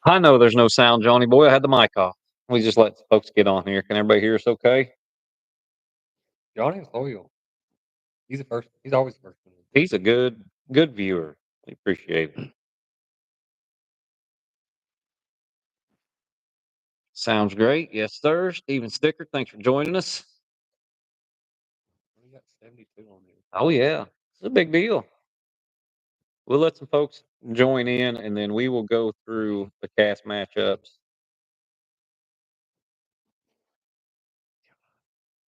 I know there's no sound, Johnny boy. I had the mic off. We just let folks get on here. Can everybody hear us okay? Johnny's loyal. He's the first. He's always the first one. He's a good viewer. We appreciate it. Sounds great. Yes, sir. Steven Sticker, thanks for joining us. We got 72 on there. Oh, yeah. It's a big deal. We'll let some folks join in, and then we will go through the cast matchups.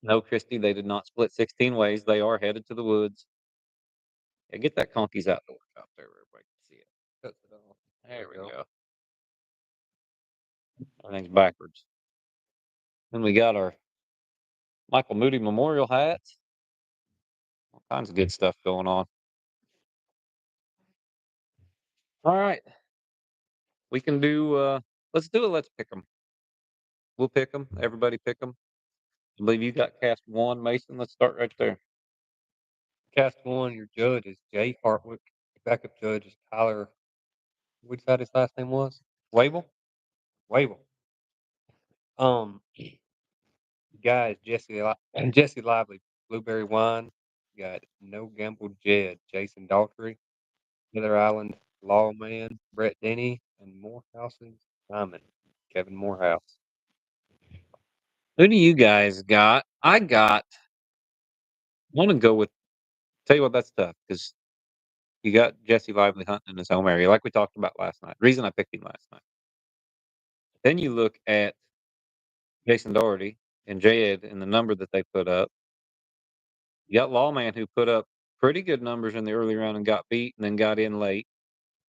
No, Christy, they did not split 16 ways. They are headed to the woods. Yeah, get that conkeys outdoor out there where everybody can see it. Cuts it off. There we go. Everything's backwards. Then we got our Michael Moody memorial hats. All kinds of good stuff going on. All right. We can do, let's do it. Let's pick them. We'll pick them. Everybody pick them. I believe you got cast one, Mason. Let's start right there. Cast one. Your judge is Jay Hartwick. Your backup judge is Tyler. Which side his last name was? Wable? Wable. Guy is Jesse Lively. Blueberry Wine. You got No Gamble Jed. Jason Daughtry. Heather Island Lawman. Brett Denny. And Morehouse's Simon. Kevin Morehouse. Who do you guys got? I want to go with, tell you what, that's tough because you got Jesse Lively hunting in his home area, like we talked about last night. Reason I picked him last night. Then you look at Jason Doherty and Jed and the number that they put up. You got Lawman who put up pretty good numbers in the early round and got beat and then got in late.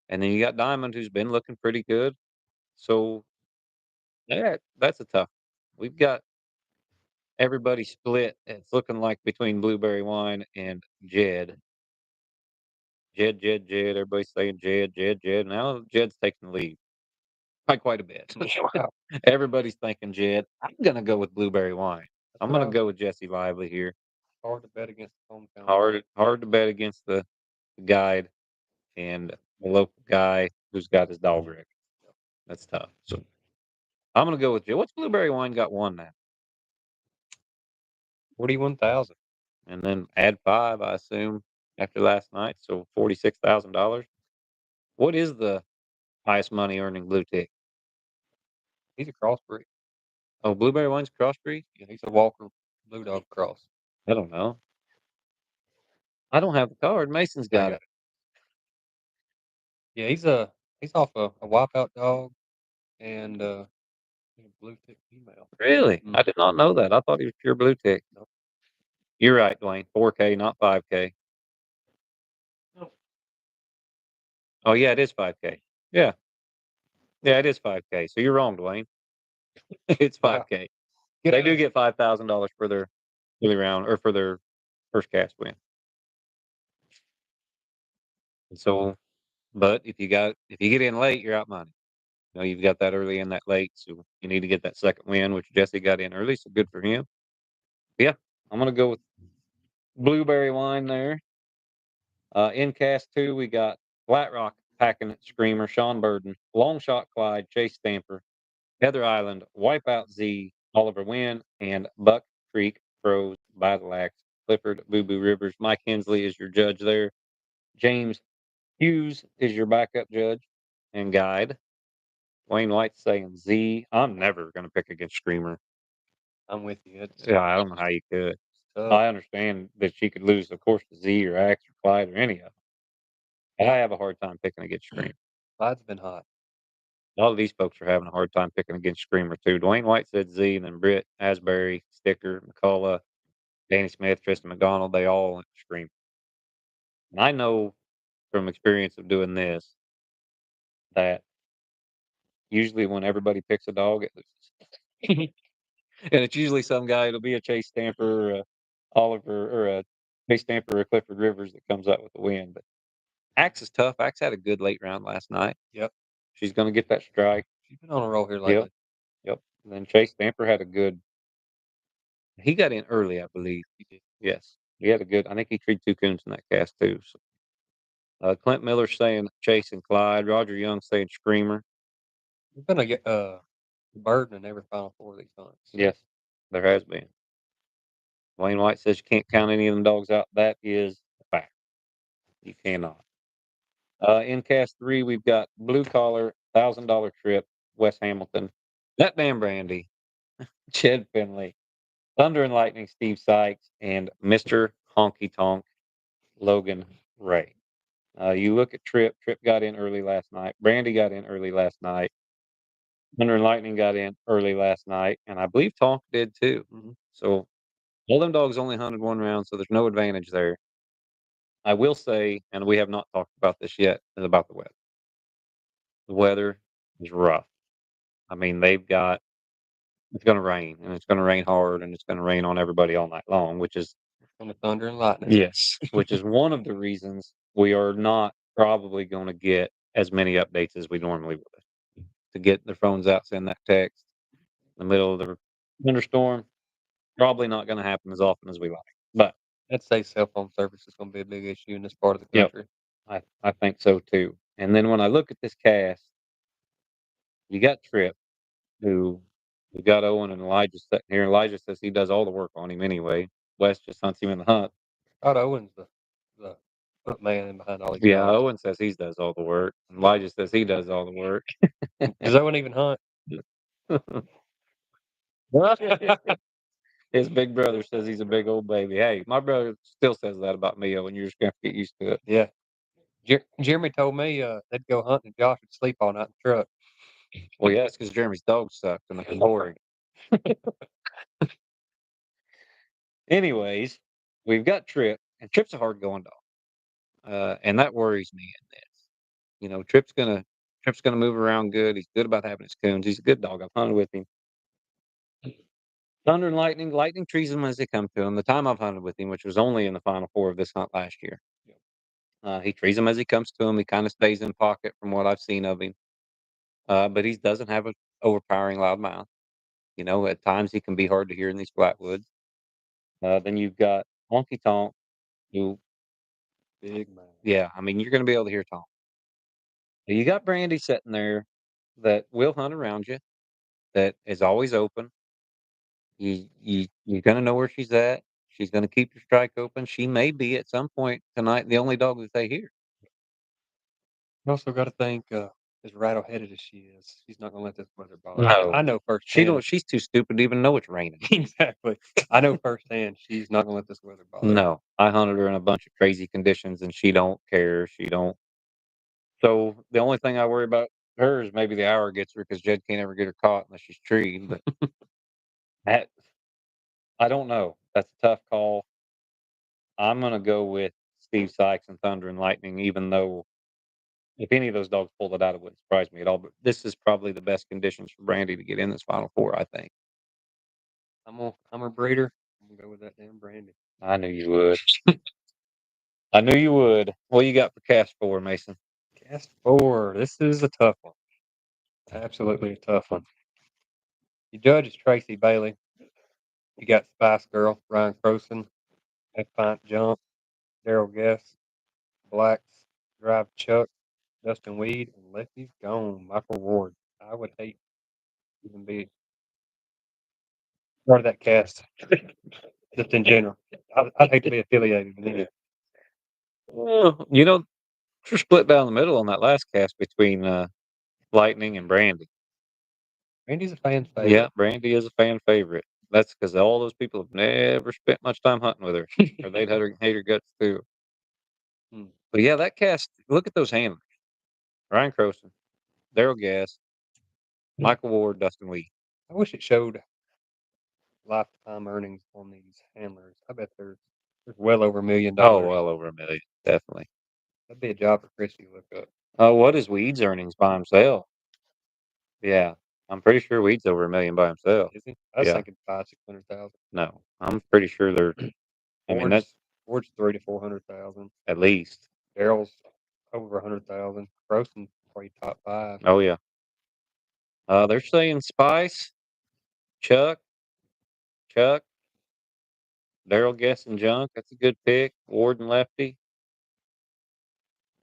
And then you got Diamond who's been looking pretty good. So yeah, that's a tough. We've got everybody split. It's looking like between Blueberry Wine and Jed. Jed. Everybody's saying Jed. Now Jed's taking the lead by quite a bit. Wow. Everybody's thinking Jed. I'm gonna go with Blueberry Wine. I'm gonna go with Jesse Lively here. Hard to bet against the hometown. Hard to bet against the guide and the local guy who's got his dog record. That's tough. So I'm gonna go with Jed. What's Blueberry Wine got one now? 41,000. And then add 5, I assume, after last night, so $46,000. What is the highest money earning blue tick? He's a crossbreed. Oh, Blueberry Wine's crossbreed? Yeah, he's a Walker Blue Dog cross. I don't know. I don't have the card. Mason's got it. Yeah, he's off a wipeout dog and a blue tick female. Really? Mm. I did not know that. I thought he was pure blue tick. Nope. You're right, Dwayne. 4K, not 5K. Nope. Oh, yeah, it is 5K. Yeah. Yeah, it is 5K. So you're wrong, Dwayne. It's 5K. They do get $5,000 for their early round or for their first cast win. And so, but if you get in late, you're out money. You know, you've got that early and that late, so you need to get that second win, which Jesse got in early, so good for him. Yeah, I'm gonna go with Blueberry Wine there. In cast 2, we got Flat Rock packing it, Screamer, Sean Burden, Long Shot Clyde, Chase Stamper, Heather Island, Wipeout Z, Oliver Wynn, and Buck Creek Pros, Battle Axe, Clifford, Boo Boo Rivers. Mike Hensley is your judge there. James Hughes is your backup judge and guide. Wayne White's saying Z. I'm never going to pick against Screamer. I'm with you. Yeah, I don't know how you could. Tough. I understand that she could lose, of course, to Z or Axe or Clyde or any of them. I have a hard time picking against Screamer. Clyde's been hot. A lot of these folks are having a hard time picking against Screamer, too. Dwayne White said Z, and then Britt, Asbury, Sticker, McCullough, Danny Smith, Tristan McDonald, they all went Screamer. And I know from experience of doing this that usually when everybody picks a dog, it loses. And it's usually some guy. It'll be a Chase Stamper, or a Oliver, or a Chase Stamper, or Clifford Rivers that comes out with the win. But Axe is tough. Axe had a good late round last night. Yep. She's going to get that strike. She's been on a roll here lately. Yep. And then Chase Stamper had a good. He got in early, I believe. He did. Yes, he had a good. I think he treated 2 coons in that cast too. So, Clint Miller saying Chase and Clyde. Roger Young saying Screamer. It's been a burden in every Final Four of these hunts. Yes, there has been. Wayne White says you can't count any of them dogs out. That is a fact. You cannot. In cast three, we've got blue collar, $1,000 trip, Wes Hamilton. That damn Brandy, Jed Finley, Thunder and Lightning, Steve Sykes, and Mr. Honky Tonk, Logan Ray. You look at Trip. Trip got in early last night. Brandy got in early last night. Thunder and Lightning got in early last night, and I believe Tonk did too. Mhm. So all them dogs only hunted one round, so there's no advantage there. I will say, and we have not talked about this yet, is about the weather. The weather is rough. I mean, they've got it's going to rain, and it's going to rain hard, and it's going to rain on everybody all night long, which is And the Thunder and Lightning. yes, which is one of the reasons we are not probably going to get as many updates as we normally would. To get their phones out, send that text in the middle of the thunderstorm, probably not going to happen as often as we like. But I'd say cell phone service is going to be a big issue in this part of the yep, country. I think so too. And then when I look at this cast, you got Trip, who we got Owen and Elijah sitting here. Elijah says he does all the work on him anyway. Wes just hunts him in the hunt. Todd Owen's the front man behind all these Yeah, dogs. Owen says he does all the work. And Elijah says he does all the work. Does Owen even hunt? His big brother says he's a big old baby. Hey, my brother still says that about me, Owen. You're just gonna have to get used to it. Yeah. Jeremy told me they'd go hunting and Josh would sleep all night in the truck. Well, yeah, it's because Jeremy's dogs sucked and they're boring. Anyways, we've got Trip, and Trip's a hard going dog. And that worries me in this. You know, Trip's gonna move around good. He's good about having his coons. He's a good dog. I've hunted with him. Thunder and Lightning, Lightning trees him as they come to him. The time I've hunted with him, which was only in the final four of this hunt last year, he trees him as he comes to him. He kind of stays in pocket from what I've seen of him, but he doesn't have an overpowering loud mouth. You know, at times he can be hard to hear in these flat woods. Then you've got Honky Tonk, who, Big man. yeah, I mean, you're going to be able to hear Tonk. You got Brandy sitting there that will hunt around you, that is always open. You're gonna know where she's at. She's gonna keep your strike open. She may be at some point tonight the only dog that they hear. You also got to think, as rattle-headed as she is, she's not going to let this weather bother her. No, I know she firsthand. don't. She's too stupid to even know it's raining. Exactly. I know firsthand she's not going to let this weather bother her. No, I hunted her in a bunch of crazy conditions, and she don't care. She don't. So the only thing I worry about her is maybe the hour gets her because Jed can't ever get her caught unless she's treed. But that, I don't know. That's a tough call. I'm gonna go with Steve Sykes and Thunder and Lightning, even though if any of those dogs pulled it out, it wouldn't surprise me at all. But this is probably the best conditions for Brandy to get in this Final Four, I think. I'm a breeder. I'm gonna go with that damn Brandy. I knew you would. I knew you would. What you got for cast four, Mason? Cast 4. This is a tough one. Absolutely a tough one. The judge is Tracy Bailey. You got Spice Girl, Ryan Croson, F Pint Jump, Daryl Guess, Blacks, Drive Chuck, Dustin Weed, and Lefty's Gone, Michael Ward. I would hate to even be part of that cast, just in general. I'd hate to be affiliated with any. Well, you know, we're split down the middle on that last cast between Lightning and Brandy. Randy's a fan favorite. Yeah, Brandy is a fan favorite. That's because all those people have never spent much time hunting with her, or they'd hate her guts too. Hmm. But yeah, that cast. Look at those handlers: Ryan Croson, Daryl Gass, Michael Ward, Dustin Weed. I wish it showed lifetime earnings on these handlers. I bet there's well over $1 million. Oh, well over a million, definitely. That'd be a job for Christy to look up. What is Weed's earnings by himself? Yeah, I'm pretty sure Weed's over a million by himself. Is he? I was Yeah, thinking 500,000, 600,000. no, I'm pretty sure they're. I mean, that's Ford's 300,000 to 400,000. at least. Daryl's over 100,000. Croson's probably top 5. Oh yeah. They're saying Spice, Chuck, Chuck, Daryl Guess and Junk. That's a good pick. Ward and Lefty.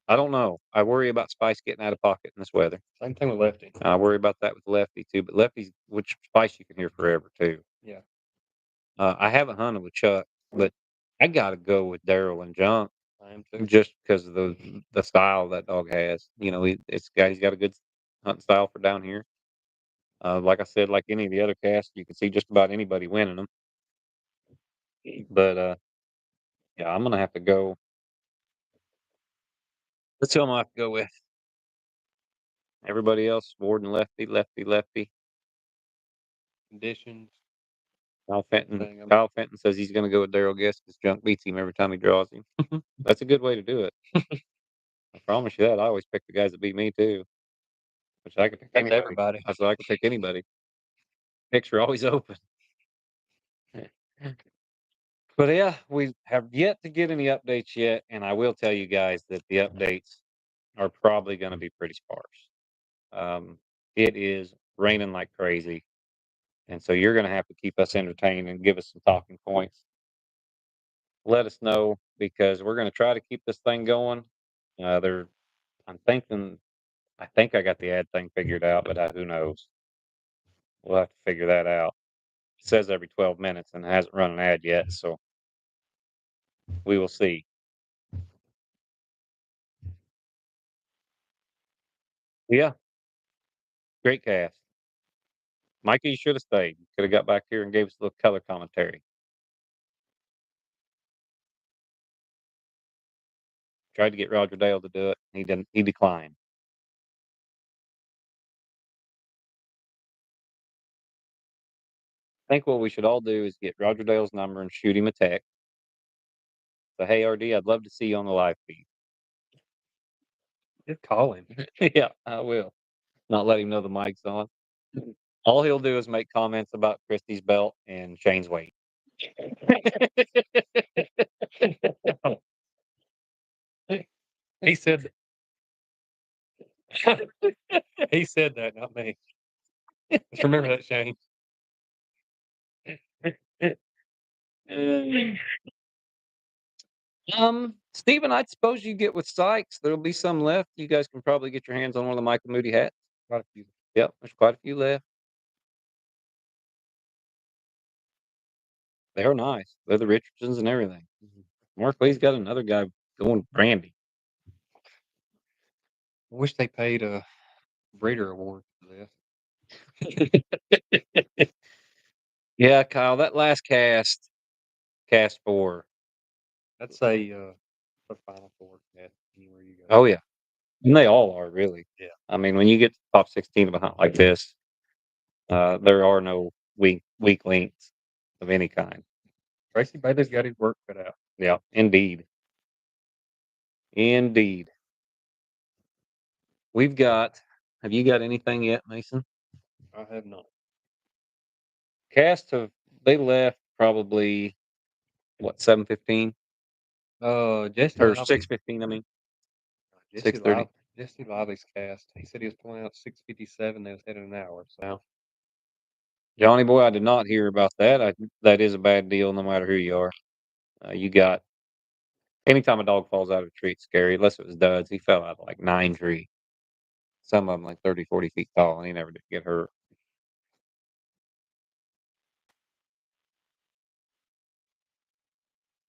I don't know. I worry about Spice getting out of pocket in this weather. Same thing with Lefty. I worry about that with Lefty too, but Lefty's which Spice you can hear forever too. Yeah. I haven't hunted with Chuck, but I gotta go with Daryl and Junk I am too. just because of the style that dog has. You know, he's got a good hunting style for down here. Like I said, like any of the other casts, you can see just about anybody winning them. But yeah, I'm gonna have to go. Let's see who I'm gonna have to go with. Everybody else, Warden, Lefty, Lefty, Lefty. Conditions. Kyle Fenton. Thing. Kyle Fenton says he's gonna go with Daryl Guest because Junk beats him every time he draws him. That's a good way to do it. I promise you that. I always pick the guys that beat me too. Which I could pick That's anybody. everybody. I said I could pick anybody. Picks are always open. But yeah, we have yet to get any updates yet, and I will tell you guys that the updates are probably going to be pretty sparse. It is raining like crazy, and so you're going to have to keep us entertained and give us some talking points. Let us know because we're going to try to keep this thing going. There, I'm thinking, I think I got the ad thing figured out, but who knows? We'll have to figure that out. It says every 12 minutes and it hasn't run an ad yet, so we will see. Yeah, great cast. Mikey, you should have stayed. Could have got back here and gave us a little color commentary. Tried to get Roger Dale to do it. He didn't. He declined. I think what we should all do is get Roger Dale's number and shoot him a text. Say, hey, RD, I'd love to see you on the live feed. Just call him. Yeah, I will. Not let him know the mic's on. All he'll do is make comments about Christie's belt and Shane's weight. He said he said that, not me. Just remember that, Shane. Steven, I suppose you get with Sykes. There'll be some left. You guys can probably get your hands on one of the Michael Moody hats. Quite a few. Yep, there's quite a few left. They're nice. They're the Richardsons and everything. Mark Lee's got another guy going brandy. I wish they paid a breeder award for this. Yeah, Kyle, that last cast 4. That's a Final Four cast anywhere you go. Oh yeah, and they all are really. Yeah. I mean, when you get to the top 16 of a hunt like this, there are no weak links of any kind. Tracy Bailey's got his work cut out. Yeah, indeed. Indeed. We've got. Have you got anything yet, Mason? I have not. Cast have they left probably what 7:15 Jesse or Lively. 6:15? I mean Jesse 6:30. Jesse Lively's cast. He said he was pulling out 6:57. They was heading an hour. So Johnny boy, I did not hear about that. That is a bad deal, no matter who you are. You got anytime a dog falls out of a tree, it's scary. Unless it was Duds, he fell out of like 9 trees. Some of them like 30, 40 feet tall, and he never did get hurt.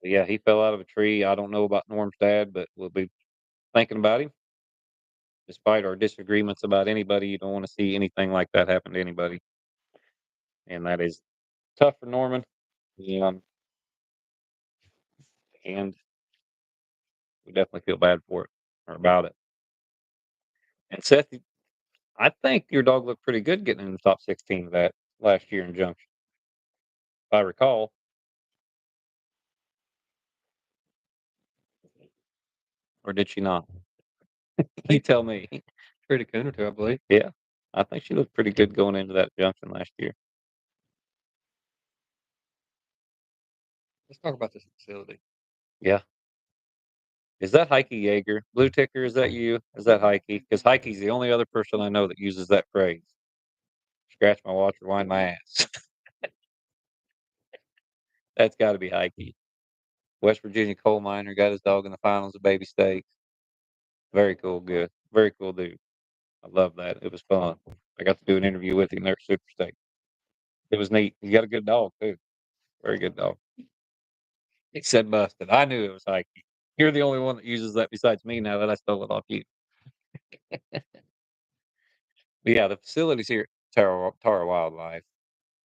But yeah, he fell out of a tree. I don't know about Norm's dad, but we'll be thinking about him. Despite our disagreements about anybody, you don't want to see anything like that happen to anybody. And that is tough for Norman. Um, and we definitely feel bad for it or about it. And Seth, I think your dog looked pretty good getting in the top 16 of that last year in Junction. If I recall. Or did she not? You tell me. pretty Coon or two, I believe. Yeah. I think she looked pretty good going into that Junction last year. Let's talk about this facility. Yeah. Is that Heike Jaeger? Blue Ticker, is that you? Is that Heike? Because Heike's the only other person I know that uses that phrase. Scratch my watch, rewind my ass. That's got to be Heike. West Virginia coal miner got his dog in the finals of baby stakes. Very cool, good. Very cool dude. I love that. It was fun. I got to do an interview with him there at Super Steak. It was neat. He got a good dog too. Very good dog. He said busted. I knew it was Heike. You're the only one that uses that besides me now that I stole it off you. But yeah, the facilities here at Tara Wildlife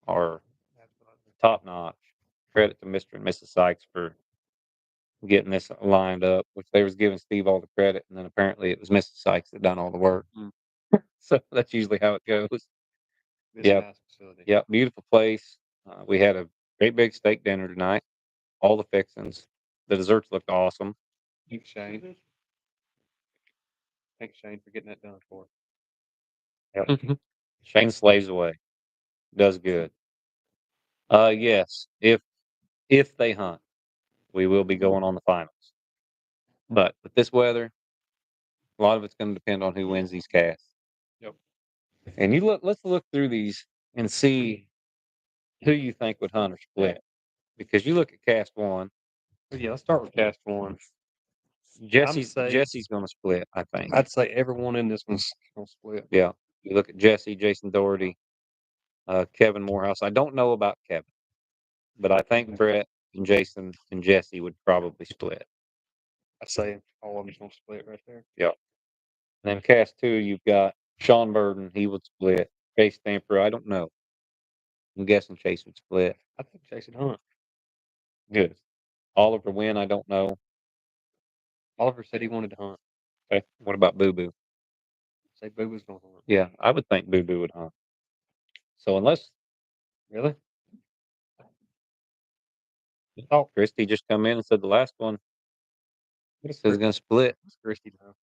are Absolutely. top notch. Credit to Mr. and Mrs. Sykes for getting this lined up, which they was giving Steve all the credit, and then apparently it was Mrs. Sykes that done all the work. So that's usually how it goes. This Yep. nice facility. Yep, beautiful place. We had a great big steak dinner tonight. All the fixings. The desserts looked awesome. Thanks, Shane. Thanks, Shane, for getting that done for us. Yep. Shane slaves away. Does good. Yes, if they hunt, we will be going on the finals. But with this weather, a lot of it's going to depend on who wins these casts. Yep. And let's look through these and see who you think would hunt or split. Because you look at cast one, Yeah, let's start with cast one. Jesse's going to split, I think. I'd say everyone in this one's gonna split. Yeah. You look at Jesse, Jason Doherty, Kevin Morehouse. I don't know about Kevin, but I think Brett and Jason and Jesse would probably split. I'd say all of them's gonna split right there. Yeah. And then cast two, you've got Sean Burden. He would split. Chase Stamper, I don't know. I'm guessing Chase would split. I think Jason Hunt. Good. Oliver Wynn, I don't know. Oliver said he wanted to hunt. Okay. What about Boo Boo? Say Boo was gonna hunt. Yeah, I would think Boo Boo would hunt. So unless Really? Christy just come in and said the last one What is is going to split. What's Christy know?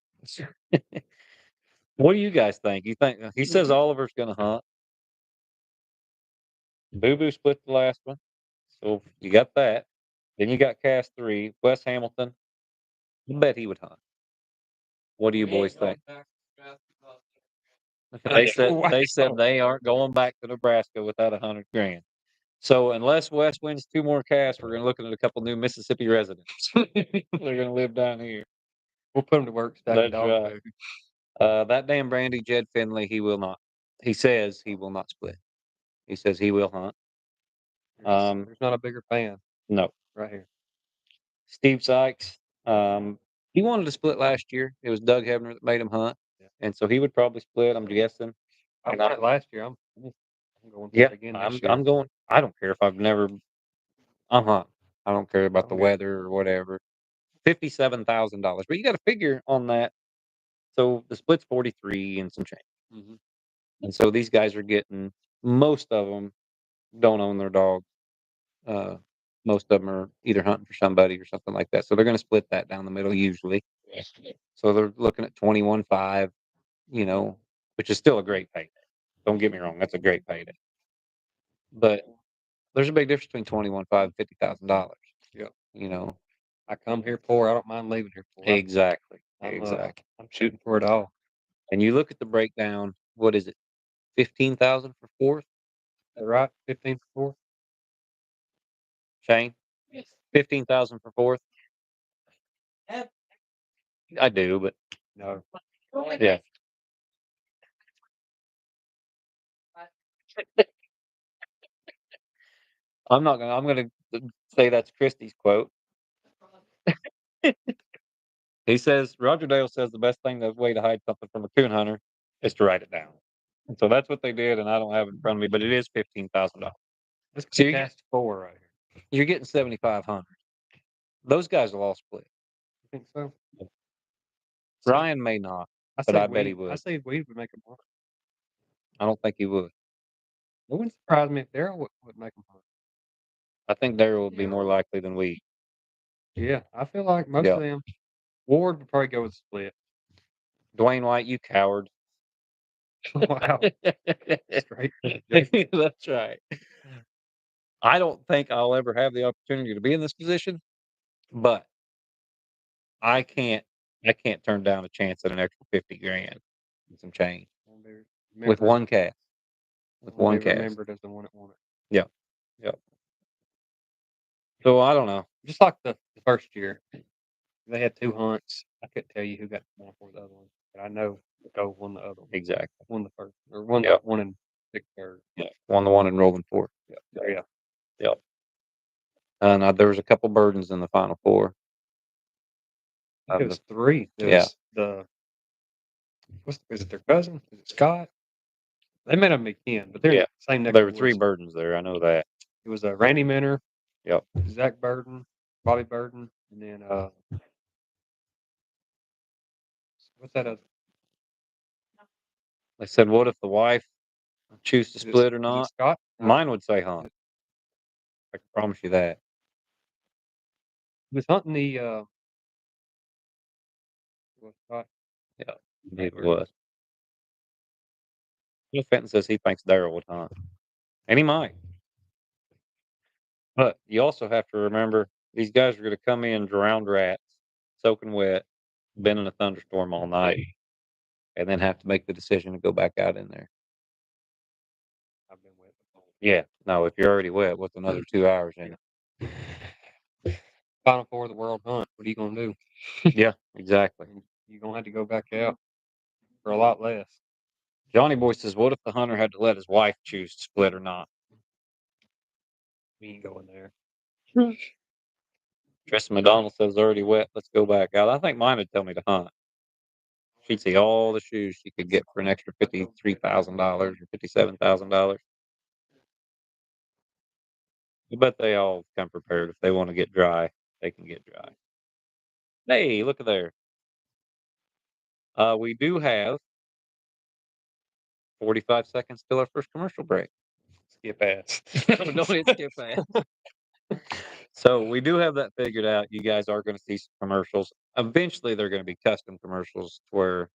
What do you guys think? You think he says Oliver's going to hunt? Boo Boo split the last one, so you got that. Then you got cast three, Wes Hamilton. I bet he would hunt. What do you boys think? They said they aren't going back to Nebraska without $100,000. So unless Wes wins two more casts, we're going to look at a couple new Mississippi residents. They're going to live down here. We'll put him to work stacking That's dog right. food. That damn Brandy Jed Finley, he will not. He says he will not split. He says he will hunt. There's not a bigger fan No. right here. Steve Sykes, he wanted to split last year. It was Doug Hebner that made him hunt, Yeah. and so he would probably split. I'm guessing. I won it last year. I'm going for Yeah, it again this year. I'm going. I don't care if I've never. I'm hunting. I don't care about the Okay. weather or whatever. $57,000, but you got to figure on that. So the split's 43 and some change, Mm-hmm. and so these guys are getting. Most of them don't own their dog. Most of them are either hunting for somebody or something like that. So they're going to split that down the middle usually. So they're looking at 21.5, which is still a great payday. Don't get me wrong, that's a great payday. But there's a big difference between 21.5 and $50,000. Yeah. I come here poor. I don't mind leaving here poor. Exactly. I'm shooting for it all. And you look at the breakdown. What is it? 15,000 for fourth. Is that right? 15 for fourth. Shane. 15,000 for fourth. I do, but no. Yeah. I'm gonna say that's Christie's quote. He says Roger Dale says the best way to hide something from a coon hunter is to write it down. And so that's what they did, and I don't have it in front of me, but it is $15,000. Let's So cast 4 right here. You're getting 7,500. Those guys will all split. You think so? Ryan may not, but I bet he would. I say Weed would make him hunt. I don't think he would. It wouldn't surprise me if Daryl would make him hunt. I think Daryl would be more likely than we. Yeah, I feel like most of them. Ward would probably go with split. Dwayne White, you coward. Wow. Straight. That's right. I don't think I'll ever have the opportunity to be in this position, but I can't turn down a chance at an extra $50,000 and some change with one cast. With one cast. Remembered as the one that won it. Yeah. Yep. So I don't know. Just like the first year. They had 2 hunts. I couldn't tell you who got the 1 for the other one, but I know Go won the other one. Exactly. Won the first or won Yep. 1 and 6 third. Yeah. Won the one in Rolling Fork. Yeah. Yep. Now there was a couple burdens in the Final Four. It was 3. It Yeah. was is it their cousin? Is it Scott? They may not be kin, but they're Yeah. same neck There of were the 3 woods. burdens there. I know that. It was, Randy Minner, Yep. Zach Burden, Bobby Burden, and then, what's that other They said, "What if the wife choose to is split or is it not?" Scott? Mine would say Hunt. I can promise you that. He was hunting the, was Scott? Yeah. Indeed it was. Bill Fenton says he thinks Darrell would hunt, and he might. But you also have to remember these guys are going to come in drowned rats, soaking wet, been in a thunderstorm all night, and then have to make the decision to go back out in there. I've been with him. Yeah. No, if you're already wet, what's another 2 hours in it? Final Four of the World Hunt. What are you gonna do? Yeah, exactly. You're gonna have to go back out for a lot less. Johnny Boy says, "What if the hunter had to let his wife choose to split or not?" We ain't going there. Tristan McDonald says, "Already wet. Let's go back out." I think mine would tell me to hunt. She'd see all the shoes she could get for an extra $53,000 or $57,000. I bet they all come prepared. If they want to get dry, they can get dry. Hey, look at there. We do have 45 seconds till our first commercial break. Skip ass. Don't hit skip ass. So we do have that figured out. You guys are going to see some commercials. Eventually, they're going to be custom commercials where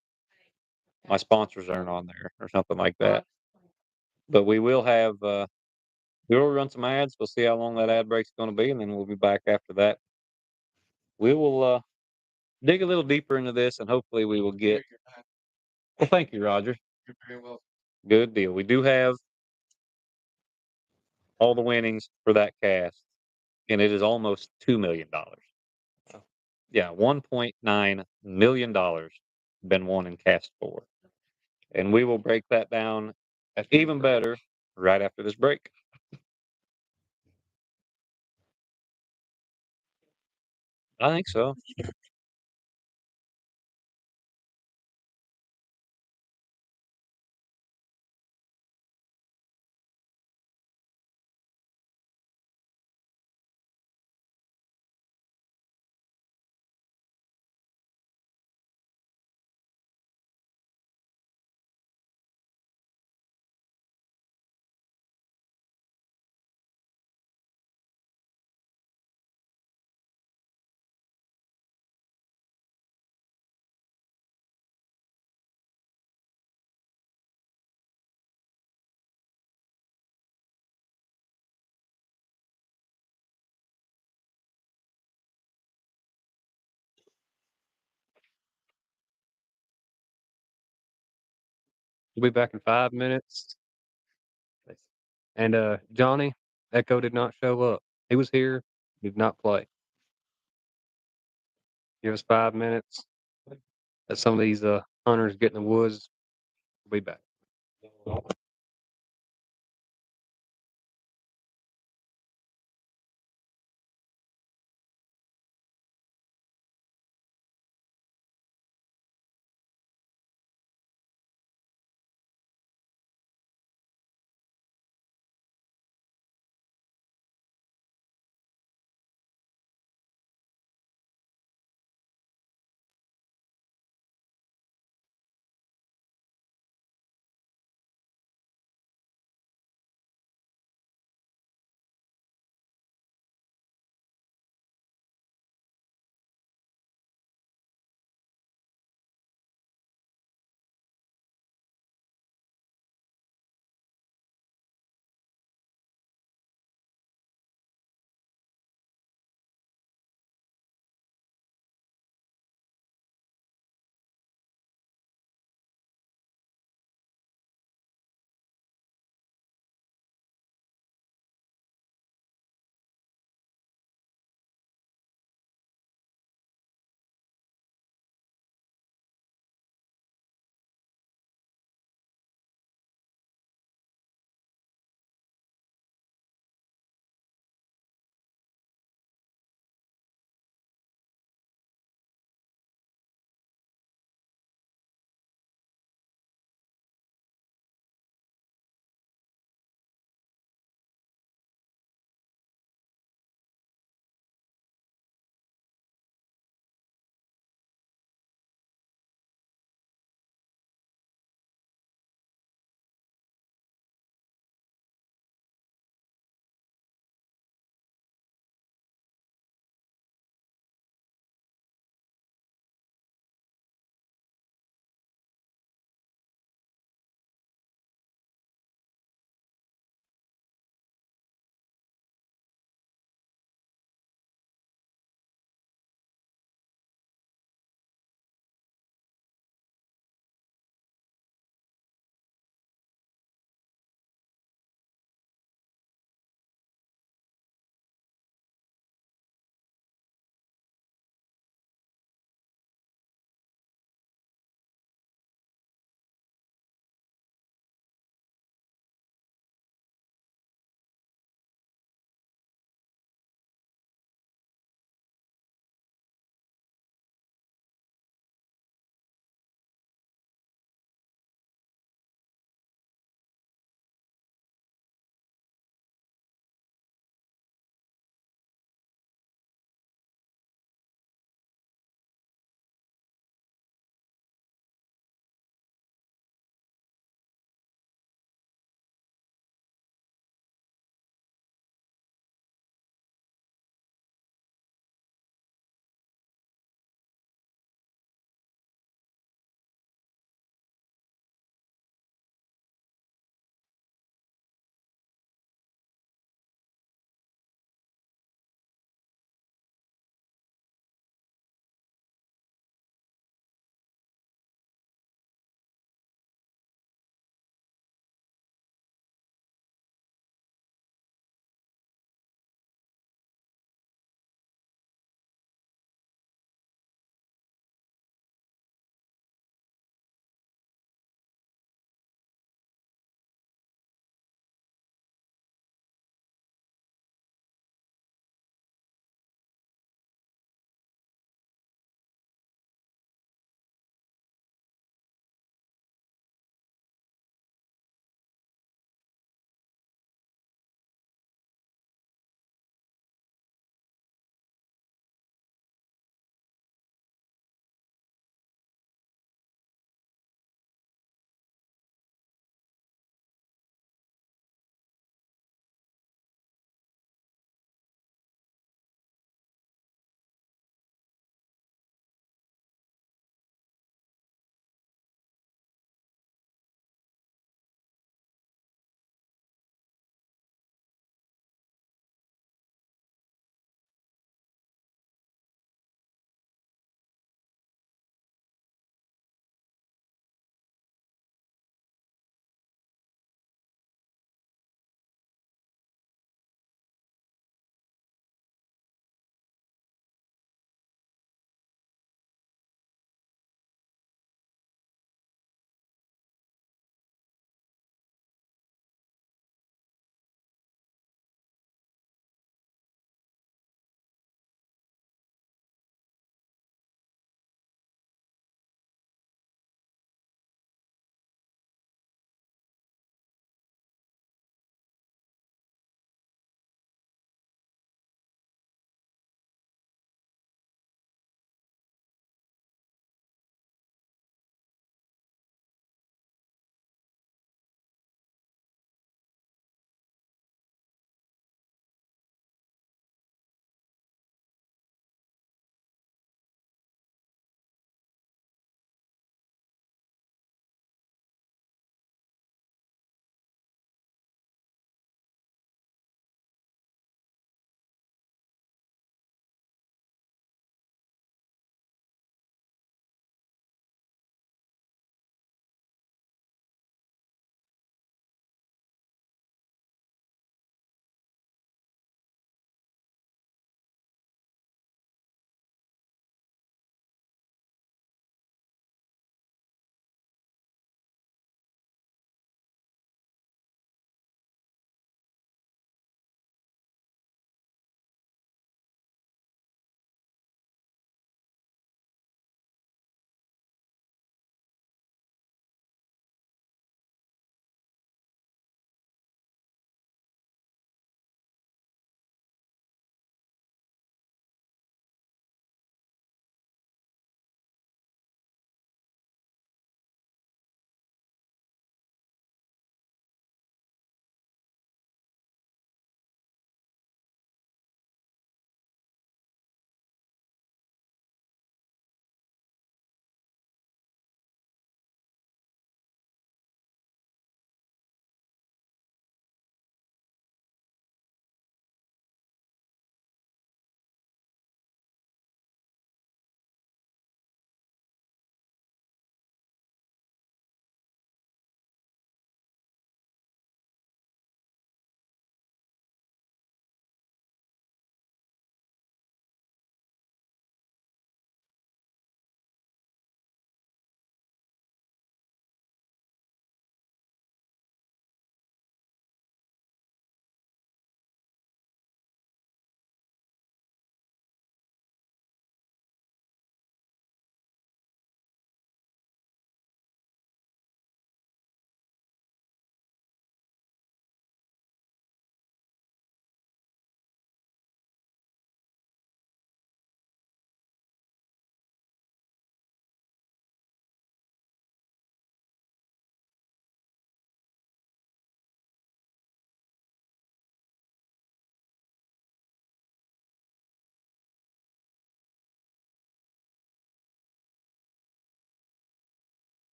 my sponsors aren't on there or something like that. But we will have we will run some ads. We'll see how long that ad break's going to be, and then we'll be back after that. We will dig a little deeper into this, and hopefully, we will get. Well, thank you, Roger. You're very welcome. Good deal. We do have all the winnings for that cast, and it is almost $2 million. Oh. Yeah, $1.9 million been won in cast 4, and we will break that down even better right after this break. I think so. We'll be back in 5 minutes. And Johnny, Echo did not show up. He was here, did not play. Give us 5 minutes. Let some of these hunters get in the woods. We'll be back.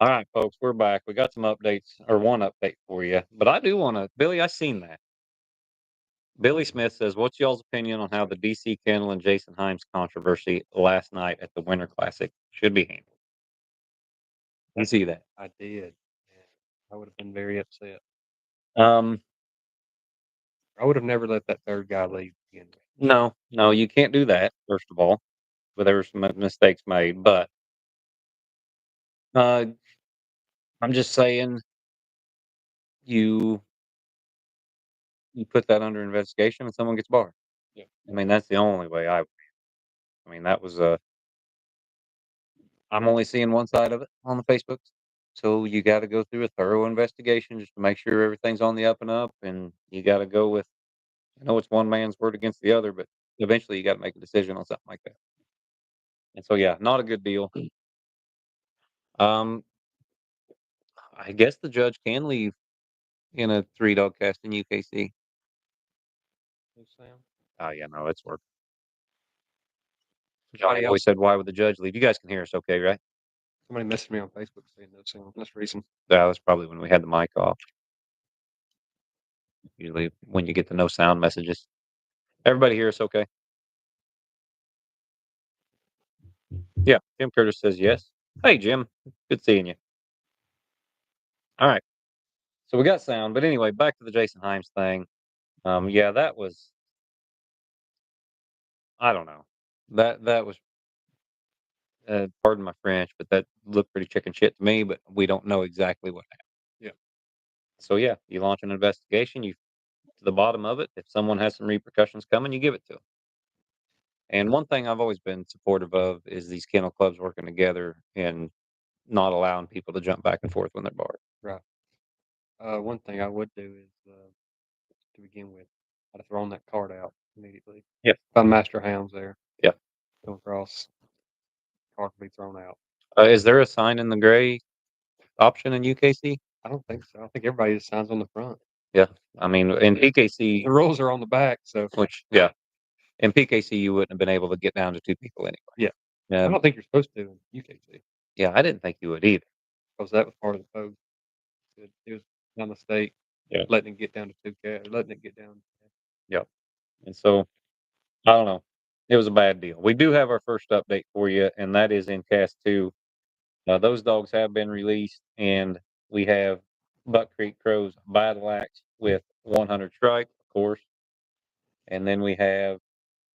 All right, folks, we're back. We got some updates or one update for you. But I do want to, Billy, I seen that. Billy Smith says, what's y'all's opinion on how the DC Kennel and Jason Himes controversy last night at the Winter Classic should be handled? You see that? I did. And I would have been very upset. Um, I would have never let that third guy leave again. no, you can't do that, first of all. But there were some mistakes made. But uh, I'm just saying you you put that under investigation and someone gets barred. Yeah. I mean, that's the only way I mean, that was I'm only seeing one side of it on the Facebook. So you got to go through a thorough investigation just to make sure everything's on the up and up. And you got to go with, I know it's one man's word against the other, but eventually you got to make a decision on something like that. And so, yeah, not a good deal. Um, I guess the judge can leave in a three dog cast in UKC. Hey, Sam. Oh, yeah, no, it's work. Somebody Johnny always said, why would the judge leave? You guys can hear us okay, right? Somebody messaged me on Facebook saying no sound. That's the reason. Yeah, that's probably when we had the mic off. Usually when you get the no sound messages. Everybody hear us okay? Yeah, Jim Curtis says yes. Hey, Jim. Good seeing you. All right. So we got sound, but anyway, back to the Jason Himes thing. Yeah, that was I don't know. That was pardon my French, but that looked pretty chicken shit to me. But we don't know exactly what happened. Yeah. So yeah, you launch an investigation. You to the bottom of it. If someone has some repercussions coming, you give it to them. And one thing I've always been supportive of is these kennel clubs working together and not allowing people to jump back and forth when they're barred. Right. One thing I would do is to begin with, I'd have thrown that card out immediately. Yeah. Found master hounds there. Yeah. Come across, card will be thrown out. Is there a sign in the gray option in UKC? I don't think so. I think everybody just signs on the front. Yeah. I mean, in PKC, The rules are on the back, so which, yeah, in PKC, you wouldn't have been able to get down to two people anyway. yeah. I Um, don't think you're supposed to in UKC yeah, I didn't think you would either. because that was part of the code. It was my mistake Yeah. letting it get down to two cats, letting it get down. Yeah. And so, I don't know. It was a bad deal. We do have our first update for you, and that is in cast two. Those dogs have been released, and we have Buck Creek Crow's battle axe with 100 strike, of course. And then we have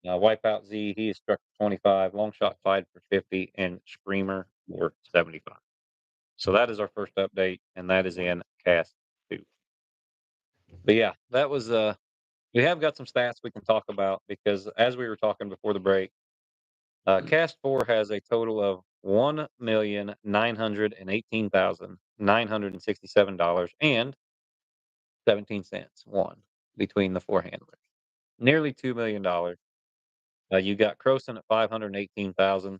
Wipeout Z. He is struck for 25, Long Shot Clyde for 50, and Screamer for 75. So that is our first update, and that is in cast two. But yeah, that was we have got some stats we can talk about because as we were talking before the break, cast four has a total of $1,918,967 and 17 cents won between the four handlers. Nearly $2 million. You got Croson at 518,000,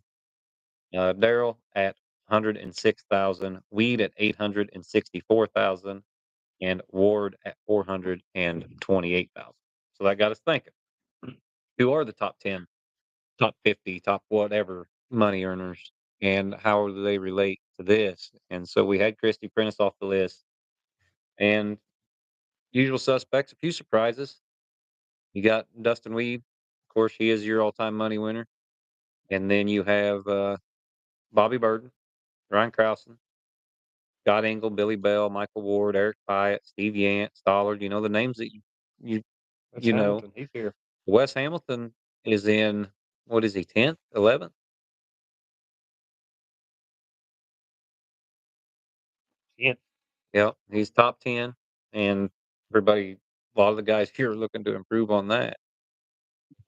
Daryl at 106,000, Weed at 864,000, and Ward at 428,000. So that got us thinking. Who are the top 10, top 50, top whatever money earners, and how do they relate to this? And so we had Christy Prentice off the list, and usual suspects, a few surprises. You got Dustin Weed, of course, he is your all-time money winner, and then you have Bobby Burden, Ryan Krausen, Scott Engel, Billy Bell, Michael Ward, Eric Pyatt, Steve Yant, Stollard. You know the names that you That's you know. Hamilton. He's here. Wes Hamilton is in what is he 10th, 11th? Yeah. Yeah, he's top 10, and everybody, a lot of the guys here are looking to improve on that.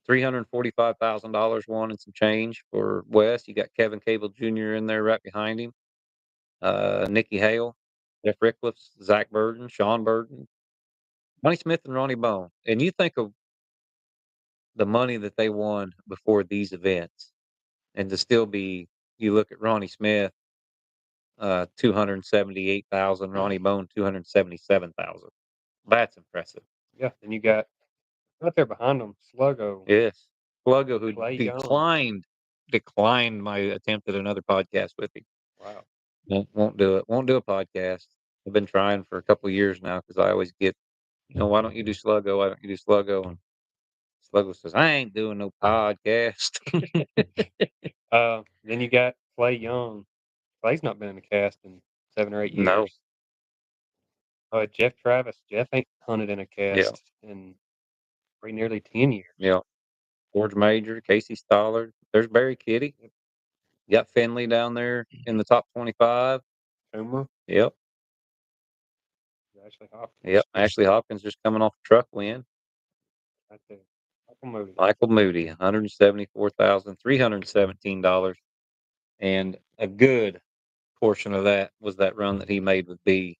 $345,000 won and some change for Wes. You got Kevin Cable Jr. in there right behind him. Nikki Hale, Jeff Rickliffs, Zach Burden, Sean Burden, Money Smith, and Ronnie Bone. And you think of the money that they won before these events, and to still be, you look at Ronnie Smith, 278,000, Ronnie Bone, 277,000. That's impressive. Yeah. And you got right there behind them, Sluggo. Yes. Pluggo, who Clay Young. declined my attempt at another podcast with him. Wow. Won't do it. Won't do a podcast. I've been trying for a couple of years now because I always get, why don't you do Sluggo? Why don't you do Sluggo? And Sluggo says, I ain't doing no podcast. Then you got Clay Young. Clay's not been in the cast in 7 or 8 No. years. Jeff Travis. Jeff ain't hunted in a Yeah. cast in pretty nearly 10 years. Yeah. George Major, Casey Stollard. There's Barry Kitty. You got Finley down there in the top 25. Coomer, Yep. Ashley Hopkins. Yep. Ashley Hopkins just coming off a truck win. Right there. Michael Moody. Michael Moody, $174,317. And a good portion of that was that run that he made with B.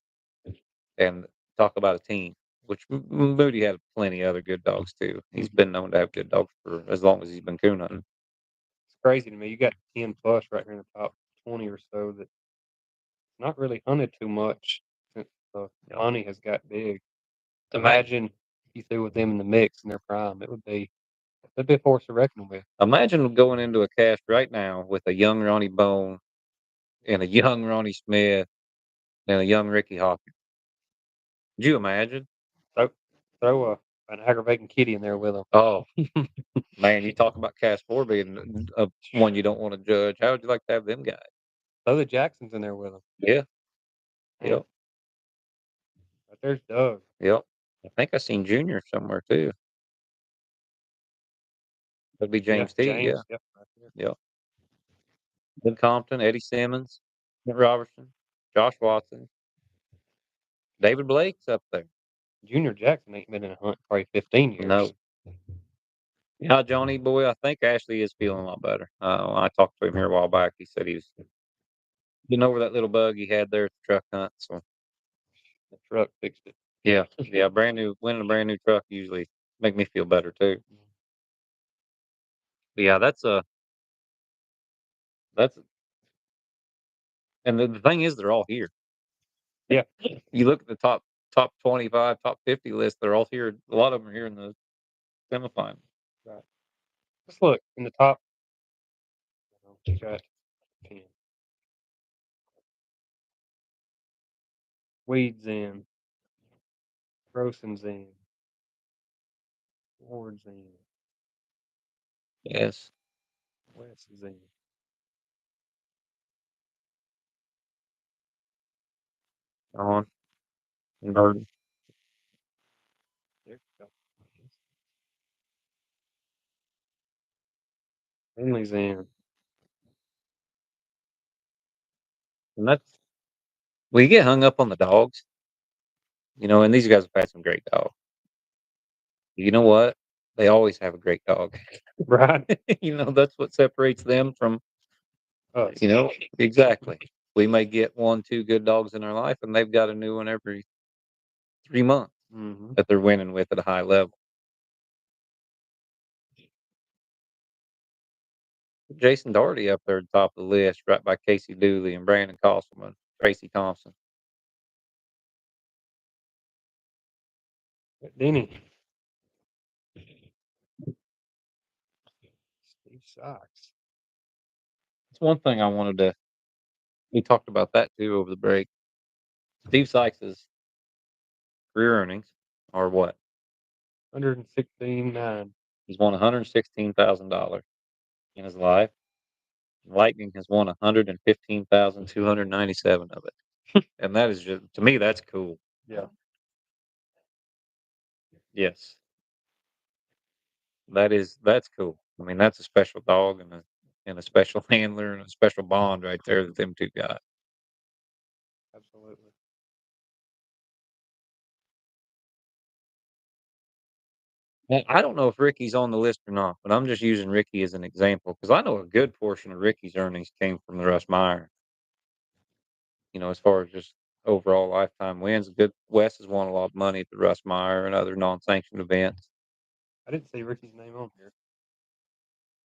And talk about a team, which Moody had plenty of other good dogs too. He's been known to have good dogs for as long as he's been coon hunting. It's crazy to me. You got 10 plus right here in the top 20 or so that not really hunted too much since the Yep. money has got big. Imagine if you threw with them in the mix in their prime. It'd be a force to reckon with. Imagine going into a cast right now with a young Ronnie Bone and a young Ronnie Smith and a young Ricky Hawkins. Could you imagine? Throw, an aggravating kitty in there with them. Oh, man, you talk about cast four being one you don't want to judge. How would you like to have them guys? Throw the Jacksons in there with them. Yeah. Man, Yep. but there's Doug. Yep. I think I seen Junior somewhere too. That'd be James T. James. Yeah. Yep, right there. Yep. Ed Compton, Eddie Simmons, Clint Robertson, Josh Watson, David Blake's up there. Junior Jackson ain't been in a hunt probably 15 years. No. Yeah, Johnny boy, I think Ashley is feeling a lot better. I talked to him here a while back. He said he was getting over that little bug he had there at the truck hunt. So The truck fixed it. yeah, yeah, winning a brand new truck usually make me feel better too. But yeah, that's and the thing is they're all here. Yeah. You look at the top 25, top 50 list, they're all here. A lot of them are here in the semifinals. Right. Let's look in the top. You got 10. Weeds in. Groson's in. Ward's in. Yes. Wes is in. On. And Burton. There you go. Finley's in. And that's we get hung up on the dogs, and these guys have had some great dogs. You know what? They always have a great dog. Right. That's what separates them from, Us. exactly. We may get one, two good dogs in our life, and they've got a new one every 3 months Mm-hmm. that they're winning with at a high level. Jason Doherty up there at the top of the list, right by Casey Dooley and Brandon Costleman, Tracy Thompson. Denny. Steve Sykes. That's one thing I wanted to. We talked about that too over the break. Steve Sykes's career earnings are what? 116.9. He's won $116,000 in his life. Lightning has won 115,297 of it, and that is just to me that's cool. Yeah. Yes, that's cool. I mean, that's a special dog and a special handler and a special bond right there that them two got. Absolutely. Well, I don't know if Ricky's on the list or not, but I'm just using Ricky as an example because I know a good portion of Ricky's earnings came from the Russ Meyer. As far as just overall lifetime wins, good Wes has won a lot of money at the Russ Meyer and other non-sanctioned events. I didn't see Ricky's name on here.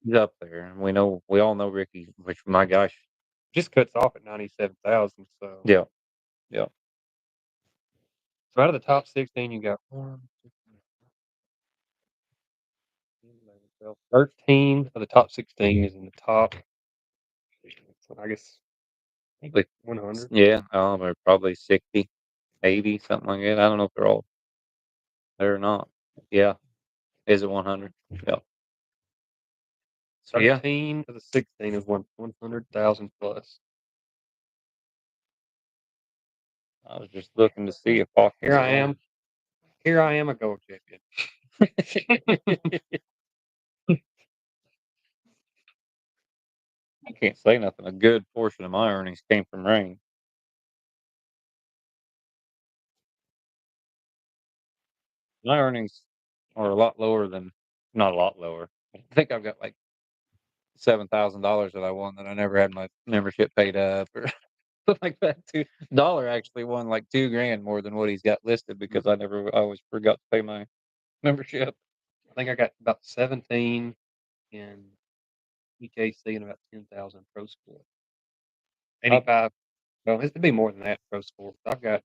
He's up there, and we all know Ricky, which my gosh, Just cuts off at 97,000. So yeah, yeah. So out of the top 16, you got 13 of the top 16 is in the top. I guess Like, 100. yeah, or probably 60, 80, something like that. I don't know if they're all there or not. Yeah. Is it 100? Yeah. So, yeah, 13 to the 16 is 100,000 plus. I was just looking to see if Hawkins. Here I am. Here I am, a gold champion. I can't say nothing. A good portion of my earnings came from rain. My earnings are a lot lower than, not a lot lower. I think I've got like $7,000 that I won that I never had my membership paid up or something like that. Dollar actually won like 2 grand more than what he's got listed because I always forgot to pay my membership. I think I got about 17 in EKC and about 10,000 pro sport. 85. Well, it'd be more than that pro sport. I've got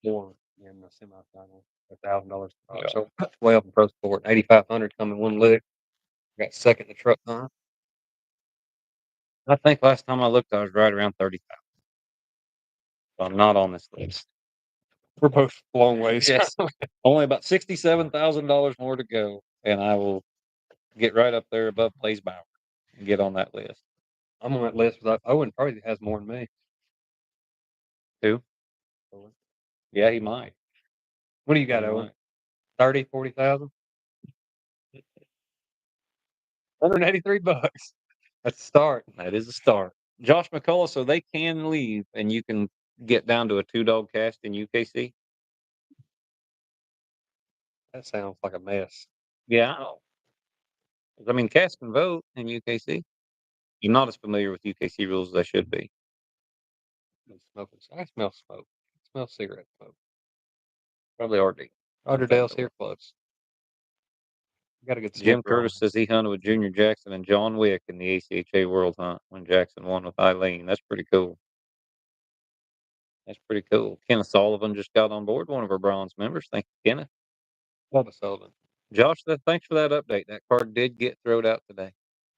more in the semifinal, $1,000. Yeah. So 12 in pro sport, 8,500 coming one lick. Got second in the truck hunt. I think last time I looked, I was right around 30,000. So I'm not on this list. We're both long ways. Yes. Only about $67,000 more to go, and I will get right up there above Blaze Bauer and get on that list. I'm on that list. But Owen probably has more than me. Who? Yeah, he might. What do you got, He Owen? might. 30, 40,000? $183. That's the start. That is a start. Josh McCullough, so they can leave, and you can get down to a two-dog cast in UKC. That sounds like a mess. Yeah, I mean, cast and vote in UKC. I'm not as familiar with UKC rules as I should be. I'm smoking. I smell smoke. I smell cigarette smoke. Probably RD. Lauderdale's here close. Got a good Jim smoker on Curtis me. says he hunted with Junior Jackson and John Wick in the ACHA World Hunt when Jackson won with Eileen. That's pretty cool. That's pretty cool. Kenneth Sullivan just got on board, one of our bronze members. Thank you, Kenneth. Love Sullivan. Josh, thanks for that update. That card did get thrown out today.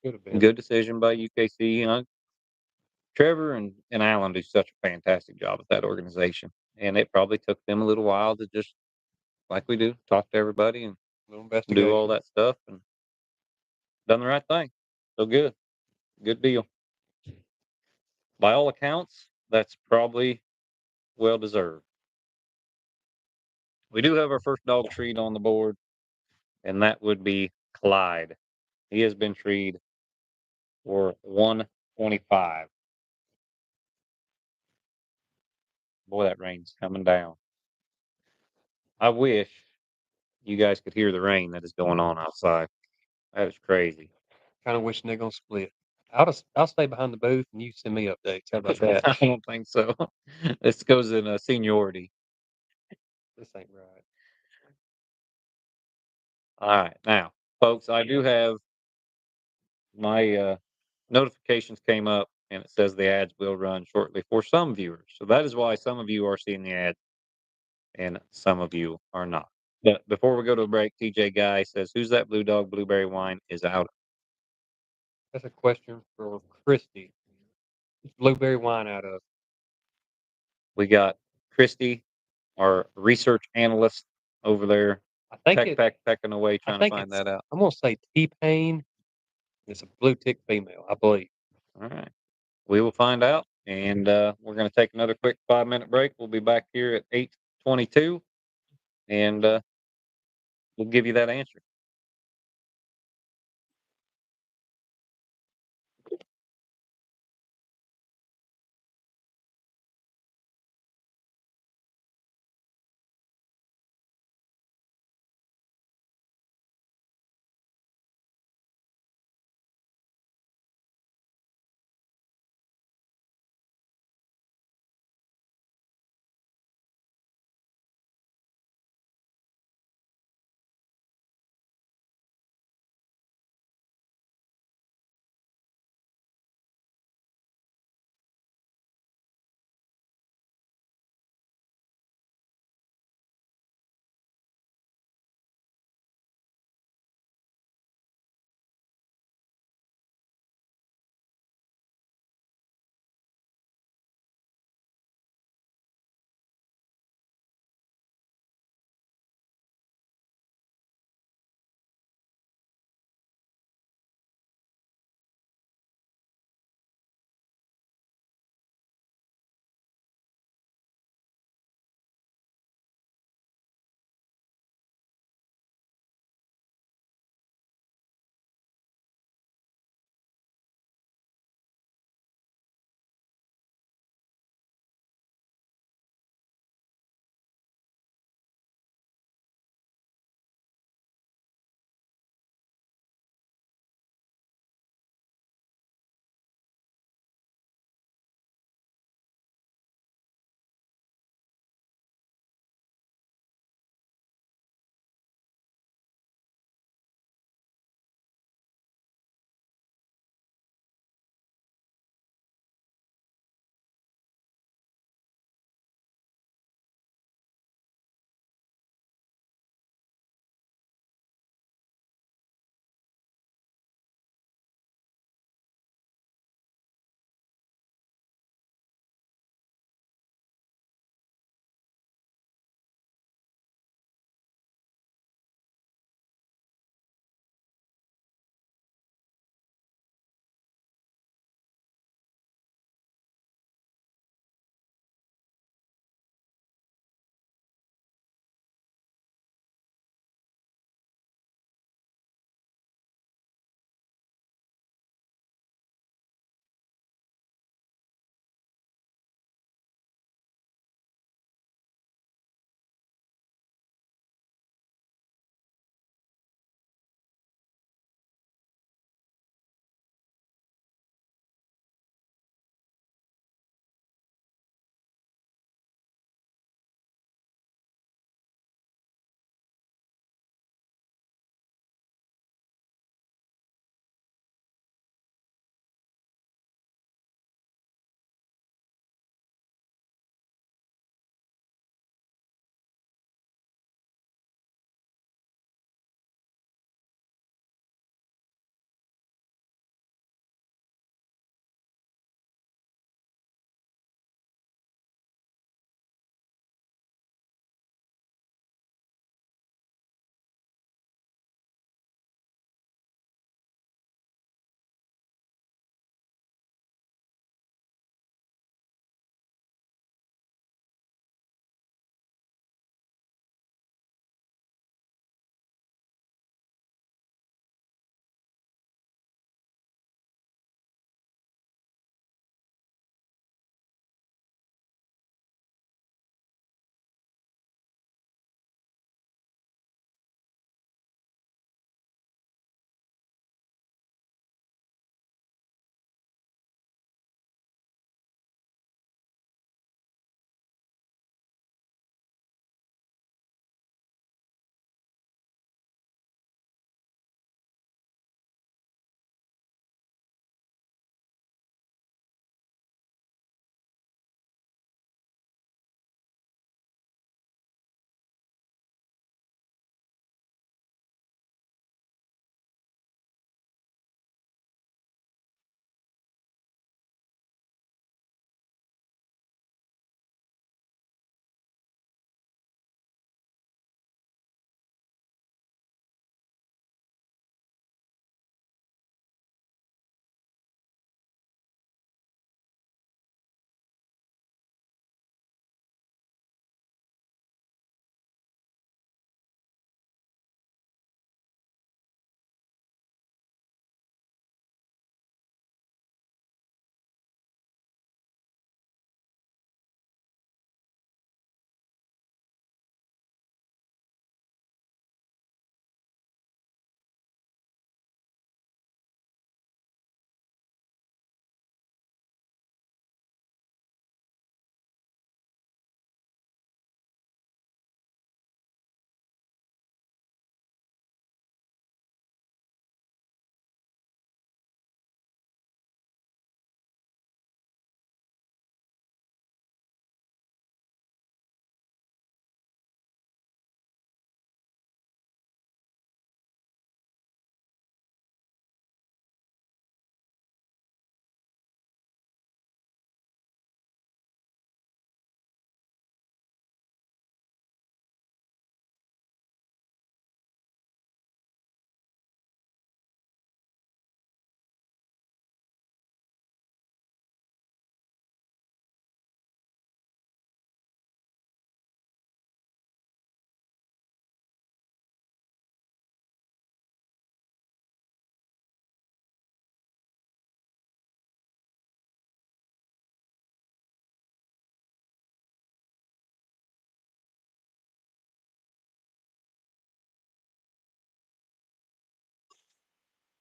Could have been. Good decision by UKC. Trevor and Alan do such a fantastic job at that organization. And it probably took them a little while to just, like we do, talk to everybody and Little do all investigation. that stuff and done the right thing. So good. Good deal. By all accounts, that's probably well deserved. We do have our first dog treat on the board, and that would be Clyde. He has been treed for 125. Boy, that rain's coming down. I wish you guys could hear the rain that is going on outside. That is crazy. Kind of wishing they're gonna split. I'll stay behind the booth and you send me updates. How about that? I don't think so. This goes in seniority. This ain't right. All right. Now, folks, I do have my notifications came up and it says the ads will run shortly for some viewers. So that is why some of you are seeing the ads and some of you are not. But before we go to a break, TJ Guy says, "Who's that Blue Dog Blueberry Wine is out?" That's a question for Christy. What's blueberry wine out of? We got Christy, our research analyst over there, I think it. pecking away I trying to think find it's. that out. I'm gonna say T-Pain. It's a blue tick female, I believe. All right. We will find out. And we're going to take another quick 5-minute break. We'll be back here at 8:22 and we'll give you that answer.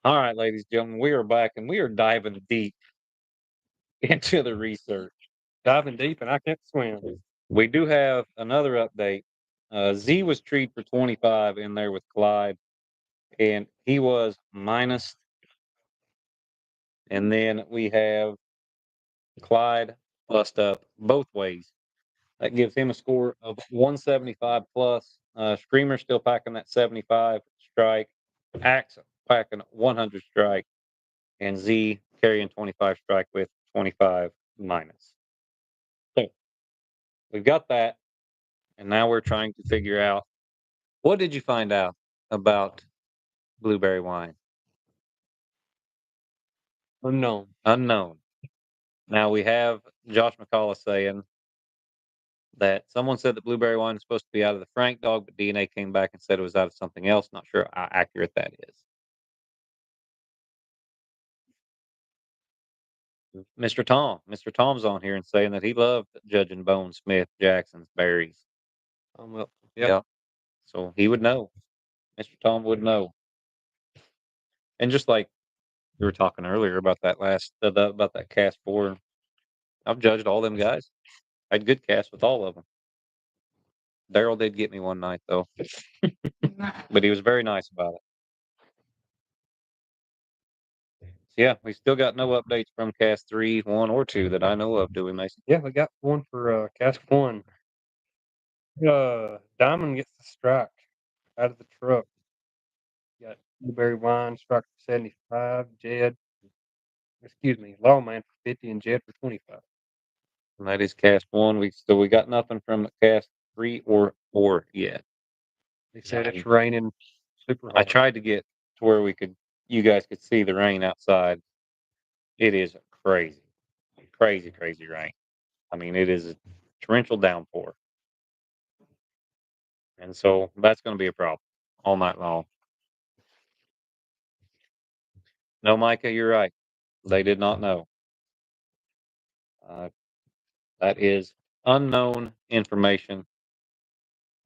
All right, ladies and gentlemen, we are back and we are diving deep into the research. Diving deep, and I can't swim. We do have another update. Z was treed for 25 in there with Clyde, and he was minus. And then we have Clyde bust up both ways. That gives him a score of 175 plus. Screamer still packing that 75 strike. Axe packing 100 strike. And Z carrying 25 strike with 25 minus. So we've got that. And now we're trying to figure out, what did you find out about blueberry wine? Unknown. Unknown. Now we have Josh McCullough saying that someone said that blueberry wine is supposed to be out of the Frank dog, but DNA came back and said it was out of something else. Not sure how accurate that is. Mr. Tom. Mr. Tom's on here and saying that he loved judging Bone Smith Jackson's berries. Well, Yeah. So he would know. Mr. Tom would know. And just like we were talking earlier about that about that cast four, I've judged all them guys. I had good casts with all of them. Daryl did get me one night though, but he was very nice about it. So yeah, we still got no updates from cast 3, 1, or 2 that I know of, do we, Mason? Yeah, we got one for cast 1. Diamond gets the strike out of the truck. Got blueberry wine strike for 75. Lawman for 50, and Jed for 25. And that is cast 1. We got nothing from cast 3 or 4 yet. They said it's raining super I hard. tried to get to where you guys could see the rain outside. It is crazy, crazy, crazy rain. I mean, it is a torrential downpour. And so that's going to be a problem all night long. No, Micah, you're right. They did not know. That is unknown information.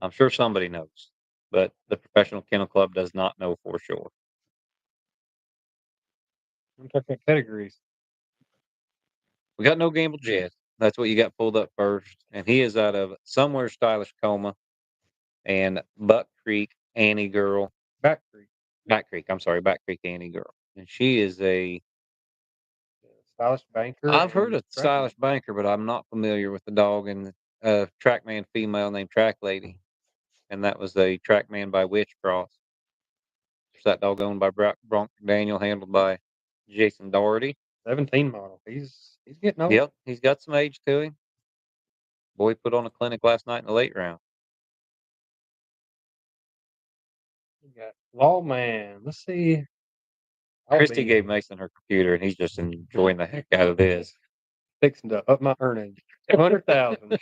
I'm sure somebody knows, but the Professional Kennel Club does not know for sure. I'm talking about pedigrees. We got no Gamble Jed. That's what you got pulled up first. And he is out of somewhere Stylish Coma and Buck Creek Annie Girl. Back Creek. Back Creek. I'm sorry, Back Creek Annie Girl. And she is a Stylish banker. I've heard of Stylish Banker, but I'm not familiar with the dog and Trackman female named Track Lady. And that was a Trackman by Witch Cross. There's that dog owned by Bronk Daniel, handled by Jason Doherty. 17 model. He's getting old. Yep, he's got some age to him. Boy put on a clinic last night in the late round. We got Lawman. Let's see. Christy gave Mason her computer, and he's just enjoying the heck out of this. Fixing to up my earnings. 200,000.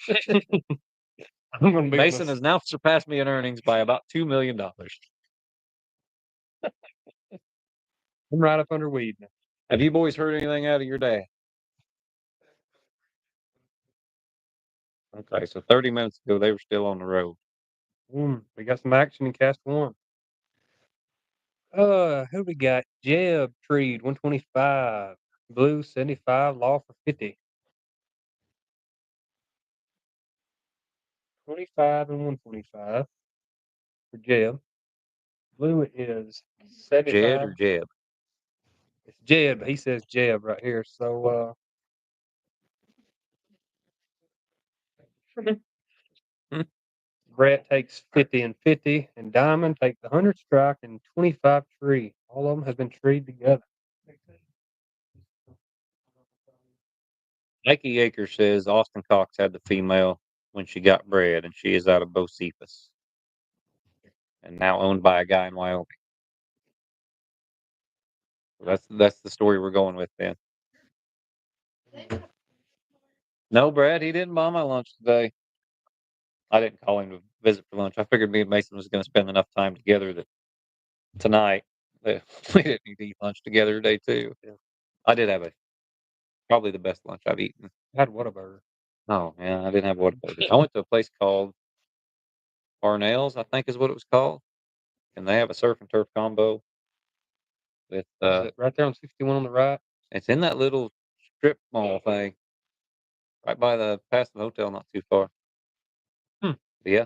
I'm gonna be Mason has now surpassed me in earnings by about $2 million. I'm right up under weed now. Have you boys heard anything out of your day? Okay, so 30 minutes ago, they were still on the road. We got some action in cast 1. Who we got? Jeb Treed, 125. Blue, 75. Law for 50. 25 and 125 for Jeb. Blue is 75. Jed or Jeb? It's Jeb, but he says Jeb right here. So, Brett takes 50 and 50, and Diamond takes the 100 strike and 25 tree. All of them have been treed together. Nike Acre says Austin Cox had the female when she got bred, and she is out of Bocephus and now owned by a guy in Wyoming. So that's the story we're going with then. No, Brad, he didn't buy my lunch today. I didn't call him to visit for lunch. I figured me and Mason was going to spend enough time together that tonight that we didn't need to eat lunch together today too. Yeah. I did have probably the best lunch I've eaten. I had Whataburger. Oh, yeah, I didn't have Whataburger. I went to a place called Arnell's, I think is what it was called. And they have a surf and turf combo. with Is it right there on 61 on the right? it's in that little strip mall thing, right by the past the hotel, not too far. Hmm. But yeah.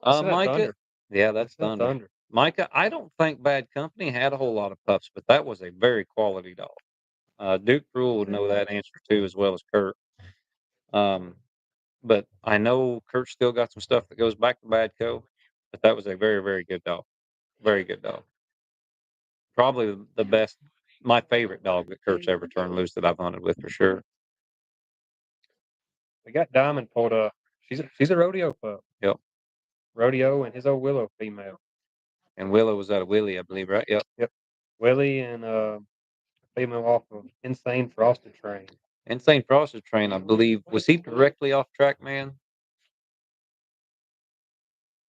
Listen to that Micah, thunder. yeah, that's Listen to that Thunder. thunder. Micah, I don't think Bad Company had a whole lot of pups, but that was a very quality dog. Duke Rule would know that answer too, as well as Kurt. Um, but I know Kurt's still got some stuff that goes back to Bad Co. But that was a very, very good dog. Very good dog. Probably the best, my favorite dog that Kurt's ever turned loose that I've hunted with for sure. We got Diamond pulled up. She's a rodeo pup. Yep. Rodeo and his old Willow female. And Willow was out of Willie, I believe, right? Yep. Yep. Willie and female off of Insane Frosted Train. Insane Frosted Train, I believe, was he directly off Track Man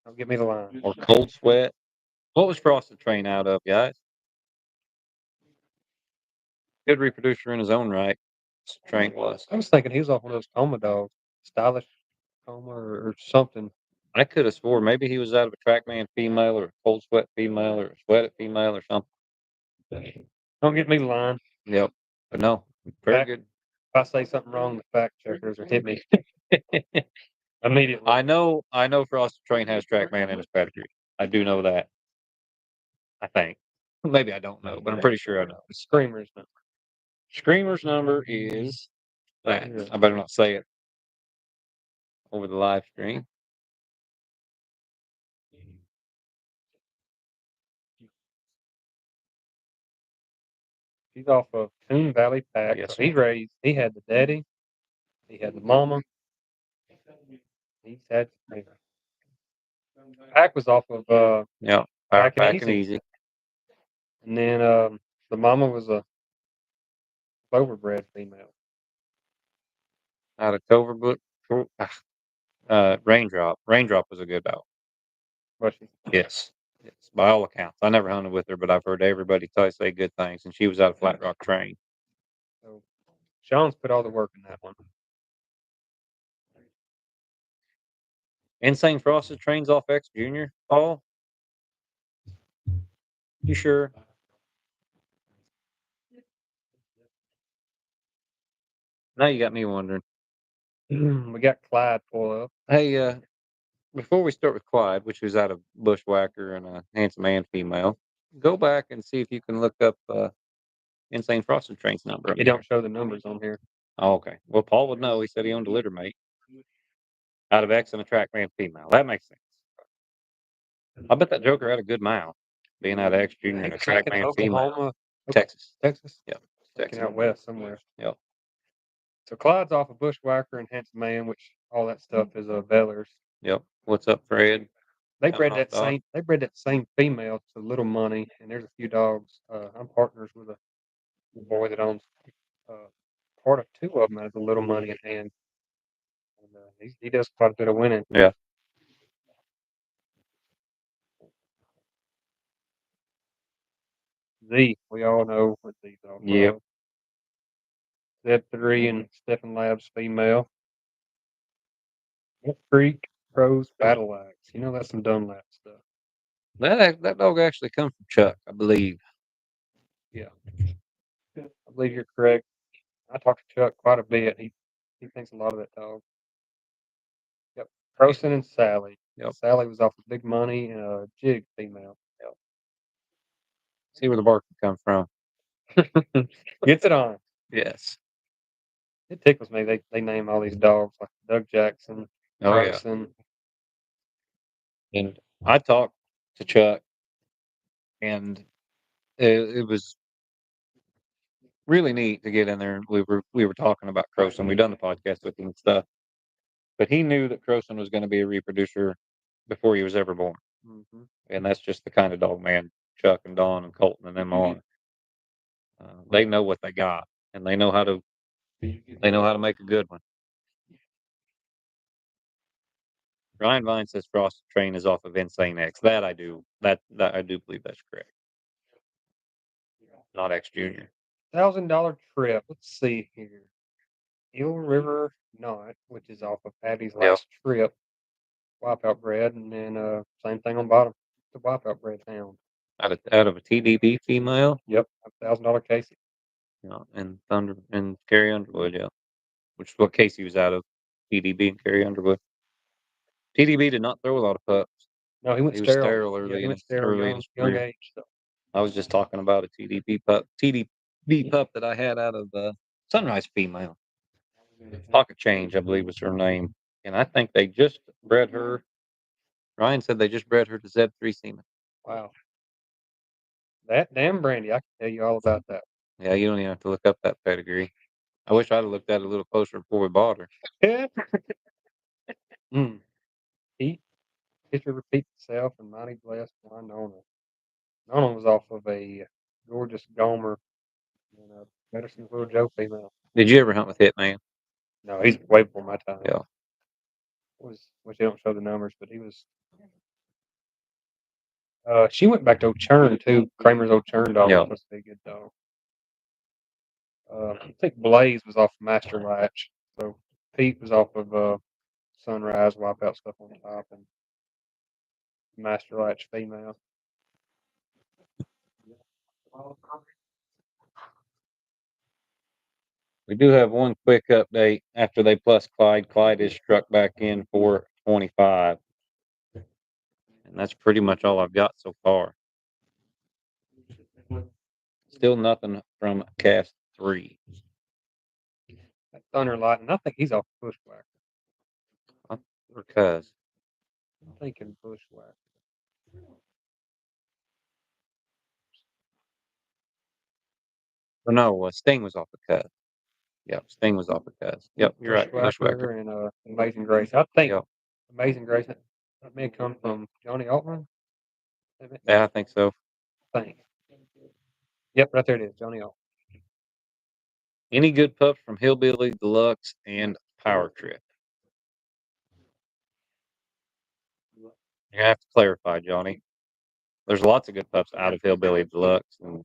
Don't give me the line. or Cold Sweat? What was Frosted Train out of, guys? Good reproducer in his own right. Train was. I was thinking he was off one of those coma dogs, stylish coma or something. I could have swore maybe he was out of a Trackman female or a Cold Sweat female or a Sweated female or something. Don't get me the line. Yep. But no, very Fact, good. if I say something wrong, the fact checkers will hit me immediately. I know Frosted Train has Trackman in his pedigree. I do know that. I think. Maybe I don't know, but I'm pretty sure I know. The Screamers number. Screamer's number is that. I better not say it over the live stream. He's off of Coon Valley Pack. Yes, So he had the daddy, he had the mama, he's had Pack was off of yeah, Pack and back and Easy. easy. And then the mama was a Cloverbred female. Out of Coverbrook. Raindrop. Raindrop was a good dog. Was she? Yes. Yes. By all accounts. I never hunted with her, but I've heard everybody say good things. And she was out of Flat Rock Train. So Sean's put all the work in that one. Insane Frosted Trains off X Junior. Paul? You sure? Now you got me wondering. We got Clyde pull up. Hey, before we start with Clyde, which was out of Bushwhacker and a Handsome Man female, go back and see if you can look up Insane Frosted Train's number. He don't show the numbers on here. Oh, okay. Well, Paul would know. He said he owned a litter mate out of X and a Trackman female. That makes sense. I bet that Joker had a good mouth, being out of X Junior and a Trackman female. Oklahoma, Texas. Texas. Yep. Texas. Out west somewhere. Yep. So Clyde's off of Bushwhacker and Handsome Man, which all that stuff is Bellers. Yep. What's up, Fred? They bred that same. They bred that same female to Little Money, and there's a few dogs. I'm partners with a boy that owns part of two of them has a Little Money in hand, and he does quite a bit of winning. Yeah. Z, we all know what these are. Yep. Z3 and Stephen Labs female. Wolf Creek Pros Battle Axe. You know that's some Dunlap stuff. That dog actually comes from Chuck, I believe. Yeah. I believe you're correct. I talked to Chuck quite a bit. He thinks a lot of that dog. Yep. Croson and Sally. Yep. Sally was off of Big Money and a Jig female. Yep. See where the bark comes from. Gets it on. Yes. It tickles me. They name all these dogs like Doug Jackson, Croson. Yeah. And I talked to Chuck, and it was really neat to get in there. And we were talking about Croson. We done the podcast with him and stuff, but he knew that Croson was going to be a reproducer before he was ever born. Mm-hmm. And that's just the kind of dog man Chuck and Don and Colton and them are. They know what they got, and they know how to make a good one. Ryan Vine says Frosted Train is off of Insane X. That I do. That I do believe that's correct. Not X Junior. $1,000 trip. Let's see here. Eel River Knot, which is off of Patty's last trip. Wipeout bred, and then same thing on bottom. The wipeout bred hound. Out of a TDB female. Yep, $1,000 Casey. And Thunder and Carrie Underwood, yeah, which is what Casey was out of. TDB and Carrie Underwood. TDB did not throw a lot of pups. No, he went He was sterile. sterile Yeah, early he in went his sterile early in his young career. age. So. I was just talking about a TDB pup. TDB pup that I had out of Sunrise female. Pocket Change, I believe was her name. And I think they just bred her. Ryan said they just bred her to Z3 semen. Wow. That damn Brandy, I can tell you all about that. Yeah, you don't even have to look up that pedigree. I wish I'd have looked at it a little closer before we bought her. Yeah. History repeats itself, and mighty blessed blind Nona. Nona was off of a gorgeous Gomer and a Medicine Wheel Joe female. Did you ever hunt with Hitman? No, he's way before my time. Yeah. Which they don't show the numbers, but he was. She went back to old Churn too. Kramer's old Churn dog Yeah. was supposed to be a good dog. I think Blaze was off Master Latch, so Pete was off of Sunrise, Wipeout stuff on top, and Master Latch female. We do have one quick update after they plus Clyde. Clyde is struck back in for 25. And that's pretty much all I've got so far. Still nothing from cast 3. That Thunder Lightning, I think he's off Bushwhacker. Or Cuz. I'm thinking Bushwhacker. Or no, Sting was off the Cuz. Yep, Sting was off the Cuz. Yep, you're right. Bushwhacker. And Amazing Grace. I think Yep. Amazing Grace that may come from Johnny Altman. Yeah, I think so. I think. Yep, right there it is, Johnny Altman. Any good pups from Hillbilly Deluxe and Power Trip? You have to clarify, Johnny. There's lots of good pups out of Hillbilly Deluxe, and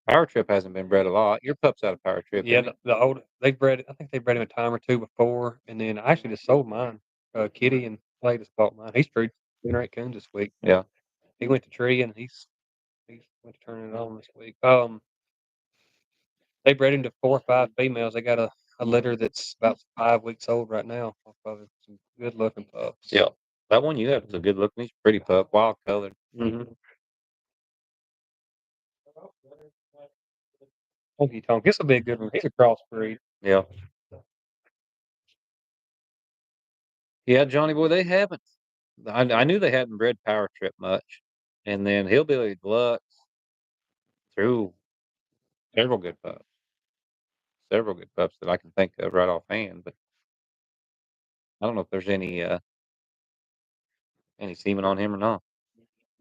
Power Trip hasn't been bred a lot. Your pup's out of Power Trip. Yeah, the old they bred. I think they bred him a time or two before, and then I actually just sold mine. Kitty and Clay just bought mine. He's treed 8 coons this week. Yeah, he went to tree and he's went to turn it on this week. They bred him to 4 or 5 females. They got a litter that's about 5 weeks old right now. Off of it. Some good looking pups. yeah. That one you have is a good looking. He's a pretty pup, wild colored. Mm-hmm. Honky Tonk. This will be a good one. He's a crossbreed. Yeah. Yeah, Johnny boy, they haven't. I knew they hadn't bred Power Trip much, and then Hillbilly Deluxe threw several good pups, that I can think of right offhand. But I don't know if there's any semen on him or not.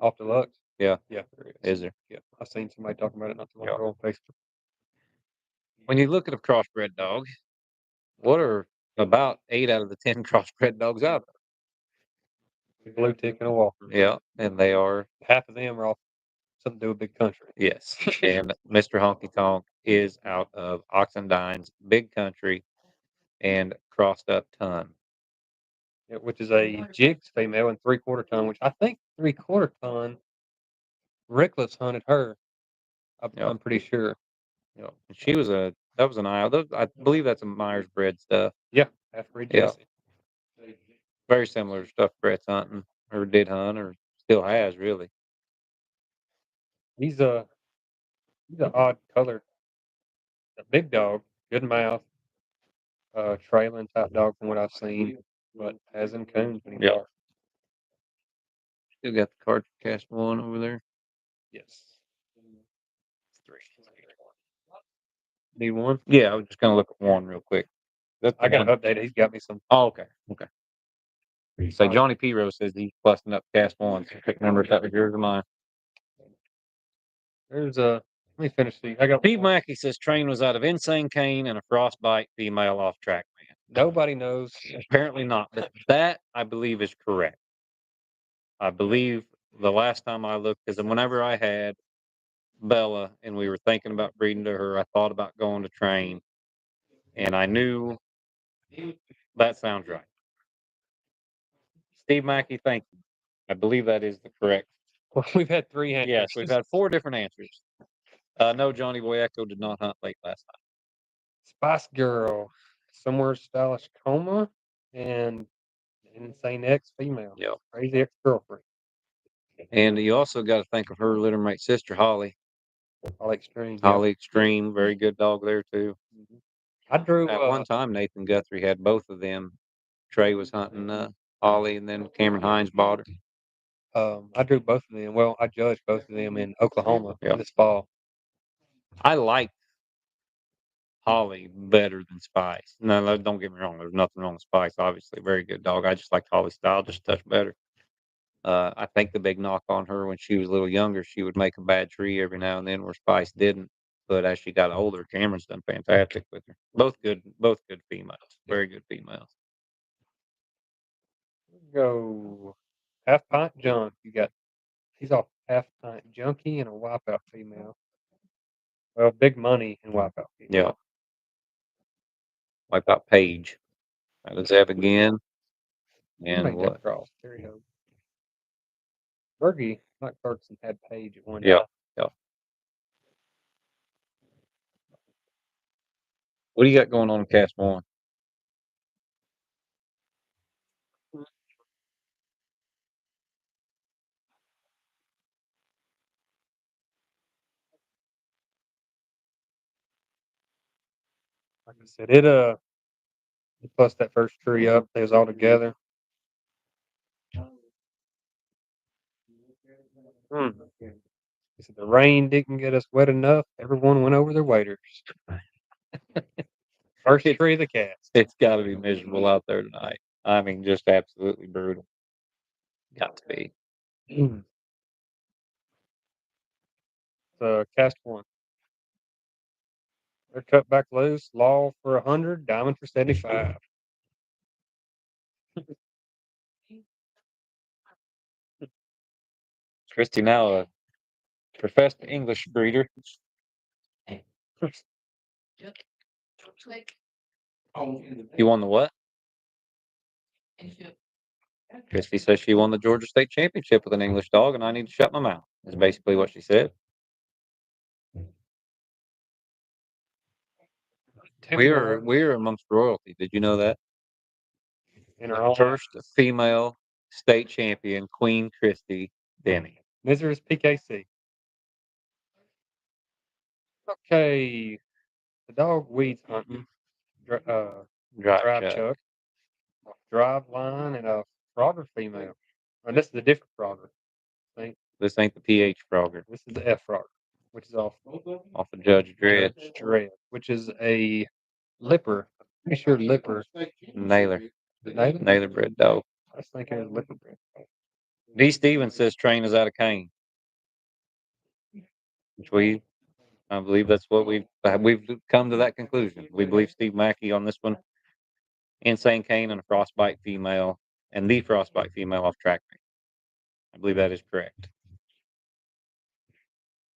Off Deluxe. Yeah, Yeah, there is there? Yeah, I seen somebody talking about it not too long Yeah. ago on Facebook. When you look at a crossbred dog, what are about 8 out of the 10 crossbred dogs out A blue tick and a walker. there? Yeah, and they are Half of them are off something to do with big country. yes. And Mr. Honky Tonk is out of Oxendines, Big Country, and Crossed Up Ton. Yeah, which is a Jigs female and 3/4 ton, which I think 3/4 ton. Rickless hunted her. Yep. I'm pretty sure. Yep. That was an Iowa. I believe that's a Myers bred stuff. Yeah, half breed Yeah. Jesse. Very similar to stuff Brett's hunting or did hunt or still has really. He's a odd color. A big dog, good mouth, trailing type dog from what I've seen, but has in coons when he Yeah. barks. Still got the card cast one over there. Yes. 3. Need one? Yeah, I was just gonna look at one real quick. I got to update it. He's got me some. Oh, okay. Okay. So Johnny P. Rose says he's busting up cast one. So pick number if that was yours or mine. There's a. Let me finish these. I got. Steve Mackey says Train was out of Insane Cane and a Frostbite female off track man. Nobody knows. Apparently not, but that I believe is correct. I believe the last time I looked, because whenever I had Bella and we were thinking about breeding to her, I thought about going to Train, and I knew that sounds right. Steve Mackey, thank you. I believe that is the correct Well, we've had 3 answers. Yes, we've had 4 different answers. No, Johnny Boy Echo did not hunt late last night. Spice Girl, Somewhere Stylish Coma, and Insane Ex Female. Yeah. Crazy Ex-Girlfriend. And you also got to think of her littermate sister, Holly. Holly Extreme. Yeah. Holly Extreme, very good dog there, too. I drew At one time, Nathan Guthrie had both of them. Trey was hunting Holly, and then Cameron Hines bought her. I drew both of them. Well, I judged both of them in Oklahoma this fall. I like Holly better than Spice. No, don't get me wrong. There's nothing wrong with Spice. Obviously, very good dog. I just liked Holly's style just a touch better. I think the big knock on her when she was a little younger, she would make a bad tree every now and then where Spice didn't. But as she got older, Cameron's done fantastic with her. Both good females. Very good females. Go Half Pint Junk. He's off Half Pint Junkie and a Wipeout female. Well, big money in Wipeout female. Yeah. Wipeout Page. That is Zeb again. And what? Cross. Terry Hope. Bergie, Mike Ferguson had Page at one Yeah. time. Yeah. What do you got going on in Cast 1? Like I said, it plus that first tree up, they was all together. He said the rain didn't get us wet enough. Everyone went over their waders. First tree of the cast. It's got to be miserable out there tonight. I mean, just absolutely brutal. Got to be. Cast 1. They're cut back loose. Law for 100. Diamond for 75. Christy now a professed English breeder. You won the what? Christy says she won the Georgia State Championship with an English dog, and I need to shut my mouth. Is basically what she said. We're amongst royalty. Did you know that? In our First female state champion, Queen Christy Denny. Misery's PKC. Okay. The dog weeds hunting. Drive chuck. Drive line and a Frogger female. Oh, this is a different Frogger. I think. This ain't the PH Frogger. This is the F Frogger, which is off of Judge Dredd. Which is a Lipper. Pretty sure Lipper. Nailer. Nailer? Nailer bred dog. I was thinking it was Lipper bred. D. Stevens says train is out of cane. Which I believe that's what we've come to that conclusion. We believe Steve Mackey on this one. Insane cane and a frostbite female, and the frostbite female off track. I believe that is correct.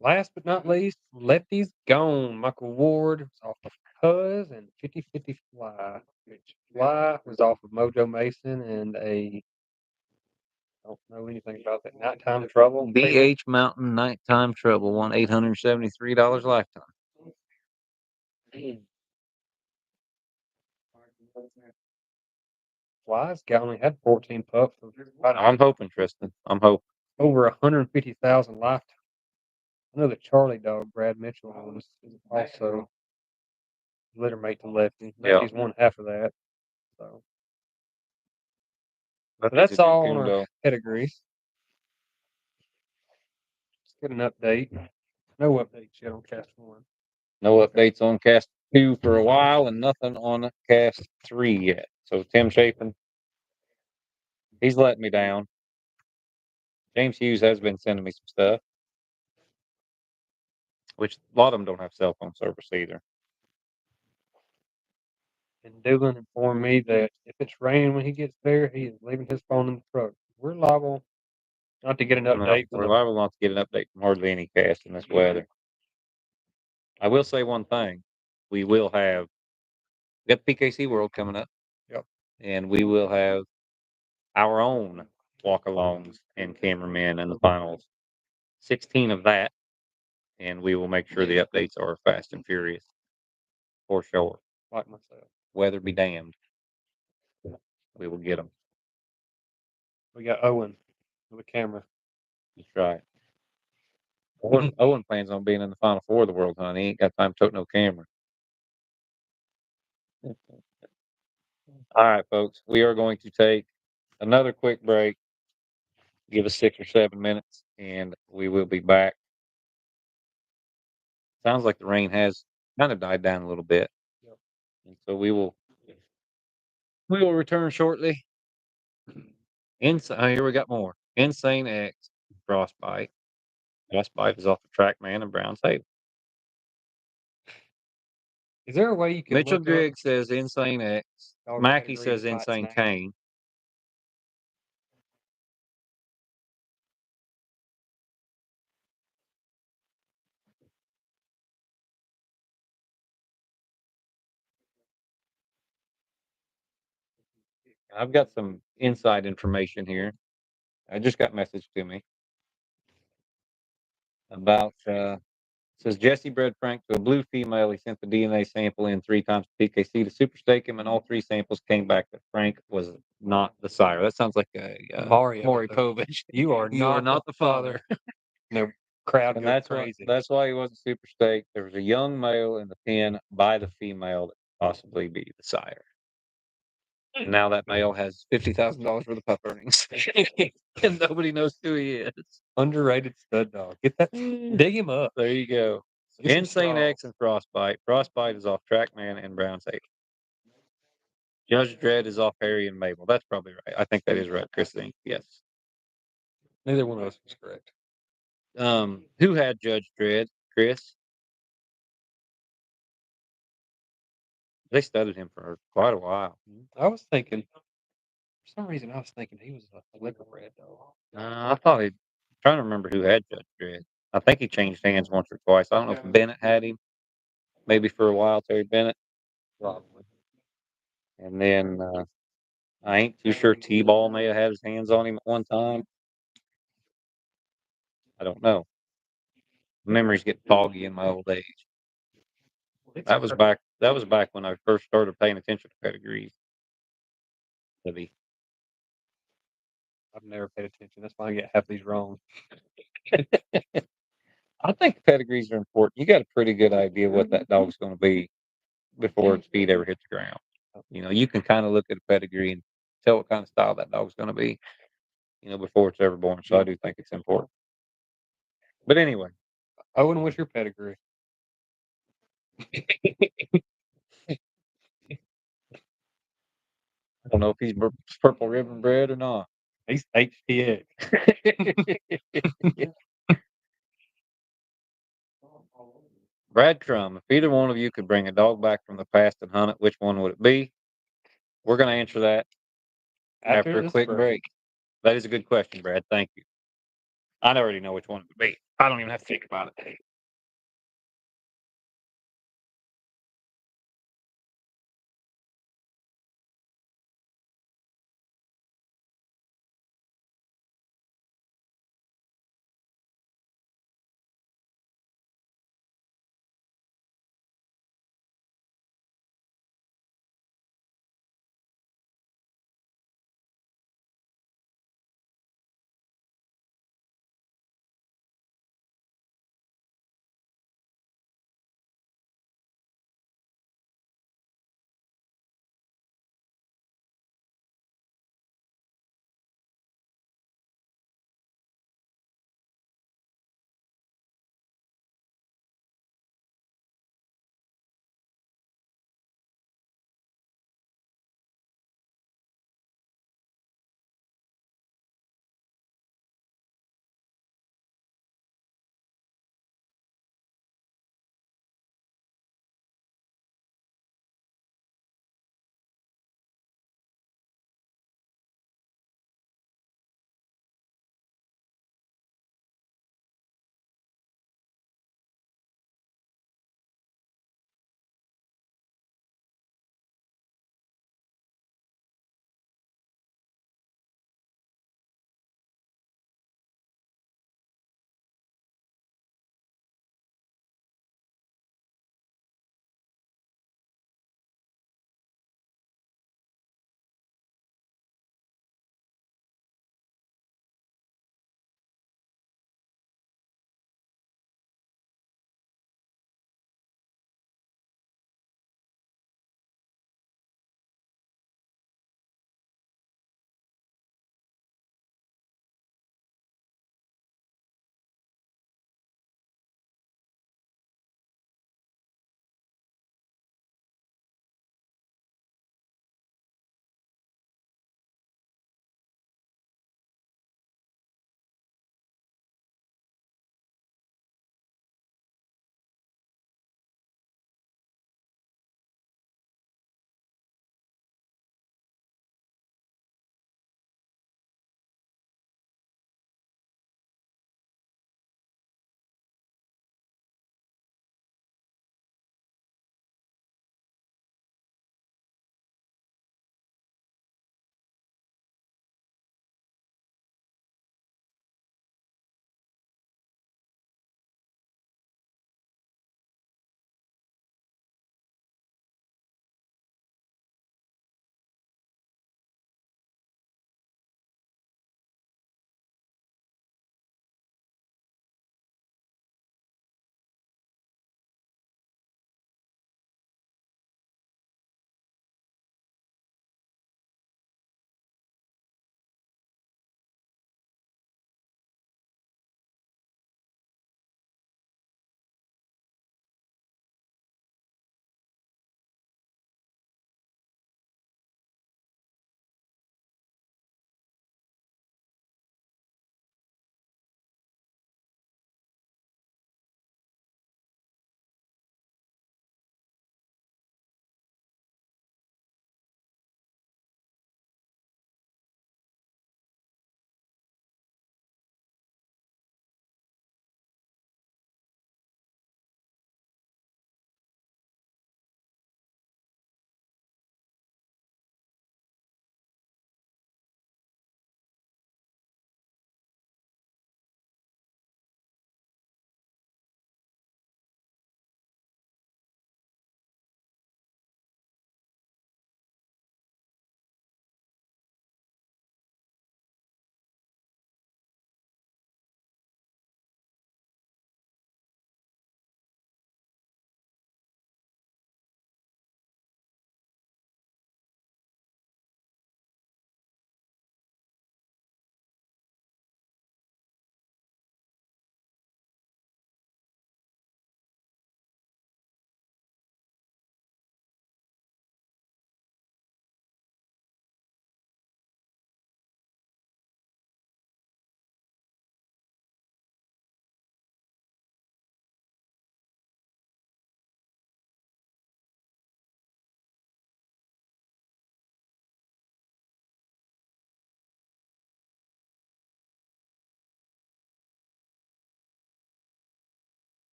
Last but not least, Lefty's Gone. Michael Ward was off of Cuz and 50-50 Fly. Which Fly was off of Mojo Mason and I don't know anything about that. Nighttime Trouble. BH Mountain Nighttime Trouble won $873 lifetime. Fly's only had 14 pups. I'm hoping, Tristan. I'm hoping. Over 150,000 lifetime. I know the Charlie dog, Brad Mitchell, is also littermate to Lefty. Lefty's won half of that. So that's all on our pedigrees. Let's get an update. No updates yet on Cast 1. No updates on Cast 2 for a while, and nothing on Cast 3 yet. So Tim Chapin, he's letting me down. James Hughes has been sending me some stuff, which a lot of them don't have cell phone service either. And Dylan informed me that if it's raining when he gets there, he is leaving his phone in the truck. We're liable not to get an update. We're liable not to get an update from hardly any cast in this weather. I will say one thing. We will have got the PKC World coming up. Yep. And we will have our own walk-alongs and cameramen in the finals 16 of that, and we will make sure the updates are fast and furious for sure. Like myself. Weather be damned. We will get them. We got Owen with a camera. That's right. Owen plans on being in the Final Four of the World Hunt. He ain't got time to tote no camera. All right, folks. We are going to take another quick break. Give us 6 or 7 minutes, and we will be back. Sounds like the rain has kind of died down a little bit, Yep. and so we will return shortly. Here we got more. Insane X, Frostbite. Frostbite is off the Trackman and Brown Table. Is there a way you can Mitchell look up Griggs says Insane X. dog Mackey pedigree says besides Insane Mackey? Kane. I've got some inside information here. I just got messaged to me about says Jesse bred Frank to a blue female. He sent the DNA sample in 3 times to PKC to super stake him, and all 3 samples came back that Frank was not the sire. That sounds like a Mario. Maury Povich. You are not the father. No, crowd And goes that's crazy. that's why he wasn't super staked. There was a young male in the pen by the female that could possibly be the sire. And now that male has $50,000 worth of pup earnings, and nobody knows who he is. Underrated stud dog. Get that. Dig him up. There you go. Get some Insane straws. X and Frostbite. Frostbite is off Trackman and Brown Table. Judge Dredd is off Harry and Mabel. That's probably right. I think that is right, Christine. Yes. Neither one of us was correct. Who had Judge Dredd? Chris? They studied him for quite a while. I was thinking, for some reason, I was thinking he was a liquor bred dog. I thought I'm trying to remember who had Judge Dredd. I think he changed hands once or twice. I don't know if Bennett had him, maybe for a while, Terry Bennett. Probably. And then I ain't too sure T-Ball may have had his hands on him at one time. I don't know. Memories get foggy in my old age. That was back when I first started paying attention to pedigrees. Heavy. I've never paid attention. That's why I get half these wrong. I think pedigrees are important. You got a pretty good idea what that dog's going to be before its feet ever hit the ground. You know, you can kind of look at a pedigree and tell what kind of style that dog's going to be, before it's ever born. So I do think it's important. But anyway, Owen, what's your pedigree? I don't know if he's purple ribbon bred or not. He's HTX. Brad Crum, if either one of you could bring a dog back from the past and hunt it, which one would it be? We're going to answer that after a quick break. That is a good question, Brad. Thank you. I already know which one it would be. I don't even have to think about it.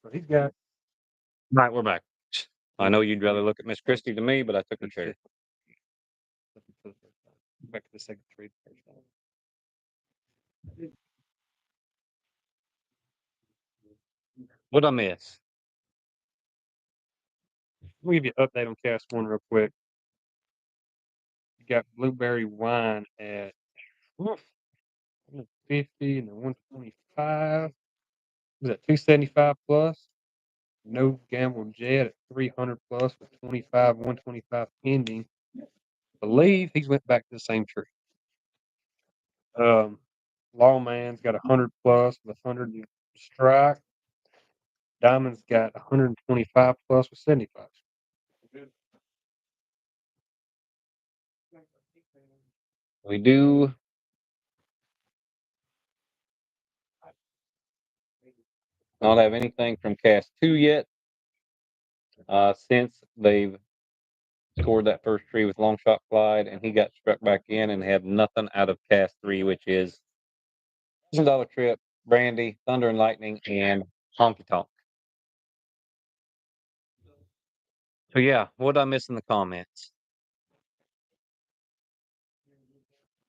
So he's got. Right, we're back. I know you'd rather look at Miss Christie than me, but I took a chair. Back to the second trade first time. What'd I miss? Let me give you an update on cast one real quick. You got blueberry wine at 150 and then 125. Was that 275 plus? No gamble jet at 300 plus with 25, 125 pending. Believe he's went back to the same tree. Lawman's got 100 plus with 100 strike. Diamond's got 125 plus with 75. We do not have anything from cast 2 yet. Since they've scored that first tree with long shot Clyde, and he got struck back in and had nothing out of cast 3, which is $1,000 trip, Brandy, Thunder and Lightning, and Honky Tonk. So yeah, what did I miss in the comments?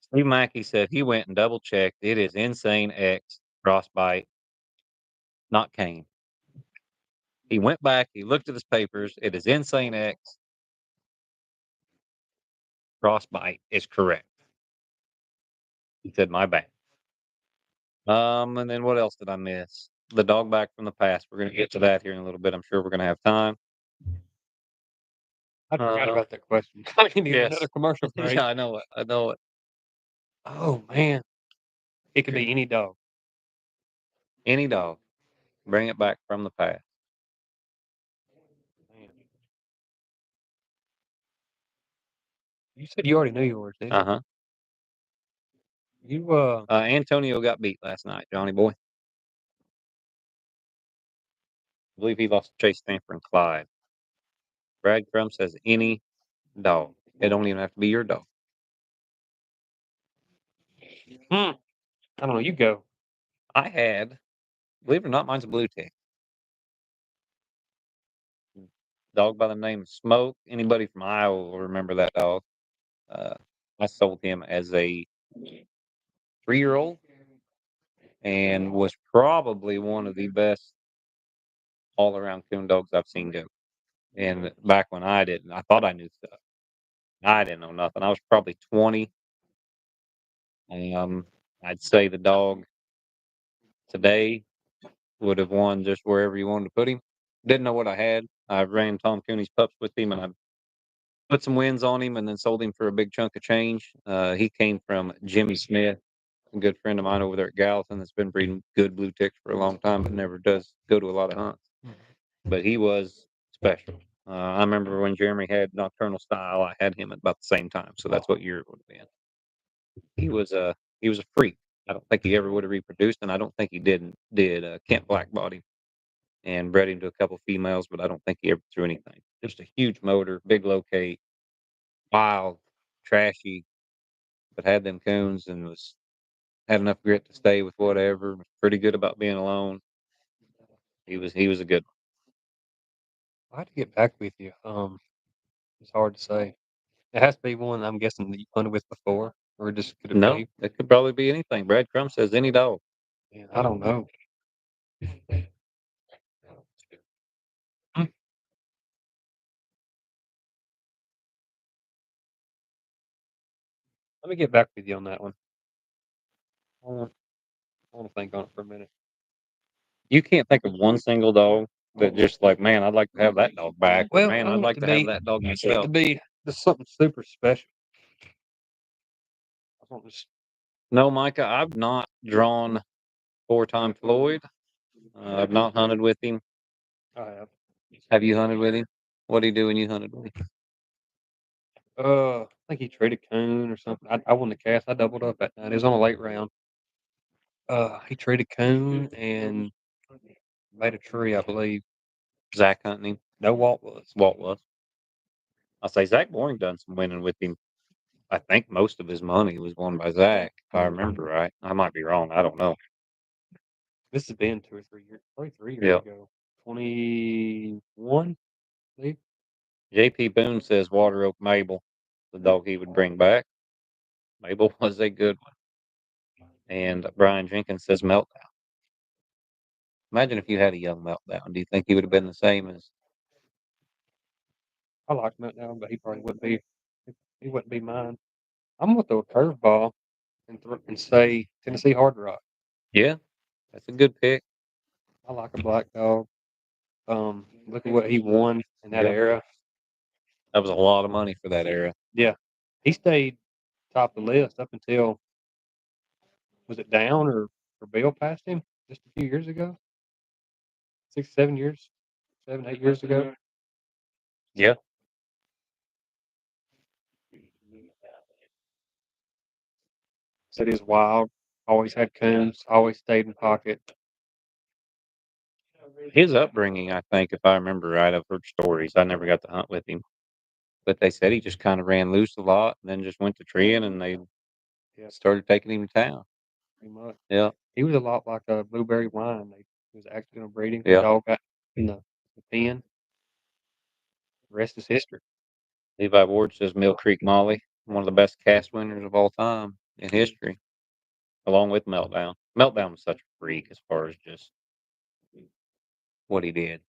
Steve Mackey said he went and double checked. It is Insane X Frostbite, not Kane. He went back, he looked at his papers. It is Insane X. Frostbite is correct. He said, my bad. And then what else did I miss? The dog back from the past. We're going to get to that here in a little bit. I'm sure we're going to have time. I forgot about that question. I need yes. another commercial break. Yeah, I know it. I know it. Oh man, it could be any dog. Any dog. Bring it back from the past. Man. You said you already knew yours, didn't you? Uh-huh. You Antonio got beat last night, Johnny boy. I believe he lost to Chase Stamper and Clyde. Brad Crum says any dog. It don't even have to be your dog. I don't know. You go. I had, believe it or not, mine's a blue tick. Dog by the name of Smoke. Anybody from Iowa will remember that dog. I sold him as a 3-year-old and was probably one of the best all around coon dogs I've seen go. And back when I didn't, I thought I knew stuff. I didn't know nothing. I was probably 20. I'd say the dog today would have won just wherever you wanted to put him. Didn't know what I had. I ran Tom Cooney's pups with him and I put some wins on him and then sold him for a big chunk of change. He came from Jimmy Smith, a good friend of mine over there at Gallatin that's been breeding good blue ticks for a long time, but never does go to a lot of hunts. But he was special. I remember when Jeremy had Nocturnal Style, I had him at about the same time, so that's what year it would have been. He was a freak. I don't think he ever would have reproduced, and I don't think he did. Kent Blackbody him and bred him to a couple females, but I don't think he ever threw anything. Just a huge motor, big locate, wild, trashy, but had them coons and had enough grit to stay with whatever. Was pretty good about being alone. He was a good one. I had to get back with you. It's hard to say. It has to be one I'm guessing that you hunted with before, or just could it No, be? it could probably be anything. Brad Crum says any dog. Man, I don't know. Hmm, Let me get back with you on that one. I want to think on it for a minute. You can't think of one single dog that just like, man, I'd like to have that dog back. Or, Well, man, I I'd want like it to to have be that dog to myself. be just something super special. I want just No, Micah, I've not drawn 4-time Floyd. I've not hunted with him. I have. Have you hunted with him? What did he do when you hunted with him? I think he traded Coon or something. I won the cast. I doubled up that night. It was on a late round. He traded Coon and made a tree, I believe. Zach hunting him? No, Walt was. Walt was. I'll say Zach Boring done some winning with him. I think most of his money was won by Zach, if I remember right. I might be wrong. I don't know. This has been 2 or 3 years, probably 3 years Yeah. ago. 21, I believe. JP Boone says Water Oak Mabel, the dog he would bring back. Mabel was a good one. And Brian Jenkins says Meltdown. Imagine if you had a young Meltdown. Do you think he would have been the same as? I like Meltdown, but he probably wouldn't be. He wouldn't be mine. I'm gonna throw a curveball and say Tennessee Hard Rock. Yeah, that's a good pick. I like a black dog. Look at what he won in that Yeah. era. That was a lot of money for that era. Yeah, he stayed top of the list up until was it Down or Bill passed him just a few years ago? 6, 7 years, 7, 8 years ago. Yeah. Said he's wild. Always had coons. Always stayed in pocket. His upbringing, I think, if I remember right, I've heard stories. I never got to hunt with him, but they said he just kind of ran loose a lot and then just went to treeing and they Yeah, started taking him to town. pretty much. Yeah. He was a lot like a blueberry wine. He was actually going to breed him. The Yeah. dog got in the pen. The rest is history. Levi Ward says Mill Creek Molly, one of the best cast winners of all time in history, along with Meltdown. Meltdown was such a freak as far as just what he did.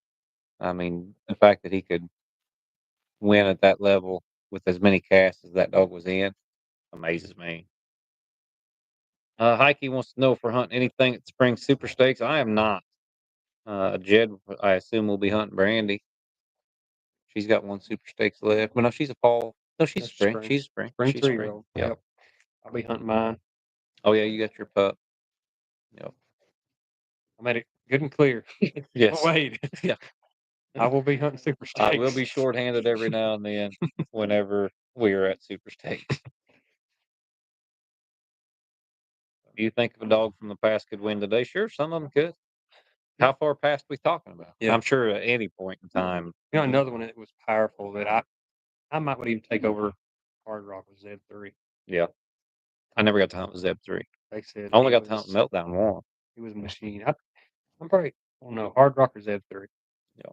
I mean, the fact that he could win at that level with as many casts as that dog was in amazes me. Heike wants to know if we're hunting anything at Spring Super Stakes. I am not. Jed, I assume, will be hunting Brandy. She's got one Super Stakes left. But no, she's a fall. No, she's That's spring. spring. She's spring. Spring She's spring. 3-year-old. Yeah. Yep. I'll be hunting mine. Oh yeah, you got your pup. Yep. I made it good and clear. Yes. Wait. Yeah. I will be hunting Super I Stakes. will be shorthanded every now and then whenever we are at Super Stakes. Do you think if a dog from the past could win today? Sure, some of them could. How far past we talking about? Yeah. I'm sure at any point in time. You know, another one that was powerful that I might would even take over Hard Rock was Z3. Yeah. I never got to hunt with Zeb 3. They said I only he got to hunt was with Meltdown 1. he was a machine. I'm probably I don't know Hard Rock or Z3. Yeah.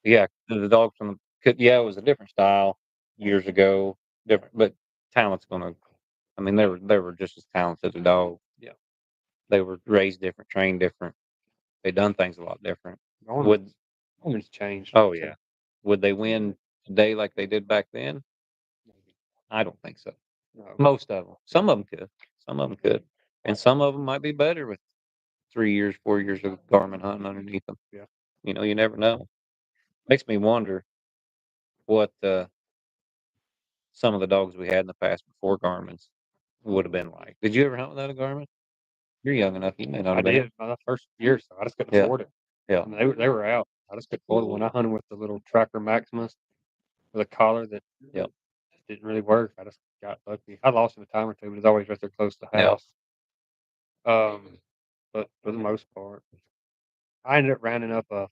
Yeah. The dog from the, yeah, it was a different style years ago. Different, but talent's going to, I mean, they were just as talented as a dog. Yeah. They were raised different, trained different. They done things a lot different. Would Owners changed. Oh yeah. Would they win today like they did back then? I don't think so. No. Most of them. Some of them could. Some of them could. And some of them might be better with 3 years, 4 years of Garmin hunting underneath them. Yeah. You know, you never know. Makes me wonder what some of the dogs we had in the past before Garmin's would have been like. Did you ever hunt without a Garmin? You're young enough. You may not I have been. did my first year, so I just couldn't Yeah. afford it. Yeah. I mean, they were out. I just couldn't afford it. When I hunted with the little Tracker Maximus with a collar that Yeah. didn't really work, I just got lucky. I lost it a time or two, but it's always right there close to the Yeah. house. But for the most part, I ended up rounding up a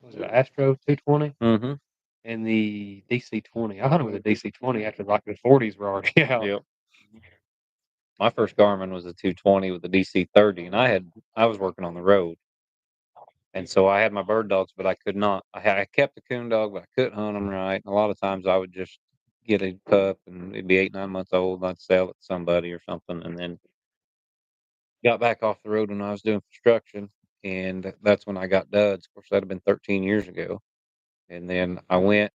what was it, an Astro 220 Mm-hmm. and the DC-20. I hunted with a DC-20 after like the 40s were already out. Yep. My first Garmin was a 220 with a DC-30, and I was working on the road, and so I had my bird dogs, but I could not. I kept the coon dog, but I couldn't hunt them right. And a lot of times I would just get a pup, and it'd be 8, 9 months old, and I'd sell it to somebody or something, and then got back off the road when I was doing construction, and that's when I got duds. Of course, that'd have been 13 years ago, and then I went.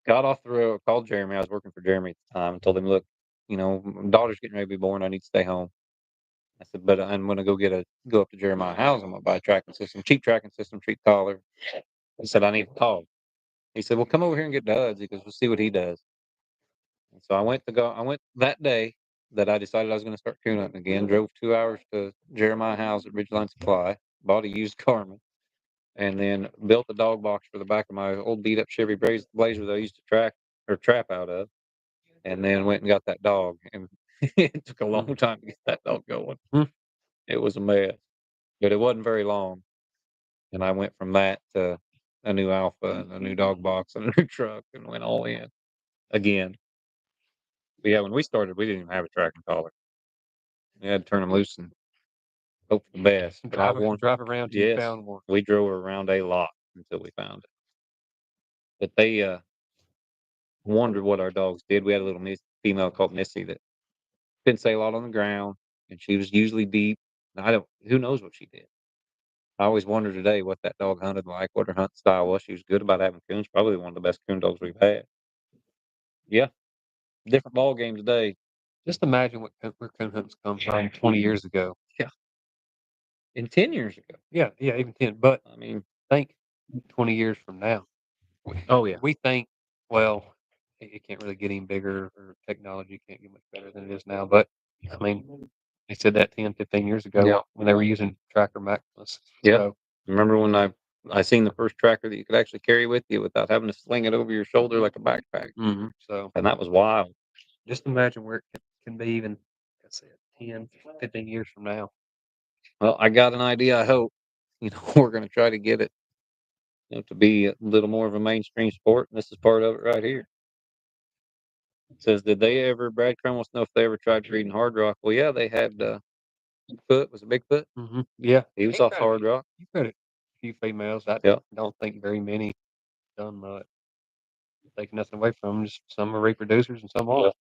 Got off the road, called Jeremy. I was working for Jeremy at the time and told him, look, my daughter's getting ready to be born. I need to stay home. I said, but I'm going to go up to Jeremiah House. I'm going to buy a tracking system, cheap collar. He said, I need a dog. He said, well, come over here and get Duds. He goes, we'll see what he does. And so I went that day that I decided I was going to start coon hunting again, drove 2 hours to Jeremiah House at Ridgeline Supply, bought a used Carmen, and then built a dog box for the back of my old beat up Chevy Blazer that I used to track or trap out of. And then went and got that dog. And it took a long time to get that dog going. It was a mess, but it wasn't very long. And I went from that to a new Alpha and a new dog box and a new truck and went all in again. But yeah, when we started, we didn't even have a tracking collar. We had to turn them loose and hope for the best. But I drive around till you yes, found one. we drove her around a lot until we found it. But they wondered what our dogs did. We had a little female called Missy that didn't say a lot on the ground, and she was usually deep. And I don't. Who knows what she did? I always wonder today what that dog hunted like, what her hunt style was. She was good about having coons. Probably one of the best coon dogs we've had. Yeah, different ball game today. Just imagine where coon hunts come from 20 years ago. Yeah, and 10 years ago. Yeah, even 10. But I mean, think 20 years from now. oh yeah, We think, well, it can't really get any bigger, or technology can't get much better than it is now. But I mean, they said that 10, 15 years ago yeah, when they were using tracker Maximus. yeah. So, Remember when I seen the first tracker that you could actually carry with you without having to sling it over your shoulder like a backpack, so and that was wild. just imagine where it can be even, like I said, 10, 15 years from now. Well, I got an idea. I hope we're going to try to get it to be a little more of a mainstream sport, and this is part of it right here. It says, did they ever? Brad Crumb wants to know if they ever tried breeding Hard Rock. Well, yeah, they had Bigfoot. Was it Bigfoot? Yeah. He was off Hard Rock. You've got a few females. I Yeah. don't think very many done much. Taking nothing away from them. Just some are reproducers and some aren't.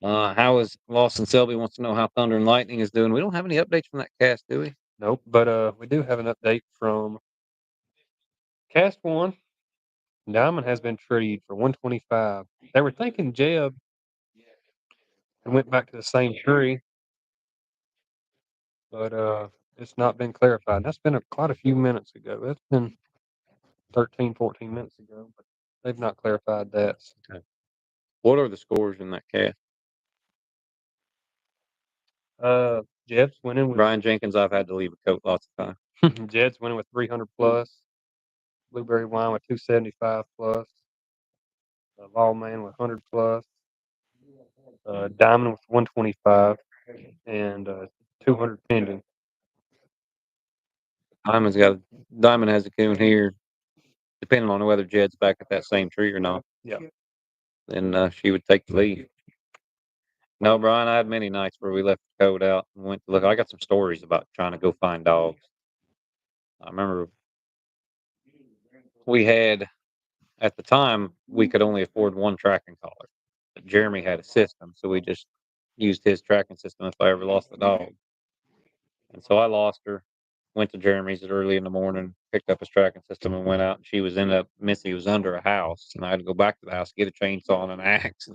How is Lawson Selby wants to know how Thunder and Lightning is doing. We don't have any updates from that cast, do we? Nope. But we do have an update from Cast 1. Diamond has been treed for 125. They were thinking Jeb and went back to the same tree, but it's not been clarified. That's been quite a few minutes ago. That's been 13, 14 minutes ago, but they've not clarified that. Okay. What are the scores in that cast? Jeb's winning with Brian Jenkins, I've had to leave a coat lots of times. Jed's winning with 300 plus. Blueberry Wine with 275 plus. Lawman with 100 plus. Diamond with 125 and 200 pending. Diamond has a coon here. Depending on whether Jed's back at that same tree or not, Yeah. then she would take the lead. No, Brian, I had many nights where we left the code out and went to look. I got some stories about trying to go find dogs. I remember we had, at the time, we could only afford one tracking collar. But Jeremy had a system, so we just used his tracking system if I ever lost the dog. And so I lost her, went to Jeremy's at early in the morning, picked up his tracking system and went out. And she was Missy was under a house. And I had to go back to the house, get a chainsaw and an axe,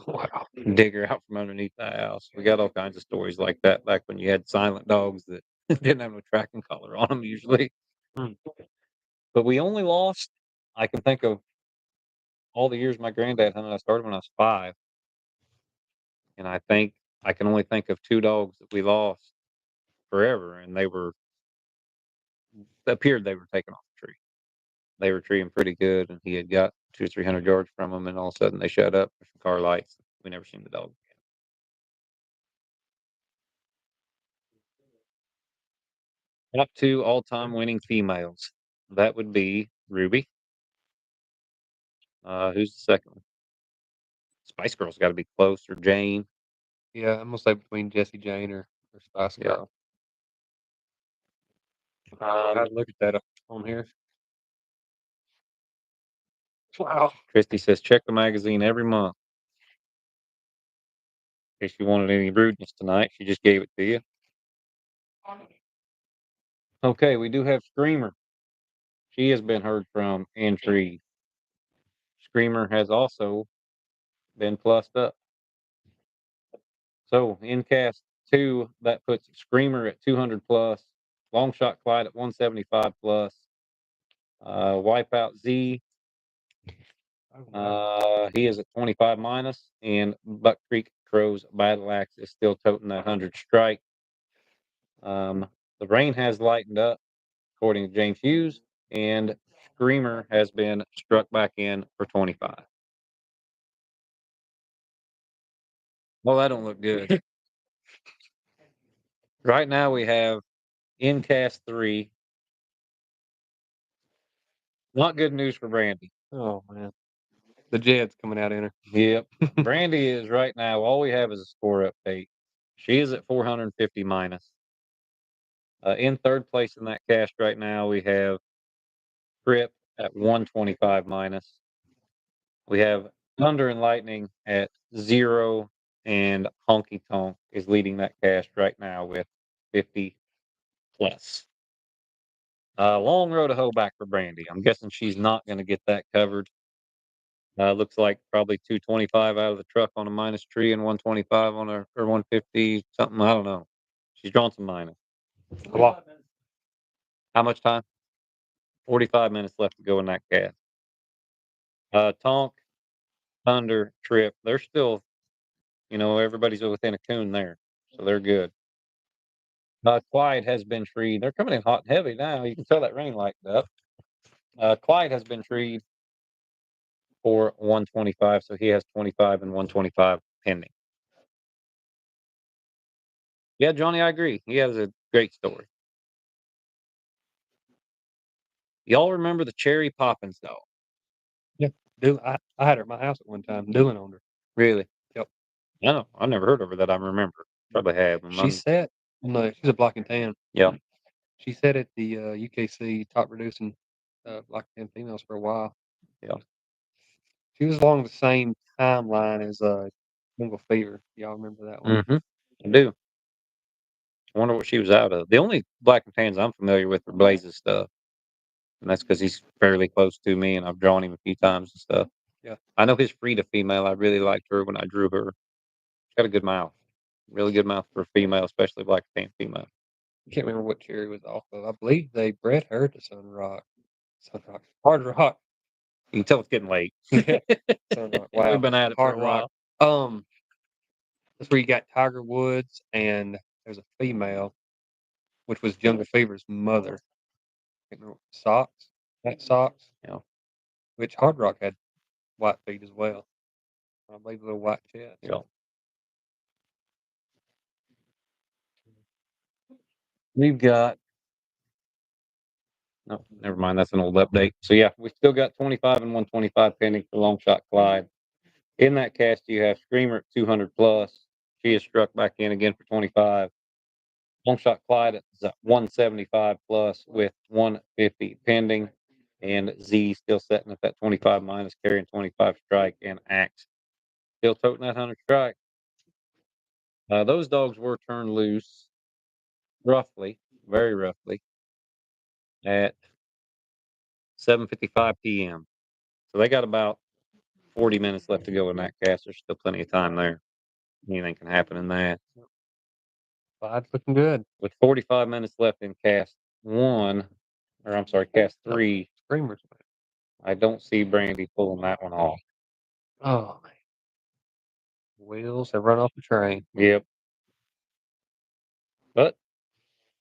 and dig her out from underneath the house. We got all kinds of stories like that back when you had silent dogs that didn't have no tracking collar on them usually. But we only lost, I can think of all the years my granddad hunted. I started when I was 5. And I can only think of 2 dogs that we lost forever. And they appeared they were taken off the tree. They were treating pretty good, and he had got 200 or 300 yards from them, and all of a sudden they shut up with some car lights. We never seen the dog again. Top 2 all-time winning females. That would be Ruby. Who's the second one? Spice Girl's got to be close, or Jane. Yeah, I'm gonna say between Jesse Jane or Spice Girl. I'd look at that on here. Wow. Christy says check the magazine every month. In case you wanted any rudeness tonight, she just gave it to you. Okay, we do have Screamer. She has been heard from and treed. Screamer has also been plussed up. So in cast 2, that puts Screamer at 200 plus, Long Shot Clyde at 175 plus, Wipeout Z, he is at 25 minus, and Buck Creek Crow's Battle Axe is still toting that 100 strike. The rain has lightened up, according to James Hughes, and Screamer has been struck back in for 25. Well, that don't look good. Right now we have in cast 3. Not good news for Brandy. Oh man, the Jed's coming out in her. Yep. Brandy is right now, all we have is a score update. She is at 450 minus. In third place in that cast right now, we have Trip at 125 minus. We have Thunder and Lightning at 0, and Honky Tonk is leading that cast right now with 50 plus. Long road to hoe back for Brandy. I'm guessing she's not going to get that covered. Looks like probably 225 out of the truck on a minus tree and 125 on her, or 150 something. I don't know. She's drawn some minus. A lot. How much time? 45 minutes left to go in that cast. Tonk, Thunder, Trip. They're still, everybody's within a Coon there, so they're good. Clyde has been treed. They're coming in hot and heavy now. You can tell that rain lightened up. Clyde has been treed for 125, so he has 25 and 125 pending. Yeah, Johnny, I agree. He has a great story. Y'all remember the Cherry Poppins dog? Yeah. I had her at my house at one time. Dylan owned her. Really? Yep. No, I've never heard of her that I remember. Probably have. She sat no, she's a black and tan. Yeah. She sat at the UKC top producing black and tan females for a while. Yeah. She was along the same timeline as Jungle Fever. Y'all remember that one? Mm-hmm. I do. I wonder what she was out of. The only black and tans I'm familiar with are Blaze's stuff. And that's because he's fairly close to me and I've drawn him a few times and stuff. Yeah. I know his Frida female. I really liked her when I drew her. She's got a good mouth. Really good mouth for a female, especially black and tan female. I can't remember what cherry was off of. I believe they bred her to Hard Rock. You can tell it's getting late. Yeah. Sun Rock. Wow. We've been at it for Hard a Rock. while. That's where you got Tiger Woods and there's a female, which was Jungle Fever's mother. I can't remember. Socks. That Socks. Yeah. Which Hard Rock had white feet as well. I believe a little white chest. Yeah. We've got no, never mind. That's an old update. So yeah, we still got 25 and 125 pending for Long Shot Clyde. In that cast, you have Screamer at 200 plus. She is struck back in again for 25. Long Shot Clyde is at 175 plus with 150 pending. And Z still setting at that 25 minus, carrying 25 strike, and Axe still toting that 100 strike. Those dogs were turned loose roughly, very roughly, at 7:55 p.m. So they got about 40 minutes left to go in that cast. There's still plenty of time there. Anything can happen in that. Clyde's looking good. With 45 minutes left in cast one, or I'm sorry, cast three, Screamers. I don't see Brandy pulling that one off. Oh man. Wheels have run off the train. Yep. But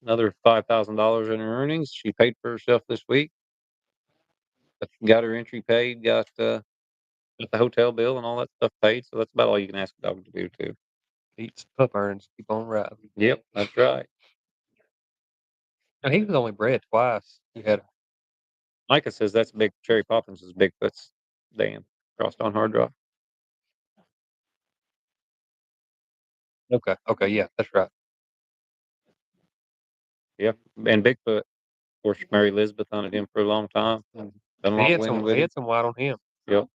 another $5,000 in her earnings. She paid for herself this week. Got her entry paid. Got the hotel bill and all that stuff paid. So that's about all you can ask a dog to do too. Eats pup earns. Keep on riding. Yep, that's right. And he was only bred twice. You had Micah says that's big. Cherry Poppins is Bigfoot's dam crossed on hard rock. okay. Okay. Yeah, that's right. Yep, and Bigfoot. Of course, Mary Elizabeth hunted him for a long time. Done a lot of women with He him. had some white on him. Yep.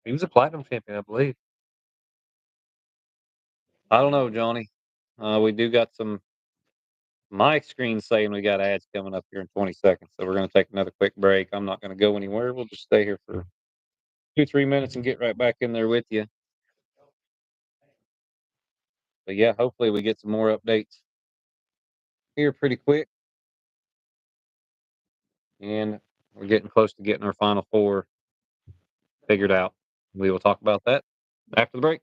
He was a platinum champion, I believe. I don't know, Johnny. We do got some. My screen's saying we got ads coming up here in 20 seconds, so we're going to take another quick break. I'm not going to go anywhere. We'll just stay here for 2-3 minutes and get right back in there with you. But yeah, hopefully we get some more updates here pretty quick. And we're getting close to getting our final four figured out. We will talk about that after the break.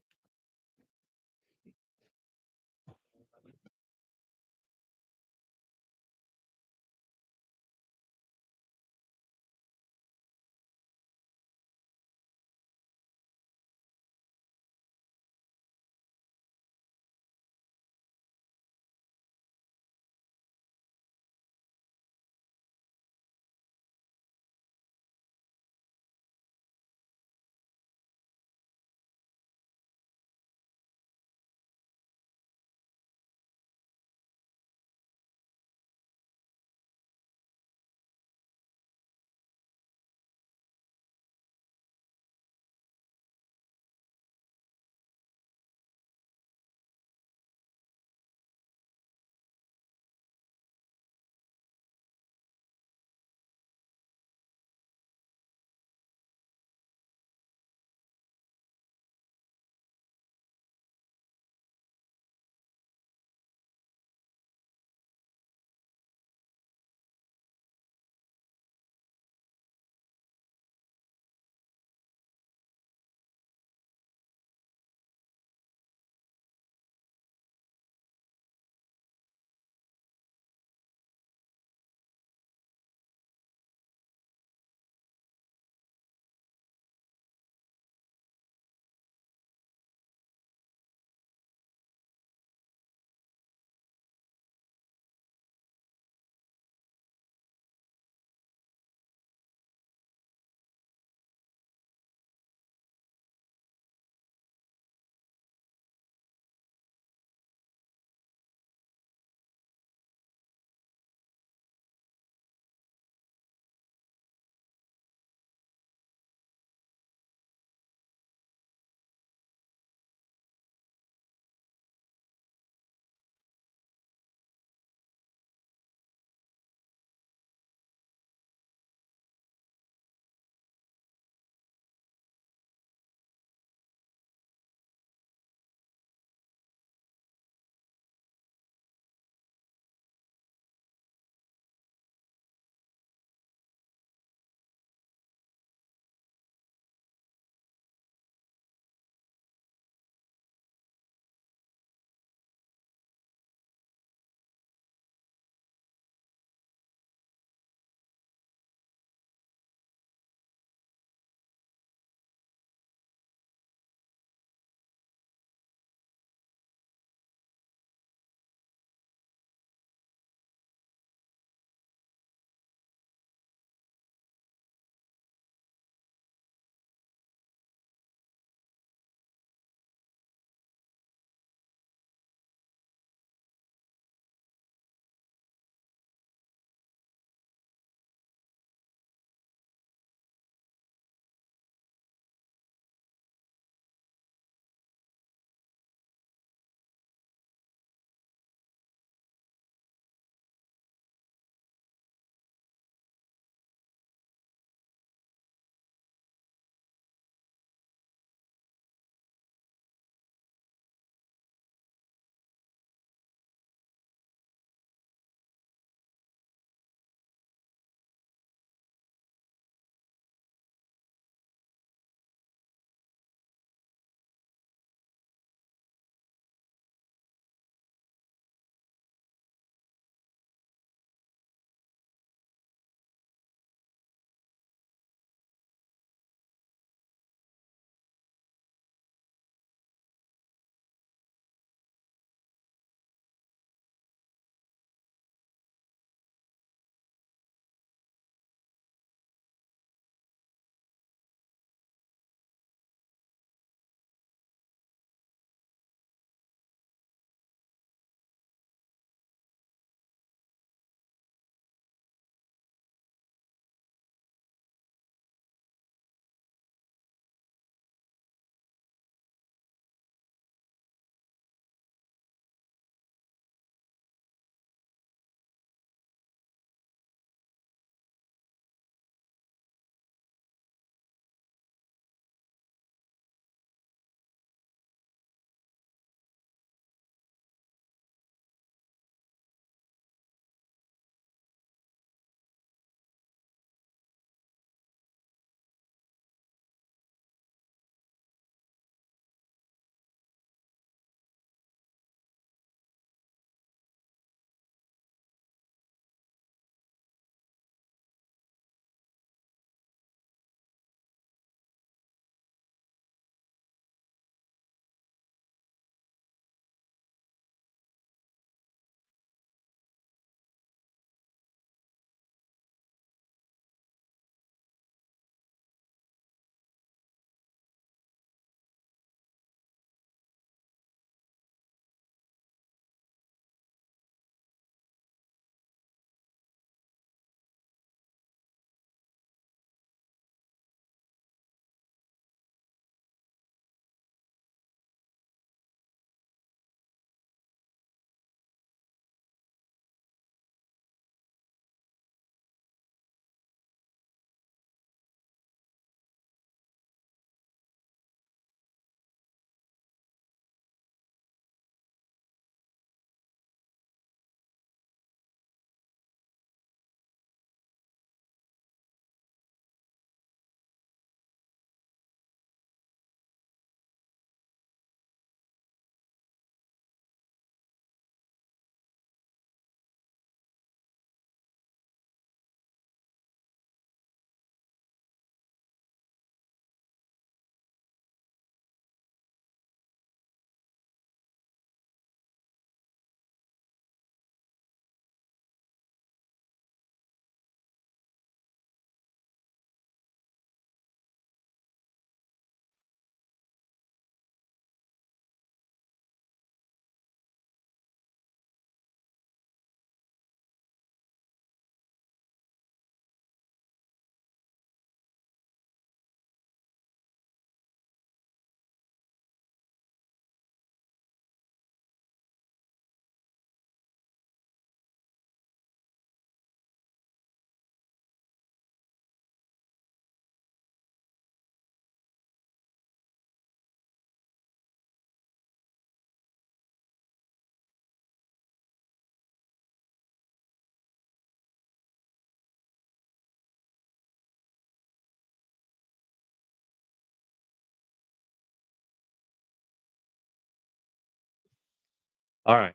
All right.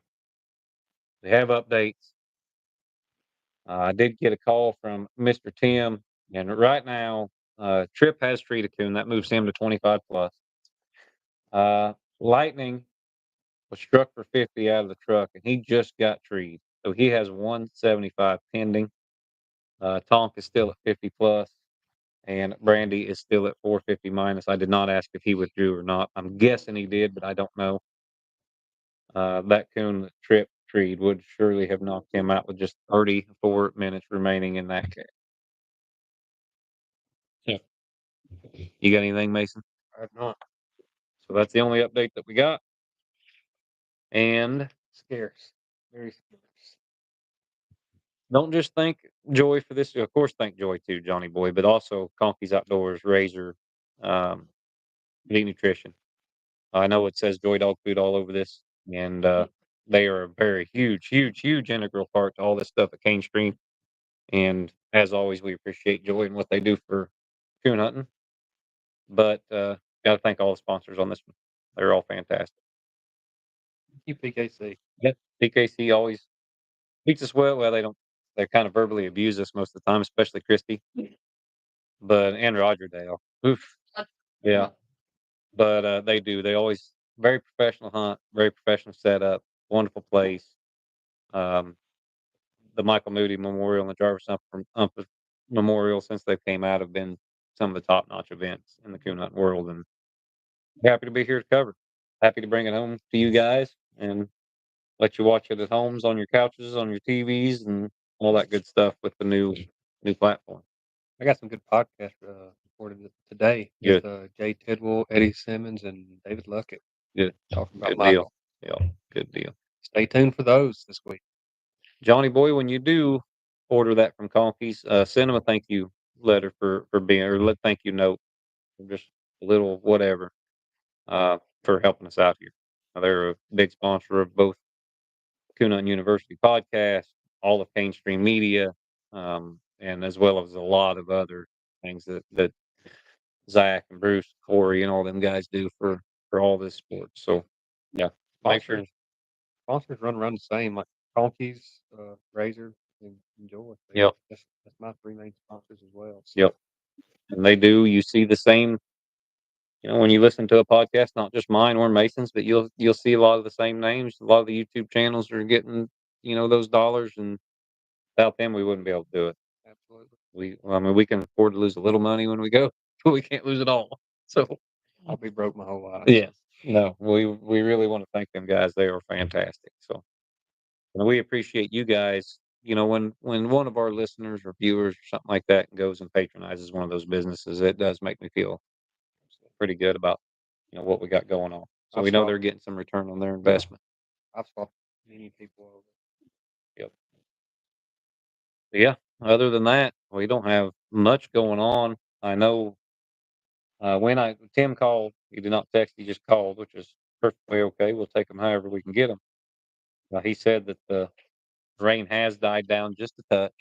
We have updates. I did get a call from Mr. Tim, and right now, Trip has treated Coon. That moves him to 25 plus. Lightning was struck for 50 out of the truck, and he just got treed. So he has 175 pending. Tonk is still at 50 plus, and Brandy is still at 450 minus. I did not ask if he withdrew or not. I'm guessing he did, but I don't know. That Coon that Trip treed would surely have knocked him out with just 34 minutes remaining in that case. Yeah. You got anything, Mason? I have not. So that's the only update that we got. And Scarce. Very scarce. don't just thank Joy for this. Of course, thank Joy too, Johnny Boy, but also Conky's Outdoors, Razor, um, Elite Nutrition. I know it says Joy Dog Food all over this, and they are a very huge, huge, huge integral part to all this stuff at Cane Stream. And as always, we appreciate Joy and what they do for coon hunting. But got to thank all the sponsors on this one. They're all fantastic. PKC. Yep. PKC always treats us well. Well, they don't. They kind of verbally abuse us most of the time, especially Christy. But and Roger Dale. Oof. Yeah. But they do. They always very professional hunt, very professional setup, wonderful place. Um, the Michael Moody Memorial and the Jarvis Ump Memorial, since they came out, have been some of the top notch events in the coon hunting world, and happy to be here to cover. Happy to bring it home to you guys and let you watch it at homes on your couches, on your TVs, and all that good stuff with the new platform. I got some good podcasts recorded today Good, with Jay Tidwell, Eddie Simmons, and David Luckett good, talking about good deal. Michael. Yeah, good deal. Stay tuned for those this week. Johnny boy, when you do order that from Conky's, send them a thank you letter for being or let thank you note, or just a little whatever for helping us out here. They're a big sponsor of both Coon Hunting University podcast, all of Cane Stream Media, and as well as a lot of other things that Zach and Bruce, Corey, and all them guys do for all this sports. So yeah, make sure. Sponsors run around the same, like Conkeys, Razor, and Joy. Yep, That's my three main sponsors as well. So yep, and they do. You see the same. You know, when you listen to a podcast, not just mine or Mason's, but you'll see a lot of the same names. A lot of the YouTube channels are getting those dollars, and without them, we wouldn't be able to do it. absolutely, I mean, we can afford to lose a little money when we go, but we can't lose it all. So, I'll be broke my whole life. yeah, no, we really want to thank them guys. They are fantastic. So, and we appreciate you guys. You know, when one of our listeners or viewers or something like that goes and patronizes one of those businesses, it does make me feel pretty good about what we got going on. So I've we know swapped. they're getting some return on their investment. I've swapped many people over. Yep. But yeah. Other than that, we don't have much going on. I know when Tim called, he did not text. He just called, which is perfectly okay. We'll take them however we can get them. He said that the rain has died down just a touch.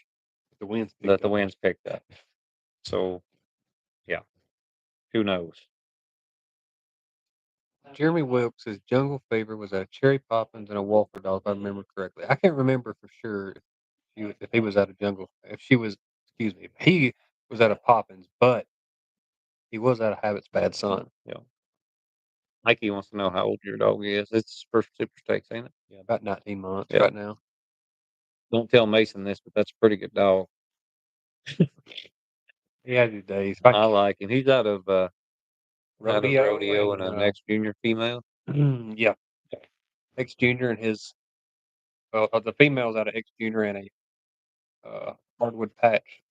The winds That picked the up. winds picked up. So yeah, who knows? Jeremy Wilkes says Jungle Fever was at Cherry Poppins and a Walker Dog, if I remember correctly. I can't remember for sure if he was at a Jungle, if she was, excuse me, if he was at a Poppins, but he was at a Habit's Bad Son. Yeah. Mikey wants to know how old your dog is. It's his first super stakes, ain't it? Yeah, about 19 months Yeah. right now. Don't tell Mason this, but that's a pretty good dog. He had his days. I like him. He's out of rodeo and an ex junior female. Yeah, X Junior and his, well, the females out of X Junior and a hardwood patch.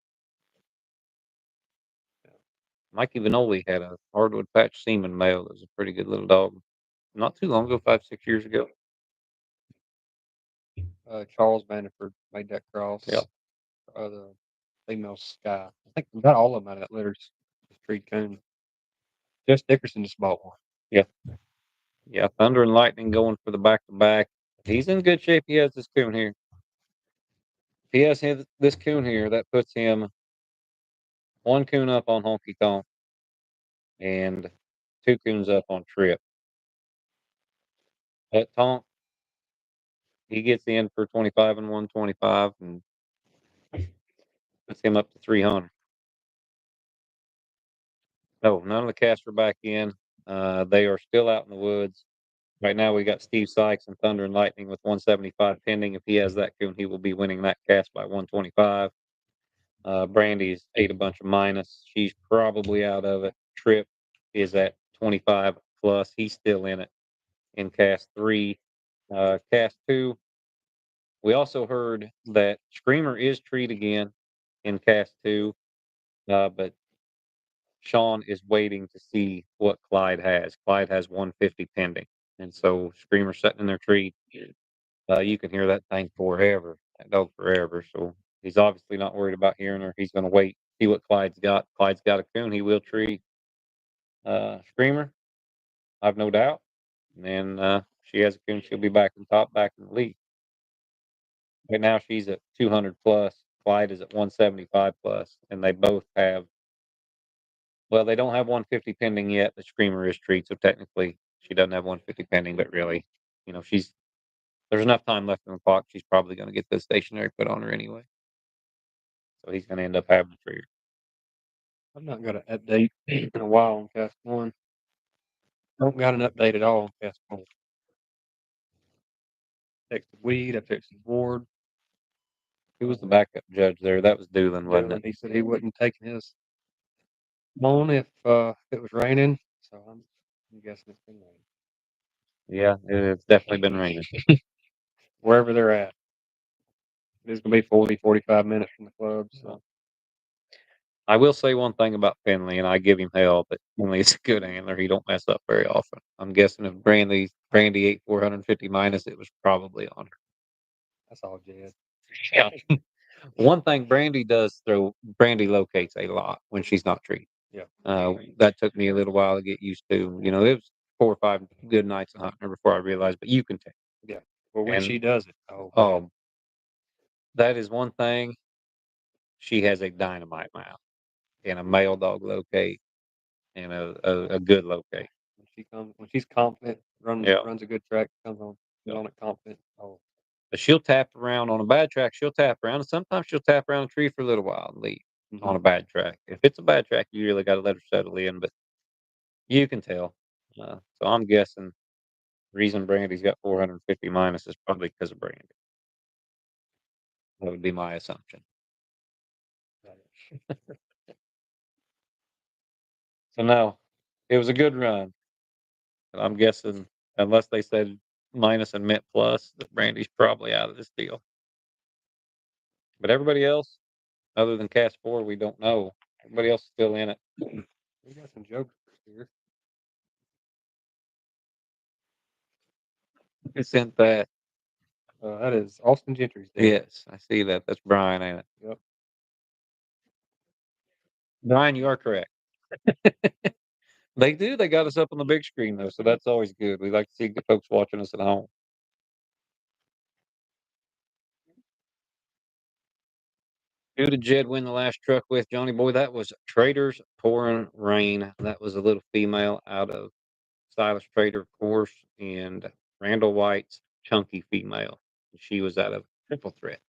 Mikey Vanoli had a hardwood patch semen male that was a pretty good little dog. Not too long ago, 5, 6 years ago. Charles Vanderford made that cross. Yeah. The female Sky. I think about all of them out of that litter just treed coon. Jess Dickerson just bought one. Yeah. Yeah. Thunder and Lightning going for the back to back. He's in good shape. He has this coon here. If he has this coon here, that puts him one coon up on Honky Tonk and two coons up on Trip. At Tonk, he gets in for 25 and 125 and puts him up to 300. No, none of the cast are back in. They are still out in the woods. Right now, we got Steve Sykes and Thunder and Lightning with 175 pending. If he has that coon, he will be winning that cast by 125. Brandy's ate a bunch of minus. She's probably out of it. Trip is at 25 plus. He's still in it in cast three. Cast two, we also heard that Screamer is treed again in cast two, but Sean is waiting to see what Clyde has. Clyde has 150 pending. And so Screamer's sitting in their tree. You can hear that thing forever, that dog forever. So he's obviously not worried about hearing her. He's going to wait, see what Clyde's got. Clyde's got a coon. He will tree Screamer, I've no doubt. And then she has a coon. She'll be back in top, back in the lead. Right now, she's at 200 plus. Clyde is at 175 plus, and they both have. Well, they don't have 150 pending yet. The Screamer is treat, so technically she doesn't have 150 pending. But really, she's there's enough time left in the clock. She's probably going to get the stationary put on her anyway. So he's going to end up having a trigger. I've not got an update in a while on cast one. Don't got an update at all on cast four. Texted Weed, I texted Ward. Who was the backup judge there? That was Doolin, wasn't it? He said he wasn't taking his on if it was raining. So I'm guessing it's been raining. Yeah, it's definitely been raining. Wherever they're at. It's going to be 40, 45 minutes from the club. So I will say one thing about Finley, and I give him hell, but Finley is a good handler. He don't mess up very often. I'm guessing if Brandy ate 450 minus, it was probably on her. that's all Jed. Yeah. One thing Brandy does throw, Brandy locates a lot when she's not treated. Yeah. That took me a little while to get used to. It was 4 or 5 good nights of hunting her before I realized, but you can tell. Yeah. Well, when And she does it, man. that is one thing. She has a dynamite mouth and a male dog locate and a good locate. When she's confident, runs a good track, comes on it confident. Oh, But she'll tap around on a bad track. She'll tap around, and sometimes she'll tap around a tree for a little while and leave on a bad track. If it's a bad track, you really got to let her settle in. But you can tell. So I'm guessing the reason Brandy's got 450 minus is probably because of Brandy. That would be my assumption. So no, it was a good run. And I'm guessing, unless they said minus and mint plus, that Brandy's probably out of this deal. But everybody else, other than Cast 4, we don't know. Everybody else is still in it. We got some jokes here. Who sent that? That is Austin Gentry's dad. Yes, I see that. That's Brian, ain't it? Yep. Brian, you are correct. They do. They got us up on the big screen, though, so that's always good. We like to see the folks watching us at home. Who did Jed win the last truck with, Johnny Boy? That was Traders Pouring Rain. That was a little female out of Stylish Trader, of course, and Randall White's chunky female. She was out of Triple Threat.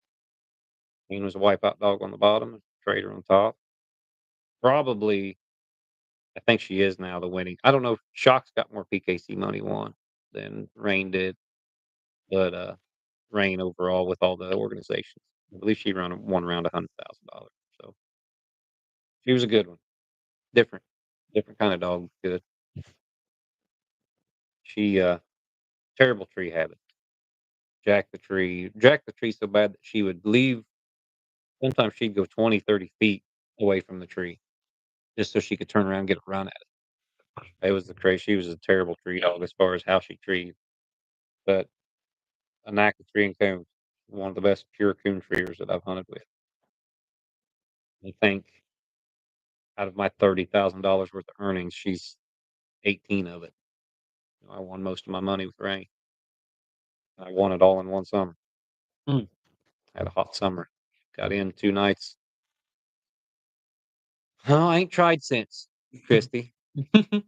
Dean was a wipeout dog on the bottom, Trader on top. Probably, I think she is now the winning. I don't know if Shock's got more PKC money won than Rain did, but Rain overall with all the organizations. I believe she won around $100,000. So she was a good one. Different, different kind of dog. Good. She terrible tree habit. Jack the tree so bad that she would leave. Sometimes she'd go 20, 30 feet away from the tree just so she could turn around and get a run at it. It was the crazy. She was a terrible tree dog as far as how she treed, but a knack of treeing coons. One of the best pure coon treers that I've hunted with. I think out of my $30,000 worth of earnings, she's 18 of it. I won most of my money with Rain. I won it all in one summer. Had a hot summer. Got in 2 nights. Oh, I ain't tried since, Christy.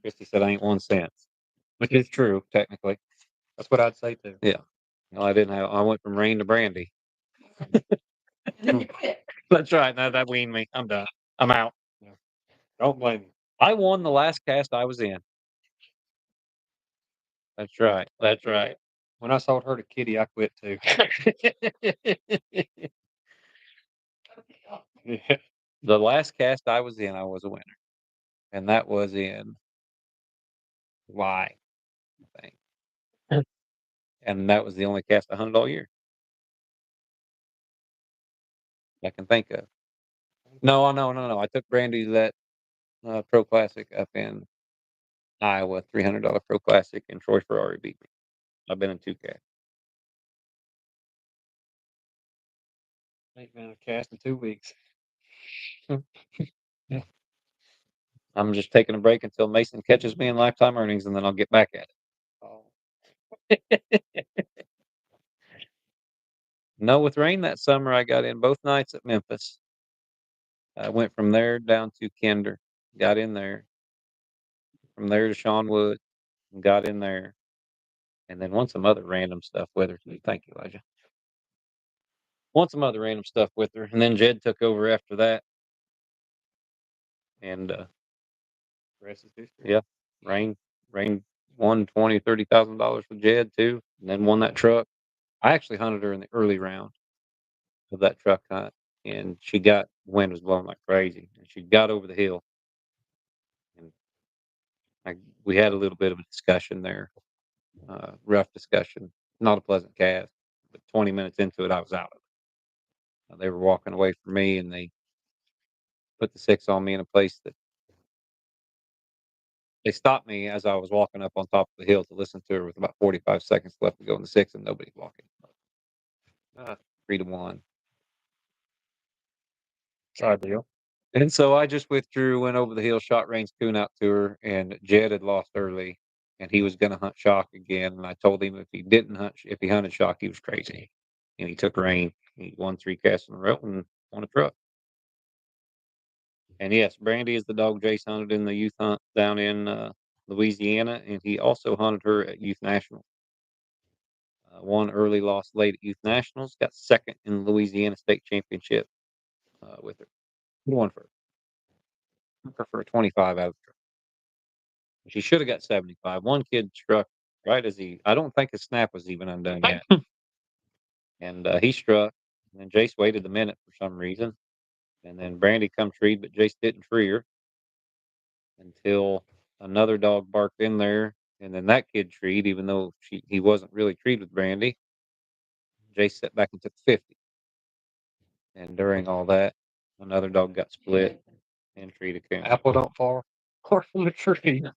Christy said I ain't won since, which is true, technically. That's what I'd say too. Yeah. No, I didn't have. I went from rain to brandy. That's right. No, that weaned me. I'm done. I'm out. Yeah. Don't blame me. I won the last cast I was in. That's right. That's right. When I sold her to Kitty, I quit too. Yeah. The last cast I was in, I was a winner, and that was in July, I think. And that was the only cast I hunted all year I can think of. No, no. I took Brandy to that Pro Classic up in Iowa, $300 Pro Classic, and Troy Ferrari beat me. I've been in 2 casts. Ain't been a cast in 2 weeks. I'm just taking a break until Mason catches me in lifetime earnings, and then I'll get back at Oh, it. No, with rain that summer, I got in both nights at Memphis. I went from there down to Kinder, got in there. From there to Sean Wood, got in there, and then won some other random stuff with her too. Thank you, Elijah. Won some other random stuff with her, and then Jed took over after that. And rest is history. yeah, Rain won $20,000-$30,000 with Jed too, and then won that truck. I actually hunted her in the early round of that truck hunt, and she got wind was blowing like crazy, and she got over the hill, and we had a little bit of a discussion there, rough discussion, not a pleasant cast. But 20 minutes into it, I was out of it. They were walking away from me, and they put the 6 on me in a place that they stopped me as I was walking up on top of the hill to listen to her with about 45 seconds left to go in the 6, and nobody's walking. 3-1. Side deal. And so I just withdrew, went over the hill, shot Rain's Coon out to her, and Jed had lost early, and he was going to hunt Shock again. And I told him if he hunted Shock, he was crazy. And he took Rain. He won 3 casts in a row and won a truck. And yes, Brandy is the dog Jace hunted in the youth hunt down in Louisiana, and he also hunted her at Youth Nationals. Won early, lost late at Youth Nationals, got second in Louisiana State Championship with her. Who won for 25 out of the truck. She should have got 75. One kid struck right as I don't think his snap was even undone yet. And he struck, and then Jace waited a minute for some reason. And then Brandy come treed, but Jace didn't free her until another dog barked in there. And then that kid treed, even though he wasn't really treed with Brandy. Jace sat back and took 50. And during all that, another dog got split and treated a coon. Apple don't fall far from the tree. Not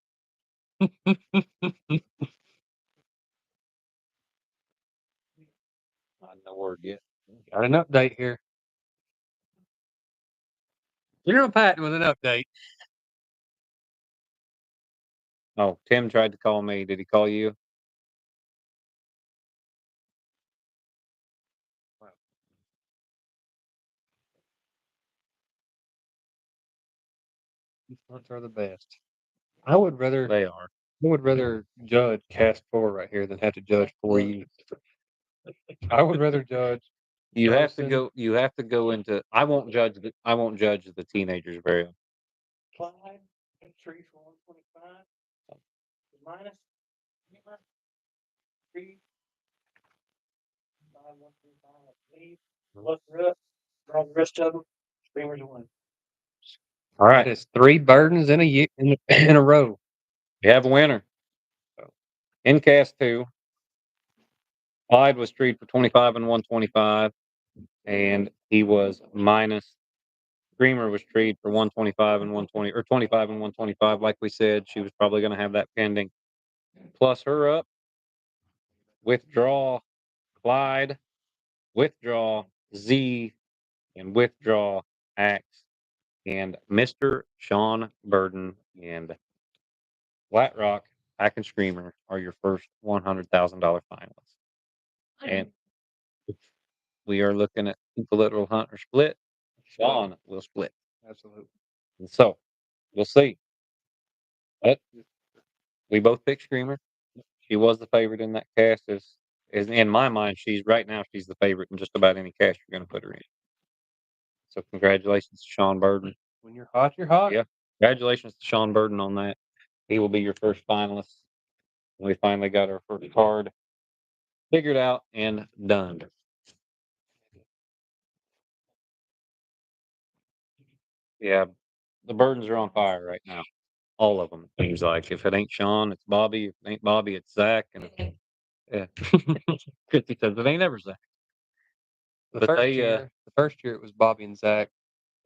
no word yet. Got an update here. General Patton with an update. Oh, Tim tried to call me. Did he call you? These hunts are the best. I would rather They are. judge cast 4 right here than have to judge 4 you. I would rather judge. You have to Carlson. go. You have to go into. I won't judge the teenagers very. Well. Clyde, tree for 125. Minus, three, 125, I believe. Look her up. Draw the rest of them. Streamers win. All right, That is 3 burdens in in a row. we have a winner. In cast 2, Clyde was treated for 25 and 125, and he was minus. Screamer was treated for 125 and 120, or 25 and 125. Like we said, she was probably going to have that pending. Plus her up, withdraw Clyde, withdraw Z, and withdraw Axe, and Mr. Sean Burden and Flat Rock, Hack and Screamer are your first $100,000 finalists. And we are looking at people that will hunt or split. Sean will split. Absolutely. And so we'll see. But we both picked Screamer. She was the favorite in that cast, as In my mind, she's right now, she's the favorite in just about any cast you're gonna put her in. So congratulations to Sean Burden. When you're hot, you're hot. Yeah. Congratulations to Sean Burden on that. He will be your first finalist. We finally got our first card figured out and done. Yeah, the Burdens are on fire right now. All of them. It seems like if it ain't Sean, it's Bobby. If it ain't Bobby, it's Zach. And yeah, Christy says it ain't ever Zach. The But first they, year, the first year it was Bobby and Zach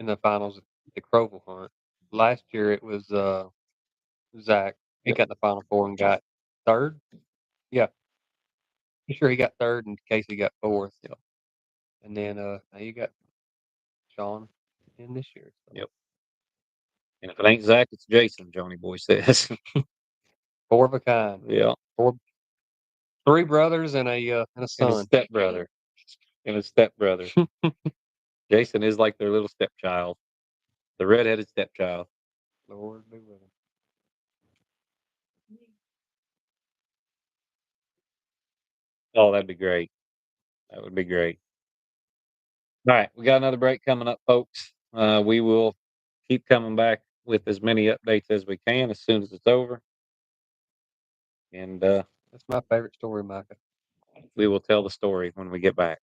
in the finals at the Crowell Hunt. Last year it was Zach. He Yep. got in the final four and got third. Yeah, pretty sure he got third, and Casey got fourth. Yep. And then now you got Sean in this year. So. Yep. And if it ain't Zach, it's Jason. Johnny Boy says. Four of a kind. Yeah. Three brothers and a And his son. stepbrother. And his stepbrother. Jason is like their little stepchild, the redheaded stepchild. Lord be with him. Oh, that'd be great. That would be great. All right, we got another break coming up, folks. We will keep coming back with as many updates as we can as soon as it's over. And That's my favorite story, Micah. we will tell the story when we get back.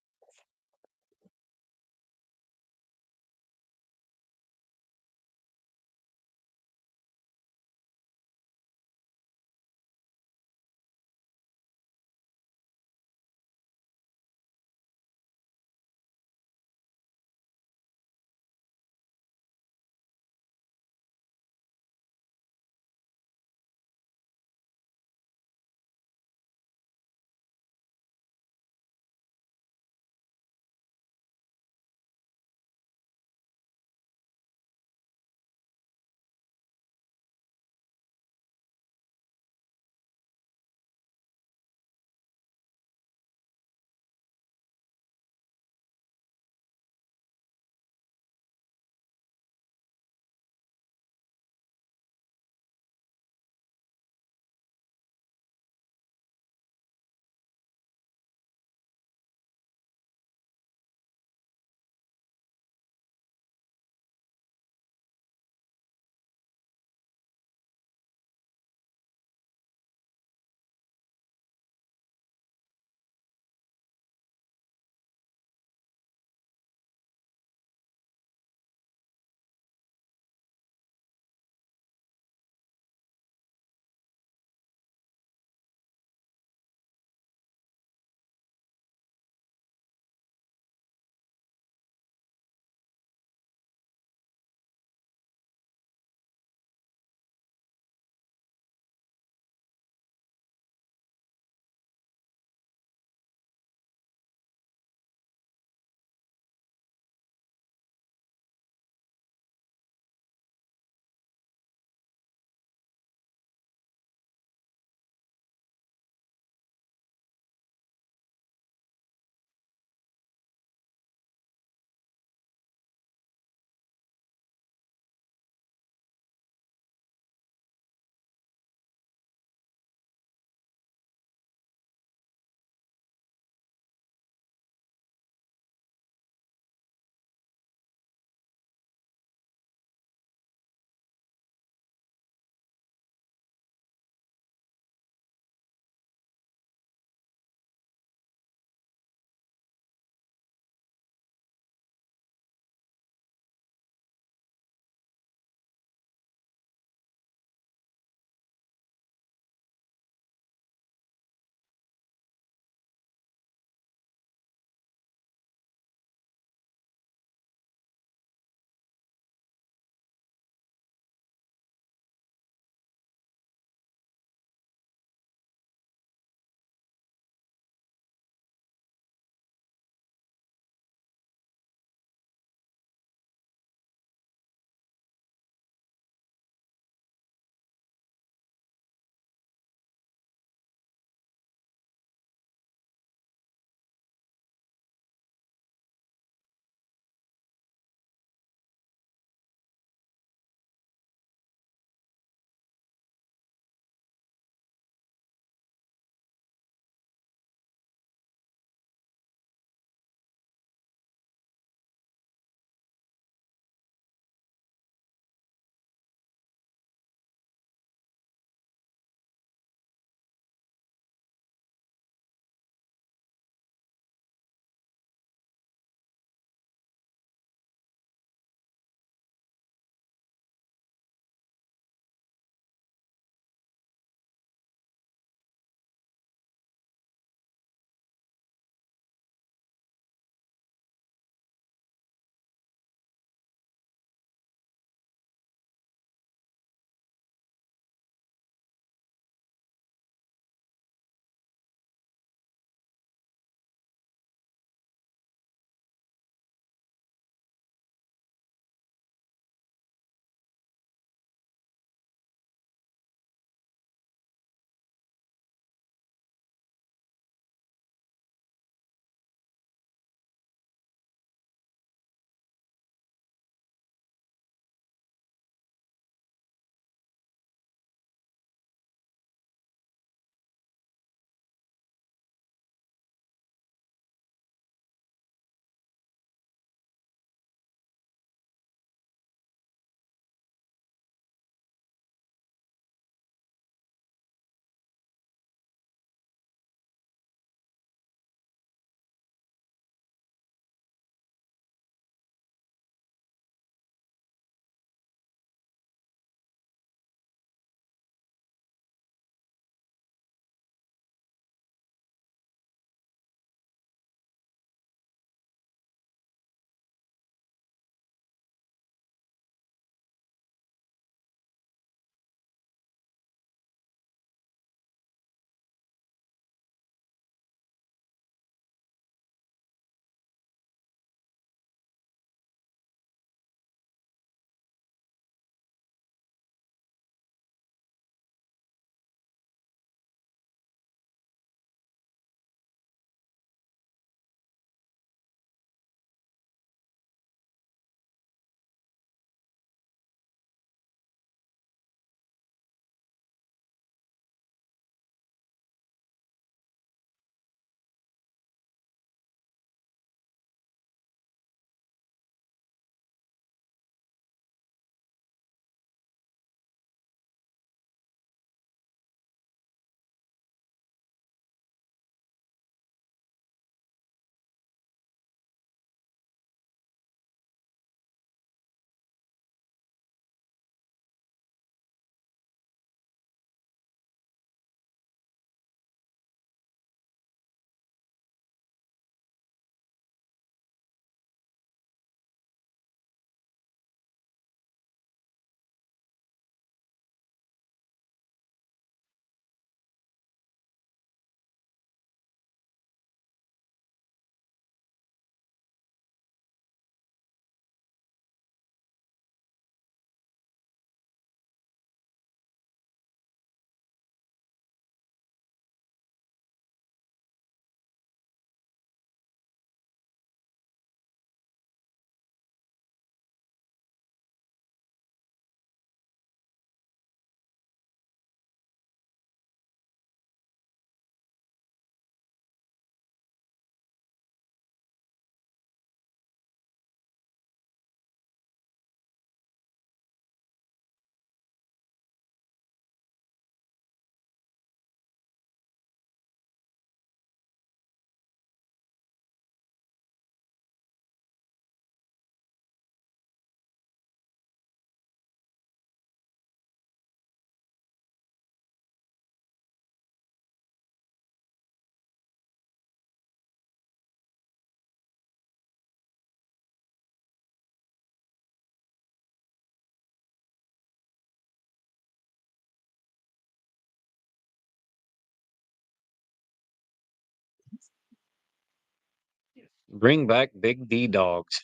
Bring back Big D dogs,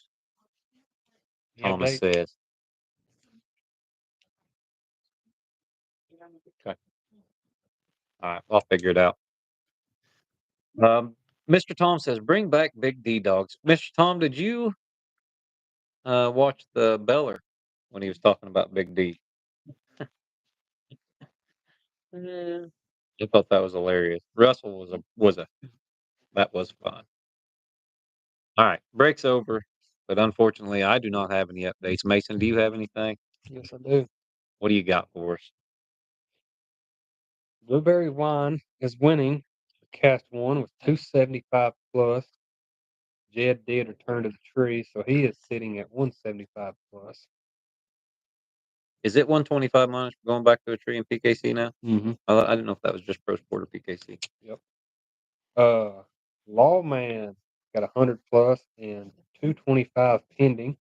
Any Thomas update? says. Okay. All right, I'll figure it out. Mr. Tom says, bring back Big D dogs. Mr. Tom, did you watch the Beller when he was talking about Big D? Yeah. I thought that was hilarious. Russell was a that was fun. All right, break's over, but unfortunately, I do not have any updates. Mason, do you have anything? Yes, I do. What do you got for us? Blueberry Wine is winning cast one with 275 plus. Jed did return to the tree, so he is sitting at 175 plus. Is it 125 minus for going back to a tree in PKC now? Mm-hmm. I didn't know if that was just Pro Sport or PKC. Yep. Lawman got 100 plus and 225 pending.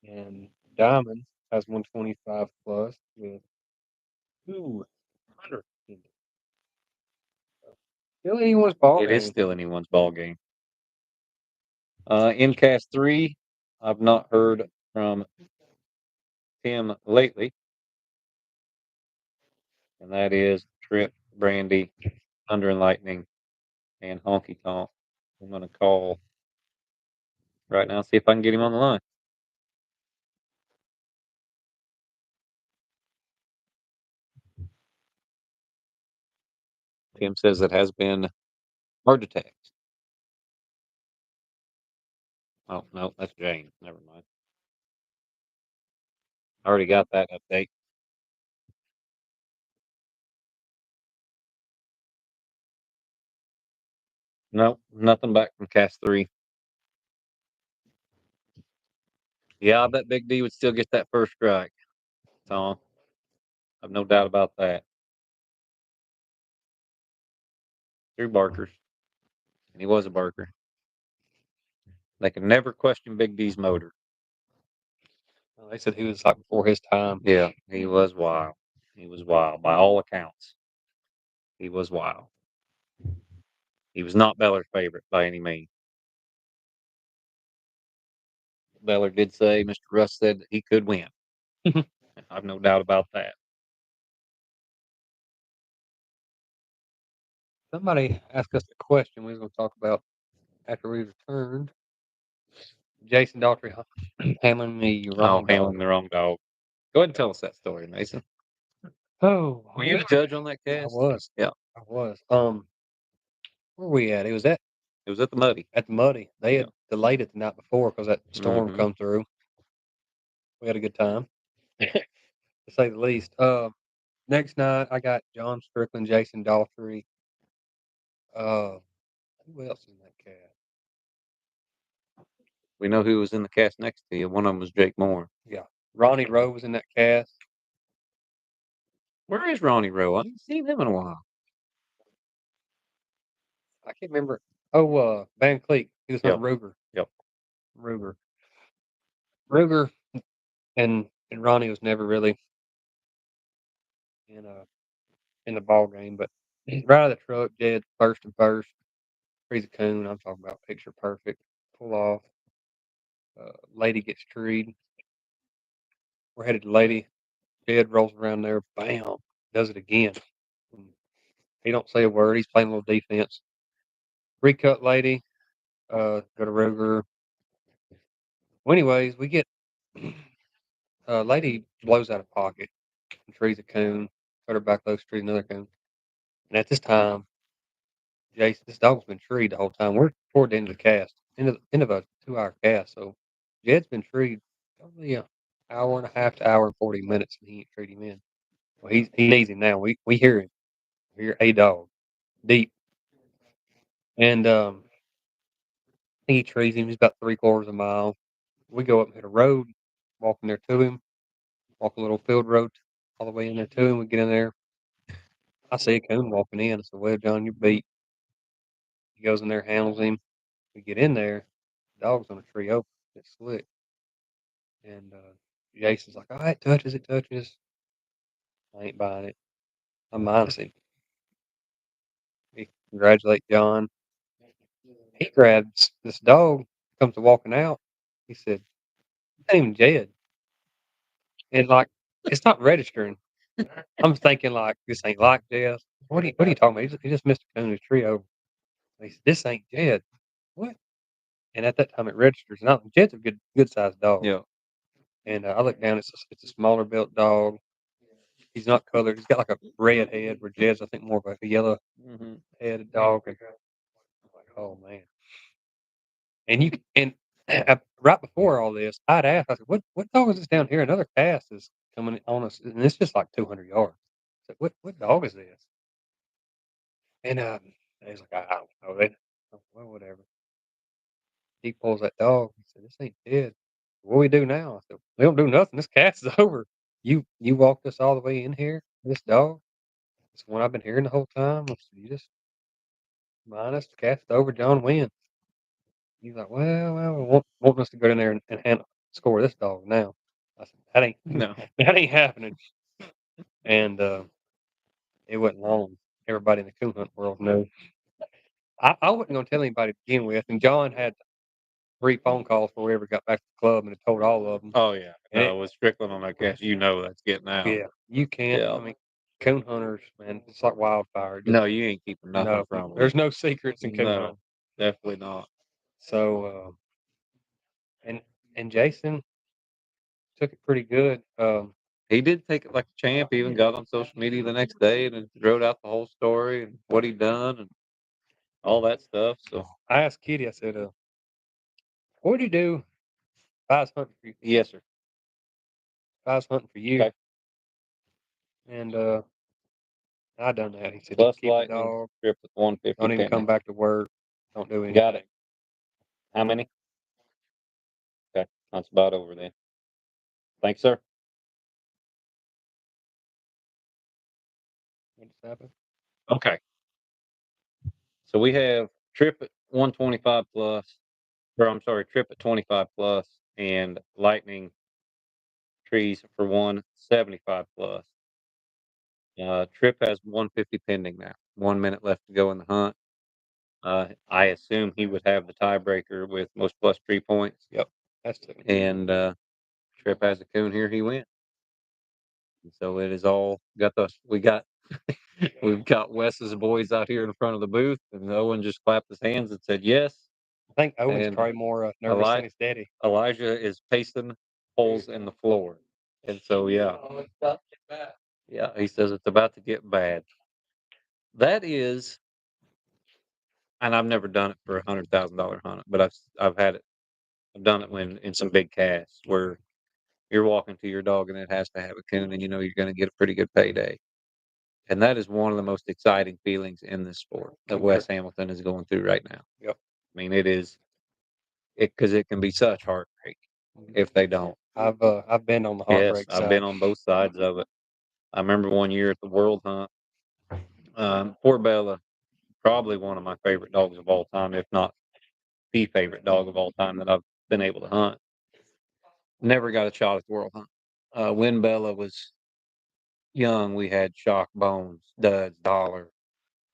And Diamond has 125 plus with 200 pending. Still anyone's ball It is game. still anyone's ball game. In cast three, I've not heard from Tim lately, and that is Trip, Brandy, Thunder and Lightning, and Honky Tonk. I'm going to call right now, see if I can get him on the line. Tim says it has been hard to text. Oh, no, that's Jane. Never mind. I already got that update. No, nothing back from cast three. Yeah, I bet Big D would still get that first strike, Tom. I've no doubt about that. 3 barkers. And he was a barker. They can never question Big D's motor. They said he was like before his time. Yeah, he was wild. He was wild by all accounts. He was wild. He was not Beller's favorite by any means. Beller did say, Mr. Russ said that he could win. I've no doubt about that. Somebody asked us a question we was going to talk about after we returned. Jason Daughtry handling me wrong. Handling the wrong dog. Go ahead and tell us that story, Mason. Oh, Were you the judge on that I cast? was. Yeah. I was. Where were we at? It was It was at the Muddy. at the Muddy. They had delayed it the night before because that storm Mhm. come through. We had a good time, to say the least. Next night I got John Strickland, Jason Daughtry. Who else in that cast? We know who was in the cast next to you. One of them was Jake Moore. Yeah, Ronnie Rowe was in that cast. Where is Ronnie Rowe? I haven't seen him in a while. I can't remember. Oh, Van Cleek. He was Yep. on Ruger. Yep. Ruger and Ronnie was never really in the ball game, but right out of the truck, dead first and first. He's a coon. I'm talking about picture perfect. Pull off. Lady gets treed. We're headed to Lady. Jed rolls around there. Bam. Does it again. He don't say a word. He's playing a little defense. Recut Lady. Go to Ruger. Well, anyways, we get Lady blows out of pocket and trees a coon. Cut her back low, trees another coon. And at this time, Jason, this dog's been treed the whole time. We're toward the end of the cast, end of a 2-hour cast. So Jed's been treed probably an hour and a half to hour and 40 minutes, and he ain't treed him in. Well, he needs him now. We hear him. We hear a dog deep, and he trees him. He's about 3/4 of a mile. We go up and hit a road, walking there to him, walk a little field road all the way in there to him. We get in there. I see a coon walking in. I said, "Well, John, you're beat." He goes in there, handles him. We get in there. The dog's on a tree open. It's slick. And Jason's like, "Oh, it touches, it touches." I ain't buying it. I'm minus him. He congratulate John. he grabs this dog, comes to walking out. He said, "That ain't even Jed." And like, it's not registering. I'm thinking like, this ain't like Jed. What are you talking about? He just missed a coon in his tree over. He said, "This ain't Jed." What? And at that time, it registers. Now Jed's a good sized dog. Yeah. And I look down. It's a smaller built dog. He's not colored. He's got like a red head, where Jed's I think more of a yellow Hmm. headed dog. And I'm like, oh man. And right before all this, I'd asked. I said, "What dog is this down here?" Another cast is coming on us, and it's just like 200 yards. I said, "What dog is this?" And he's like, "I don't know." Well, whatever. He pulls that dog. He said, "This ain't dead. What do we do now?" I said, "We don't do nothing. This cast is over. You walked us all the way in here. This dog. It's the one I've been hearing the whole time. I said, you just mind us. The cast is over. John wins." He's like, "Well, we want us to go in there and score this dog now." I said, "That ain't No. that ain't happening." And it wasn't long. Everybody in the coon hunt world knew. I wasn't going to tell anybody to begin with, and John had 3 phone calls before we ever got back to the club, and had told all of them. Oh yeah. And No, with Strickland on that cast, that's getting out. yeah, you can't. Yeah. I mean, coon hunters, man, it's like wildfire. No, you ain't keeping nothing No, from them. there's no secrets in coon No, hunting. definitely not. So, and Jason took it pretty good. He did take it like a champ. He even got on social media the next day and wrote out the whole story and what he done and all that stuff. So I asked Kitty. I said, "What would you do if I was hunting for you? yes, sir. If I was hunting for you?" Okay. And I done that. He said, Plus "Just keep the lightning dog. strip with 150 Don't even penny. come back to work. Don't do anything." Got it. How many? Okay, that's about over then. Thanks, sir. What just happened? Okay. So we have trip at 125 plus, or I'm sorry, trip at 25 plus, and lightning trees for 175 plus. Trip has 150 pending now. 1 minute left to go in the hunt. I assume he would have the tiebreaker with most plus 3 points. Yep, that's two. And Trip has a coon here. He went. And so it is all got the we got we've got Wes's boys out here in front of the booth, and Owen just clapped his hands and said yes. I think Owen's And probably more nervous than his daddy. Elijah is pacing holes in the floor, and so yeah, he says it's about to get bad. That is, and I've never done it for $100,000 hunt, but I've had it. I've done it when in some big casts where you're walking to your dog and it has to have a coon, and you know you're going to get a pretty good payday. And that is one of the most exciting feelings in this sport that Wes Hamilton is going through right now. Yep. I mean, it is because it can be such heartbreak if they don't. I've been on the Yes, heartbreak I've side. been on both sides of it. I remember one year at the World Hunt, poor Bella, probably one of my favorite dogs of all time, if not the favorite dog of all time that I've been able to hunt. Never got a shot at the World Hunt. When Bella was young, we had Shock, Bones, Duds, Dollar.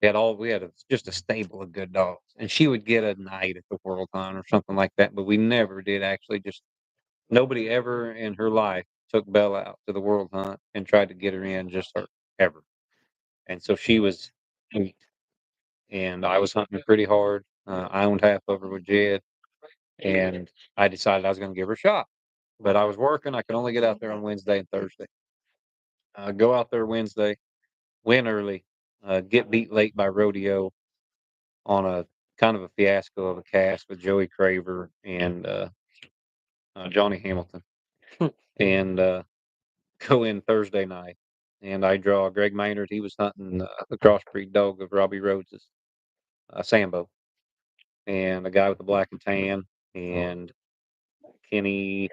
Just a stable of good dogs, and she would get a night at the World Hunt or something like that. But we never did actually. Just nobody ever in her life took Bella out to the World Hunt and tried to get her in just her ever. And so she was 8, and I was hunting her pretty hard. I owned half of her with Jed, and I decided I was going to give her a shot. But I was working. I could only get out there on Wednesday and Thursday. Go out there Wednesday, win early, get beat late by Rodeo on a kind of a fiasco of a cast with Joey Craver and Johnny Hamilton, and go in Thursday night. And I draw Greg Maynard. He was hunting the crossbreed dog of Robbie Rhodes's, Sambo, and a guy with the black and tan, and Kenny.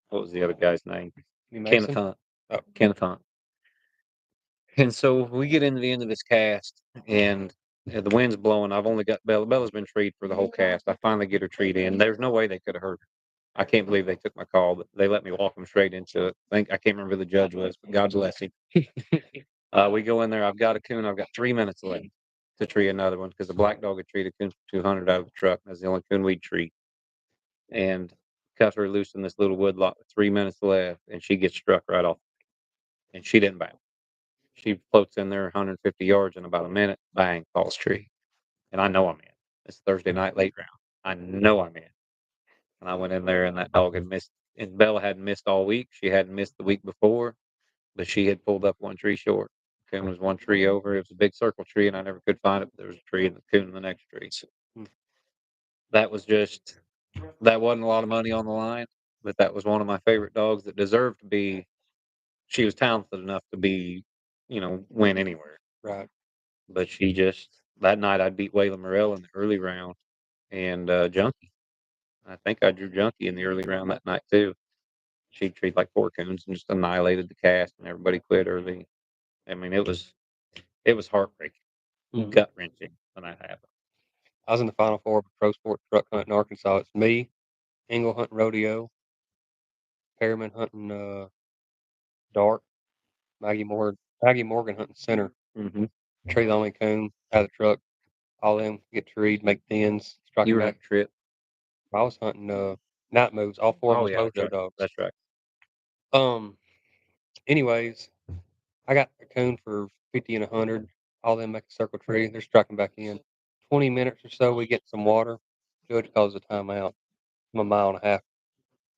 What was the other guy's name? Kenneth Hunt. Oh. Kenneth Hunt. And so we get into the end of this cast, and the wind's blowing. I've only got Bella. Bella's been treed for the whole cast. I finally get her treed in. There's no way they could have hurt her. I can't believe they took my call, but they let me walk them straight into it. I can't remember who the judge was, but God bless him. We go in there. I've got a coon. I've got 3 minutes left. to tree another one because the black dog had treated coon for 200 out of the truck. That's the only coon we'd treat. And cut her loose in this little wood lot with 3 minutes left, and she gets struck right off. And she didn't bounce. She floats in there 150 yards in about a minute, bang, falls tree. And I know I'm in. It's Thursday night late round. I know I'm in. And I went in there, and that dog had missed. And Bella hadn't missed all week. She hadn't missed the week before, but she had pulled up one tree short. Coon was one tree over. It was a big circle tree, and I never could find it. But there was a tree, and the coon in the next tree. So that was just that wasn't a lot of money on the line, but that was one of my favorite dogs that deserved to be. She was talented enough to be, win anywhere. Right. But she just that night I beat Waylon Morrell in the early round, and Junkie. I think I drew Junkie in the early round that night too. She treated like 4 coons and just annihilated the cast, and everybody quit early. I mean, it was heartbreaking, gut wrenching when that happened. I was in the Final Four of a pro sport truck hunt in Arkansas. It's me, Engle hunting rodeo, Perryman hunting dark, Maggie Morgan hunting center. Mm-hmm. Tree the only coon out of the truck. All them get treed, make tens, strike You were back. at trip. I was hunting night moves. All 4 of us mojo that's right. dogs. That's right. Anyways, I got a coon for 50 and 100. All them make a circle tree. They're striking back in. 20 minutes or so, we get some water. Judge calls a timeout. I'm a mile and a half.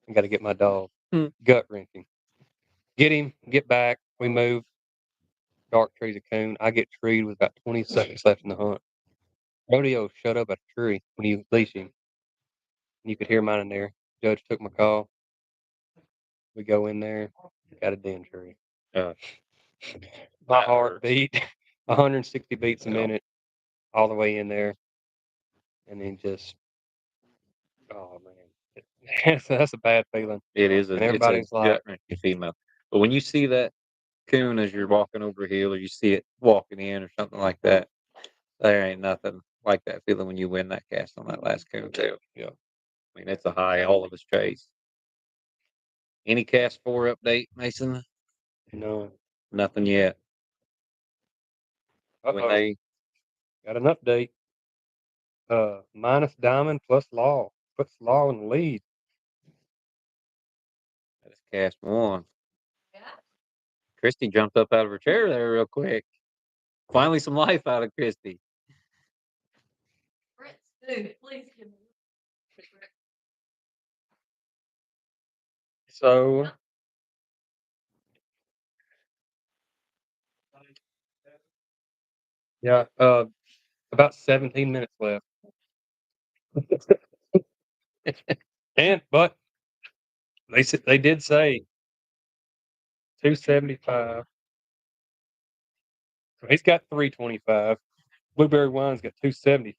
I got to get my dog. Gut wrenching. Get him, get back. We move. Dark tree's a coon. I get treed with about 20 seconds left in the hunt. Rodeo shut up at a tree when you leash him. You could hear mine in there. Judge took my call. We go in there. Got a den tree. Uh, My that heart hurts. beat 160 beats a minute all the way in there. And then just, oh man, that's a bad feeling. It is. And It's a everybody's like, gut wrenching female. But when you see that coon as you're walking over a hill, or you see it walking in, or something like that, there ain't nothing like that feeling when you win that cast on that last coon too. yeah. I mean, it's a high all of us chase. Any cast 4 update, Mason? No. Nothing yet. When Uh-oh. they Got an update. Minus Diamond plus Law. Puts Law in the lead. that's cast 1. Christy jumped up out of her chair there real quick. Finally, some life out of Christy. So, yeah, about 17 minutes left. But they did say 275. So he's got 325. Blueberry Wine's got 270.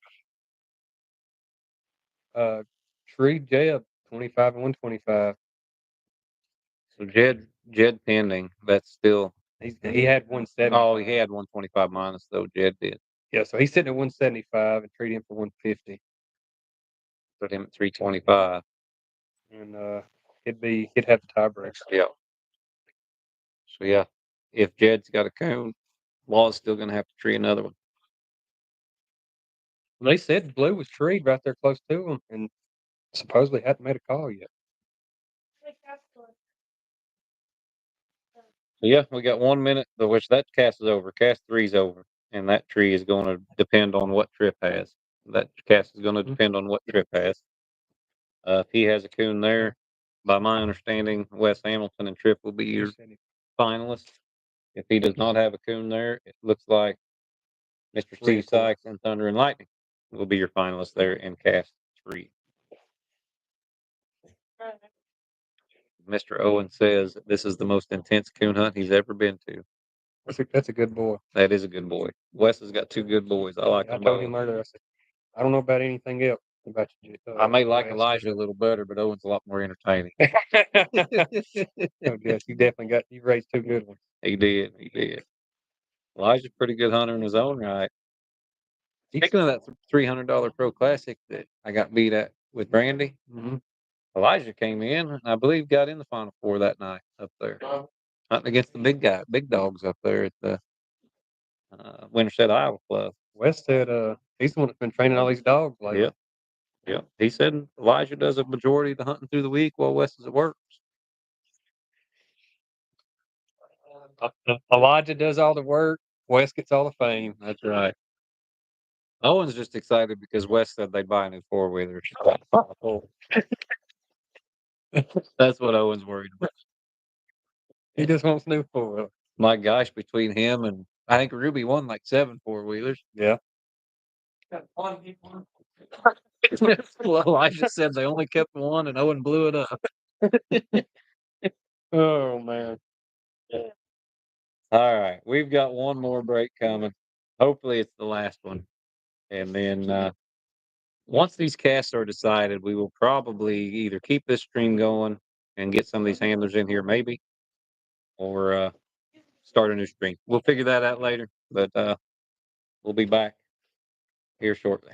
Tree Jeb 25 and 125. So Jed pending. That's still. He had 170. Oh, he had 125 minus though. Jed did. Yeah, so he's sitting at 175 and treat him for 150. Put him at 325. And he'd have the tiebreaker. Yeah. So yeah, if Jed's got a coon, Law's still going to have to tree another one. They said Blue was treed right there close to him, and supposedly hadn't made a call yet. So yeah, we got 1 minute, which that cast is over. Cast 3's over, and that tree is going to depend on what Trip has. That cast is going to depend on what Trip has. If he has a coon there, by my understanding, Wes Hamilton and Trip will be your finalists. If he does not have a coon there, it looks like Mr. Steve Sykes and Thunder and Lightning will be your finalists there in cast 3. Mr. Owen says this is the most intense coon hunt he's ever been to. That's a good boy. That is a good boy. Wes has got 2 good boys. I like them. I told him earlier, I said, I don't know about anything else about you. I may like Elijah a little better, but Owen's a lot more entertaining. Oh, yes, you raised 2 good ones. He did. Elijah's a pretty good hunter in his own right. Speaking of that $300 Pro Classic that I got beat at with Brandy, Elijah came in and I believe got in the Final Four that night up there, hunting against the big dogs up there at the Winterset Iowa Club. Wes said he's the one that's been training all these dogs lately. Yeah. Yeah. He said Elijah does a majority of the hunting through the week while Wes is at work. Elijah does all the work. Wes gets all the fame. That's right. Owen's just excited because Wes said they'd buy a new four wheeler. That's what Owen's worried about. He just wants new four. My gosh, between him and I think Ruby won like 7 four wheelers. Yeah. Well, Elijah said they only kept one and Owen blew it up. Oh man. All right, we've got one more break coming. Hopefully, it's the last one. And then once these casts are decided, we will probably either keep this stream going and get some of these handlers in here, maybe, or start a new stream. We'll figure that out later, but we'll be back here shortly.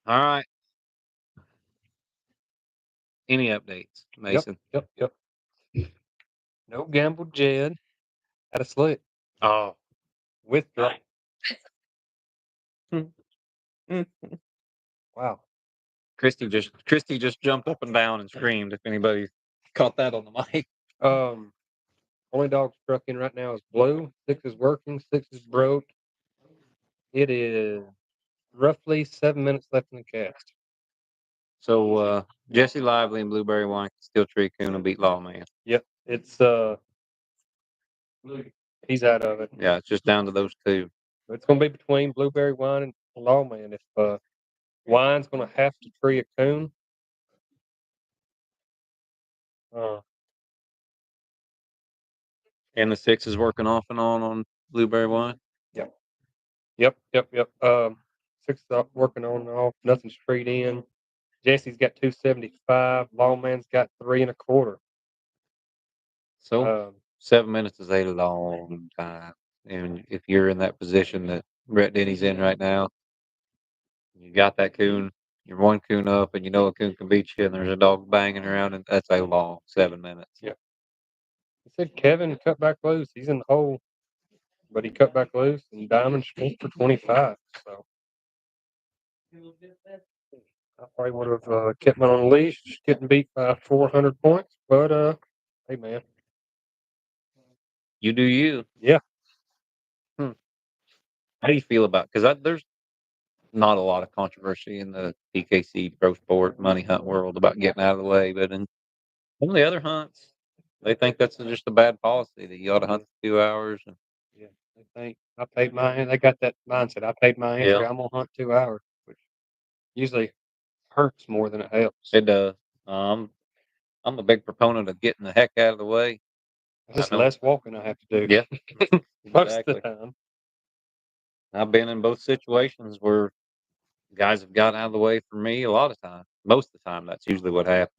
All right. Any updates, Mason? Yep. No gamble, Jed. Had a slick. Oh. Withdraw. Wow. Christy just jumped up and down and screamed. If anybody caught that on the mic. Only dog struck in right now is blue. 6 is working. 6 is broke. It is roughly 7 minutes left in the cast. So Jesse Lively and Blueberry Wine can still treat Coon and beat Lawman. Yep. It's he's out of it. Yeah, it's just down to those two. It's gonna be between Blueberry Wine and Lawman. If Wine's gonna have to tree a Coon. And the 6 is working off and on Blueberry Wine. Yep. 6 is working on and off. Nothing's treed in. Jesse's got 275. Lawman's got 3 1/4. So 7 minutes is a long time. And if you're in that position that Brett Denny's in right now, you got that Coon, you're one Coon up, and you know a Coon can beat you, and there's a dog banging around, and that's a long 7 minutes. Yep. He said Kevin cut back loose. He's in the hole, but he cut back loose, and Diamond went for 25. So I probably would have kept him on a leash, getting beat by 400 points. But hey, man, You do you. Yeah. How do you feel about? Because there's not a lot of controversy in the PKC pro sport money hunt world about getting out of the way, but in some of the other hunts, they think that's just a bad policy that you ought to hunt for 2 hours. And Yeah, they think I paid my. They got that mindset. I paid my entry. Yeah. I'm gonna hunt 2 hours, which usually hurts more than it helps. it does. I'm a big proponent of getting the heck out of the way. Just know. less walking I have to do. Yeah, Most of exactly. the time. I've been in both situations where guys have gotten out of the way for me a lot of times. Most of the time, that's usually what happens.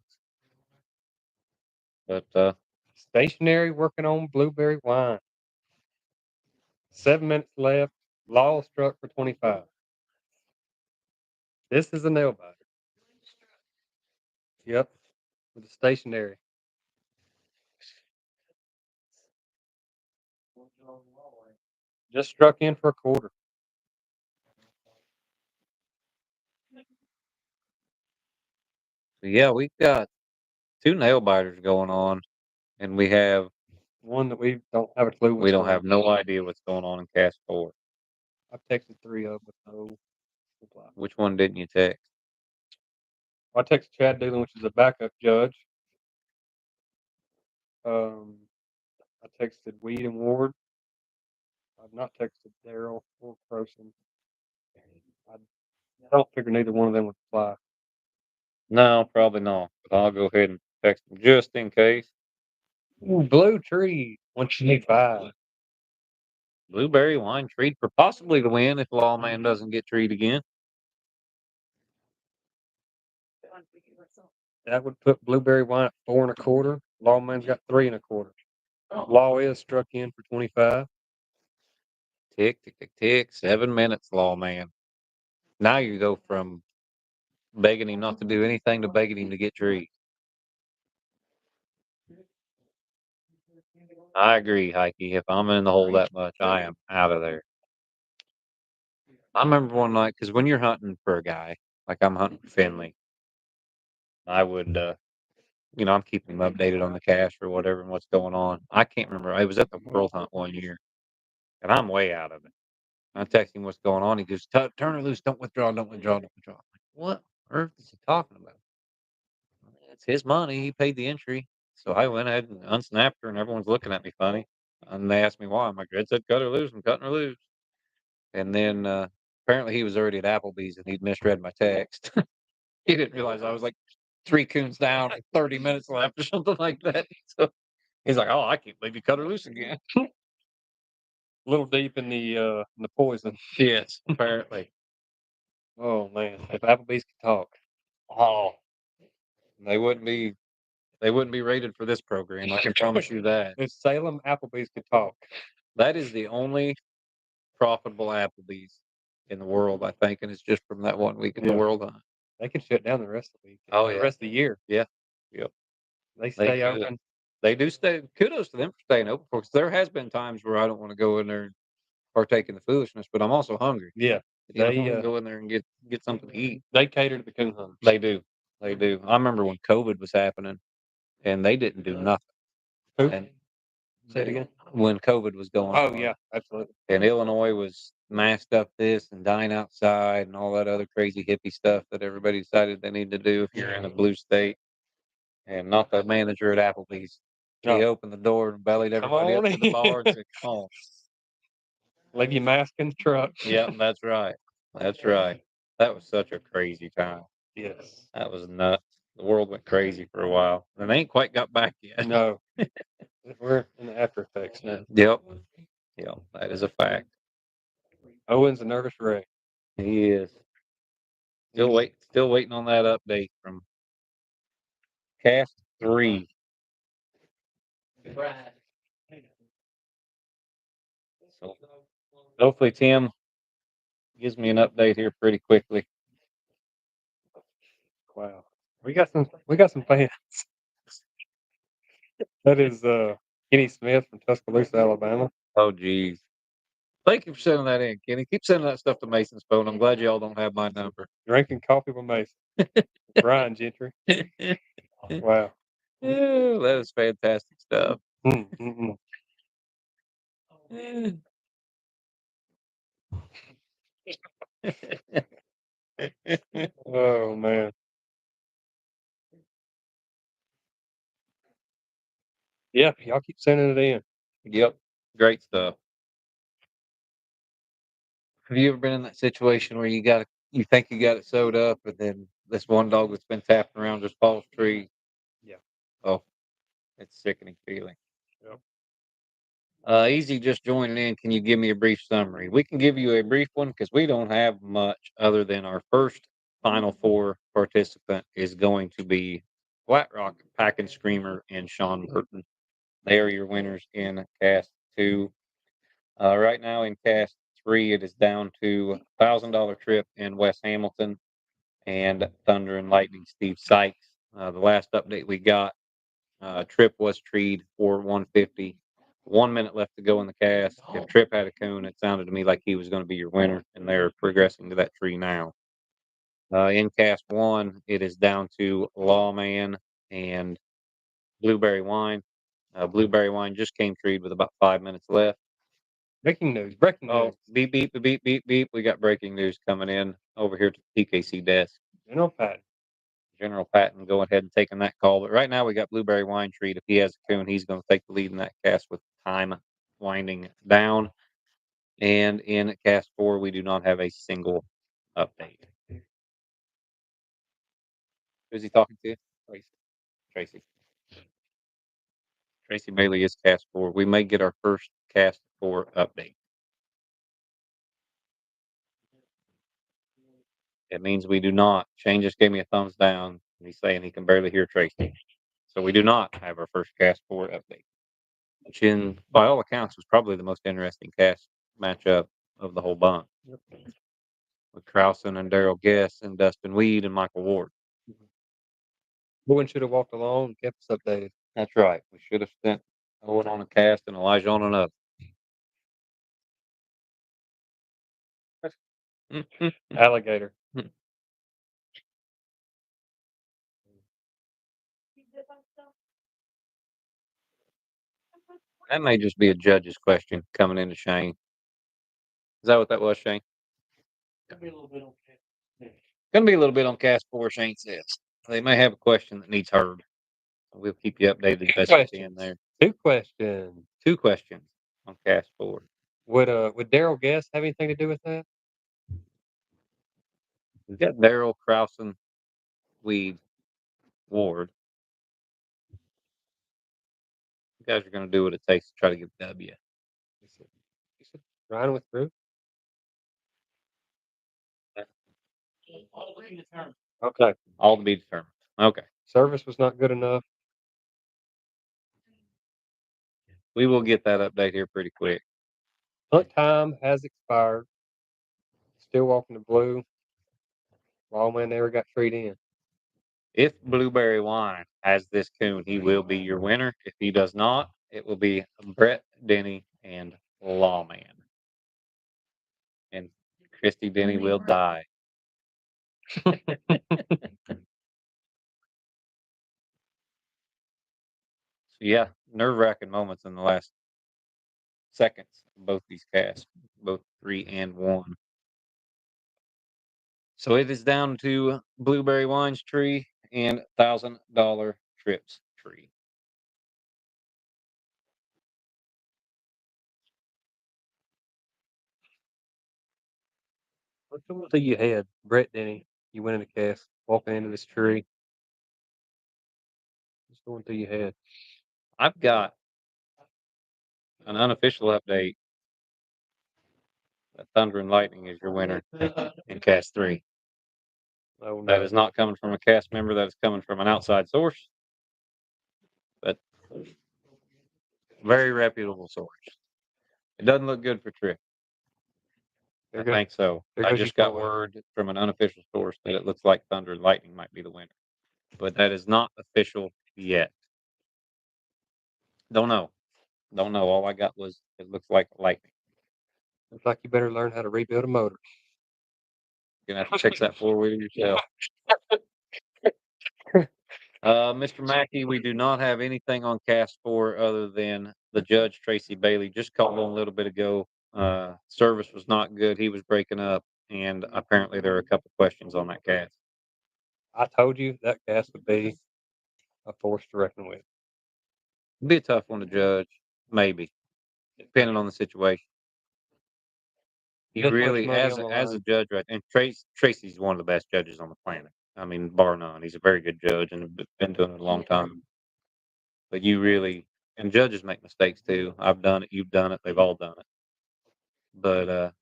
But Stationary working on Blueberry Wine. 7 minutes left. Law struck for 25. This is a nail biter. Yep, with the stationary. Just struck in for a quarter. yeah, we've got 2 nail biters going on, and we have One that we don't have a clue what's we don't going have no idea what's going on in cast 4. I've texted 3 of them with no reply. Which one didn't you text? I texted Chad Dillon, which is a backup judge. I texted Weed and Ward. I've not texted Daryl or Croson. I don't figure neither one of them would reply. No, probably not. But I'll go ahead and text them just in case. Ooh, Blue Tree, 125. Blueberry Wine treat for possibly the win if Lawman doesn't get treat again. That would put Blueberry Wine at 4 1/4. Lawman's got 3 1/4. Law is struck in for 25. Tick, tick, tick, tick. 7 minutes, Lawman. Now you go from begging him not to do anything to begging him to get treat. I agree, Heike. If I'm in the hole that much, I am out of there. I remember one night, because when you're hunting for a guy, like I'm hunting for Finley, I would, I'm keeping him updated on the cache or whatever and what's going on. I can't remember. I was at the World Hunt one year, and I'm way out of it. I text him what's going on. He goes, turn her loose. Don't withdraw. Don't withdraw. Don't withdraw. I'm like, what on earth is he talking about? It's his money. He paid the entry. So I went ahead and unsnapped her, and everyone's looking at me funny. And they asked me why. I'm like, Red said cut her loose. I'm cutting her loose. And then apparently he was already at Applebee's, and he'd misread my text. He didn't realize I was like 3 coons down, 30 minutes left or something like that. So he's like, oh, I can't believe you cut her loose again. A little deep in the poison. Yes, apparently. Oh man, if Applebee's could talk. Oh, they wouldn't be rated for this program. I can promise you that. If Salem Applebee's could talk. That is the only profitable Applebee's in the world, I think, and it's just from that 1 week in the Yeah. world hunt. They could shut down the rest of the week. Oh, The yeah. rest of the year. Yeah. Yep. They They stay could. open. They do stay. Kudos to them for staying open because there has been times where I don't want to go in there and partake in the foolishness, but I'm also hungry. Yeah. You know, I They wanna go in there and get something to eat. they cater to the coon hunters. They do. They do. I remember when COVID was happening and they didn't do nothing. Who? And Say it again. when COVID was going Oh on yeah, absolutely. and Illinois was masked up this and dine outside and all that other crazy hippie stuff that everybody decided they need to do if you're in a blue state. And not the manager at Applebee's. He No. opened the door and bellied Come everybody up on to the bar and in. said, "Come on." Leave your mask in the truck. Yep, that's right. That's right. That was such a crazy time. Yes. That was nuts. The world went crazy for a while, and they ain't quite got back yet. No. We're in the after effects now. Yep. Yep. That is a fact. Owen's a nervous wreck. He is. Still waiting on that update from Cast 3. So hopefully Tim gives me an update here pretty quickly. Wow. We got some fans. That is Kenny Smith from Tuscaloosa, Alabama. Oh geez. Thank you for sending that in, Kenny. Keep sending that stuff to Mason's phone. I'm glad y'all don't have my number. Drinking coffee with Mason. Brian Gentry. Wow. Yeah, that is fantastic stuff. Mm. Oh man. Yeah, y'all keep sending it in. Yep. Great stuff. Have you ever been in that situation where you think you got it sewed up, and then this one dog that's been tapping around just falls tree? Yeah. Oh, it's a sickening feeling. Yep. Easy, just joining in. Can you give me a brief summary? We can give you a brief one because we don't have much other than our first Final Four participant is going to be Flat Rock, Pack and Screamer, and Sean Burton. They are your winners in Cast 2. Right now in Cast 3, it is down to $1,000 trip in West Hamilton and Thunder and Lightning Steve Sykes. The last update we got, Trip was treed for 150. 1 minute left to go in the cast. If Trip had a coon, it sounded to me like he was going to be your winner, and they're progressing to that tree now. In Cast 1, it is down to Lawman and Blueberry Wine. Blueberry Wine just came treed with about 5 minutes left. Breaking news. Breaking Oh, news. beep, beep, beep, beep, beep. We got breaking news coming in over here to the PKC desk. General Patton. General Patton going ahead and taking that call. But right now we got Blueberry Wine Treat. If he has a coon, he's going to take the lead in that cast with time winding down. And in cast 4, we do not have a single update. Who's he talking to? Tracy. Tracy Bailey is cast 4. We may get our first cast 4 update. It means we do not. Shane just gave me a thumbs down. And he's saying he can barely hear Tracy. So we do not have our first cast 4 update. Which by all accounts was probably the most interesting cast matchup of the whole bunch. With Krausen and Daryl Guess and Dustin Weed and Michael Ward. Bowen should have walked along and kept us updated. That's right. We should have spent Owen on a cast and Elijah on another. Alligator. That may just be a judge's question coming into Shane. Is that what that was, Shane? Gonna be a little bit on camera. Going to be a little bit on cast 4, Shane says. They may have a question that needs heard. We'll keep you updated as best we can there. 2 questions. 2 questions on cast 4. Would Daryl Guest have anything to do with that? We've got Daryl, Krausen, Weed, Ward. You guys are going to do what it takes to try to get the W. You said Ryan withdrew? All to be determined. Okay. All to be determined. Okay. Service was not good enough. We will get that update here pretty quick. Hunt time has expired. still walking the blue. Lawman never got freed in. If Blueberry Wine has this coon, he will be your winner. If he does not, it will be Brett Denny and Lawman. And Christy Denny will die. So yeah, nerve-wracking moments in the last seconds of both these casts, both 3 and 1. So it is down to Blueberry Wine's tree and $1,000 Trips tree. What's going through your head, Brett Denny? You went in the cast, walking into this tree. What's going through your head? I've got an unofficial update that Thunder and Lightning is your winner in cast 3. Oh That no. is not coming from a cast member. That is coming from an outside source, but very reputable source. It doesn't look good for Trick. I think so. I just got word from an unofficial source that it looks like Thunder and Lightning might be the winner, but that is not official yet. Don't know. Don't know. All I got was it looks like Lightning. Looks like you better learn how to rebuild a motor. You're gonna have to fix that 4-wheeler yourself. Mr. Mackey, we do not have anything on cast 4 other than the judge, Tracy Bailey, just called on a little bit ago. Service was not good. He was breaking up, and apparently there are a couple questions on that cast. I told you that cast would be a force to reckon with. It'd be a tough one to judge, maybe, depending on the situation. He really, as a judge, right? And Tracy's one of the best judges on the planet. I mean, bar none. He's a very good judge and been doing it a long time. But you really, and judges make mistakes too. I've done it. You've done it. They've all done it. But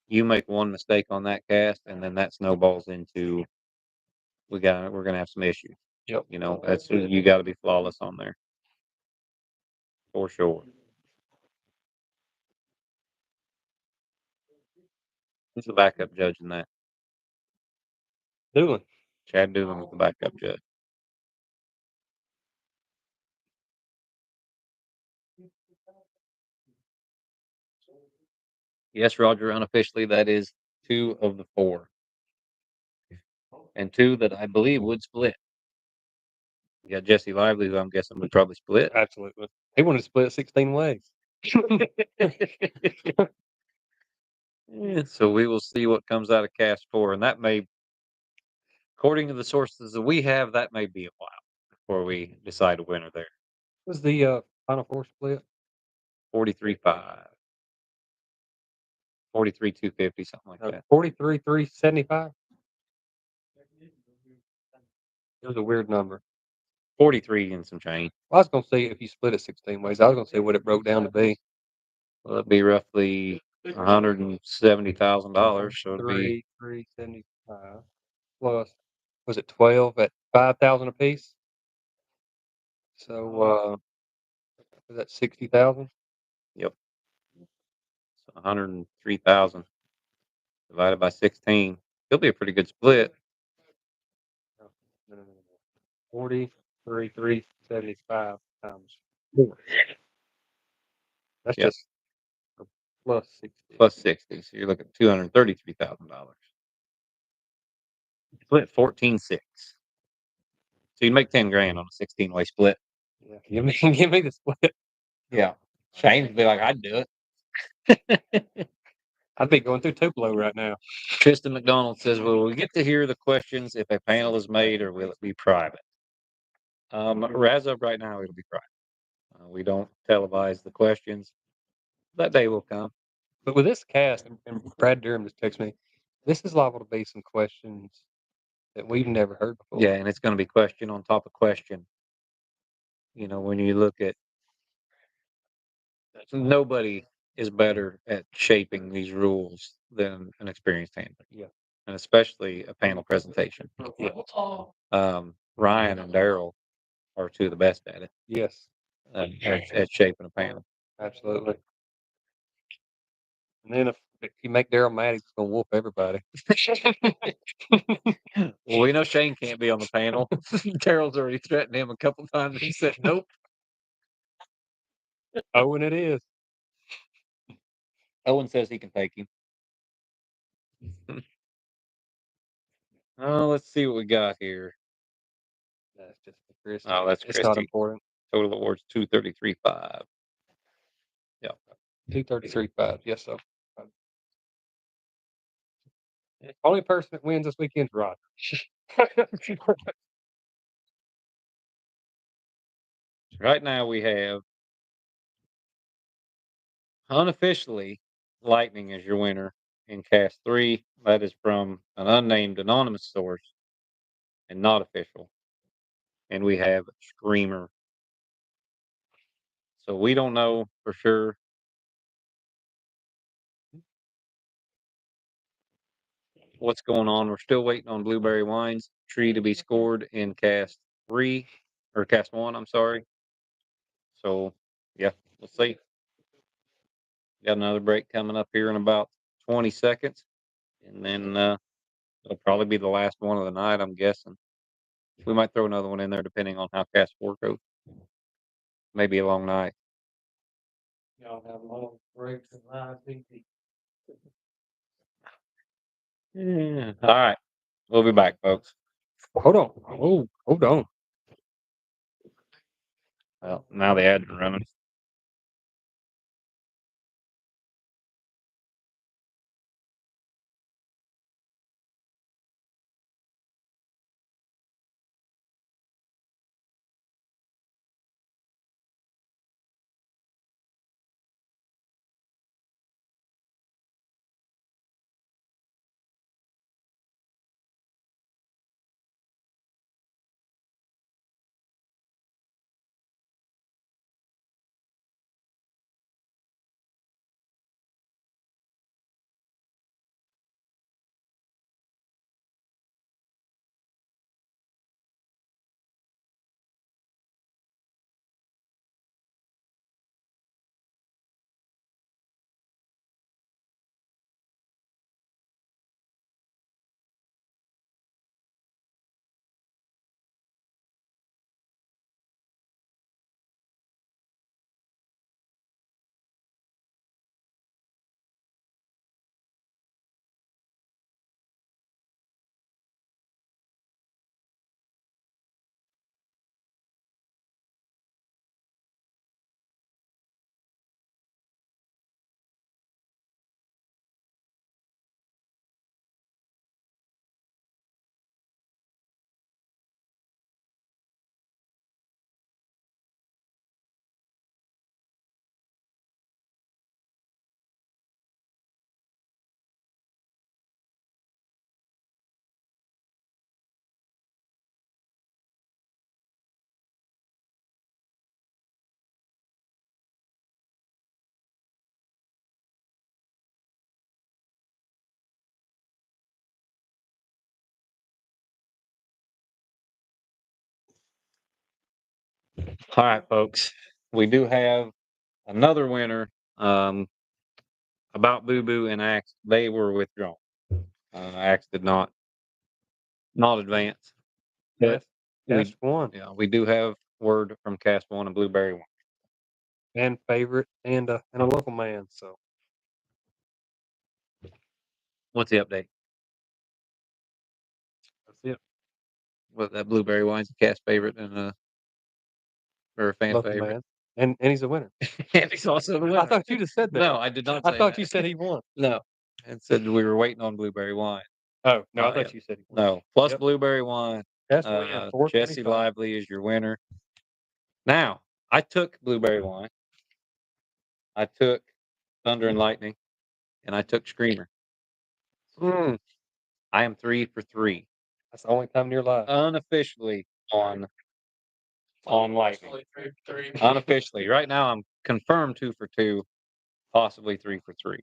you make one mistake on that cast, and then that snowballs into we're gonna have some issues. Yep. You know, that's you got to be flawless on there for sure. Who's the backup judge in that? Doolin. Chad Doolin was the backup judge. Yes, Roger, unofficially, that is 2 of the 4. And 2 that I believe would split. You got Jesse Lively, who I'm guessing would probably split. Absolutely. He wanted to split 16 ways. So we will see what comes out of cast 4. And that may, according to the sources that we have, that may be a while before we decide a winner there. What was the final four split? 43-5. 43-250, something like that. 43-375? It was a weird number. 43 and some change. Well, I was going to say if you split it 16 ways, I was going to say what it broke down to be. Well, it'd be roughly $170,000. So it'd be 375 plus, was it 12 at 5,000 apiece? So was that 60,000? Yep. So 103,000 divided by 16. It'll be a pretty good split. No. 43,375 times 4. That's just plus 60. Plus 60. So you're looking at $233,000. Split 14-6. So you make 10 grand on a 16-way split. Yeah, give me the split. Yeah. Shane would be like, I'd do it. I'd be going through Tupelo right now. Tristan McDonald says, will we get to hear the questions if a panel is made, or will it be private? As of right now, it'll be private. We don't televise the questions. That day will come. But with this cast, and Brad Durham just texted me, this is liable to be some questions that we've never heard before. Yeah, and it's going to be question on top of question. You know, when you look at nobody is better at shaping these rules than an experienced handler. Yeah. And especially a panel presentation. Yeah. Ryan and Daryl are 2 of the best at it. Yes. At shaping a panel. Absolutely. And then if If you make Daryl mad, he's gonna whoop everybody. Well, we know Shane can't be on the panel. Daryl's already threatened him a couple times. He said nope. And it is. Owen says he can take him. Oh, let's see what we got here. That's just for Christy. Oh, that's It's not Christy. important. Total awards 233.5. Yeah. 233.5. Yes, so. Only person that wins this weekend's Roger. Right now we have unofficially Lightning is your winner in cast 3. That is from an unnamed anonymous source and not official. And we have Screamer. So we don't know for sure. What's going on? We're still waiting on Blueberry Wine's tree to be scored in cast 3 or cast 1, I'm sorry. So yeah, we'll see. Got another break coming up here in about 20 seconds. And then it'll probably be the last one of the night, I'm guessing. We might throw another one in there depending on how cast 4 goes. Maybe a long night. Y'all have long breaks and live TV. Yeah. All right. We'll be back, folks. Hold on. Oh, hold on. Well, now the ads are running. All right, folks. We do have another winner. About Boo Boo and Axe, they were withdrawn. Axe did not advance. But Cast we, 1. yeah, we do have word from Cast 1 and Blueberry 1. And favorite and a local man. So What's the update? that's it. What that Blueberry Wine's a cast favorite and or a fan Local favorite. man. And he's a winner. And he's also the winner. I thought you just said that. No, I did not say I thought that. you said he won. No. And said we were waiting on Blueberry Wine. Oh, no, I Oh, thought yeah. you said he won. No. Plus Yep. Blueberry Wine. Cast 1 at Jesse 425. Lively is your winner. Now, I took Blueberry Wine. I took Thunder and Lightning. And I took Screamer. Mm, I am 3 for 3. that's the only time near live. Unofficially on Lightning. Unofficially. Right now I'm confirmed 2 for 2, possibly 3 for 3.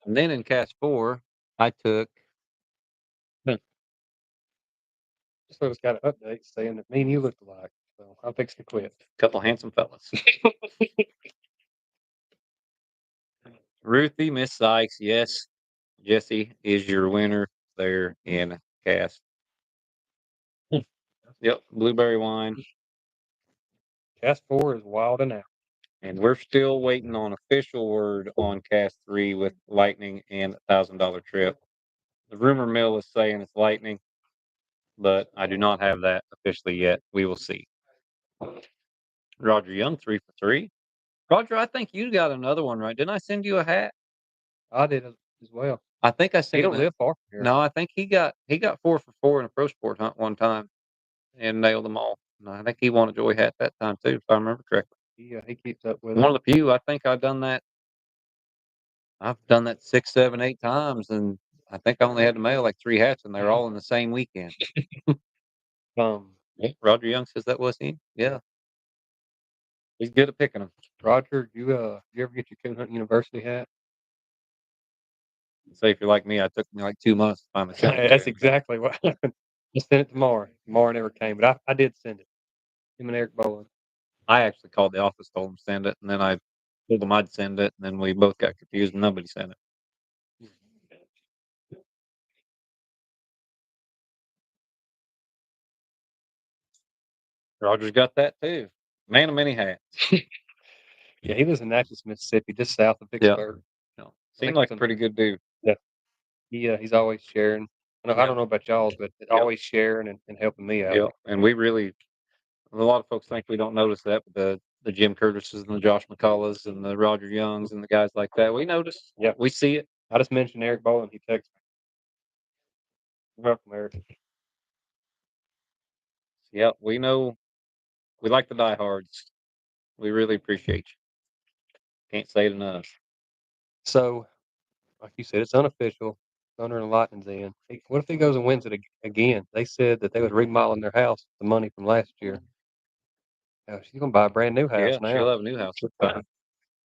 And then in cast 4, I took So it's got an update saying that me and you look alike. So I'm fixing to quit. a couple handsome fellas. Ruthie, Miss Sykes, yes. Jesse is your winner there in cast. Yep, blueberry wine. Cast 4 is wild and out. And we're still waiting on official word on cast 3 with lightning and $1,000 trip. The rumor mill is saying it's lightning, but I do not have that officially yet. We will see. Roger Young, 3 for 3. Roger, I think you got another one, right? Didn't I send you a hat? I did as well. I think I He sent don't live far from here. No, I think he got 4 for 4 in a pro sport hunt one time and nailed them all. And I think he won a joy hat that time too, if I remember correctly. He keeps up with One of the few. I think I've done that. I've done that 6, 7, 8 times, and I think I only had to mail like 3 hats, and they're all in the same weekend. Roger Young says that was him. Yeah, he's good at picking them. Roger, you ever get your Coon Hunt University hat? Say if you're like me, it took me like 2 months to finally send it. That's exactly what happened. I sent it tomorrow. Tomorrow never came, but I did send it. Him and Eric Bowen. I actually called the office, told them to send it, and then I told them I'd send it, and then we both got confused and nobody sent it. Roger's got that too. Man of many hats. Yeah, he lives in Natchez, Mississippi, just south of Vicksburg. No, seemed like a pretty good dude. Yeah. He's always sharing. I don't know about y'all, but always sharing and helping me out. Yeah, and we really, a lot of folks think we don't notice that, but the Jim Curtises and the Josh McCulloughs and the Roger Youngs and the guys like that, we notice. Yeah. We see it. I just mentioned Eric Bowen. He texted me. Welcome, Eric. Yeah, we know. We like the diehards. We really appreciate you. Can't say it enough. So, like you said, it's unofficial. Thunder and Lightning's in. What if he goes and wins it again? They said that they was remodeling their house with the money from last year. She's gonna buy a brand new house Yeah, now. she'll have a new house.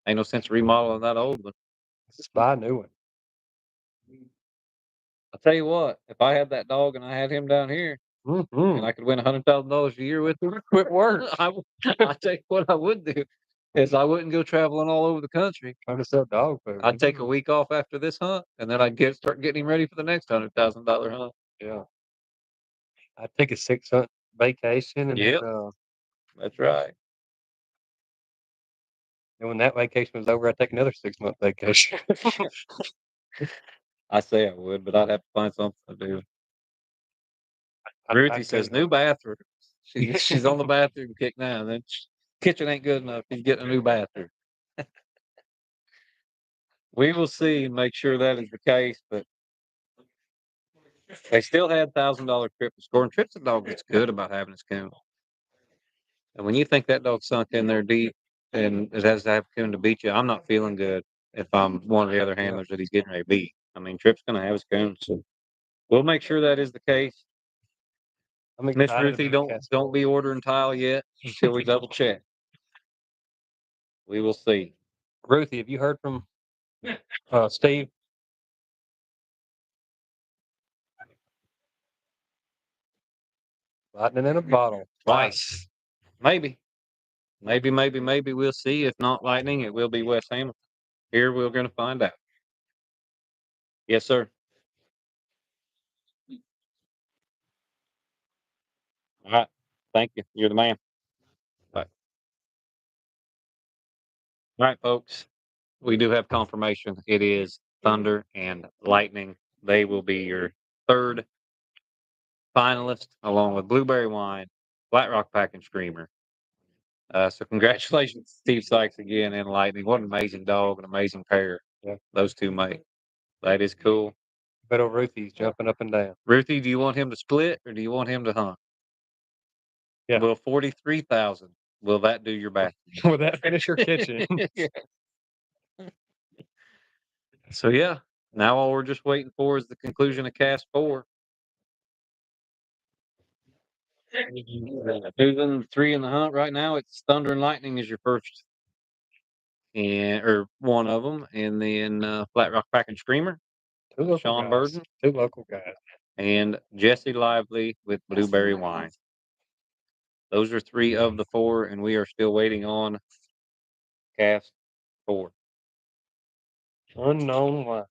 Ain't no sense remodeling that old one. Just buy a new one. I'll tell you what, if I had that dog and I had him down here and I could win $100,000 a year with him, Quit work. I'll tell you what I would do is I wouldn't go traveling all over the country. Trying to sell dog food. I'd take a week off after this hunt, and then I'd start getting him ready for the next $100,000 hunt. Yeah. I'd take a 6-month vacation and Yep. That's right. then when that vacation was over, I'd take another 6-month vacation. I say I would, but I'd have to find something to do. Ruthie says new bathroom. She's on the bathroom kick now. Then kitchen ain't good enough. She's getting a new bathroom. We will see and make sure that is the case, but they still had $1,000 trip to score. And Trip's a dog that's good about having his coon. And when you think that dog sunk in there deep and it has to have coon to beat you, I'm not feeling good if I'm one of the other handlers that he's getting ready to beat. I mean, Trip's going to have his coon, so we'll make sure that is the case. Miss Ruthie, don't be ordering tile yet until we double check. We will see. Ruthie, have you heard from Steve? Lightning in a bottle. Twice. Maybe. Maybe we'll see. If not lightning, it will be Wes Hamilton. Here we're going to find out. Yes, sir. All right. Thank you. You're the man. Bye. All right, folks. We do have confirmation. It is Thunder and Lightning. They will be your third finalist, along with Blueberry Wine, Flat Rock Pack, and Screamer. So congratulations, Steve Sykes again and Lightning. What an amazing dog, an amazing pair. Yeah. Those two make. That is cool. Bet old Ruthie's jumping up and down. Ruthie, do you want him to split or do you want him to hunt? Yeah. Will 43,000, will that do your bathroom? Will that finish your kitchen? So yeah, now all we're just waiting for is the conclusion of cast 4. Who's in 3 in the hunt right now? It's Thunder and Lightning is your first, or one of them, and then Flat Rock Pack and Screamer, Sean Burden, 2 local guys, and Jesse Lively with Blueberry Wine. Those are 3 of the 4, and we are still waiting on cast 4. Unknown wine.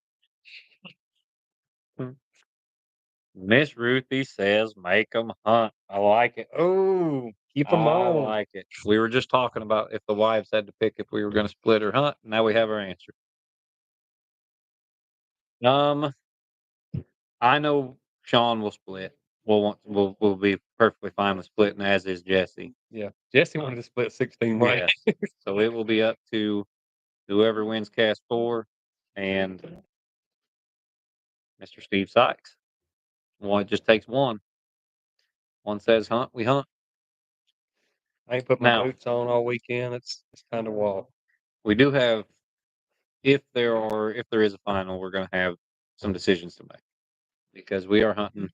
Miss Ruthie says make 'em hunt. I like it. Oh, keep them I on. like it. We were just talking about if the wives had to pick if we were going to split or hunt. Now we have our answer. I know Sean will split. We'll be perfectly fine with splitting, as is Jesse. Yeah, Jesse wanted to split 16 ways. Yes. So it will be up to whoever wins cast 4 and Mr. Steve Sykes. Well, it just takes one. One says hunt, we hunt. I ain't put my Now, boots on all weekend. It's kind of wild. we do have, if there is a final, we're going to have some decisions to make because we are hunting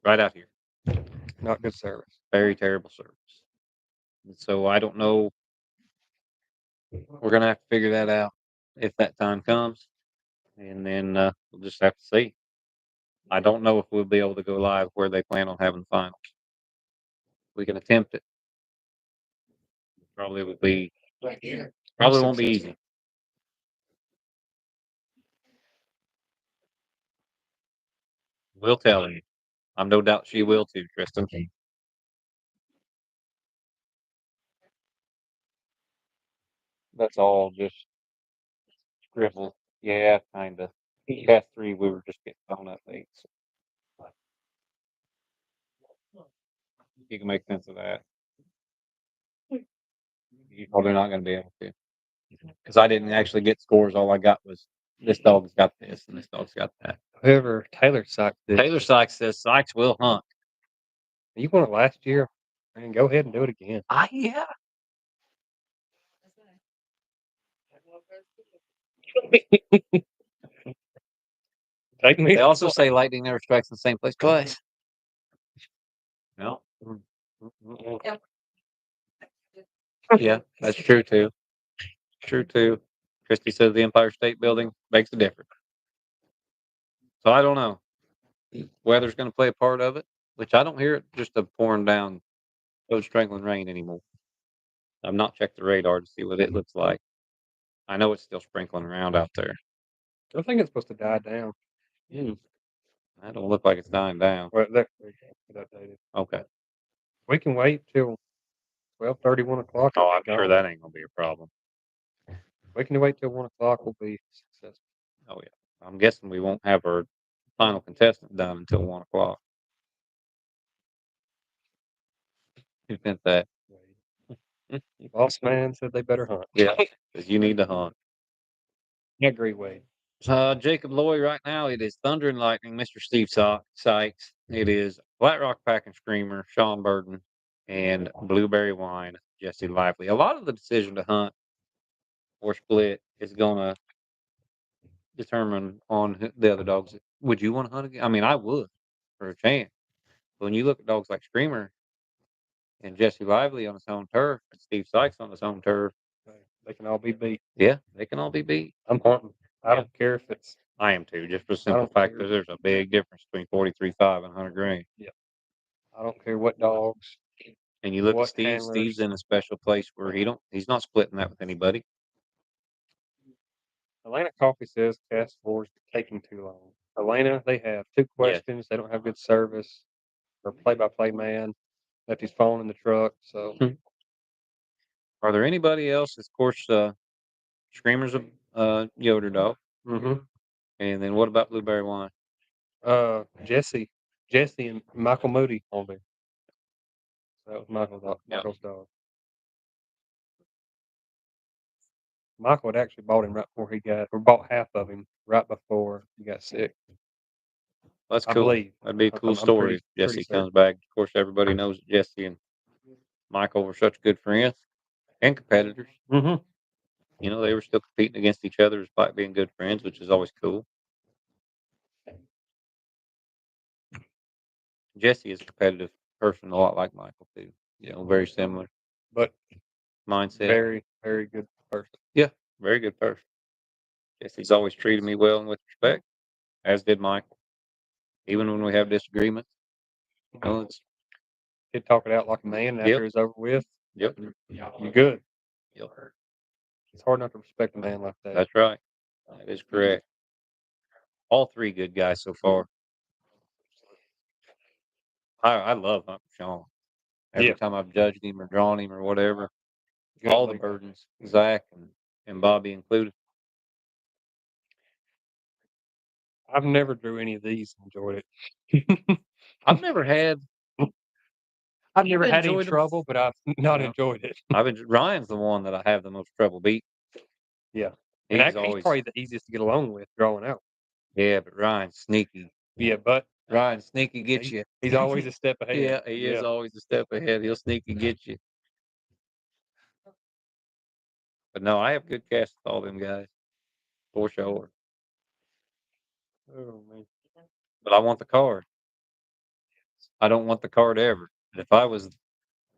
right out here. Not good service. Very terrible service. And so I don't know. We're going to have to figure that out if that time comes. And then we'll just have to see. I don't know if we'll be able to go live where they plan on having the finals. We can attempt it. Probably won't be easy. We'll tell you. I'm no doubt she will too, Tristan. That's all just scribble. Yeah, kind of. Cast 3, we were just getting thrown up late. So. You can make sense of that. You're probably not going to be able to. Because I didn't actually get scores. All I got was this dog's got this and this dog's got that. Whoever Taylor Sykes did. Taylor Sykes says Sykes will hunt. You won it last year. And go ahead and do it again. Yeah. Take me. They also say lightning never strikes in the same place twice. No. Yeah, that's true too. True too. Christy says the Empire State Building makes a difference. So I don't know. Weather's going to play a part of it, which I don't hear it just a pouring down, strangling rain anymore. I've not checked the radar to see what it looks like. I know it's still sprinkling around out there. I think it's supposed to die down. That don't look like it's dying down. Well, there updated. Okay. We can wait till 12:30, 1 o'clock. Oh, I'm sure that ain't going to be a problem. We can wait till 1 o'clock. We'll be successful. Oh, yeah. I'm guessing we won't have our final contestant done until 1 o'clock. Who sent that? Boss man said they better hunt. Yeah, because you need to hunt. I agree, Wade. Jacob Loy, right now it is Thunder and Lightning, Mr. Steve Sykes. It is Flat Rock Pack and Screamer, Sean Burton, and Blueberry Wine, Jesse Lively. A lot of the decision to hunt or split is going to determine on the other dogs. Would you want to hunt again? I mean, I would for a chance. But when you look at dogs like Screamer and Jesse Lively on his home turf and Steve Sykes on his home turf, they can all be beat. Yeah, they can all be beat. I'm hunting. I don't care if it's. I am too, just for the simple fact that there's a big difference between 43.5 and 100 grain. Yeah. I don't care what dogs. And you look at Steve. Steve's in a special place where he's not splitting that with anybody. Atlanta Coffee says cast 4 is taking too long. Atlanta, they have 2 questions. Yes. They don't have good service. Or play-by-play man left his phone in the truck. So, are there anybody else? Of course, Screamer's a Yoder dog. Mm-hmm. And then what about Blueberry Wine? Jesse and Michael Moody on there. So that was Michael's dog. Michael had actually bought him right before bought half of him right before he got sick. That's cool. That'd be a cool story if Jesse comes back. Of course, everybody knows that Jesse and Michael were such good friends and competitors. Mm-hmm. You know, they were still competing against each other despite being good friends, which is always cool. Jesse is a competitive person, a lot like Michael too. You know, very similar. But mindset. Very, very good person. Yeah, very good person. Jesse's always treated me well and with respect, as did Michael. Even when we have disagreements. You know, he'd talk it out like a man after it's over with. Yep. You're good. Yep. It's hard not to respect a man like that. That's right. That is correct. All three good guys so far. I love hunting Sean. Every Yeah. time I've judged him or drawn him or whatever, Good all the leader. burdens, Zach and Bobby included. I've never drew any of these and enjoyed it. I've never had. I've never had any enjoyed 'em. trouble, but I've not No. enjoyed it. Ryan's the one that I have the most trouble beat. Yeah. And He's he's always probably the easiest to get along with drawing out. yeah, but Ryan's sneaky. Yeah, but Ryan sneaky gets he, you. he's always a step ahead. Yeah, he is always a step ahead. He'll sneaky get you. But no, I have good casts with all them guys for sure. Oh man. But I want the card. I don't want the card ever. If I was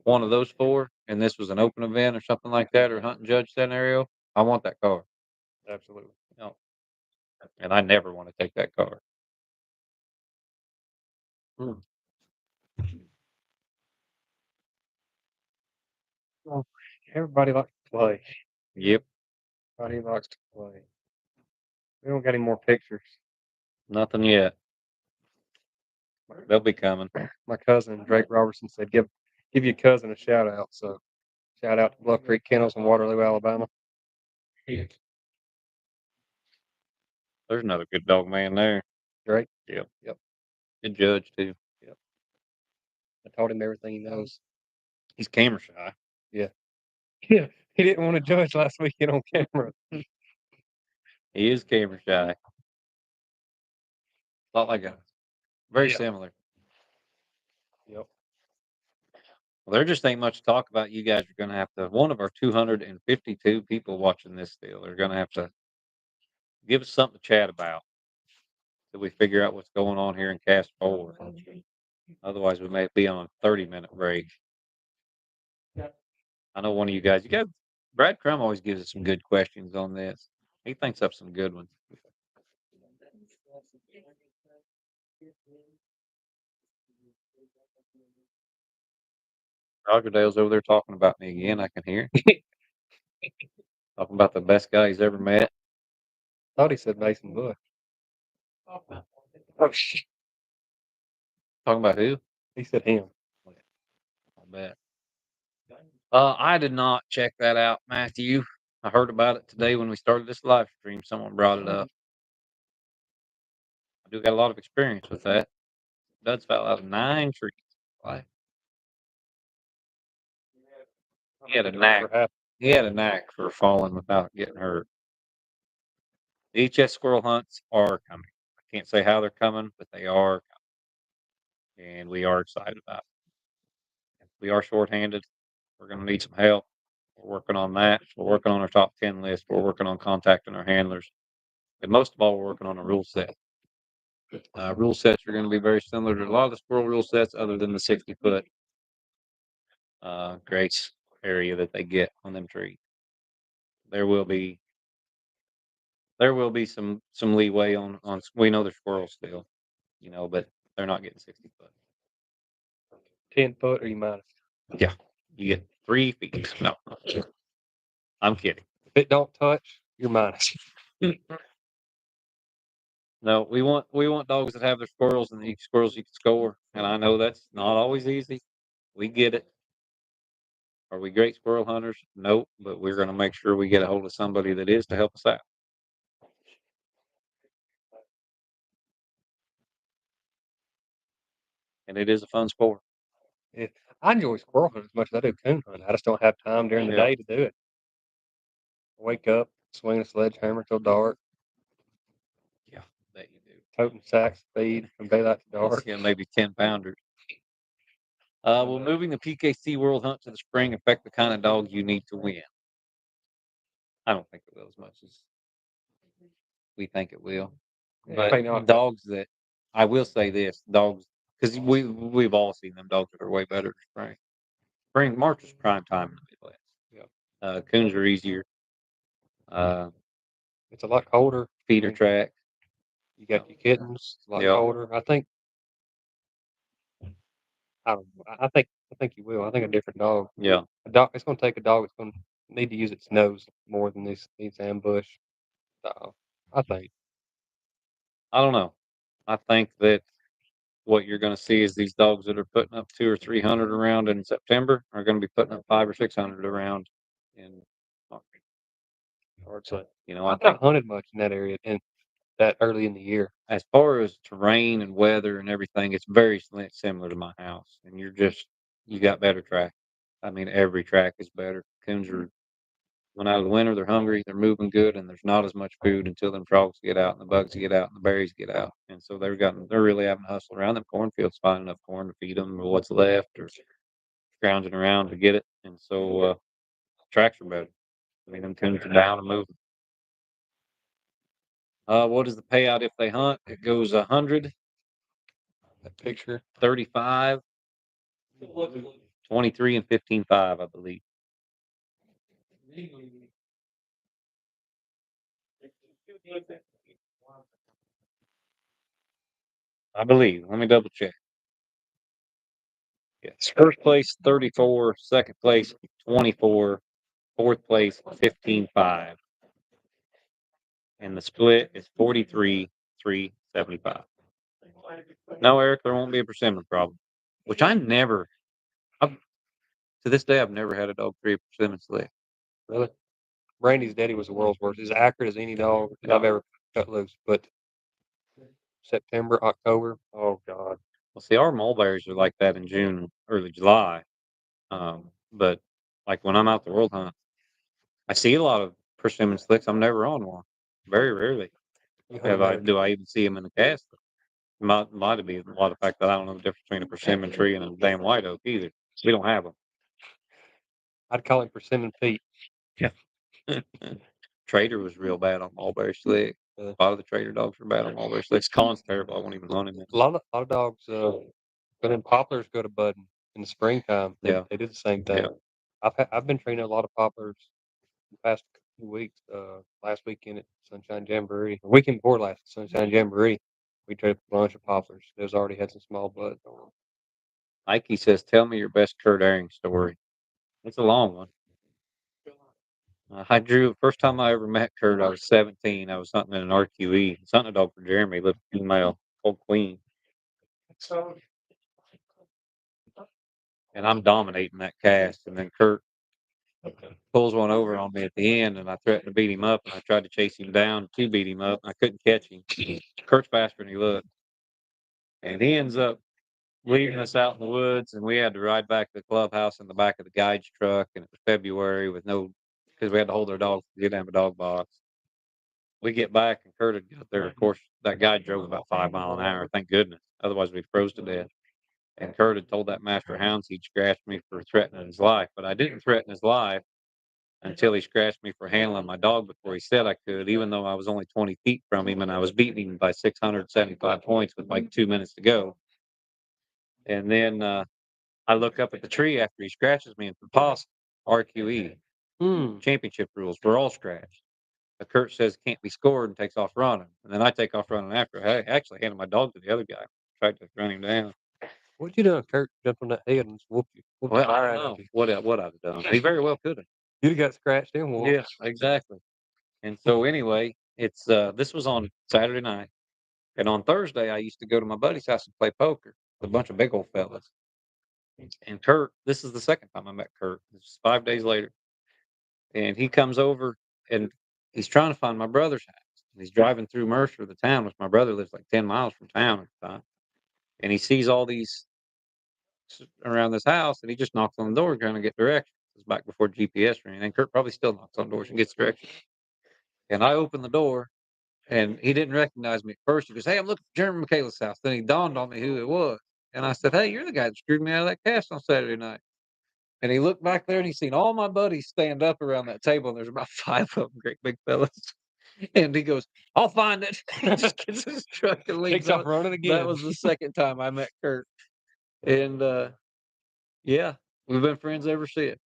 one of those four and this was an open event or something like that or hunting judge scenario, I want that card. Absolutely. No. And I never want to take that card. Mm. Well, everybody likes to play. Yep. Everybody likes to play. We don't got any more pictures. Nothing yet. They'll be coming. My cousin Drake Robertson said give your cousin a shout out. So shout out to Bluff Creek Kennels in Waterloo, Alabama. There's another good dog man there. Drake. Yep. Yep. Good judge too. Yep. I told him everything he knows. He's camera shy. Yeah. Yeah. He didn't want to judge last weekend on camera. He is camera shy. A lot like us. Very Yeah. similar. Yep. Well, there just ain't much to talk about. You guys are going to have to, one of our 252 people watching this still are going to have to give us something to chat about till we figure out what's going on here in cast forward. Otherwise, we may be on a 30-minute break. I know one of you guys, Brad Crum always gives us some good questions on this. He thinks up some good ones. Roger Dale's over there talking about me again. I can hear. Talking about the best guy he's ever met. Thought he said Mason Bush. Oh shit. Talking about who? He said him. I bet. I did not check that out, Matthew. I heard about it today when we started this live stream. Someone brought it up. I do got a lot of experience with that. Duds fell out of 9 trees. Why? He had a knack. He had a knack for falling without getting hurt. The HS squirrel hunts are coming. I can't say how they're coming, but they are coming. And we are excited about it. We are shorthanded. We're going to need some help. We're working on that. We're working on our top 10 list. We're working on contacting our handlers. And most of all, we're working on a rule set. Rule sets are going to be very similar to a lot of the squirrel rule sets, other than the 60-foot grace area that they get on them trees. There will be some leeway on. We know they're squirrels still, but they're not getting 60 foot. 10 foot or you minus? Yeah, you get 3 feet. No, I'm kidding. If it don't touch, you're minus. No, we want dogs that have their squirrels and the squirrels you can score. And I know that's not always easy. We get it. Are we great squirrel hunters? Nope, but we're going to make sure we get a hold of somebody that is to help us out. And it is a fun sport. I enjoy squirrel hunting as much as I do coon hunting. I just don't have time during the day to do it. Wake up, swing a sledgehammer till dark. Yeah, that you do. Toting sacks, feed from daylight to dark. Yeah, maybe 10 pounders. Will moving the PKC World Hunt to the spring affect the kind of dog you need to win? I don't think it will as much as we think it will. But dogs that, I will say this, dogs, because we've all seen them dogs that are way better in spring. Spring, March is prime time in the Midwest. Yeah. Coons are easier. It's a lot colder. Feeder track. You got your kittens. It's a lot colder. I think you will. I think a different dog. Yeah. A dog. It's going to take a dog that's going to need to use its nose more than these ambush style. I think. I don't know. I think that what you're going to see is these dogs that are putting up 200 or 300 around in September are going to be putting up 500 or 600 around in March. Hard to say. You know, I I've think not hunted much in that area in that early in the year. as far as terrain and weather and everything, it's very similar to my house. And you got better track. I mean, every track is better. Coons are when out of the winter, they're hungry, they're moving good, and there's not as much food until them frogs get out and the bugs get out and the berries get out. And so they're really having to hustle around them cornfields, find enough corn to feed them or what's left or scrounging around to get it. And so tracks are better. I mean, them coons are down and moving. What is the payout if they hunt? It goes 100, That picture. 35, 23, and 15.5, I believe. I believe. Let me double check. Yes. First place 34, second place 24, fourth place 15.5. And the split is 43-375. No, Eric, there won't be a persimmon problem. Which I've, to this day, I've never had a dog 3% split. Really? Brandy's daddy was the world's worst. As accurate as any dog that I've ever cut loose. But September, October, oh God. Well, see, our mulberries are like that in June, early July. But like when I'm out the world hunt, I see a lot of persimmon slicks. I'm never on one. Very rarely. Do I even see them in the cast? Might be a lot of fact that I don't know the difference between a persimmon tree and a damn white oak either. We don't have them. I'd call him Persimmon Pete. Yeah. Trader was real bad on mulberry slick. A lot of the trader dogs were bad on mulberry slicks. Colin's terrible. I won't even hunt him. A lot of dogs, but then poplars go to budding in the springtime. They do the same thing. Yeah. I've been training a lot of poplars the past few weeks. Last weekend at Sunshine Jamboree, or weekend before last at Sunshine Jamboree, we traded a bunch of poplars. Those already had some small buds on them. Mikey says, "Tell me your best Kurt Herring story." It's a long one. I drew first time I ever met Kurt. I was 17. I was hunting in an RQE, hunting a dog for Jeremy, little female, called Queen, and I'm dominating that cast. And then Kurt pulls one over on me at the end, and I threatened to beat him up, and I tried to chase him down to beat him up, and I couldn't catch him. Kurt's faster than he looked, and he ends up leaving us out in the woods, and we had to ride back to the clubhouse in the back of the guide's truck, and it was February with no, because we had to hold our dogs. We didn't have a dog box. We get back, and Kurt had got there. Of course, that guy drove about 5 miles an hour. Thank goodness. Otherwise, we froze to death. And Kurt had told that master hounds he'd scratched me for threatening his life, but I didn't threaten his life until he scratched me for handling my dog before he said I could, even though I was only 20 feet from him and I was beating him by 675 points with like 2 minutes to go. And then I look up at the tree after he scratches me and for possum, RQE, championship rules, we're all scratched. But Kurt says it can't be scored and takes off running. And then I take off running after. I actually handed my dog to the other guy, tried to run him down. What'd you do? Kurt jumped on that head and just whooped you. Well, I don't know what I'd have done. He very well could have. You'd have got scratched and whooped. Yeah, exactly. And so anyway, it's this was on Saturday night. And on Thursday I used to go to my buddy's house and play poker with a bunch of big old fellas. And Kurt, this is the second time I met Kurt. This is 5 days later. And he comes over and he's trying to find my brother's house. And he's driving through Mercer, the town, which my brother lives like 10 miles from town at the time. And he sees all these around this house and he just knocks on the door trying to get directions. It's back before GPS or anything. Kurt probably still knocks on doors and gets directions. And I open the door and he didn't recognize me at first. He goes, "Hey, I'm looking for Jeremy Michaela's house." Then he dawned on me who it was. And I said, "Hey, you're the guy that screwed me out of that cast on Saturday night." And he looked back there and he seen all my buddies stand up around that table. And there's about 5 of them, great big fellas. And he goes, "I'll find it." He just gets his truck and leaves. Takes off running again. That was the second time I met Kurt. And yeah, we've been friends ever since.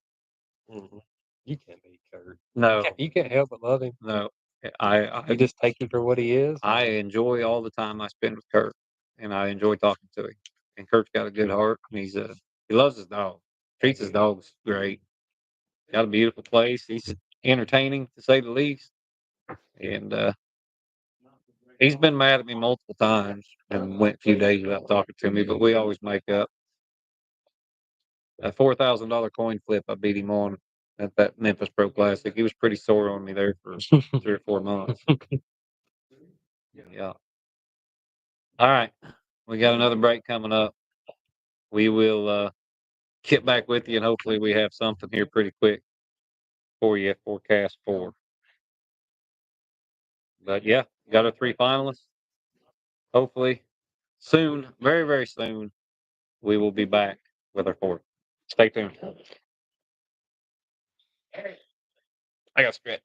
Mm-hmm. You can't beat Kurt. No, you can't help but love him. no. You just take him for what he is. I enjoy all the time I spend with Kurt, and I enjoy talking to him. And Kurt's got a good heart. And he loves his dog. Treats his dogs great. Got a beautiful place. He's entertaining to say the least. And He's been mad at me multiple times and went a few days without talking to me, but we always make up. A $4,000 coin flip I beat him on at that Memphis Pro Classic. He was pretty sore on me there for 3 or 4 months. Yeah. All right. We got another break coming up. We will get back with you, and hopefully we have something here pretty quick for you at Forecast 4. But yeah, got our 3 finalists. Hopefully soon, very, very soon, we will be back with our 4th. Stay tuned. I got spit.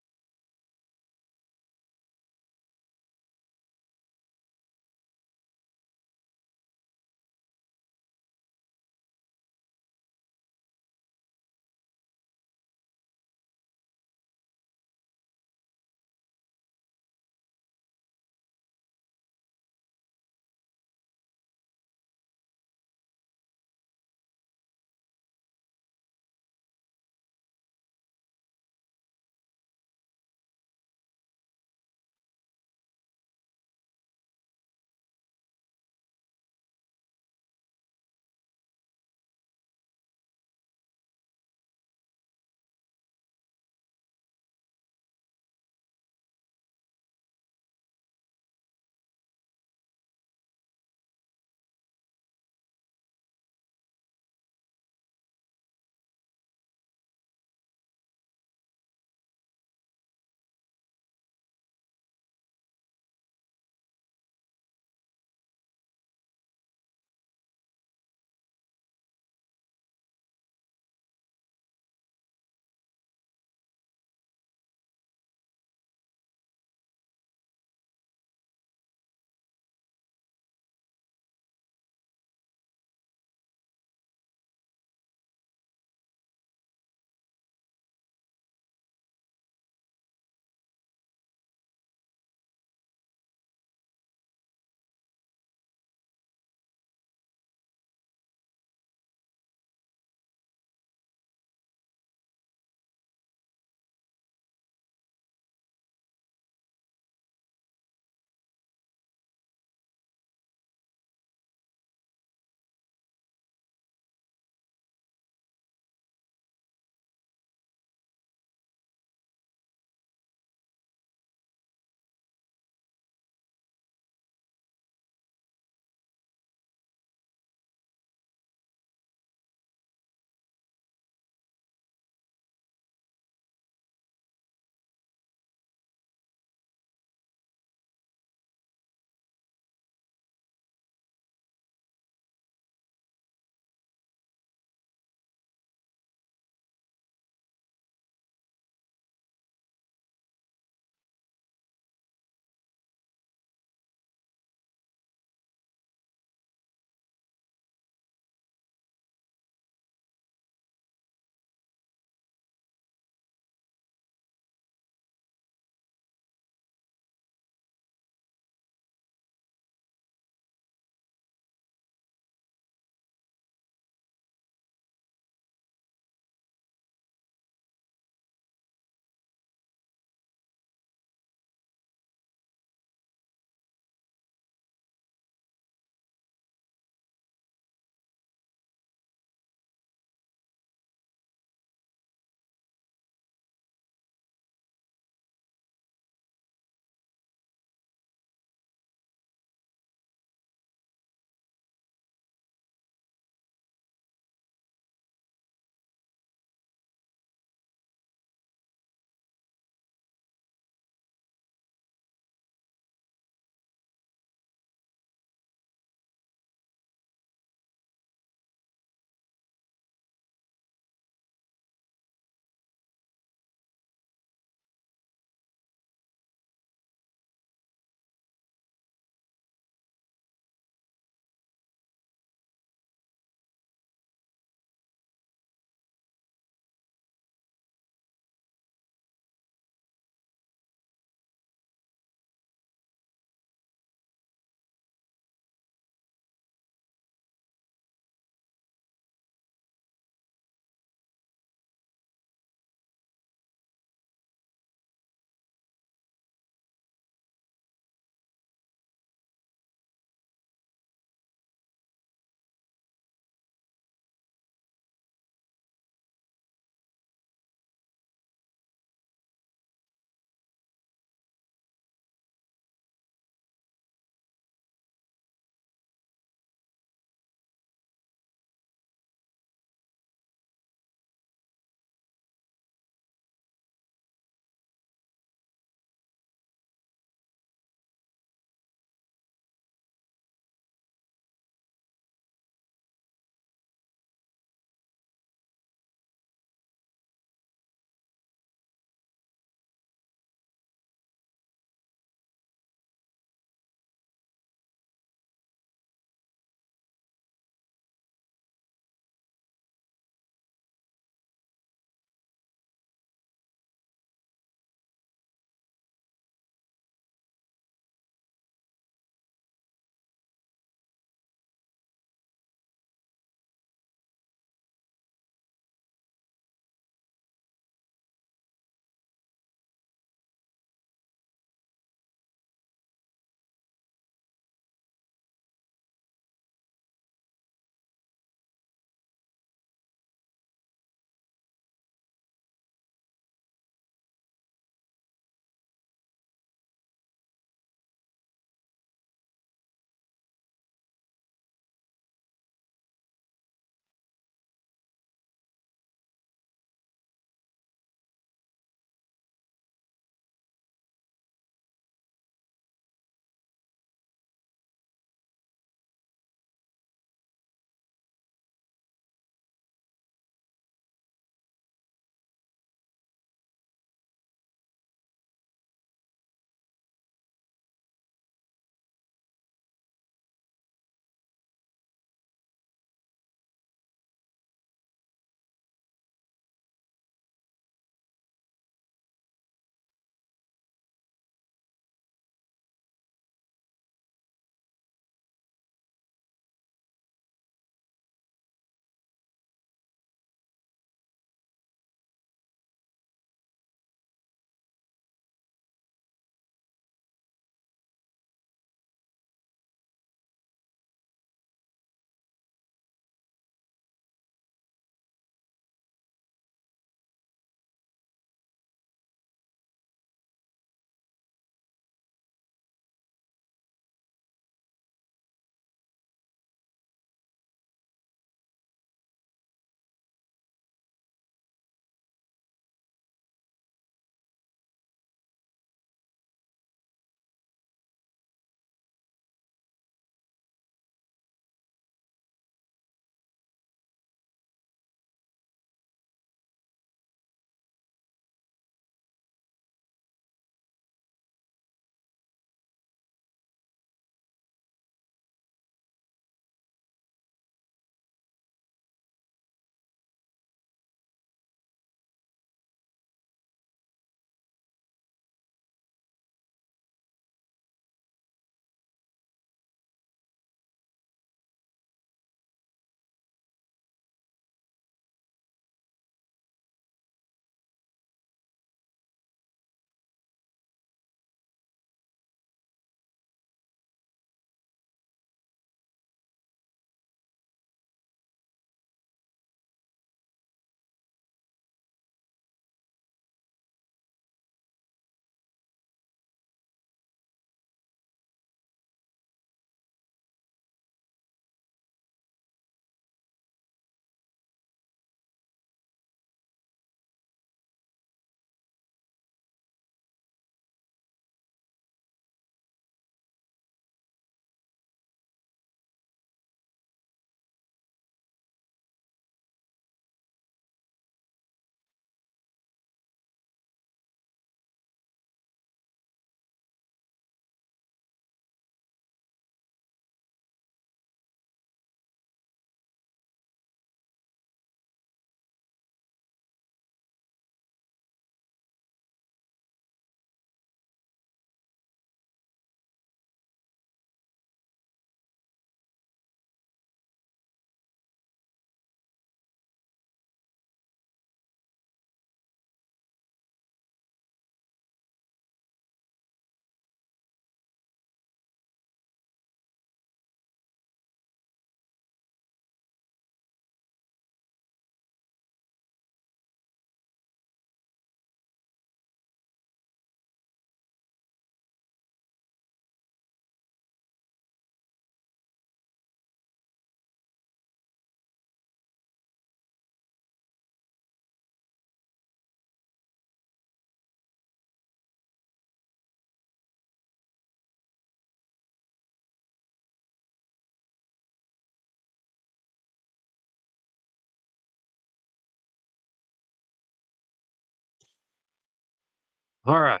All right.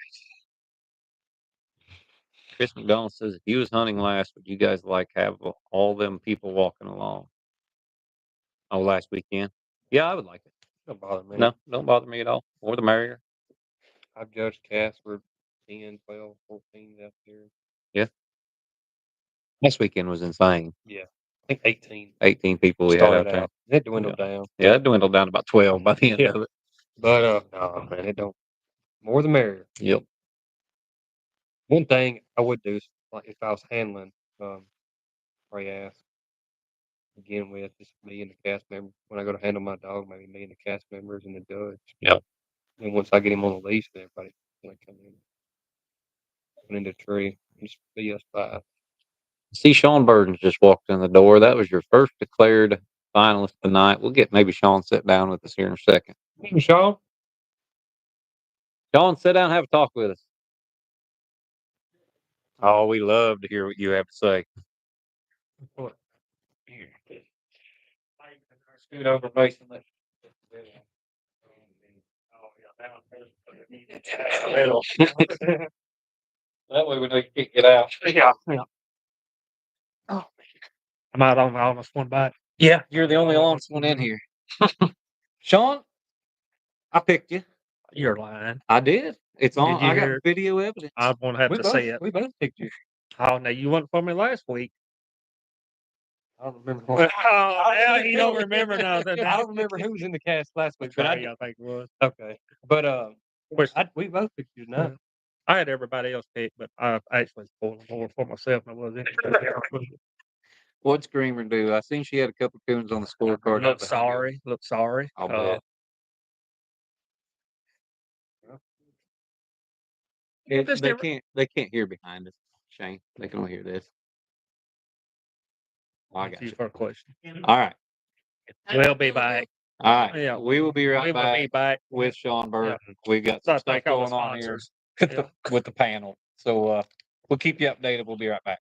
Chris McDonald says if he was hunting last, would you guys like have all them people walking along? Oh, last weekend. Yeah, I would like it. Don't bother me. No, don't bother me at all. More the merrier. I've judged casts for 10, 12, 14 out there. Yeah. Last weekend was insane. Yeah. I think 18 18 people we had out started there. out. It dwindled down. Yeah, it dwindled down to about 12 by the end Yeah. of it. But no, man, it don't. More the merrier. Yep. One thing I would do is like if I was handling, probably ask begin with just me and the cast member. When I go to handle my dog, maybe me and the cast members and the judge. Yep. And once I get him on the leash, then everybody like come in the tree. Just be us five. See, Sean Burden's just walked in the door. That was your first declared finalist tonight. We'll get maybe Sean sit down with us here in a second. Hey, Sean. Sean, sit down and have a talk with us. Oh, we love to hear what you have to say. What? Here. Scoot over, Mason. That way we know you can't get out. Yeah. Oh, I'm out on almost one bite. Yeah, you're the only honest one in here. Sean, I picked you. You're lying. I did. It's on. you I got hear- video evidence. I won't have we to both, say it. We both picked you. Oh, no, you went for me last week. I don't remember. Oh, you don't remember now. I don't remember who was in the cast last week, but I I think it was. okay. But we both picked you tonight. I had everybody else picked, but I actually spoiled more for myself than I was in. What'd Screamer do? I seen she had a couple coons on the scorecard. Look sorry. Look sorry. I'll bet. They can't hear behind us, Shane. They can only hear this. Oh, I got you. For a question. All right. We'll be back. All right. Yeah. We will be right We will be back. with Sean Burton. Yeah. We got So I some stuff thank all the going on here sponsors. with the panel. So we'll keep you updated. We'll be right back.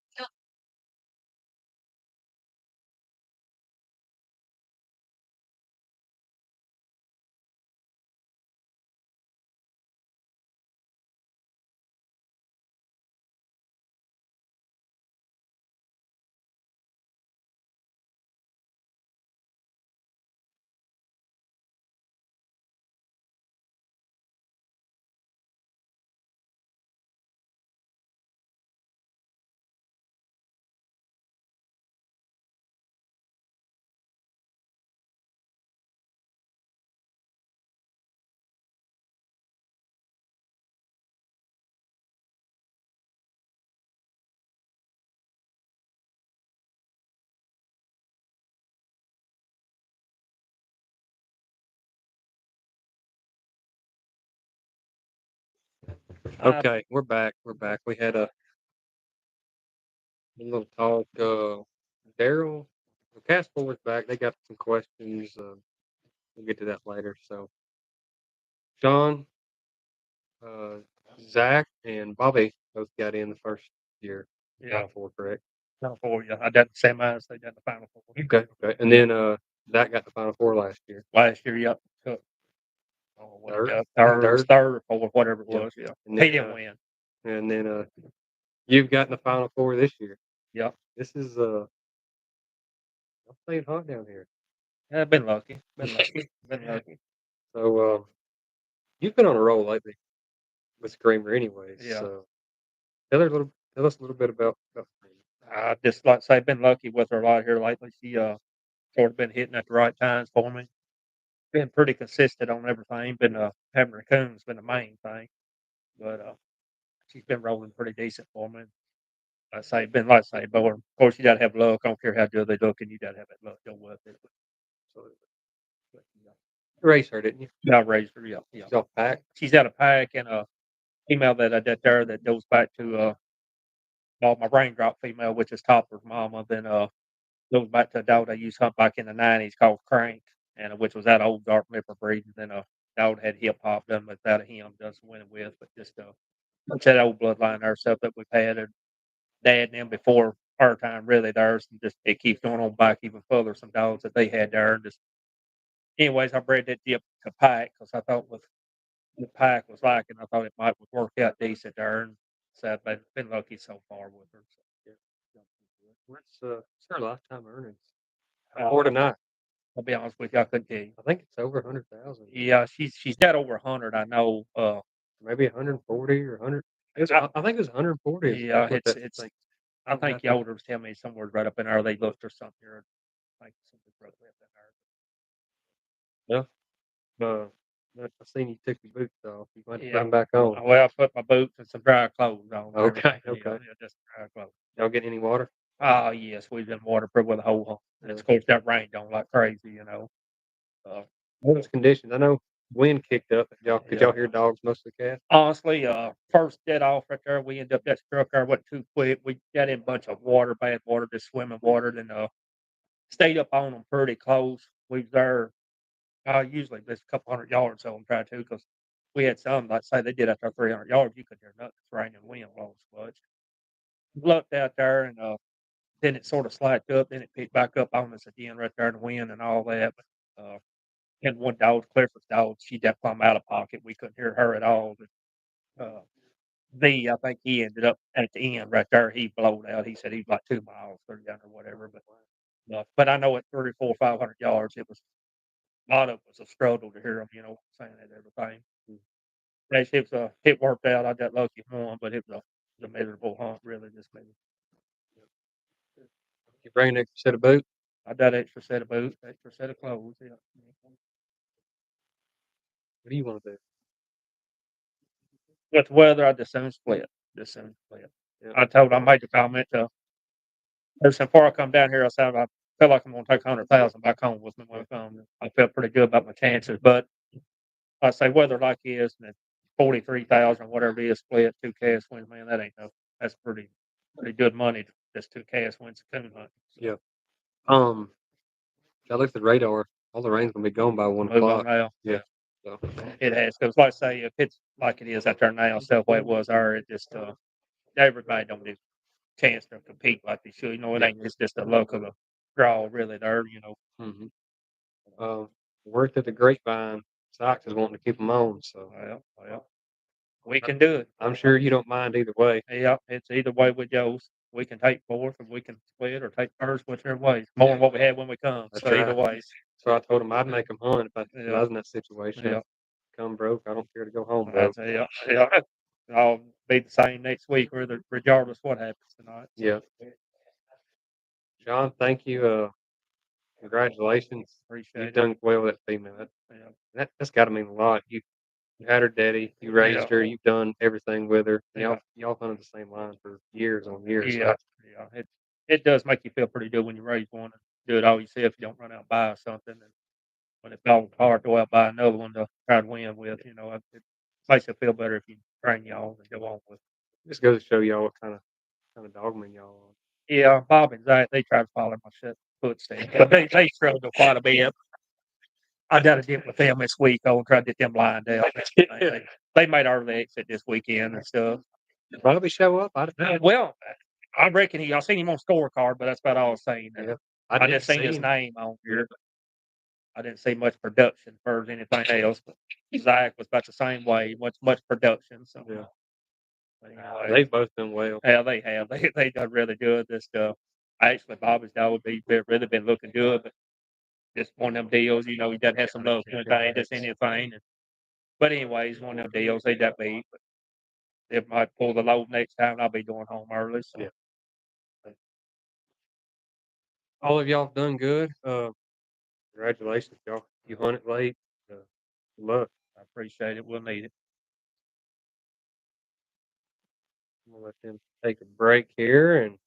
Okay, we're back. We're back. We had a little talk. Daryl, the cast forward's back. They got some questions. We'll get to that later. So, Sean, uh, Zach, and Bobby both got in the first year. Final four, correct? Final four, yeah. I done the same as they done the final four. Okay, okay. And then Zach got the final four last year. Last year, yep. Took third, or whatever it was. Yeah. And then, he didn't win. And then you've gotten the final four this year. Yep. This is I'm playing hot down here. Yeah, I've been lucky. Been lucky. So you've been on a roll lately with Screamer, anyways. Yeah. So tell us a little bit about Screamer. I just like I say, been lucky with her a lot here lately. She sort of been hitting at the right times for me. Been pretty consistent on everything. Been having her coons been the main thing, but she's been rolling pretty decent for me. I say, been like I say, but of course you got to have luck. I don't care how good they look, and you got to have that luck go with it. Absolutely. You raised her, didn't you? Yeah, I raised her. Yeah, yeah. She's off pack. She's out of pack, and a female that I did there that goes back to my raindrop female, which is Topper's mama. Then goes back to a dog I used to hunt back in the '90s called Crank, and which was that old dark nipper breed. And then a dog had hip hop done with that of him, done some winning with, but just that old bloodline there stuff that we've had. And Dad and them before our time, really theirs, and just it keeps going on back even further. Some dogs that they had there, and just anyways, I bred that dip to pack because I thought with the pack was like, and I thought it might would work out decent there. And so I've been lucky so far with her. So, Yeah. What's her lifetime earnings? uh, Or tonight? I'll be honest with you, I couldn't tell you. I think it's over 100,000. Yeah, she's got over 100. I know. Maybe 140 or 100. I think it was 140 is Yeah, what that it's. thing. I think the elders tell me somewhere right up in there they looked or something. Or I think something roughly up in Yeah. I seen you took your boots off. You might there. put Yeah. them back on. Well, I put my boots and some dry clothes on. and Okay, everything. okay. Yeah, just dry clothes. Y'all getting any water? Oh yes, we've been waterproof with a whole home. And Yeah. of course that rained on like crazy, you know. What was conditions? I know wind kicked up. Could Yeah. y'all hear dogs most of the cast? Honestly, first dead off right there, we ended up that struck there went too quick. We got in a bunch of water, bad water, just swimming water, then stayed up on them pretty close. We was there usually just a couple 100 yards on them try to because we had some like say they did out there 300 yards, you couldn't hear nothing. It's raining wind blowing so much. Looked out there and then it sort of slacked up, then it picked back up on us again right there in the wind and all that. But and one dog, Clifford's dog, she got plumb out of pocket. We couldn't hear her at all. But I think he ended up at the end right there. He blowed out. He said he's like 2 miles, 3 down or whatever. But I know at 3, 4, 500 yards, it was a lot of it was a struggle to hear him, you know, saying that everything. It worked out. I got lucky one, but it was a miserable hunt, really. Just miserable. You bring an extra set of boots? I got extra set of boots, extra set of clothes. Yeah. What do you want to do? With the weather, I just soon split. Just soon split. Yeah. I made the comment before I come down here. I said I feel like I'm going to take 100,000 back home with me when I come. I feel pretty good about my chances, but I say weather like this and 43,000, whatever it is, split 2 cast wins, man. That ain't no. That's pretty good money. Just 2 cast wins a coon hunt. Yeah. I looked at the radar. All the rain's gonna be gone by 1 Move on o'clock. now. Yeah. So It has because, like I say, if it's like it is out there now, stuff like it was there, it just everybody don't get a chance to compete like they should. You know, it Yeah. ain't. It's just the luck of the draw, really. There, you know. hmm worked at the Grapevine. Sox is wanting to keep them on, so Well, we can do it. I'm sure you don't mind either way. Yeah, it's either way with Joe's. We can take fourth, or we can split, or take first, whichever way. It's more than what we had when we come. That's So either right. way, So I told him I'd make them hunt if I yeah, was in that situation. yeah. Come broke, I don't care to go home I broke. say, yeah, yeah. I'll be the same next week, regardless what happens tonight. So, Yeah. John, thank you. Congratulations. appreciate You've it. done well with that female. Yeah, That's got to mean a lot. You had her daddy. You raised her. You've done everything with her. Y'all hunted the same line for years on years. yeah, yeah. It does make you feel pretty good when you raise one and do it all yourself. You don't run out and buy something, and when it's all hard to go out and buy another one to try to win with, you know, it makes it feel better if you train y'all and go on with. Just goes to show y'all what kind of dogman y'all are. Yeah, Bob and Zach, they try to follow my footsteps, but they struggle quite a bit. I got to deal with them this week. I'll try to get them lined out. They made our exit this weekend and stuff. Did Bobby show up? I don't know. Well, I reckon I seen him on scorecard, but that's about all I've seen. Yeah. I just seen his name on here. I didn't see much production for anything else. But Zach was about the same way, much production. So Yeah. but anyway, They've both done well. yeah, they have. They done really good. This actually Bobby's dog would be really been looking good, but just one of them deals. You know, he doesn't have some luck or anything, just anything. But anyways, one of them deals. They got beat. But if I pull the load next time, I'll be going home early. So. Yeah. All of y'all have done good. Congratulations, y'all. You hunted late. Good luck. I appreciate it. We'll need it. I'm gonna let them take a break here and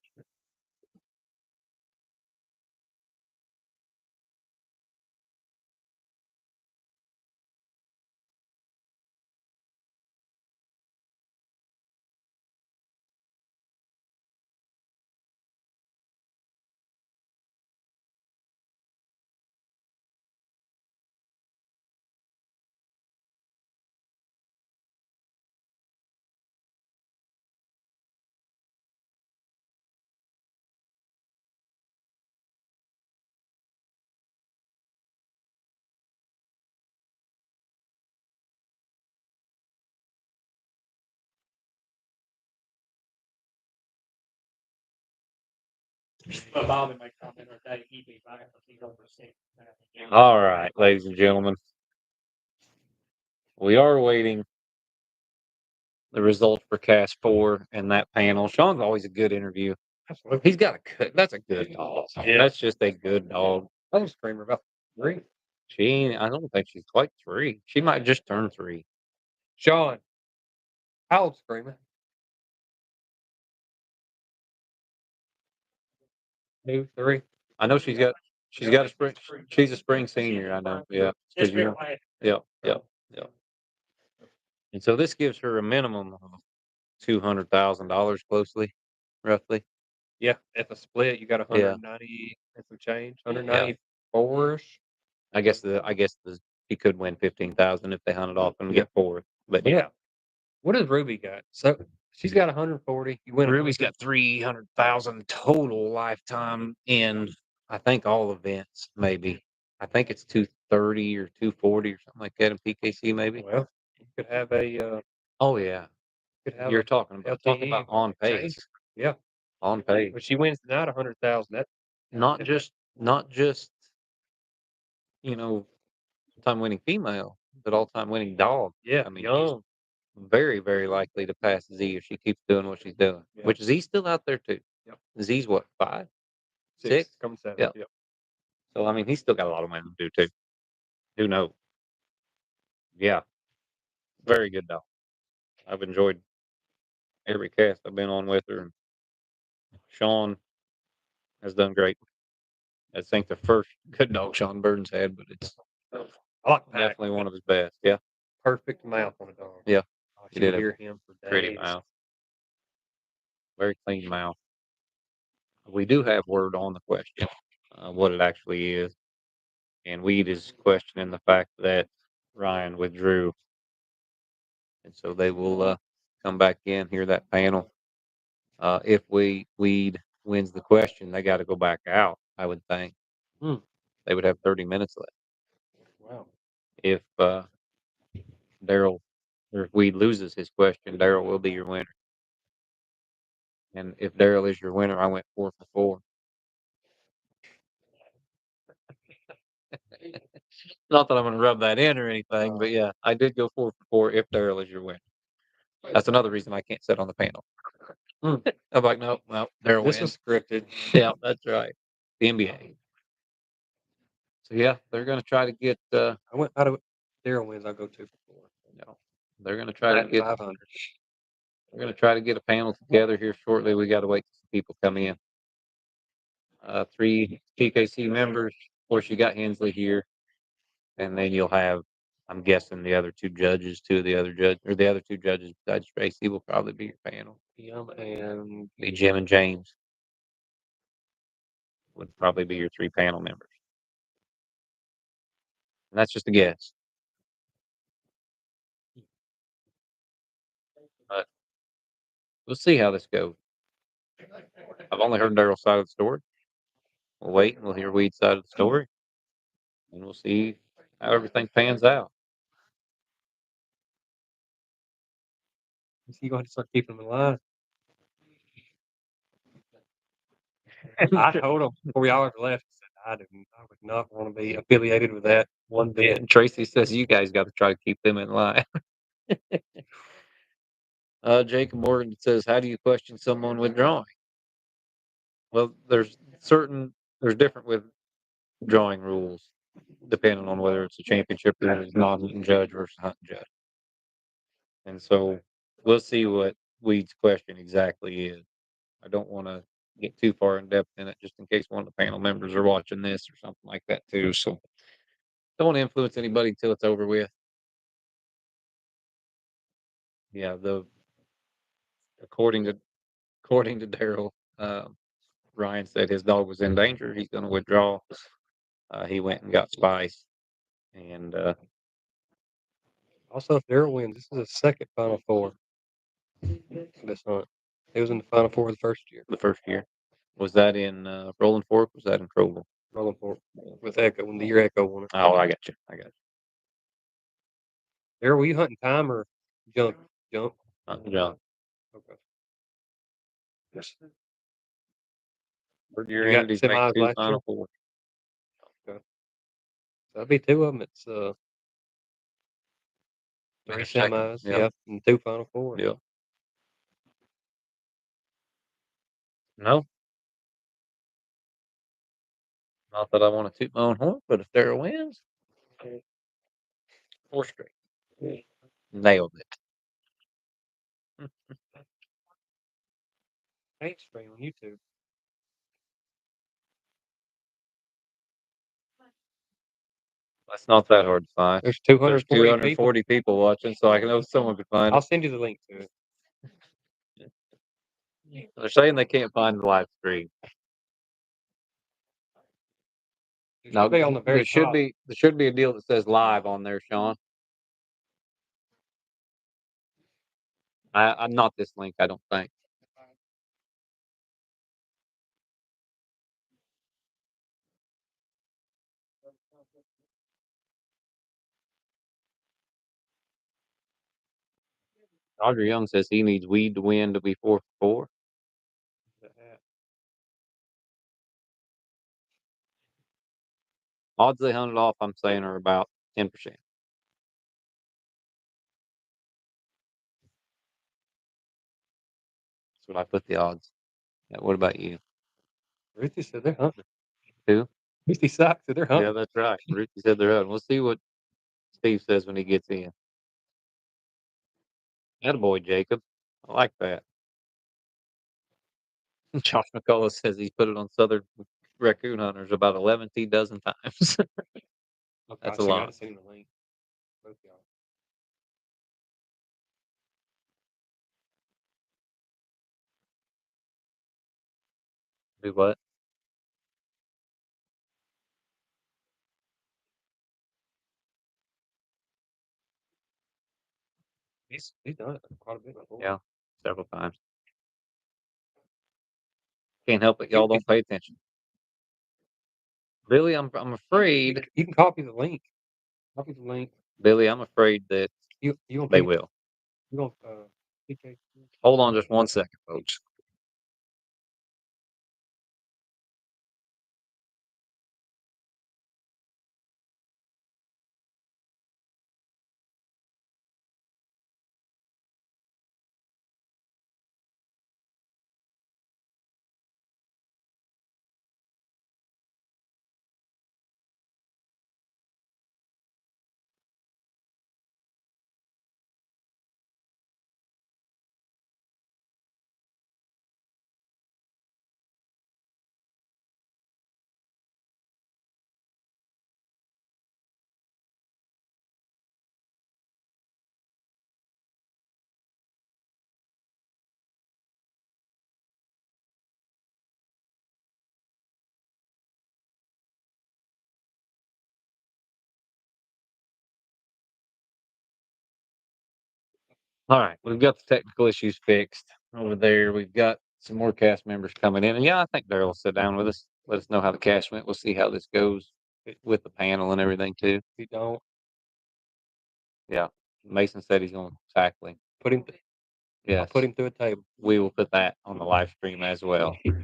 But Bobby may come in today. He'd be back if he's over 6. All right, ladies and gentlemen, we are waiting the results for Cast 4 and that panel. Sean's always a good interview. Absolutely. He's got a good, that's a good dog. Yeah. That's just a good dog. I was screaming about 3. I don't think she's quite 3. She might just turn 3. Sean, how old Screamer? 2, 3. I know she's got a spring. She's a spring senior. I know. Yeah. 'Cause you know- yeah. Yeah. Yeah. And so this gives her a minimum of $200,000 closely, roughly. Yeah, at the split, you got 190 and some change, 194-ish. I guess he could win 15,000 if they hunt it off and get 4th. But Yeah. What does Ruby got? So she's got 140. You win. Ruby's got 300,000 total lifetime in, I think, all events. Maybe I think it's 230 or 240 or something like that in PKC. Maybe. Well, you could have a. Oh yeah, Could have you're a talking LTE about on pace. change. Yeah, On pace. but she wins tonight 100,000. That Not just you know time winning female, but all time winning dog. yeah, I mean, young. very, very likely to pass Z if she keeps doing what she's doing. Yeah. Which Z's still out there too. Yep. Z's what, 5, 6, 6? coming 7. Yeah. Yep. So I mean, he's still got a lot of winning to do too. Who knows? Yeah, very good dog. I've enjoyed every cast I've been on with her. And Sean has done great. I think the first good dog Sean Burns had, but it's I like that. definitely one of his best. Yeah, Perfect mouth on a dog. Yeah. You did hear him for days. pretty mouth, very clean mouth. We do have word on the question, what it actually is, and Weed is questioning the fact that Ryan withdrew, and so they will come back in, hear that panel. If Weed wins the question, they got to go back out. I would think they would have 30 minutes left. Wow. If Daryl or if Weed loses his question, Daryl will be your winner. And if Daryl is your winner, I went 4 for 4. Not that I'm going to rub that in or anything, but yeah, I did go 4 for 4 if Daryl is your winner. That's another reason I can't sit on the panel. I'm like, no, Daryl This wins. was scripted. Yeah, that's right. The NBA. So yeah, they're going to try to get. I went. Daryl wins. I'll go 2 for 4. They're going to try to get. 500. We're going to try to get a panel together here shortly. We got to wait till people come in. 3 PKC members. Of course, you got Hensley here, and then you'll have, I'm guessing, the other 2 judges. The other 2 judges besides Tracy will probably be your panel. And Be Jim and James would probably be your 3 panel members. And that's just a guess. But we'll see how this goes. I've only heard Daryl's side of the story. We'll wait and we'll hear Weed's side of the story. And we'll see how everything pans out. you going to start keeping them alive. I told him before y'all ever left. I said I would not want to be affiliated with that one bit. And Tracy says you guys got to try to keep them in line. Jacob Morgan says, how do you question someone withdrawing? Well, there's different withdrawing rules depending on whether it's a championship or a non-hunting judge versus a hunting judge. And so we'll see what Weed's question exactly is. I don't want to get too far in depth in it just in case one of the panel members are watching this or something like that too. So don't want to influence anybody until it's over with. Yeah, according to Daryl, Ryan said his dog was in danger. He's going to withdraw. He went and got Spice, and Also, if Daryl wins, this is a second Final Four. This hunt. He was in the Final Four the first year. the first year was that in Rolling Fork? Was that in Crowell? Rolling Fork with Echo when the year Echo won it. Oh, I got you. Daryl, were you hunting time or jump? John. Okay. Yes. Your You got entities make semis 2 last Final year? Four. Okay. So that'd be 2 of them. It's, 3 And a second. semis, Yep. yeah, and 2 Final Fours. Yep. No. Not that I wanna toot my own horn, but if Darryl wins, 4 straight. Nailed it. Paint stream on YouTube. That's not that hard to find. There's There's 240 people. 240 people watching, so I know someone could find I'll it. send you the link to it. They're saying they can't find the live stream. It No, should be on the very top. there should be a deal that says live on there, Sean. I'm not this link, I don't think. Roger Young says he needs weed to win to be 4 for 4. Odds they hunted off, I'm saying, are about 10%. That's what I put the odds. What about you? Ruthie said they're hunting. Who? Ruthie Sock said they're hunting. Yeah, that's right. Ruthie said they're hunting. We'll see what Steve says when he gets in. Attaboy, Jacob. I like that. Josh McCullough says he's put it on Southern Raccoon Hunters about 11 dozen times. Okay, That's so a you lot. gotta send him the link. Both y'all. Do what? He's done it quite a bit before. Yeah, several times. Can't help it. Y'all don't pay attention. Billy, I'm afraid. You can copy the link. Copy the link. Billy, I'm afraid that You gonna they will. You gonna PK? Hold on just 1 second, folks. All right, we've got the technical issues fixed over there. We've got some more cast members coming in, and yeah, I think Daryl will sit down with us. Let us know how the cast went. We'll see how this goes with the panel and everything too. If you don't, Yeah, Mason said he's going to tackle him. put him. Yeah, I'll put him through a table. we will put that on the live stream as well. Pick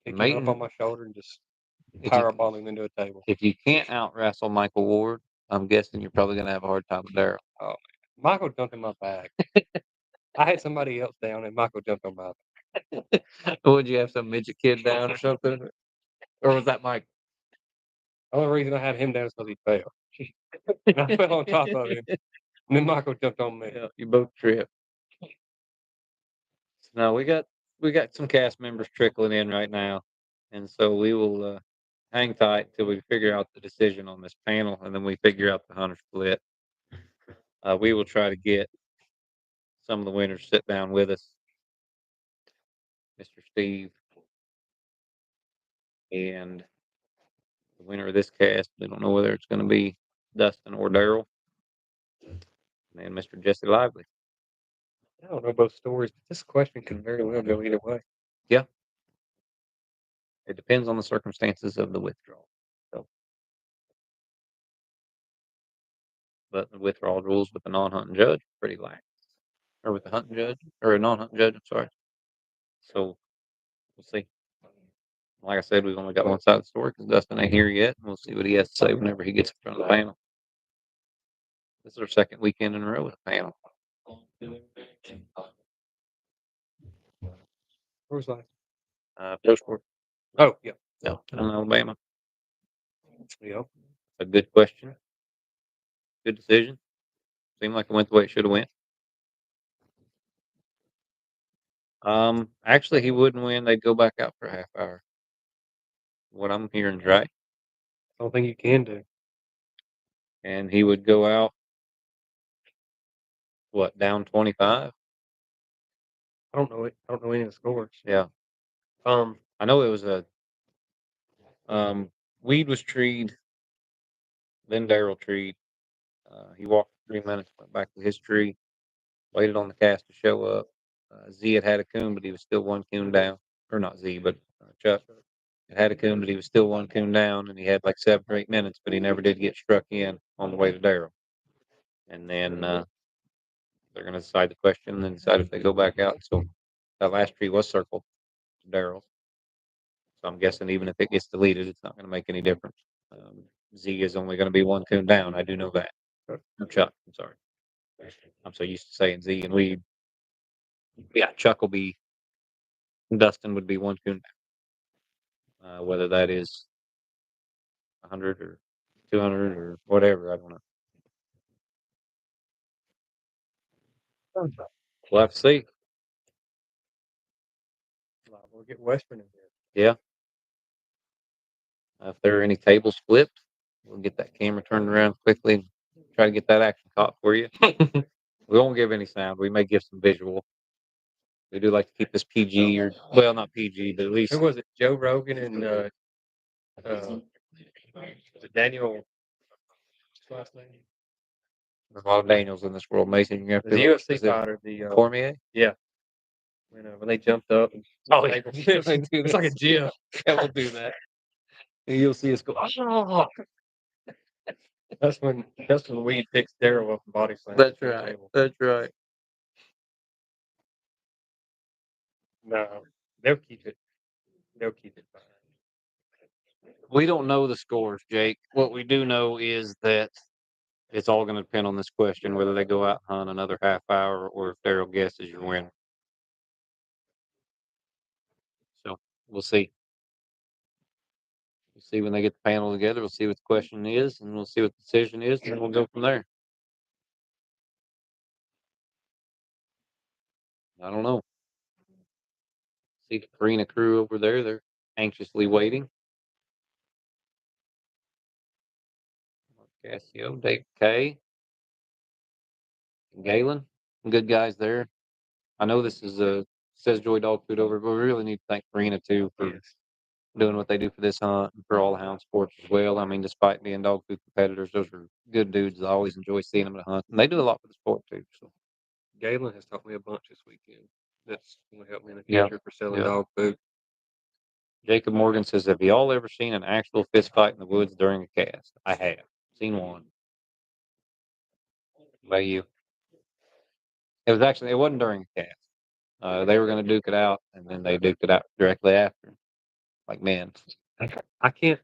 him up Maiden, on my shoulder and just if power you, bomb him into a table. if you can't out wrestle Michael Ward, I'm guessing you're probably going to have a hard time with Daryl. Oh, Michael jumped in my bag. I had somebody else down, and Michael jumped on my back. Would you have some midget kid down or something? Or was that Mike? The only reason I had him down is because he fell. And I fell on top of him. And then Michael jumped on me. Yeah, you both tripped. No, we got some cast members trickling in right now, and so we will hang tight till we figure out the decision on this panel, and then we figure out the hunter split. We will try to get some of the winners sit down with us, Mr. Steve, and the winner of this cast. We don't know whether it's going to be Dustin or Daryl, and Mr. Jesse Lively. I don't know both stories, but this question could very well go either way. Yeah, it depends on the circumstances of the withdrawal. So, but the withdrawal rules with the non-hunting judge are pretty lax, or with the hunting judge or a non-hunting judge. I'm sorry. So we'll see. Like I said, we've only got one side of the story because Dustin ain't here yet. We'll see what he has to say whenever he gets in front of the panel. This is our second weekend in a row with a panel. Where's that? Pro Sport. Oh, yeah. No, in Alabama. Yeah. A good question. Good decision. Seemed like it went the way it should have went. Actually, he wouldn't win. They'd go back out for a half hour. What I'm hearing is right. I don't think you can do. And he would go out, down 25? I don't know it. I don't know any of the scores. Yeah. I know it was Weed was treed, then Daryl treed. He walked for 3 minutes, went back to his tree, waited on the cast to show up. Z had a coon, but he was still one coon down. Or not Z, but Chuck had a coon, but he was still one coon down, and he had like 7 or 8 minutes, but he never did get struck in on the way to Daryl. And then they're going to decide the question and then decide if they go back out. So that last tree was circled to Daryl. So I'm guessing even if it gets deleted, it's not going to make any difference. Z is only going to be one coon down. I do know that. Or Chuck, I'm sorry. I'm so used to saying Z and Weed. Yeah, Chuck will be, Dustin would be one coon down. Whether that is 100 or 200 or whatever, I don't know. We'll have to see. We'll get Western in here. Yeah. If there are any tables flipped, we'll get that camera turned around quickly and try to get that action caught for you. We won't give any sound. We may give some visual. We do like to keep this PG or, well, not PG, but at least. Who was it? Joe Rogan and was it Daniel? What's his last name? There's a lot of Daniels in this world. Mason, you have to. The UFC fighter, the Cormier? Yeah. When they jumped up. And it's like a gym. Yeah, we'll do that. And you'll see us go, oh! That's when Weed picks Daryl up and body slams. That's right. That's right. No, they'll keep it. They'll keep it fine. We don't know the scores, Jake. What we do know is that it's all going to depend on this question, whether they go out and hunt another half hour or if Daryl guesses your winner. So we'll see. We'll see when they get the panel together. We'll see what the question is, and we'll see what the decision is, and we'll go from there. I don't know. See the Karina crew over there. They're anxiously waiting. Cassio, Dave K, and Galen. Good guys there. I know this is says Joy Dog Food over, but we really need to thank Karina too for doing what they do for this hunt and for all the hound sports as well. I mean, despite being dog food competitors, those are good dudes. I always enjoy seeing them at hunt, and they do a lot for the sport too. So Galen has taught me a bunch this weekend. That's going to help me in the future for selling dog food. Jacob Morgan says, have you all ever seen an actual fist fight in the woods during a cast? I have. Seen one. By you. It wasn't during a cast. They were going to duke it out, and then they duked it out directly after. Like, man. I can't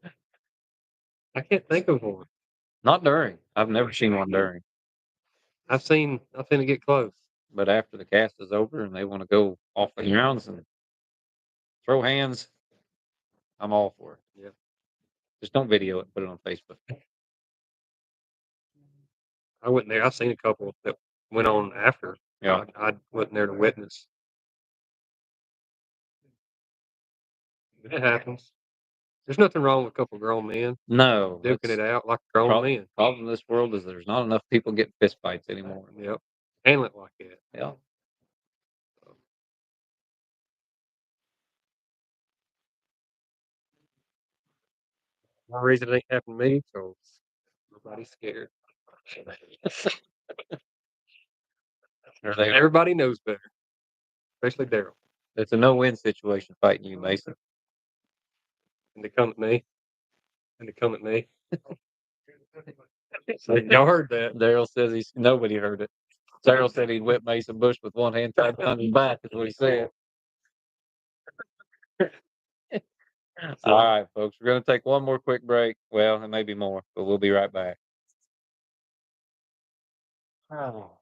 think of one. Not during. I've never seen one during. I've seen it get close. But after the cast is over and they want to go off the grounds and throw hands, I'm all for it. Yeah. Just don't video it, put it on Facebook. I wasn't there. I've seen a couple that went on after. Yeah. I wasn't there to witness. It happens. There's nothing wrong with a couple grown men. No. Duking it out like a grown man. Problem in this world is there's not enough people getting fist fights anymore. Yep. Handle it like that. Yeah. One reason it ain't happened to me, so nobody's scared. Everybody knows better, especially Daryl. It's a no-win situation fighting you, Mason. And they come at me. So y'all heard that. Daryl says nobody heard it. Daryl said he'd whip Mason Bush with one hand tied behind his back, is what he said. All right, folks, we're going to take one more quick break. Well, and maybe more, but we'll be right back. Oh.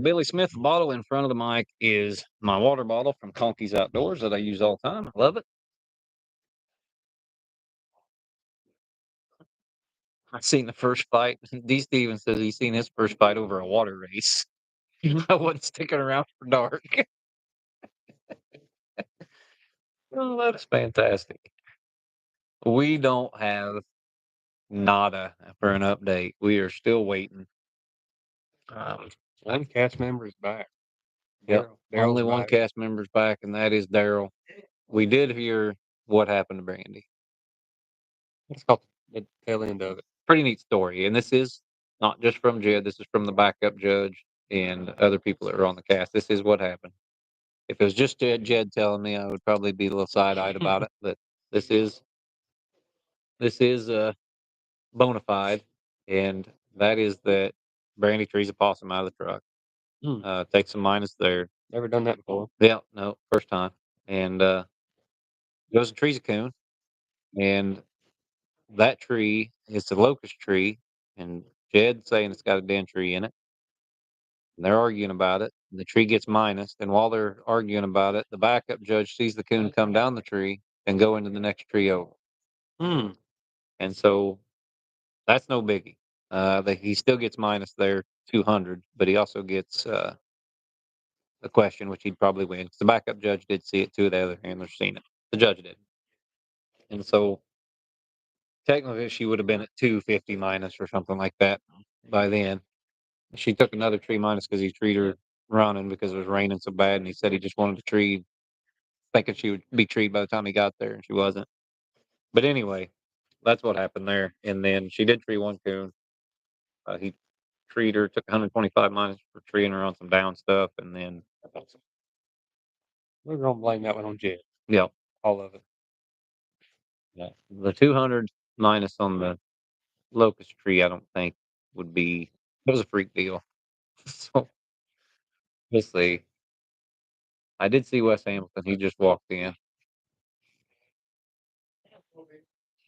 Billy Smith bottle in front of the mic is my water bottle from Conky's Outdoors that I use all the time. I love it. I seen the first fight. D. Stevens says he's seen his first fight over a water race. I wasn't sticking around for dark. Oh, that's fantastic. We don't have nada for an update. We are still waiting. One cast member is back. Yep. Daryl's Only one back. cast member's back, and that is Daryl. We did hear what happened to Brandy. It's called the tail end of it. Pretty neat story. And this is not just from Jed. This is from the backup judge and other people that are on the cast. This is what happened. If it was just Jed telling me, I would probably be a little side-eyed about it. But this is bona fide, and that is that Brandy trees a possum out of the truck. Takes a minus there. Never done that before. Yeah, no, first time. And goes and trees a coon, and that tree is a locust tree, and Jed's saying it's got a den tree in it. And they're arguing about it. And the tree gets minus, and while they're arguing about it, the backup judge sees the coon come down the tree and go into the next tree over. And so that's no biggie. He still gets minus there 200, but he also gets a question, which he'd probably win because the backup judge did see it. Two of the other handlers seen it. The judge did. And so technically she would have been at 250 minus or something like that by then. She took another tree minus because he treated her running because it was raining so bad, and he said he just wanted to tree, thinking she would be treed by the time he got there, and she wasn't. But anyway, that's what happened there. And then she did tree one coon. He treed her, took 125 minus for treeing her on some down stuff, and then We're gonna blame that one on Jed. yeah, All of it. yeah, the 200 minus on the locust tree, I don't think would be. It was a freak deal. So let's see. I did see Wes Hamilton. He just walked in.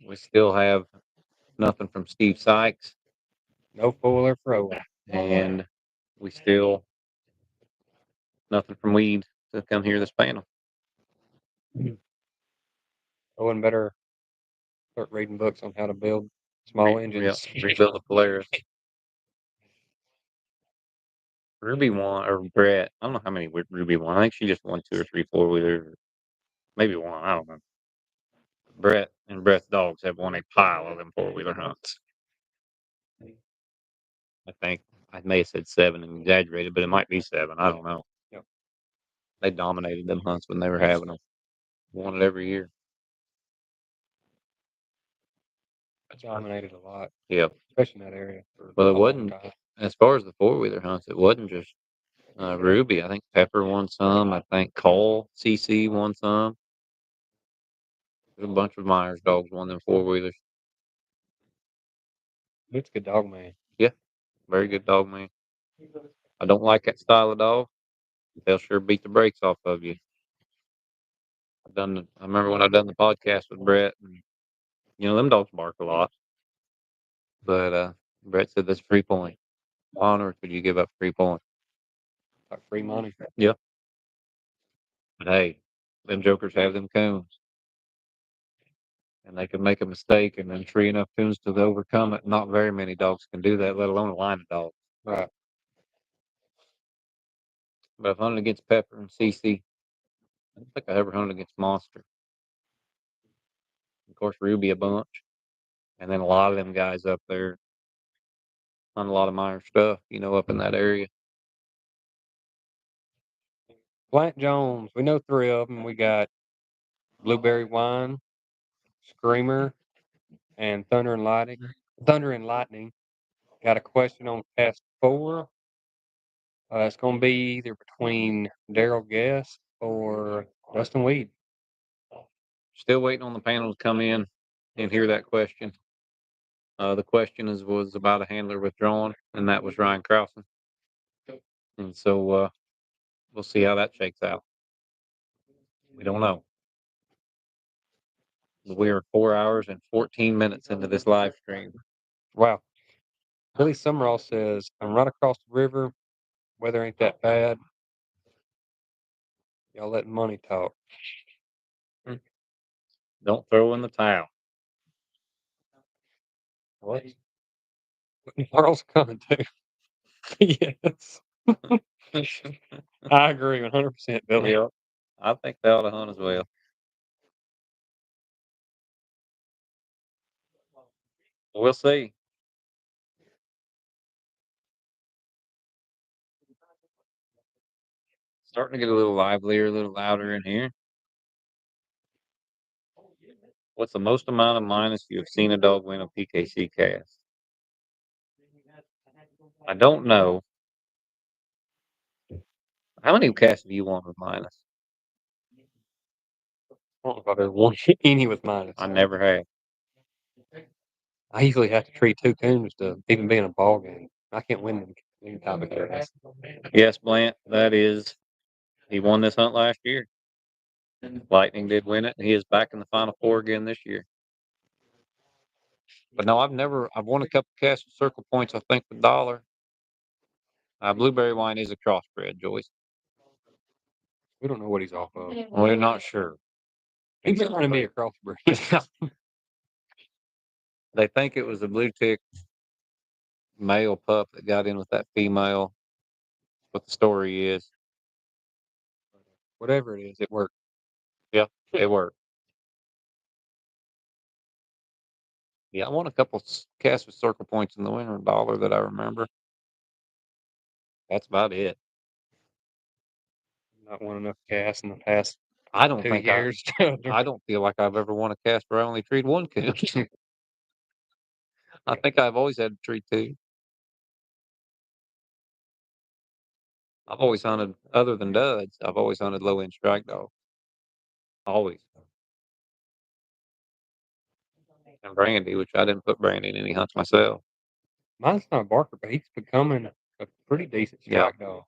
We still have nothing from Steve Sykes, No fool or fro. and we still nothing from Weed to come hear this panel. Owen better start reading books on how to build small engines. Yeah, rebuild the Polaris. Ruby won, or Brett. I don't know how many Ruby won. I think she just won 2 or 3 4-wheelers. Maybe one. I don't know. Brett and Brett's dogs have won a pile of them 4-wheeler hunts. I think I may have said 7 and exaggerated, but it might be 7. I don't know. Yep. They dominated them hunts when they were having them. Won it every year. Dominated a lot. Yep. Especially in that area. Well, it wasn't, as far as the 4-wheeler hunts, it wasn't just Ruby. I think Pepper won some. I think Cole, CC won some. There's a bunch of Myers dogs won them 4-wheelers. It's a good dog, man. Yeah, very good dog, man. I don't like that style of dog. They'll sure beat the brakes off of you. I remember when I done the podcast with Brett, and them dogs bark a lot. But Brett said that's free point. On earth would you give up free point? Like free money. Yeah. But hey, them jokers have them coons. And they can make a mistake and then tree enough coons to overcome it. Not very many dogs can do that, let alone a line of dogs. Right. But I've hunted against Pepper and CC. I don't think I ever hunted against Monster. Of course, Ruby a bunch. And then a lot of them guys up there hunt a lot of Meyer stuff, up in that area. Plant Jones. We know 3 of them. We got Blueberry Wine, Screamer, and Thunder and Lightning. Thunder and Lightning. Got a question on cast 4. It's going to be either between Daryl Guest or Dustin Weed. Still waiting on the panel to come in and hear that question. The question was about a handler withdrawn, and that was Ryan Krausen. And so we'll see how that shakes out. We don't know. We are 4 hours and 14 minutes into this live stream. Wow. Billy Summerall says, I'm right across the river. Weather ain't that bad. Y'all letting money talk. Don't throw in the towel. What? What in the world's coming to? Yes. I agree 100%, Billy. Yep. I think they ought to hunt as well. We'll see. Starting to get a little livelier, a little louder in here. What's the most amount of minus you have seen a dog win a PKC cast? I don't know. How many casts have you won with minus? I don't know if I've ever won any with minus. I never have. I usually have to treat 2 coons to even be in a ball game. I can't win them any type of cast. Yes, Blant, that is. He won this hunt last year. Lightning did win it. He is back in the Final Four again this year. But no, I've won a couple casts with circle points, I think, with dollar. Blueberry wine is a crossbred, Joyce. We don't know what he's off of. We're not sure. He's trying to be a crossbreed. They think it was a blue tick male pup that got in with that female. What the story is. Whatever it is, it worked. Yeah, it worked. Yeah, I won a couple casts with circle points in the winter dollar that I remember. That's about it. Not won enough casts in the past I don't 2 think years. I don't feel like I've ever won a cast where I only treat one coon. I think I've always had to treat two. I've always hunted, other than duds, I've always hunted low end strike dogs. Always. And Brandy, which I didn't put Brandy in any hunts myself. Mine's not a barker, but he's becoming a pretty decent Yeah. strike dog.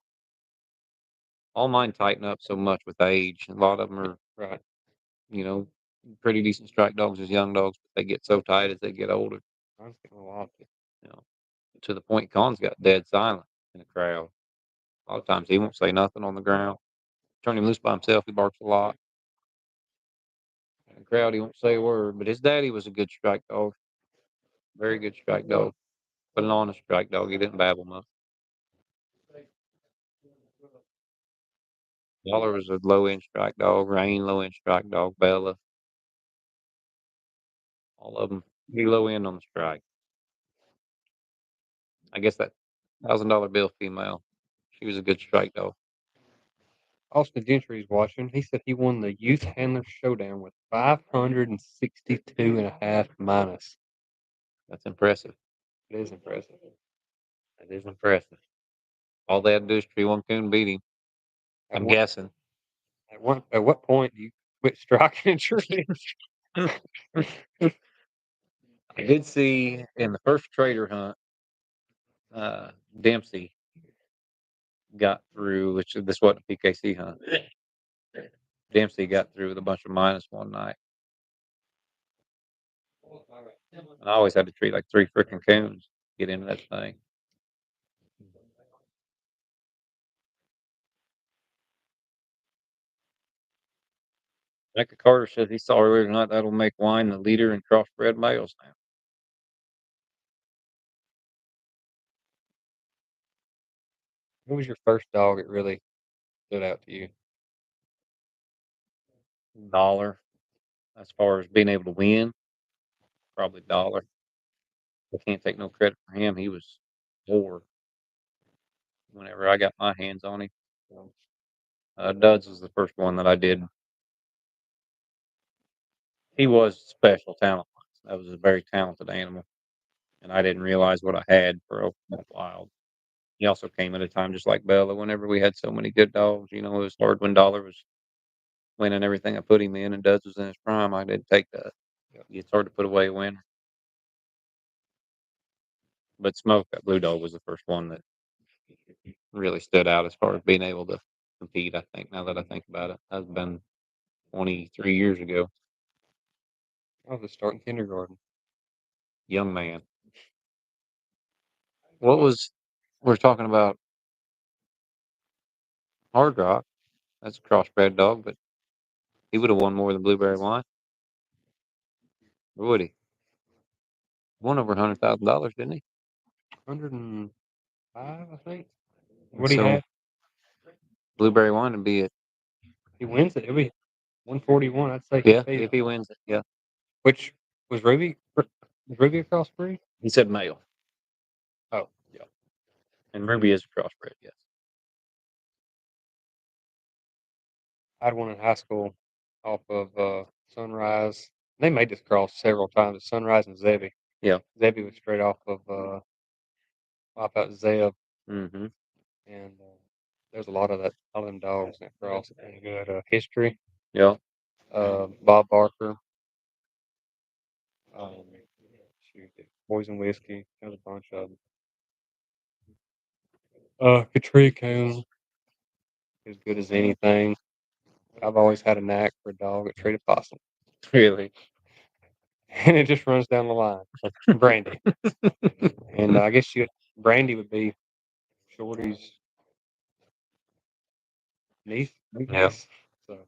All mine tighten up so much with age. A lot of them are, Right. pretty decent strike dogs as young dogs, but they get so tight as they get older. Mine's getting a lot. You know, to the point Con's got dead silent in a crowd. A lot of times he won't say nothing on the ground. Turn him loose by himself, he barks a lot. In the crowd, he won't say a word. But his daddy was a good strike dog. Very good strike dog. But an honest strike dog. He didn't babble much. Waller was a low end strike dog. Rain, low end strike dog. Bella. All of them. Be low end on the strike. I guess that $1,000 bill female. She was a good strike dog. Austin Gentry's watching. He said he won the Youth Handler Showdown with 562.5 minus. That's impressive. It is impressive. That is impressive. All they had to do is tree one coon beat him. I'm guessing. At what point do you quit striking and trees? I did see in the first trader hunt, Dempsey got through, which this wasn't a PKC hunt. Dempsey got through with a bunch of minus one night. And I always had to treat like 3 freaking coons to get into that thing. Micah Carter says he saw earlier tonight that'll make wine the leader in crossbred males now. What was your first dog that really stood out to you? Dollar. As far as being able to win, probably dollar. I can't take no credit for him. He was poor whenever I got my hands on him. Duds was the first one that I did. He was special talent. That was a very talented animal, and I didn't realize what I had for a while. He also came at a time just like Bella. Whenever we had so many good dogs, it was hard when Dollar was winning everything I put him in, and Duds was in his prime. I didn't take that. It's hard to put away a winner. But Smoke, that blue dog, was the first one that really stood out as far as being able to compete. I think now that I think about it, that's been 23 years ago. I was just starting kindergarten. Young man. What was we're talking about Hard Rock? That's a crossbred dog, but he would have won more than Blueberry Wine. Or would he? Won over $100,000, didn't he? 105, I think. What do you So have? Blueberry Wine would be it. He wins it. It'll be 141. I'd say Yeah, he if he wins it. Yeah. Which was Ruby? Was Ruby a crossbreed? He said male. Oh, yeah. And Ruby is a crossbred, yes. I had one in high school off of Sunrise. They made this cross several times. It's Sunrise and Zebby. Yeah. Zebby was straight off out Zeb, Mm-hmm. and there's a lot of all them dogs in that cross. And good history. Yeah. Bob Barker. Um, shoot, Poison Whiskey. There's a bunch of them. Katrina Coon, as good as anything. I've always had a knack for a dog that treated possum, Really? and it just runs down the line. Brandy, and I guess Brandy would be Shorty's niece. Yeah. So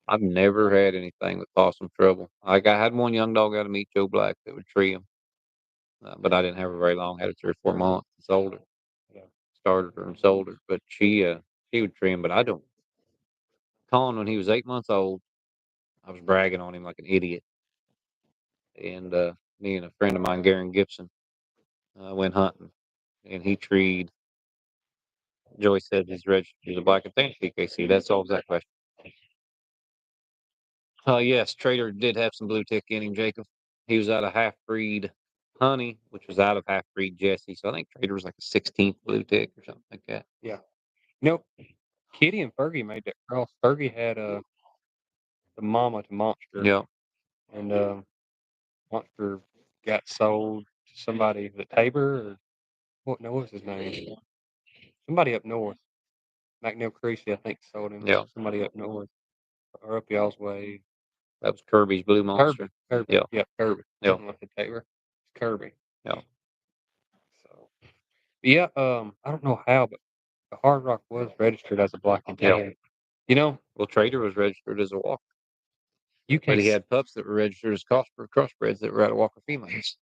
I've never had anything with possum trouble. Like I had one young dog out of Meet Joe Black that would tree him, but I didn't have her very long. Had her 3 or 4 months. Sold her. yeah, Started her and sold her, but she would tree him. But I don't. Colin, when he was 8 months old, I was bragging on him like an idiot, and me and a friend of mine, Garen Gibson, went hunting, and he treed. Joey said he's registered as a black and tan TKC. That solves that question. Yes, Trader did have some blue tick in him, Jacob. He was out of half breed Honey, which was out of half breed Jesse. So I think Trader was like a 16th blue tick or something like that. yeah. Kitty and Fergie made that cross. Fergie had the mama to Monster, Yeah. and Monster got sold to somebody. Was it Tabor or what? No, what was his name? Somebody up north. McNeil Creasy, I think, sold him. Yeah. Somebody up north or up y'all's way. That was Kirby's Blue Monster. Kirby. Yeah. Yeah, Kirby. Yeah. Something like the Tabor. It's Kirby. Yeah. So yeah, I don't know how, but the Hard Rock was registered as a black and Yeah. tan. You know, Well, Trader was registered as a Walker, you but can't. he had pups that were registered as crossbreds that were out of Walker females.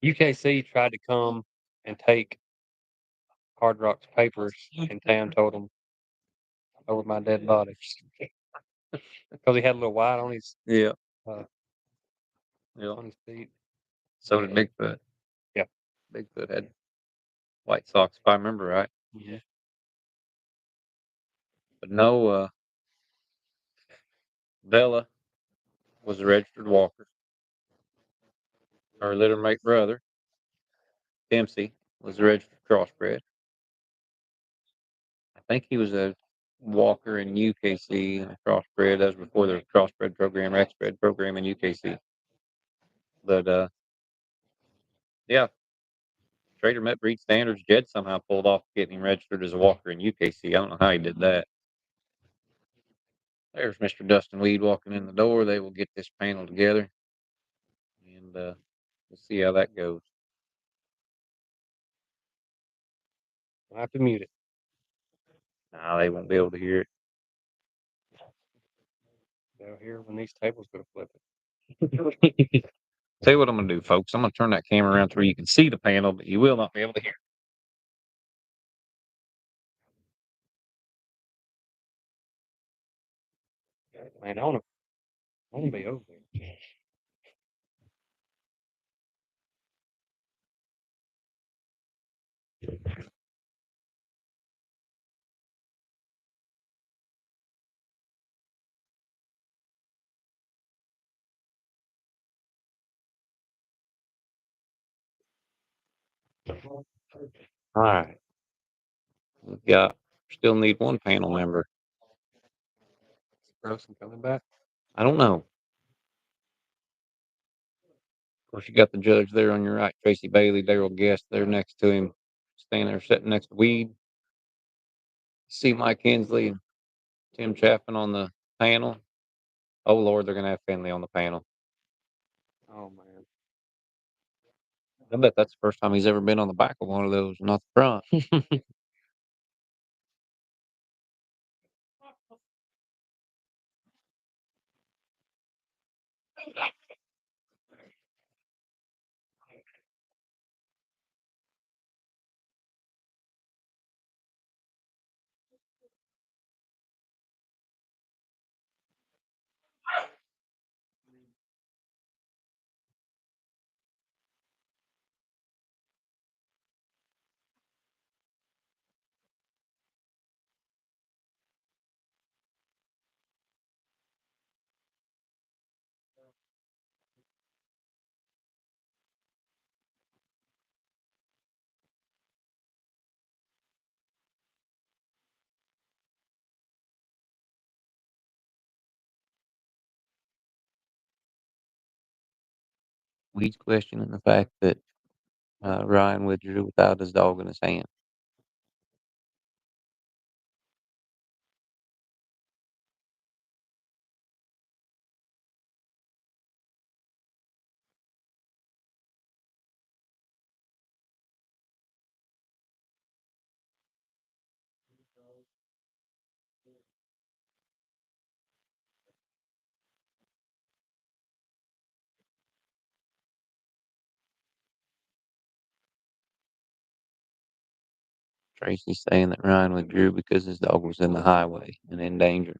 UKC tried to come and take Hard Rock's papers, and Tam told him over my dead body because he had a little white on his Yeah. uh, Yeah. on his feet. So did Bigfoot. Yeah. Bigfoot had white socks, if I remember right. Mm-hmm. But no, Bella was a registered Walker. Her little mate brother, Dempsey, was a registered crossbred. I think he was a Walker in UKC and a crossbred. That was before the crossbred program, X-bred program in UKC. But yeah, Trader met breed standards. Jed somehow pulled off getting him registered as a Walker in UKC. I don't know how he did that. There's Mr. Dustin Weed walking in the door. They will get this panel together, and we'll see how that goes. I have to mute it. Nah, they won't be able to hear it. They'll hear when these tables go to flip Tell you what I'm going to do, folks. I'm going to turn that camera around to where you can see the panel, but you will not be able to hear it. Man, I want to be over there. All right. We've got, still need one panel member. Grossman coming back. I don't know. Of course, you got the judge there on your right, Tracy Bailey, Daryl Guest there next to him, standing there sitting next to Weed. See Mike Hensley and Tim Chaffin on the panel. Oh, Lord, they're going to have Finley on the panel. Oh man, I bet that's the first time he's ever been on the back of one of those, not the front. Weed's questioning the fact that Ryan withdrew without his dog in his hand. Tracy's saying that Ryan withdrew because his dog was in the highway and in danger.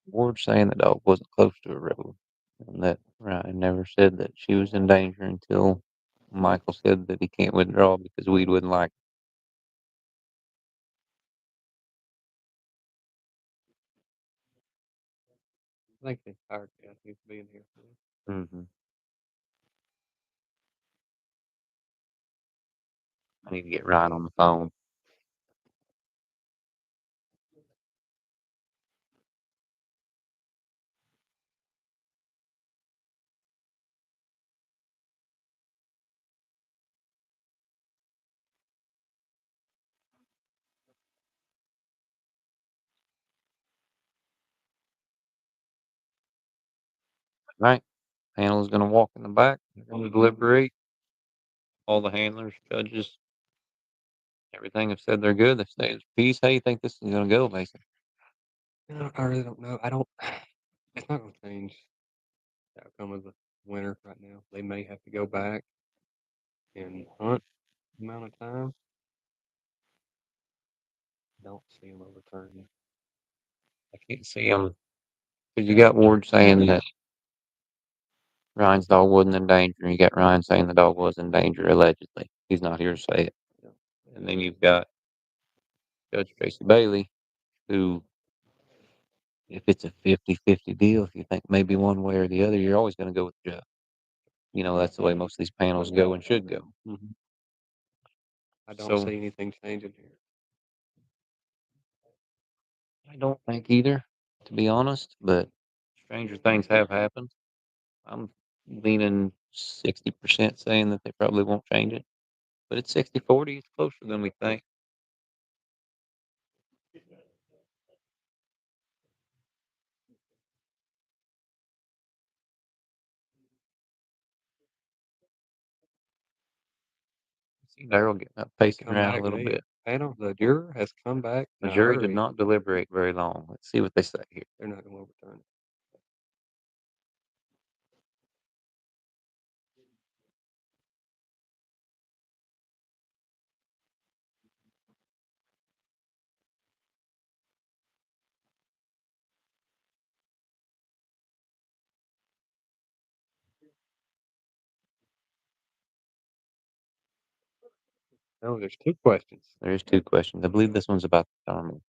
Ward's saying the dog wasn't close to a road and that Ryan never said that she was in danger until Michael said that he can't withdraw because Weed wouldn't like I think the entire cast needs to be in here. it. Mm-hmm. I need to get Ryan on the phone. Right. Panel is going to walk in the back. They're going to deliberate. All the handlers, judges, everything have said they're good. They've stayed at peace. How do you think this is going to go, Mason? I really don't know. I don't. It's not going to change the outcome of the winner right now. They may have to go back and hunt amount of time. Don't see them overturning. I can't see him. Because you got Ward saying that Ryan's dog wasn't in danger, and you got Ryan saying the dog was in danger, allegedly. He's not here to say it. And then you've got Judge Tracy Bailey, who, if it's a 50-50 deal, if you think maybe one way or the other, you're always going to go with the judge. You know, that's the way most of these panels go and should go. Mm-hmm. I don't So see anything changing here. I don't think either, to be honest, but stranger things have happened. I'm leaning 60% saying that they probably won't change it. But it's 60-40. It's closer than we think. See Daryl getting up, pacing Come around a back, little the bit. panel, the juror has come back The in a jury did hurry. not deliberate very long. Let's see what they say here. They're not going to overturn it. No, there's 2 questions. There's 2 questions. I believe this one's about the thermal.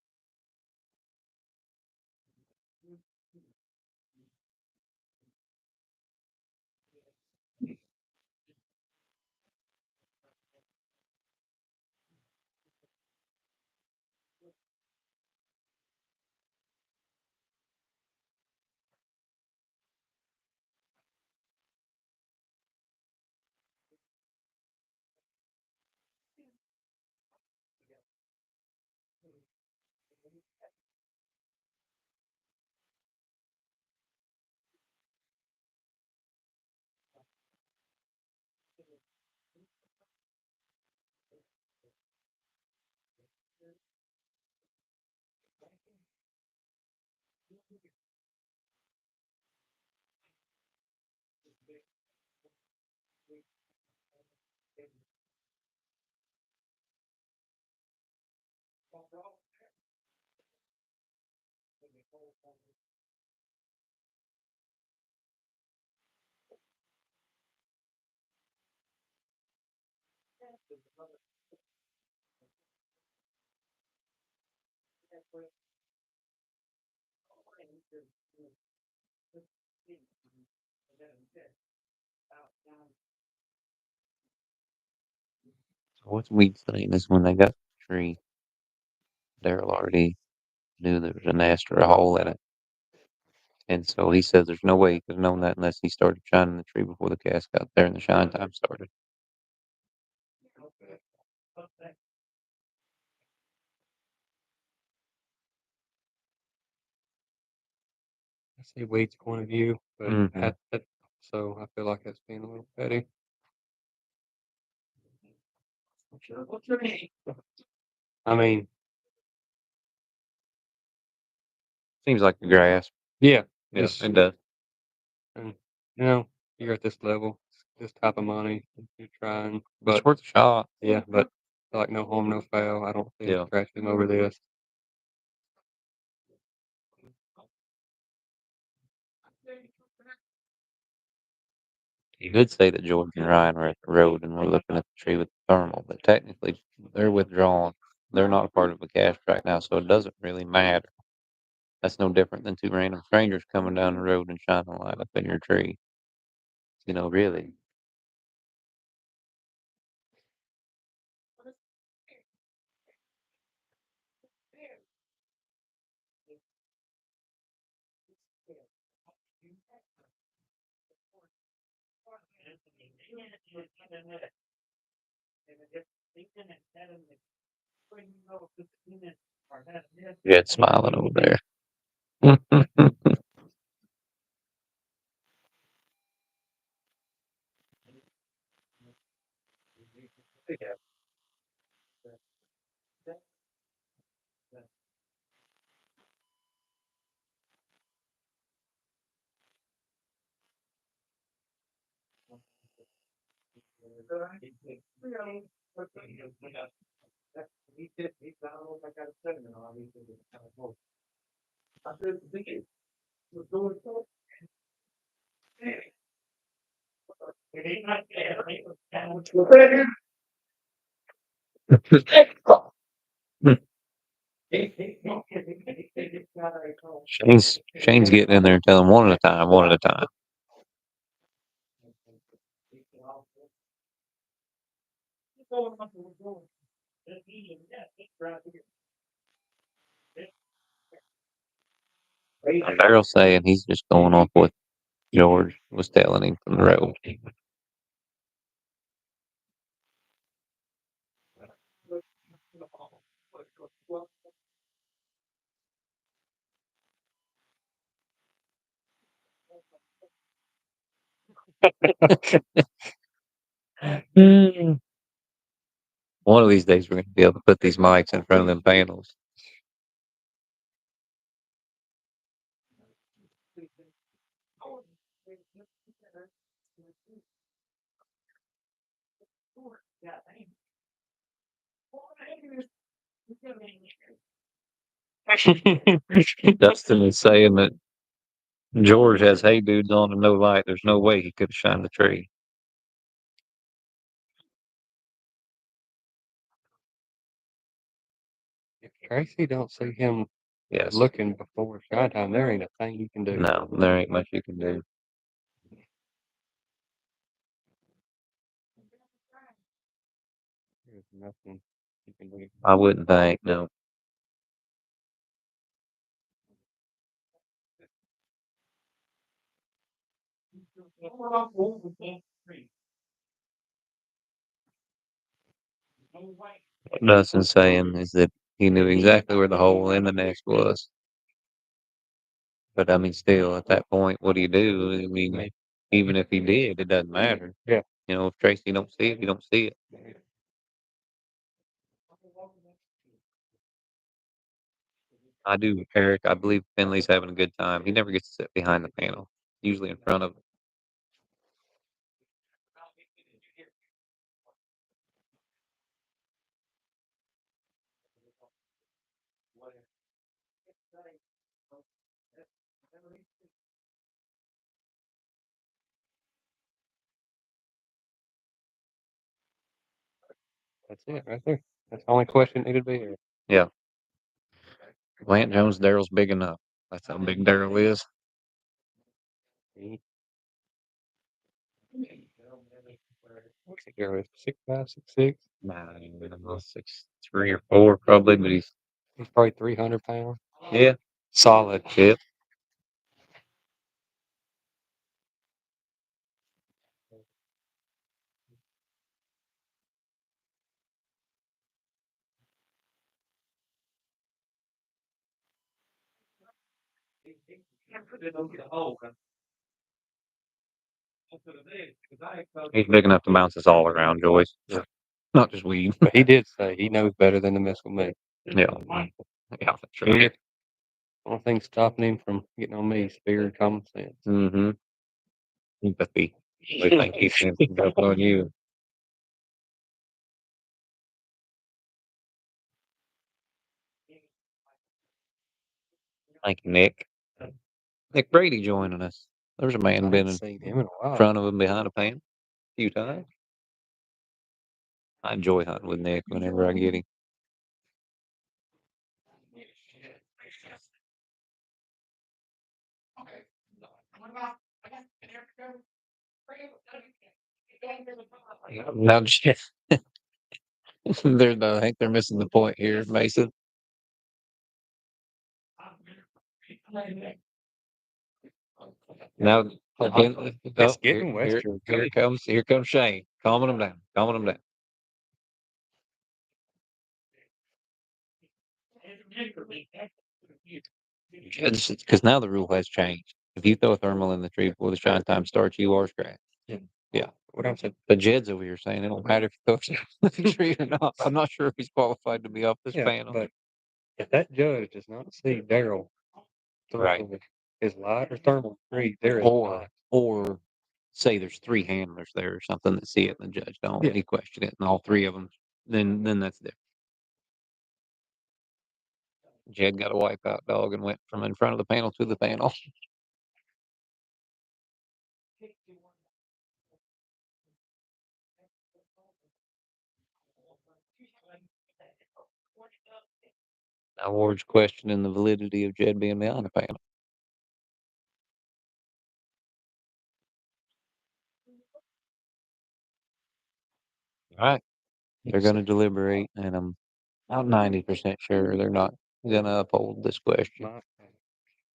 So what's Weed saying is when they got the tree, Daryl already knew there was a nest or a hole in it. And so he says there's no way he could have known that unless he started shining the tree before the cast got there and the shine time started. I see Wade's point of view, but Mhm. so I feel like that's being a little petty. I mean, Seems like the grass. yeah, Yeah, it's it does. and, you're at this level, this type of money, you're trying, It's but worth a shot. yeah, but like no harm, no foul. I don't see Yeah. us crashing over this. You could say that George and Ryan are at the road and we're looking at the tree with the thermal, but technically they're withdrawn. They're not a part of the cast right now, so it doesn't really matter. That's no different than 2 random strangers coming down the road and shining a light up in your tree. Really. Jed's smiling over there. Shane's getting in there and telling one at a time, one at a time. And Daryl's saying he's just going off what George was telling him from the road. One of these days, we're going to be able to put these mics in front of them panels. Dustin is saying that George has hey dudes on and no light. There's no way he could have shined the tree. If Tracy don't see him Yes. looking before shine time, there ain't a thing you can do. No, there ain't much you can do. There's nothing you can do. I wouldn't think, no. What Dustin's saying is that he knew exactly where the hole in the nest was. But I mean, still, at that point, what do you do? I mean, even if he did, it doesn't matter. Yeah. You know, if Tracy don't see it, you don't see it. I do, Eric. I believe Finley's having a good time. He never gets to sit behind the panel, usually in front of it. That's it right there. That's the only question needed to be here. Yeah. Grant Jones, Daryl's big enough. That's how big Daryl is. What's the girl? 6'5", 6'6"? Nah, 6'3" or 4" probably, but He's probably 300 pounds. yeah, Solid. yep. He's big enough to bounce us all around, Joyce. Yeah. Not just weed. But he did say he knows better than to mess with me. Yeah. Yeah, that's right. Only thing stopping him from getting on me is fear and common sense. Mm-hmm. Empathy. We think he's up on you. Thank you, Nick. Nick Brady joining us. There's a man I been haven't in seen him in a while. front of him behind a pan a few times. I enjoy hunting with Nick whenever I get him. Now, just I think they're missing the point here, Mason. Now, It's getting western. Here comes Shane, calming them down, calming them down. Because now the rule has changed. If you throw a thermal in the tree before the shine time starts, you are scratched. Yeah. What I'm saying. But Jed's over here saying it don't matter if you throw it in the tree or not. I'm not sure if he's qualified to be off this panel. But if that judge does not see Daryl Right. throwing his light or thermal tree, there is not. Or say there's 3 handlers there or something that see it and the judge don't, and he question it, and all 3 of them, then that's different. Jed got a wipeout dog and went from in front of the panel to the panel. Now Ward's questioning the validity of Jed being behind the panel. All right. They're going to deliberate, and I'm about 90% sure they're not going to uphold this question.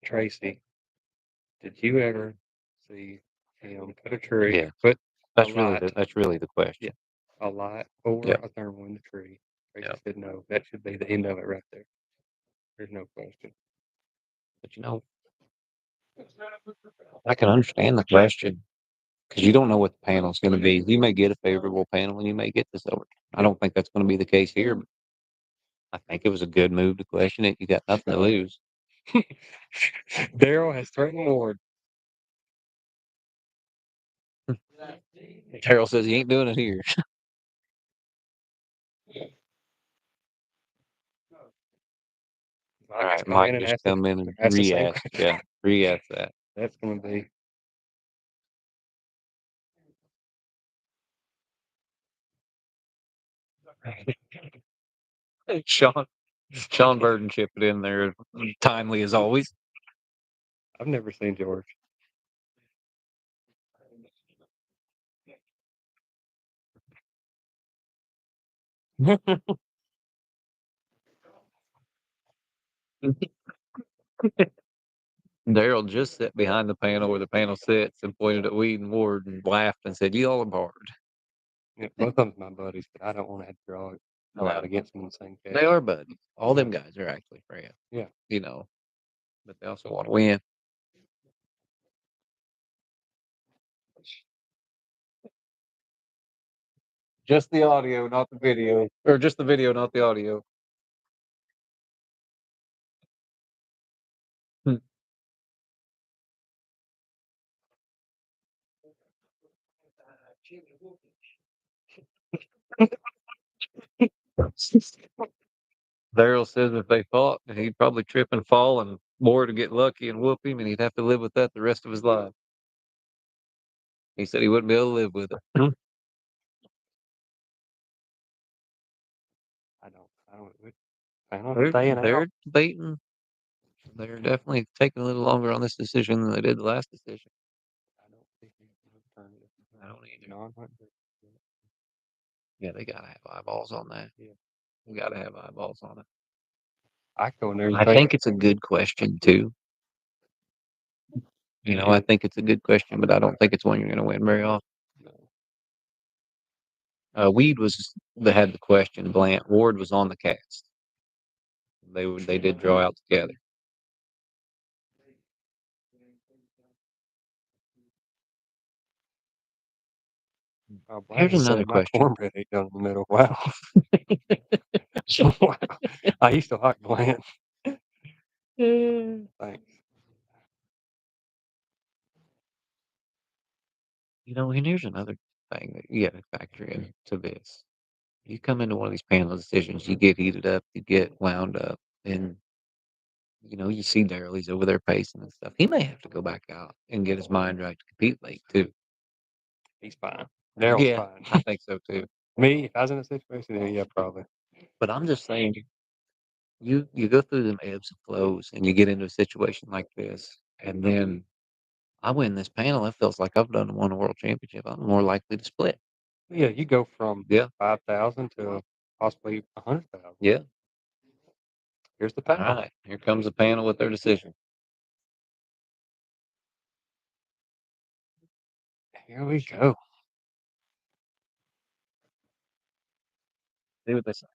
Tracy, did you ever see him put a tree? Yeah. Put That's a really the question. a light or Yeah. a thermal in the tree? Tracy Yeah. said no. That should be the end of it right there. There's no question. But I can understand the question because you don't know what the panel's going to be. You may get a favorable panel and you may get this over. I don't think that's going to be the case here, but I think it was a good move to question it. You got nothing to lose. Daryl has threatened Ward. Terrell says he ain't doing it here. All right, Mike just come in and ask the same re-ask. Yeah, re-ask that. That's going to be. Sean Burden chipped it in there, timely as always. I've never seen George. Daryl just sat behind the panel where the panel sits and pointed at Weed and Ward and laughed and said, "You all are barred." Yeah, both of them's my buddies, but I don't want to have to draw out against them in the same case. They are buddies. All them guys are actually friends. Yeah. You know, but they also want to win. Just the audio, not the video. Or just the video, not the audio. Daryl says if they fought, he'd probably trip and fall, and Ward would get lucky and whoop him, and he'd have to live with that the rest of his life. He said he wouldn't be able to live with it. I don't. They're debating. They're definitely taking a little longer on this decision than they did the last decision. I don't think I don't either. Yeah, they gotta have eyeballs on that. Yeah. We gotta have eyeballs on it. I go in there. I think it's a good question too. You know, I think it's a good question, but I don't think it's one you're going to win very often. Weed was that had the question. Blant Ward was on the cast. They did draw out together. Here's another question. Cornbread ate down in the middle. Wow. Wow. I used to like Bland. Thanks. You know, and here's another thing that you got to factor into this. You come into one of these panel decisions, you get heated up, you get wound up, and you know you see Daryl. He's over there pacing and stuff. He may have to go back out and get his mind right to compete late too. He's fine. Daryl's fine. I think so too. Me, if I was in a situation, yeah, probably. But I'm just saying, you go through them ebbs and flows, and you get into a situation like this, and then I win this panel. It feels like I've won a world championship. I'm more likely to split. Yeah, you go from 5,000 to possibly 100,000. Yeah. Here's the panel. All right, here comes the panel with their decision. Here we go. See what they say.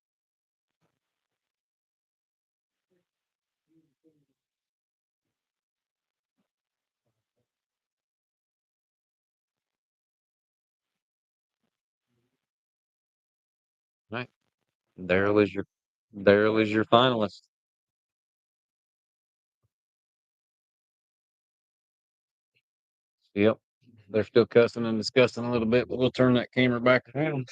All right. Daryl is your finalist. Yep. They're still cussing and discussing a little bit, but we'll turn that camera back around.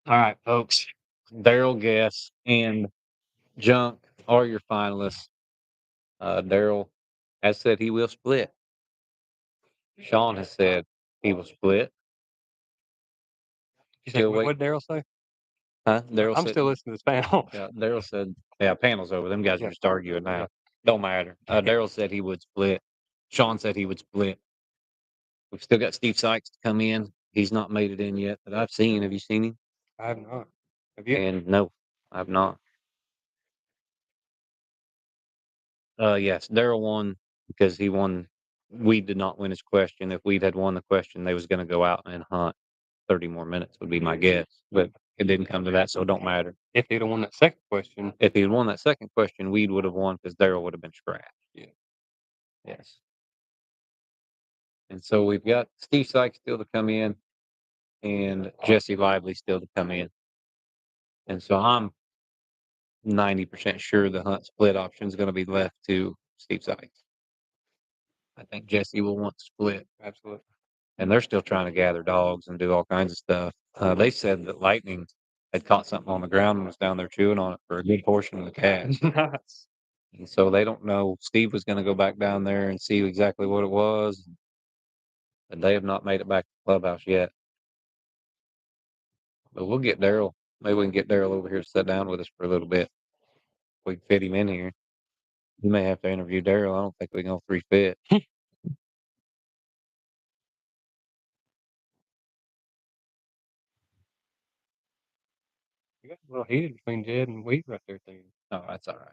All right, folks. Daryl Guess and Junk are your finalists. Daryl has said he will split. Sean has said he will split. What did Daryl say? Huh? I'm still listening to this panel. Yeah, Daryl said, yeah, panel's over. Them guys are just arguing now. Yeah. Don't matter. Daryl said he would split. Sean said he would split. We've still got Steve Sykes to come in. He's not made it in yet that I've seen. Have you seen him? I have not. Have you? And no, I've not. Yes, Daryl won because he won. Weed did not win his question. If Weed had won the question, they was going to go out and hunt. 30 more minutes would be my guess. But it didn't come to that, so it don't matter. If he'd have won that second question, If he had won that second question, Weed would have won because Daryl would have been scratched. yes. And so we've got Steve Sykes still to come in and Jesse Lively still to come in. And so I'm 90% sure the hunt split option is going to be left to Steve Sykes. I think Jesse will want to split. Absolutely. And they're still trying to gather dogs and do all kinds of stuff. They said that Lightning had caught something on the ground and was down there chewing on it for a good portion of the cast. Nice. And so they don't know. Steve was going to go back down there and see exactly what it was. And they have not made it back to the clubhouse yet. But we'll get Daryl. Maybe we can get Daryl over here to sit down with us for a little bit. We can fit him in here. We may have to interview Daryl. I don't think we can free fit. You got a little heated between Jed and Weed right there, thing. Oh, that's all right.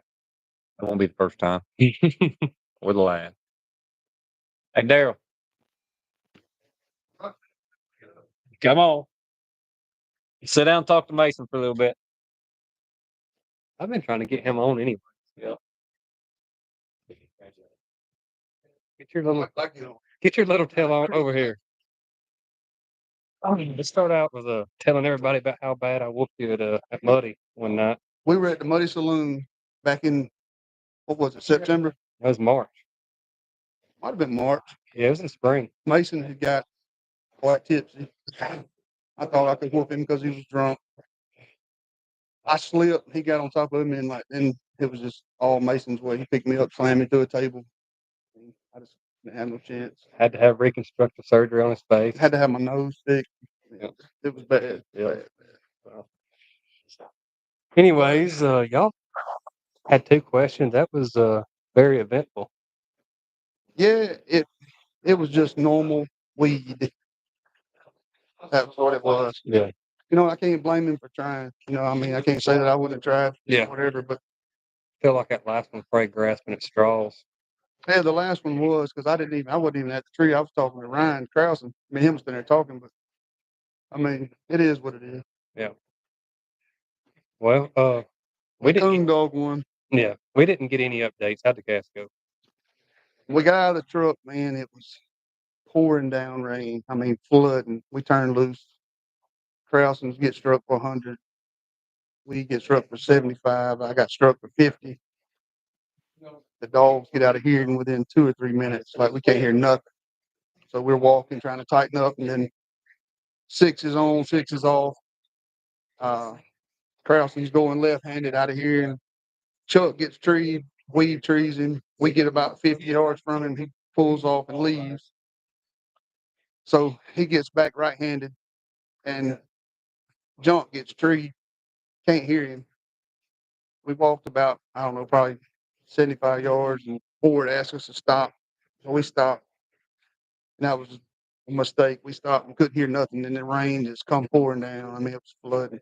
It won't be the first time or the last. Hey, Daryl. Come on. Sit down and talk to Mason for a little bit. I've been trying to get him on anyway. Yeah. Get your little tail on over here. Let's start out with telling everybody about how bad I whooped you at Muddy one night. We were at the Muddy Saloon back in, what was it, September? That was March. Might have been March. Yeah, it was in spring. Mason had got quite tipsy. I thought I could whoop him because he was drunk. I slipped. He got on top of me, and it was just all Mason's way. He picked me up, slammed me through a table. I just didn't have no chance. Had to have reconstructive surgery on his face. Had to have my nose fixed. Yep. It was bad. Yeah. Well, anyways, y'all had 2 questions. That was very eventful. Yeah, it was just normal weed. That's what it was. Yeah. You know, I can't blame him for trying. You know, I mean, I can't say that I wouldn't have tried. Yeah. Whatever, but I feel like that last one was probably grasping at straws. yeah, the last one was because I wasn't even at the tree. I was talking to Ryan Krausen. Me and him was sitting there talking, but I mean, it is what it is. Yeah. Well, we The didn't. Coon dog won. Yeah, we didn't get any updates. How'd the cast go? We got out of the truck, man. It was pouring down rain. I mean, flooding. We turned loose. Krausen's get struck for 100. We get struck for 75. I got struck for 50. The dogs get out of hearing within 2 or 3 minutes. Like we can't hear nothing. So we're walking, trying to tighten up, and then 6 is on, 6 is off. Krausen's going left-handed out of here, and Chuck gets treed. Weed trees him. We get about 50 yards from him. He pulls off and leaves. So he gets back right-handed, and Junk gets treed. Can't hear him. We walked about, I don't know, probably 75 yards, and Ford asked us to stop. So we stopped. And that was a mistake. We stopped and couldn't hear nothing. And the rain just come pouring down. I mean, it was flooding.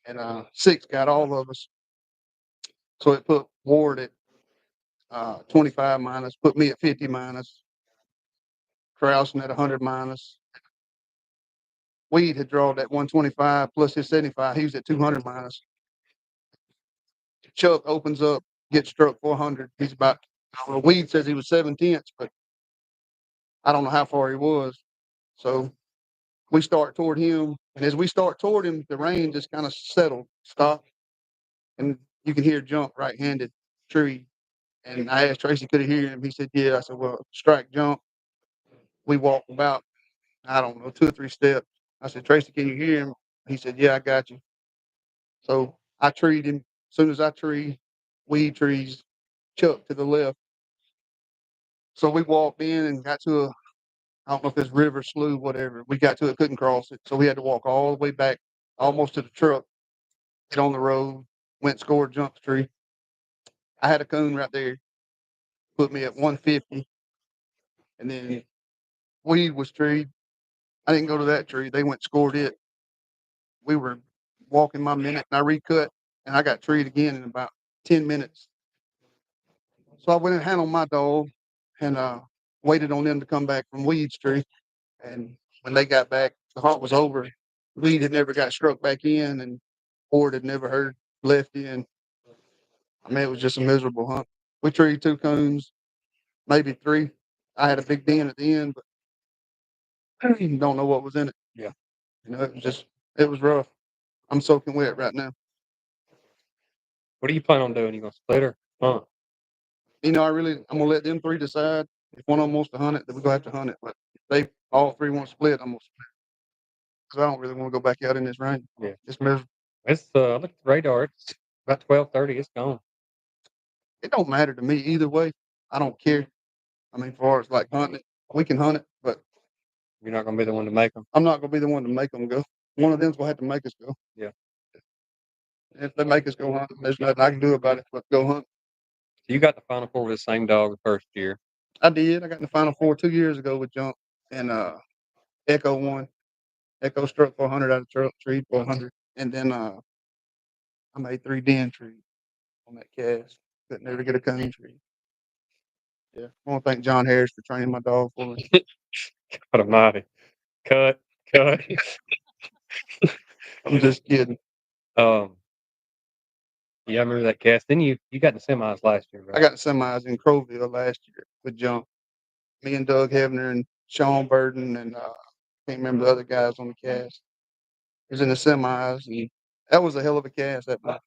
And 6 got all of us. So it put Ward at 25 minus, put me at 50 minus, Krausen at 100 minus. Weed had drawn that 125 plus his 75. He was at 200 minus. Chuck opens up, gets struck 400. He's about, Weed says he was 7/10, but I don't know how far he was. So we start toward him. And as we start toward him, the rain just kind of settled, stopped. And you can hear Jump right-handed tree. And I asked Tracy, could he hear him? He said, yeah. I said, well, strike Jump. We walked about, I don't know, 2 or 3 steps. I said, Tracy, can you hear him? He said, yeah, I got you. So I treed him. As soon as I tree, Weed trees Chuck to the left. So we walked in and got to I don't know if it's river, slough, whatever. We got to it, couldn't cross it. So we had to walk all the way back almost to the truck, get on the road, went, scored, jumped the tree. I had a Coon right there, put me at 150. And then Weed was treed. I didn't go to that tree. They went, scored it. We were walking my minute, and I recut, and I got treed again in about 10 minutes. So I went and handled my dog and waited on them to come back from Weed's tree. And when they got back, the hunt was over. lead had never got struck back in, and board had never heard left in. I mean, it was just a miserable hunt. We treed 2 coons, maybe 3. I had a big den at the end, but don't know what was in it. Yeah. It was rough. I'm soaking wet right now. What do you plan on doing? You gonna split her? Huh? I'm gonna let them 3 decide. If one of them wants to hunt it, then we're gonna have to hunt it. But if they all 3 want to split, I'm gonna split. Because I don't really want to go back out in this rain. Yeah. It's miserable. It's I looked at the radar. It's about 12:30. It's gone. It don't matter to me either way. I don't care. I mean, as far as like hunting it, we can hunt it, but You're not gonna be the one to make them. I'm not gonna be the one to make them go. One of them's gonna have to make us go. Yeah. If they make us go hunt, there's nothing I can do about it but go hunt. So you got the Final Four with the same dog the first year. I did. I got in the Final Four 2 years ago with Jump, and Echo won. Echo struck for 100 out of tree for 100, and then I made 3 den trees on that cast. Couldn't ever get a coon tree. Yeah, I want to thank John Harris for training my dog for me. God almighty. Cut. I'm just kidding. Yeah, I remember that cast. Then you got the semis last year, right? I got the semis in Crowville last year with Jump. Me and Doug Hebner and Sean Burden and can't remember the other guys on the cast. It was in the semis, and that was a hell of a cast that night.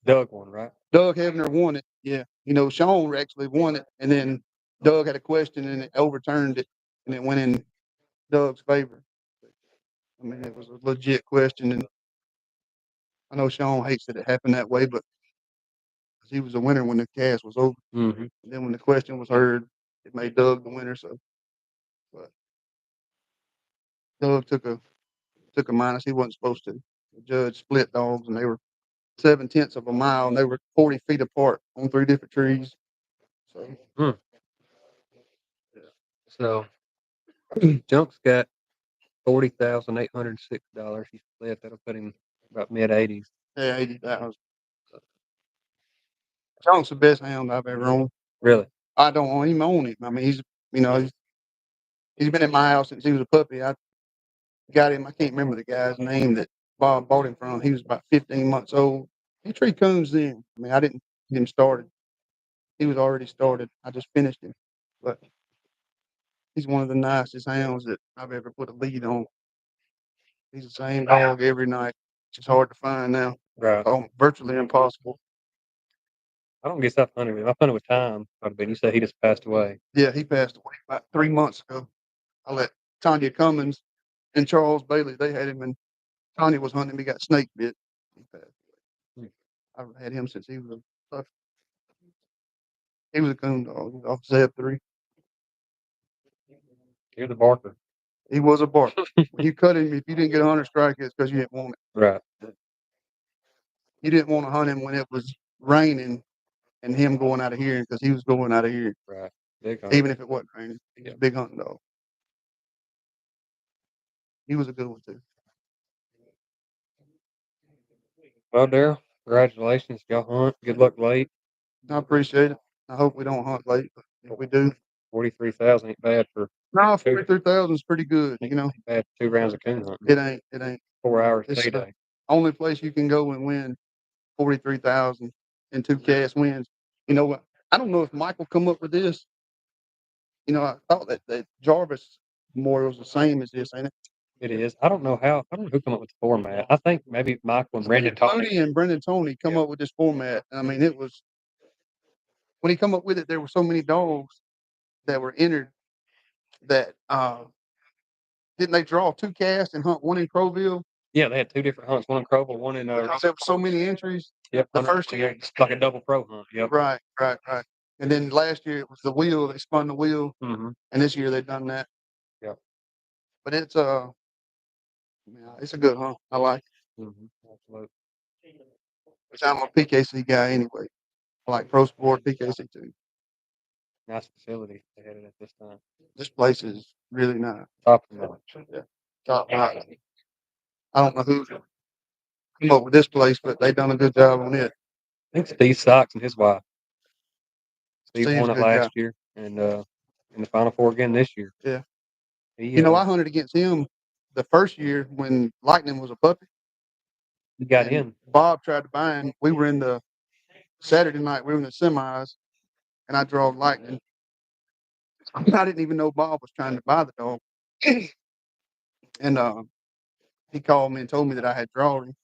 Doug won, right? Doug Hebner won it. Yeah, Sean actually won it, and then Doug had a question and it overturned it, and it went in Doug's favor. I mean, it was a legit question, and I know Sean hates that it happened that way, but he was a winner when the cast was over. Mm-hmm. And then when the question was heard, it made Doug the winner. So, but Doug took a minus. He wasn't supposed to. The judge split dogs, and they were 7/10 of a mile, and they were 40 feet apart on 3 different trees. So, So Jump's got $40,806. He split. That'll put him about mid-80s. yeah, 80,000. John's the best hound I've ever owned. Really? I don't even own him. I mean, he's been in my house since he was a puppy. I got him. I can't remember the guy's name that Bob bought him from. He was about 15 months old. He treated coons then. I mean, I didn't get him started. He was already started. I just finished him. But he's one of the nicest hounds that I've ever put a lead on. He's the same dog every night. It's just hard to find now. Right. Virtually impossible. I don't guess I've hunted with him. I've hunted with Time quite a bit. You said he just passed away. Yeah, he passed away about 3 months ago. I let Tanya Cummins and Charles Bailey, they had him, and Tanya was hunting him. He got snake bit. He passed away. I've had him since he was a coon dog. He was off Zeb 3. You're the barker. He was a barker. When you cut him, if you didn't get a hunter strike, it's because you didn't want it. Right. You didn't want to hunt him when it was raining and him going out of here because he was going out of here. Right. Big hunter. Even if it wasn't raining. He was a big hunting dog. He was a good one, too. Well, Daryl, congratulations. Y'all hunt. Good luck late. I appreciate it. I hope we don't hunt late, but if we do. 43,000 ain't bad for No, 43,000 is pretty good, ain't bad for 2 rounds of coon hunting. It ain't. 4 hours It's the payday. only place you can go and win 43,000 and 2 cast wins. You know what? I don't know if Michael come up with this. I thought that Jarvis Memorial was the same as this, ain't it? It is. I don't know who come up with the format. I think maybe Michael and Brandon Moody and Brendan Tony come up with this format. I mean, it was when he come up with it, there were so many dogs that were entered that didn't they draw 2 casts and hunt 1 in Crowville? Yeah, they had 2 different hunts, one in Crowville, one in Because there were so many entries. Yep. The first year, it's like a double pro hunt. Yep. Right. And then last year it was the wheel. They spun the wheel, Mm-hmm. and this year they've done that. Yep. But it's a good hunt. I like it. Mm-hmm. Absolutely. Which I'm a PKC guy anyway. I like Pro Sport PKC too. Nice facility they had it at this time. This place is really nice. Top notch. Yeah. Top notch. I don't know who come up with this place, but they done a good job on it. I think Steve Sykes and his wife. Steve Steve's won a it good last guy. year and in the Final Four again this year. Yeah. He, I hunted against him the first year when Lightning was a puppy. You got and in. Bob tried to buy him. We were in the Saturday night. We were in the semis, and I drove Lightning. I didn't even know Bob was trying to buy the dog. And he called me and told me that I had drawn him,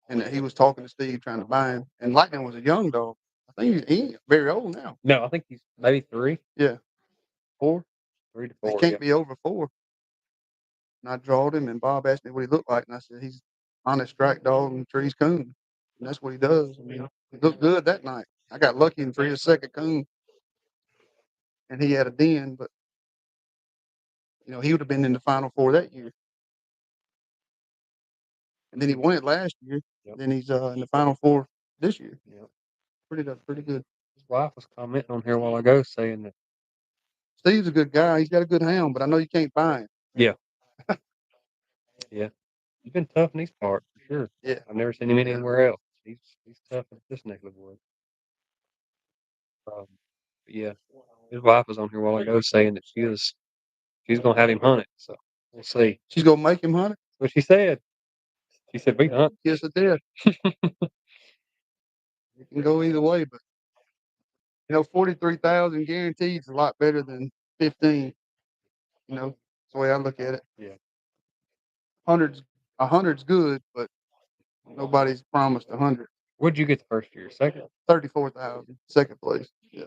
and that he was talking to Steve trying to buy him. And Lightning was a young dog. I think he ain't very old now. No, I think he's maybe 3, Yeah, 4, 3 to he 4. can't Yeah. be over 4. And I drawed him, and Bob asked me what he looked like, and I said he's honest strike dog and trees coon, and that's what he does. I mean, he looked good that night. I got lucky and treed a second coon, and he had a den, but he would have been in the Final Four that year. And then he won it last year. Yep. Then he's in the Final Four this year. Yep. Pretty good. His wife was commenting on here a while ago saying that. Steve's a good guy. He's got a good hound, but I know you can't buy him. Yeah. Yeah. He's been tough in these parts for sure. Yeah. I've never seen him anywhere else. He's tough in this neck of the woods. But yeah. His wife was on here a while ago saying that she's gonna have him hunted. So we'll see. She's gonna make him hunt it. That's what she said. She said we hunt. Yes, it did. It can go either way, but 43,000 guaranteed is a lot better than 15. That's the way I look at it. Yeah. A hundred's good, but nobody's promised 100. What'd you get the first year? Second? 34,000, second place. Yeah.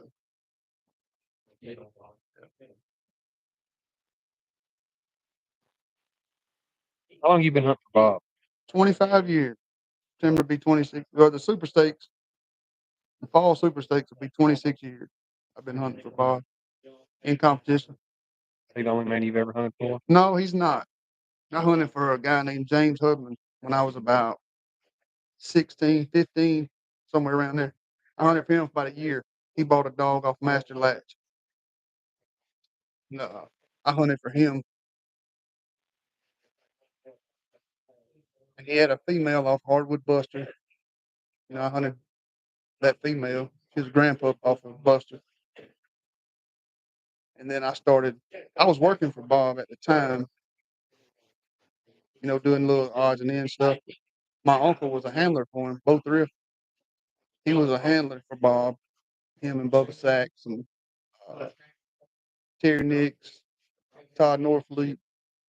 How long you been hunting for Bob? 25 years. September be 26. Well, the Super Stakes, the fall Super Stakes will be 26 years. I've been hunting for Bob in competition. Is he the only man you've ever hunted for? No, he's not. I hunted for a guy named James Hubman when I was about 16, 15, somewhere around there. I hunted for him for about a year. He bought a dog off Master Latch. No, I hunted for him. And he had a female off Hardwood Buster. I hunted that female. She was a grandpa off of Buster. And then I was working for Bob at the time, doing little odds and ends stuff. My uncle was a handler for him, both thrift. He was a handler for Bob, him and Bubba Sachs and Terry Nix, Todd Norfleet,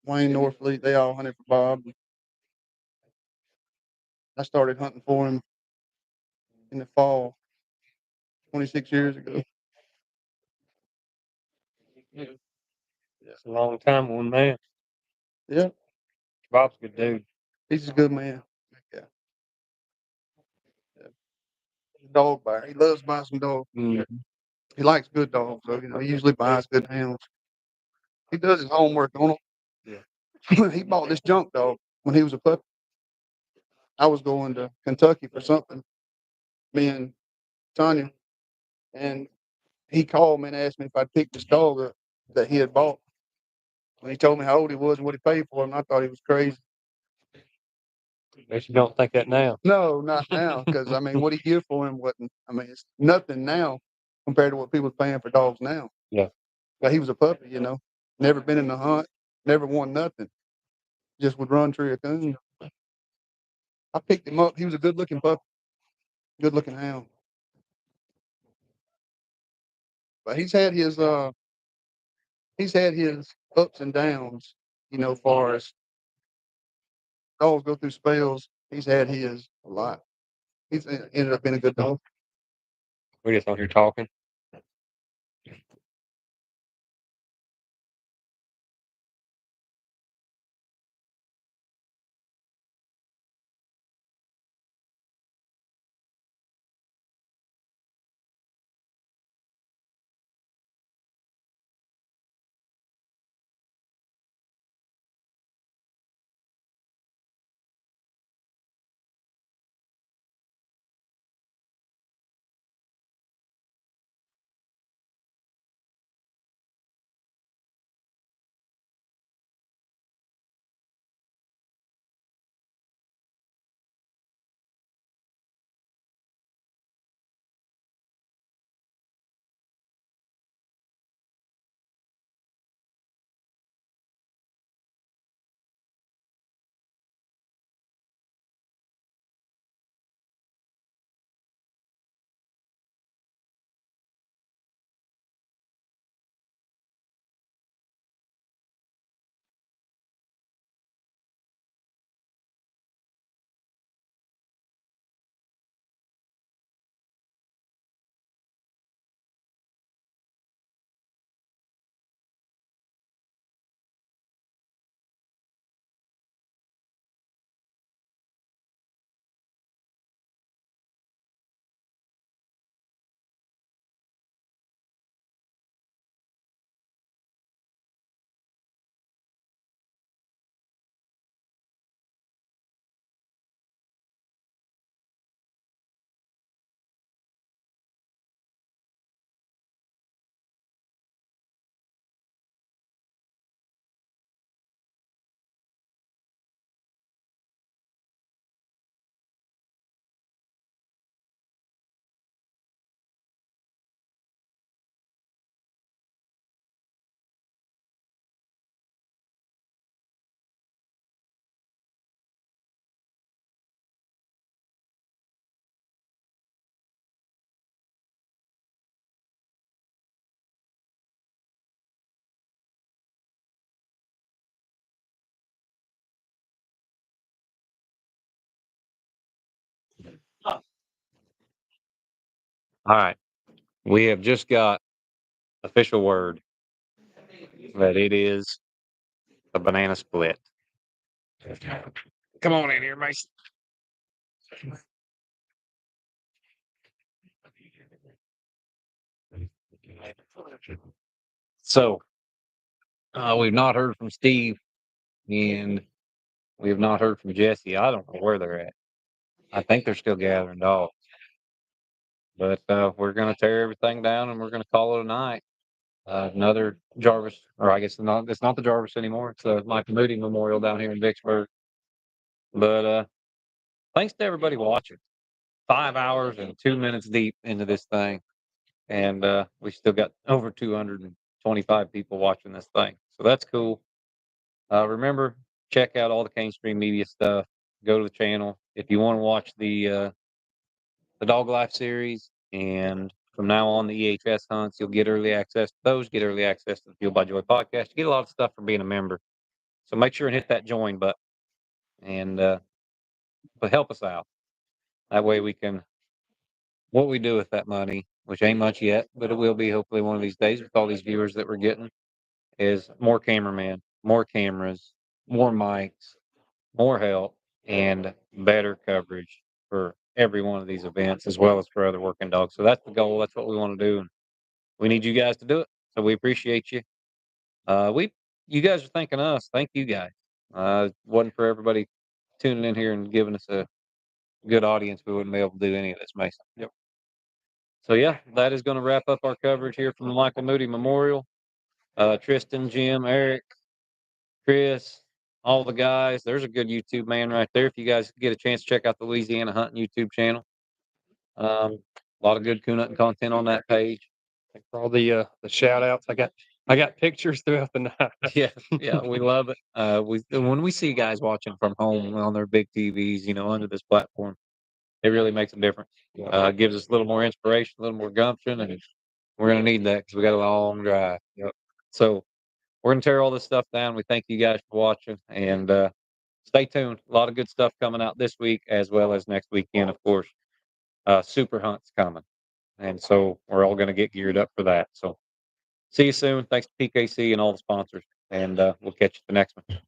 Wayne Norfleet. They all hunted for Bob. I started hunting for him in the fall, 26 years ago. It's a long time, one man. Yeah, Bob's a good dude. he's a good man. Yeah. Dog buyer. He loves buying some dogs. Mm-hmm. He likes good dogs, so he usually buys good hounds. He does his homework on them. Yeah. He bought this junk dog when he was a puppy. I was going to Kentucky for something, me and Tanya, and he called me and asked me if I'd pick this dog up that he had bought. When he told me how old he was and what he paid for him, I thought he was crazy. Bet you don't think that now. No, not now, because what he give for him wasn't. It's nothing now compared to what people are paying for dogs now. Yeah. But he was a puppy, never been in the hunt, never won nothing, just would run tree a coon. I picked him up. He was a good-looking puppy, good-looking hound. But he's had his ups and downs, far as dogs go through spells. He's had his a lot. He's ended up being a good dog. We're just on here talking. All right. We have just got official word that it is a banana split. Come on in here, Mason. So, we've not heard from Steve, and we have not heard from Jesse. I don't know where they're at. I think they're still gathering dogs. But we're going to tear everything down, and we're going to call it a night. Another Jarvis, or I guess it's not the Jarvis anymore. It's the Michael Moody Memorial down here in Vicksburg. But thanks to everybody watching. 5 hours and 2 minutes deep into this thing, and we still got over 225 people watching this thing. So that's cool. Remember, check out all the Cane Stream Media stuff. Go to the channel if you want to watch the Dog Life series, and from now on the EHS hunts, you'll get early access to those. Get early access to the Fuel by Joy podcast. You get a lot of stuff from being a member. So make sure and hit that join button, and but help us out. That way we can what we do with that money, which ain't much yet, but it will be hopefully one of these days with all these viewers that we're getting, is more cameramen, more cameras, more mics, more help, and better coverage for every one of these events as well as for other working dogs. So that's the goal. That's what we want to do. And we need you guys to do it. So we appreciate you. You guys are thanking us. Thank you guys. Wasn't for everybody tuning in here and giving us a good audience, we wouldn't be able to do any of this, Mason. Yep. So yeah, that is going to wrap up our coverage here from the Michael Moody Memorial. Tristan, Jim, Eric, Chris, all the guys. There's a good YouTube man right there. If you guys get a chance to check out the Louisiana Hunting YouTube channel, a lot of good coon hunting content on that page. Thanks for all the shout outs. I got pictures throughout the night. Yeah, we love it. When we see guys watching from home on their big TVs, under this platform, it really makes a difference. Gives us a little more inspiration, a little more gumption, and we're going to need that because we got a long drive. Yep. So we're going to tear all this stuff down. We thank you guys for watching, and stay tuned. A lot of good stuff coming out this week as well as next weekend, of course. Super Hunt's coming, and so we're all going to get geared up for that. So see you soon. Thanks to PKC and all the sponsors, and we'll catch you the next one.